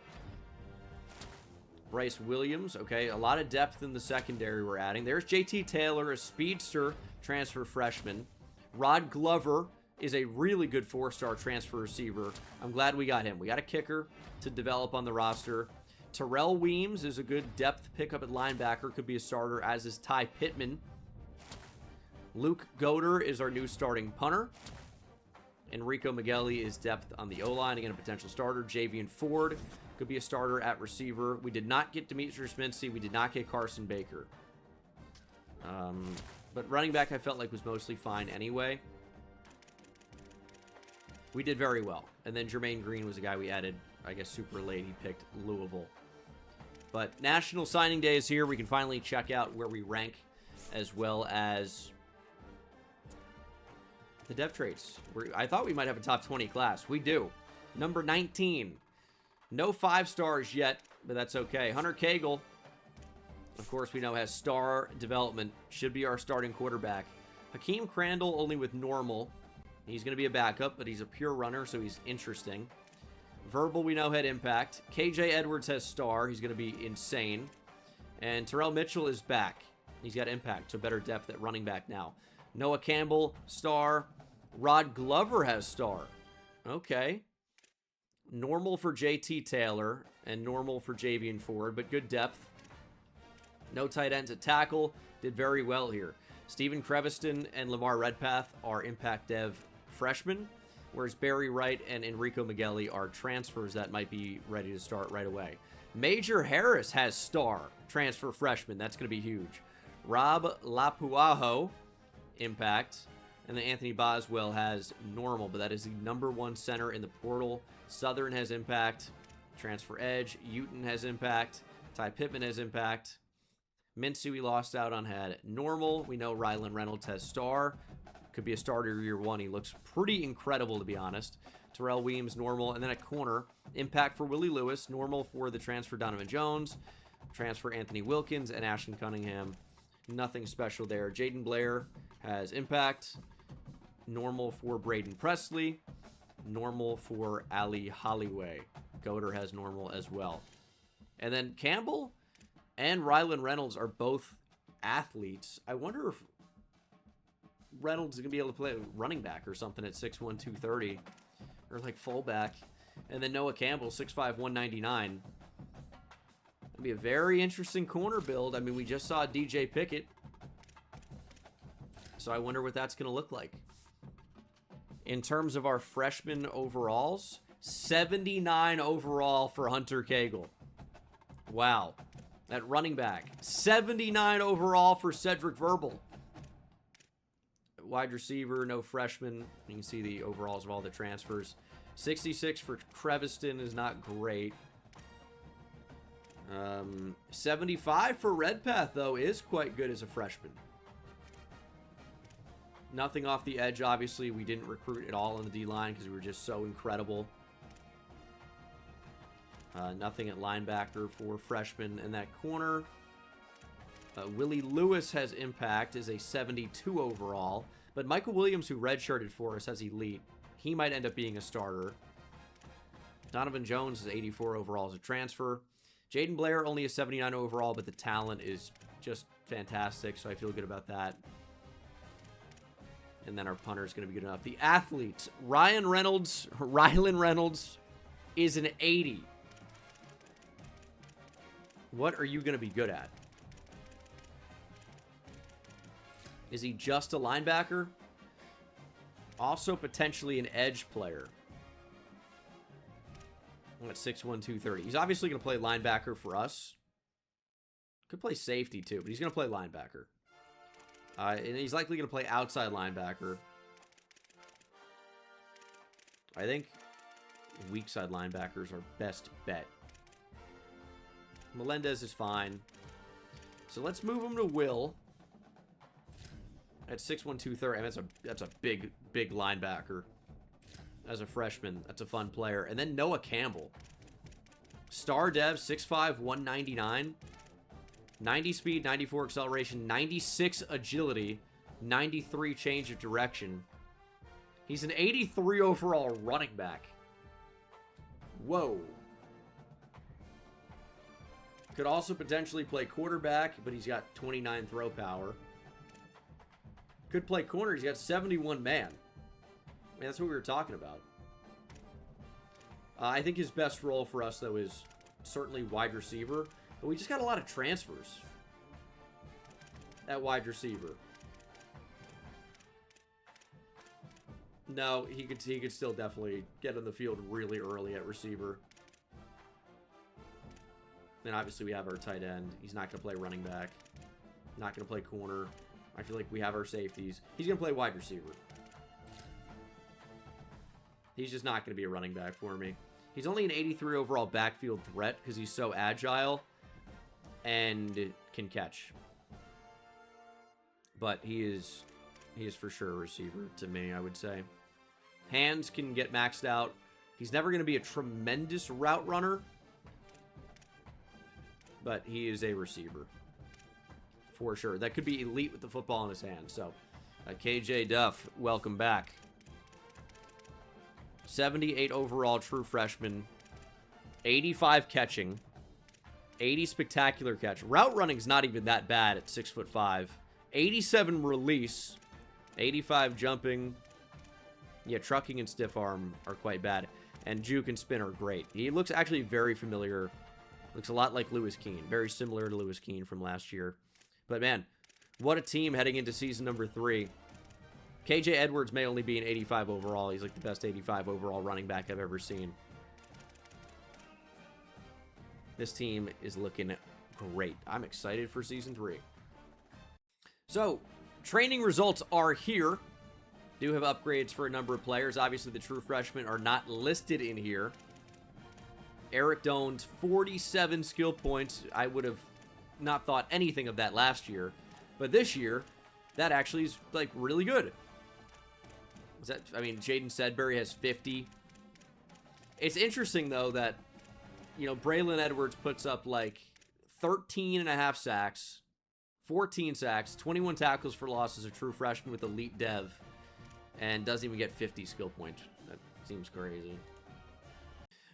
Bryce Williams, okay, a lot of depth in the secondary we're adding. There's JT Taylor, a speedster transfer freshman. Rod Glover is a really good 4-star transfer receiver. I'm glad we got him. We got a kicker to develop on the roster. Terrell Weems is a good depth pickup at linebacker. Could be a starter, as is Ty Pittman. Luke Goder is our new starting punter. Enrico Migueli is depth on the O-line. Again, a potential starter. Javian Ford could be a starter at receiver. We did not get Demetrius Mincy. We did not get Carson Baker. But running back, I felt like was mostly fine anyway. We did very well. And then Jermaine Green was a guy we added, I guess, super late. He picked Louisville. But National Signing Day is here. We can finally check out where we rank, as well as the dev traits. I thought we might have a top 20 class. We do. Number 19. No 5 stars yet, but that's okay. Hunter Cagle, of course, we know has star development. Should be our starting quarterback. Hakeem Crandall only with normal. He's going to be a backup, but he's a pure runner, so he's interesting. Verbal, we know, had impact. KJ Edwards has star. He's going to be insane. And Terrell Mitchell is back. He's got impact, so better depth at running back now. Noah Campbell, star. Rod Glover has star. Okay. Normal for JT Taylor and normal for Javian Ford, but good depth. No tight ends at tackle. Did very well here. Stephen Creviston and Lamar Redpath are impact dev freshmen, whereas Barry Wright and Enrico Migueli are transfers that might be ready to start right away. Major Harris has star transfer freshman. That's going to be huge. Rob Lapuaho, impact. And then Anthony Boswell has normal, but that is the #1 center in the portal. Southern has impact. Transfer edge. Uten has impact. Ty Pittman has impact. Mincy we lost out on had normal. We know Rylan Reynolds has star. Could be a starter year 1. He looks pretty incredible, to be honest. Terrell Weems, normal. And then at corner, impact for Willie Lewis. Normal for the transfer Donovan Jones. Transfer Anthony Wilkins and Ashton Cunningham. Nothing special there. Jaden Blair has impact. Normal for Braden Presley. Normal for Ali Holloway. Goder has normal as well. And then Campbell and Rylan Reynolds are both athletes. I wonder if Reynolds is going to be able to play running back or something at 6'1", 230. Or like fullback. And then Noah Campbell, 6'5", 199. It'll be a very interesting corner build. I mean, we just saw DJ Pickett. So I wonder what that's going to look like. In terms of our freshman overalls, 79 overall for Hunter Cagle. Wow. At running back, 79 overall for Cedric Verbal. Wide receiver, no freshman. You can see the overalls of all the transfers. 66 for Creviston is not great. 75 for Redpath, though, is quite good as a freshman. Nothing off the edge, obviously. We didn't recruit at all on the D-line because we were just so incredible. Nothing at linebacker for freshmen in that corner. Willie Lewis has impact, is a 72 overall. But Michael Williams, who redshirted for us, has elite. He might end up being a starter. Donovan Jones is 84 overall as a transfer. Jaden Blair only a 79 overall, but the talent is just fantastic, so I feel good about that. And then our punter is going to be good enough. The athletes, Rylan Reynolds is an 80. What are you going to be good at? Is he just a linebacker? Also potentially an edge player. At 6'1", 230. He's obviously going to play linebacker for us. Could play safety too, but he's going to play linebacker. And he's likely going to play outside linebacker. I think weak side linebackers are best bet. Melendez is fine. So let's move him to Will. At 6'1", 230. I mean, that's a big linebacker. As a freshman, that's a fun player. And then Noah Campbell. Star Dev, 6'5", 199. 90 speed, 94 acceleration, 96 agility. 93 change of direction. He's an 83 overall running back. Whoa. Could also potentially play quarterback, but he's got 29 throw power. Could play corner. He's got 71 man. I mean, that's what we were talking about. I think his best role for us, though, is certainly wide receiver. But we just got a lot of transfers at wide receiver. No, he could still definitely get in the field really early at receiver. And obviously we have our tight end. He's not going to play running back. Not going to play corner. I feel like we have our safeties. He's going to play wide receiver. He's just not going to be a running back for me. He's only an 83 overall backfield threat because he's so agile and can catch. But he is for sure a receiver to me, I would say. Hands can get maxed out. He's never going to be a tremendous route runner, but he is a receiver for sure. That could be elite with the football in his hand. So, KJ Duff, welcome back. 78 overall true freshman. 85 catching. 80 spectacular catch. Route running's not even that bad at 6'5". 87 release. 85 jumping. Yeah, trucking and stiff arm are quite bad. And juke and spin are great. He looks actually very familiar. Looks a lot like Lewis Keene. Very similar to Lewis Keene from last year. But man, what a team heading into season number 3. KJ Edwards may only be an 85 overall. He's like the best 85 overall running back I've ever seen. This team is looking great. I'm excited for season 3. So, training results are here. Do have upgrades for a number of players. Obviously, the true freshmen are not listed in here. Eric Doan's 47 skill points. I would have not thought anything of that last year. But this year, that actually is, like, really good. I mean, Jaden Sedbury has 50. It's interesting, though, that, you know, Braylon Edwards puts up, like, 13.5 sacks, 14 sacks, 21 tackles for loss as a true freshman with elite dev, and doesn't even get 50 skill points. That seems crazy.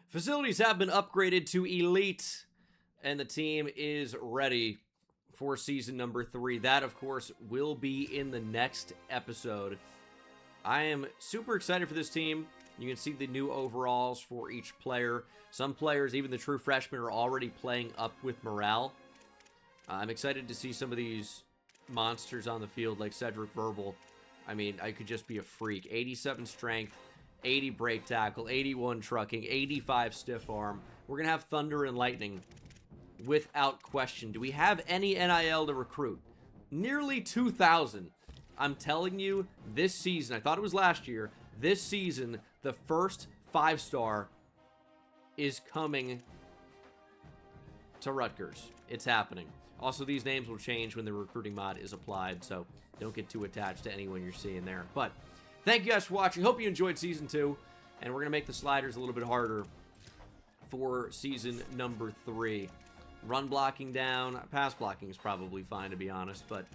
Facilities have been upgraded to elite, and the team is ready for season number 3. That, of course, will be in the next episode. I am super excited for this team. You can see the new overalls for each player. Some players, even the true freshmen, are already playing up with morale. I'm excited to see some of these monsters on the field, like Cedric Verbal. I mean, I could just be a freak. 87 strength, 80 break tackle, 81 trucking, 85 stiff arm. We're going to have thunder and lightning without question. Do we have any NIL to recruit? Nearly 2,000. I'm telling you, this season, I thought it was last year, this season, the first 5-star is coming to Rutgers. It's happening. Also, these names will change when the recruiting mod is applied, so don't get too attached to anyone you're seeing there. But thank you guys for watching. Hope you enjoyed season 2, and we're going to make the sliders a little bit harder for season number 3. Run blocking down. Pass blocking is probably fine, to be honest, but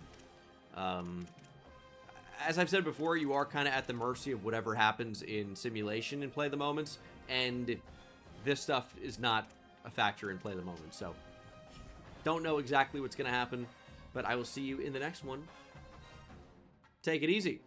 as I've said before, you are kind of at the mercy of whatever happens in simulation in Play the Moments, and this stuff is not a factor in Play the Moments, so don't know exactly what's going to happen, but I will see you in the next one. Take it easy.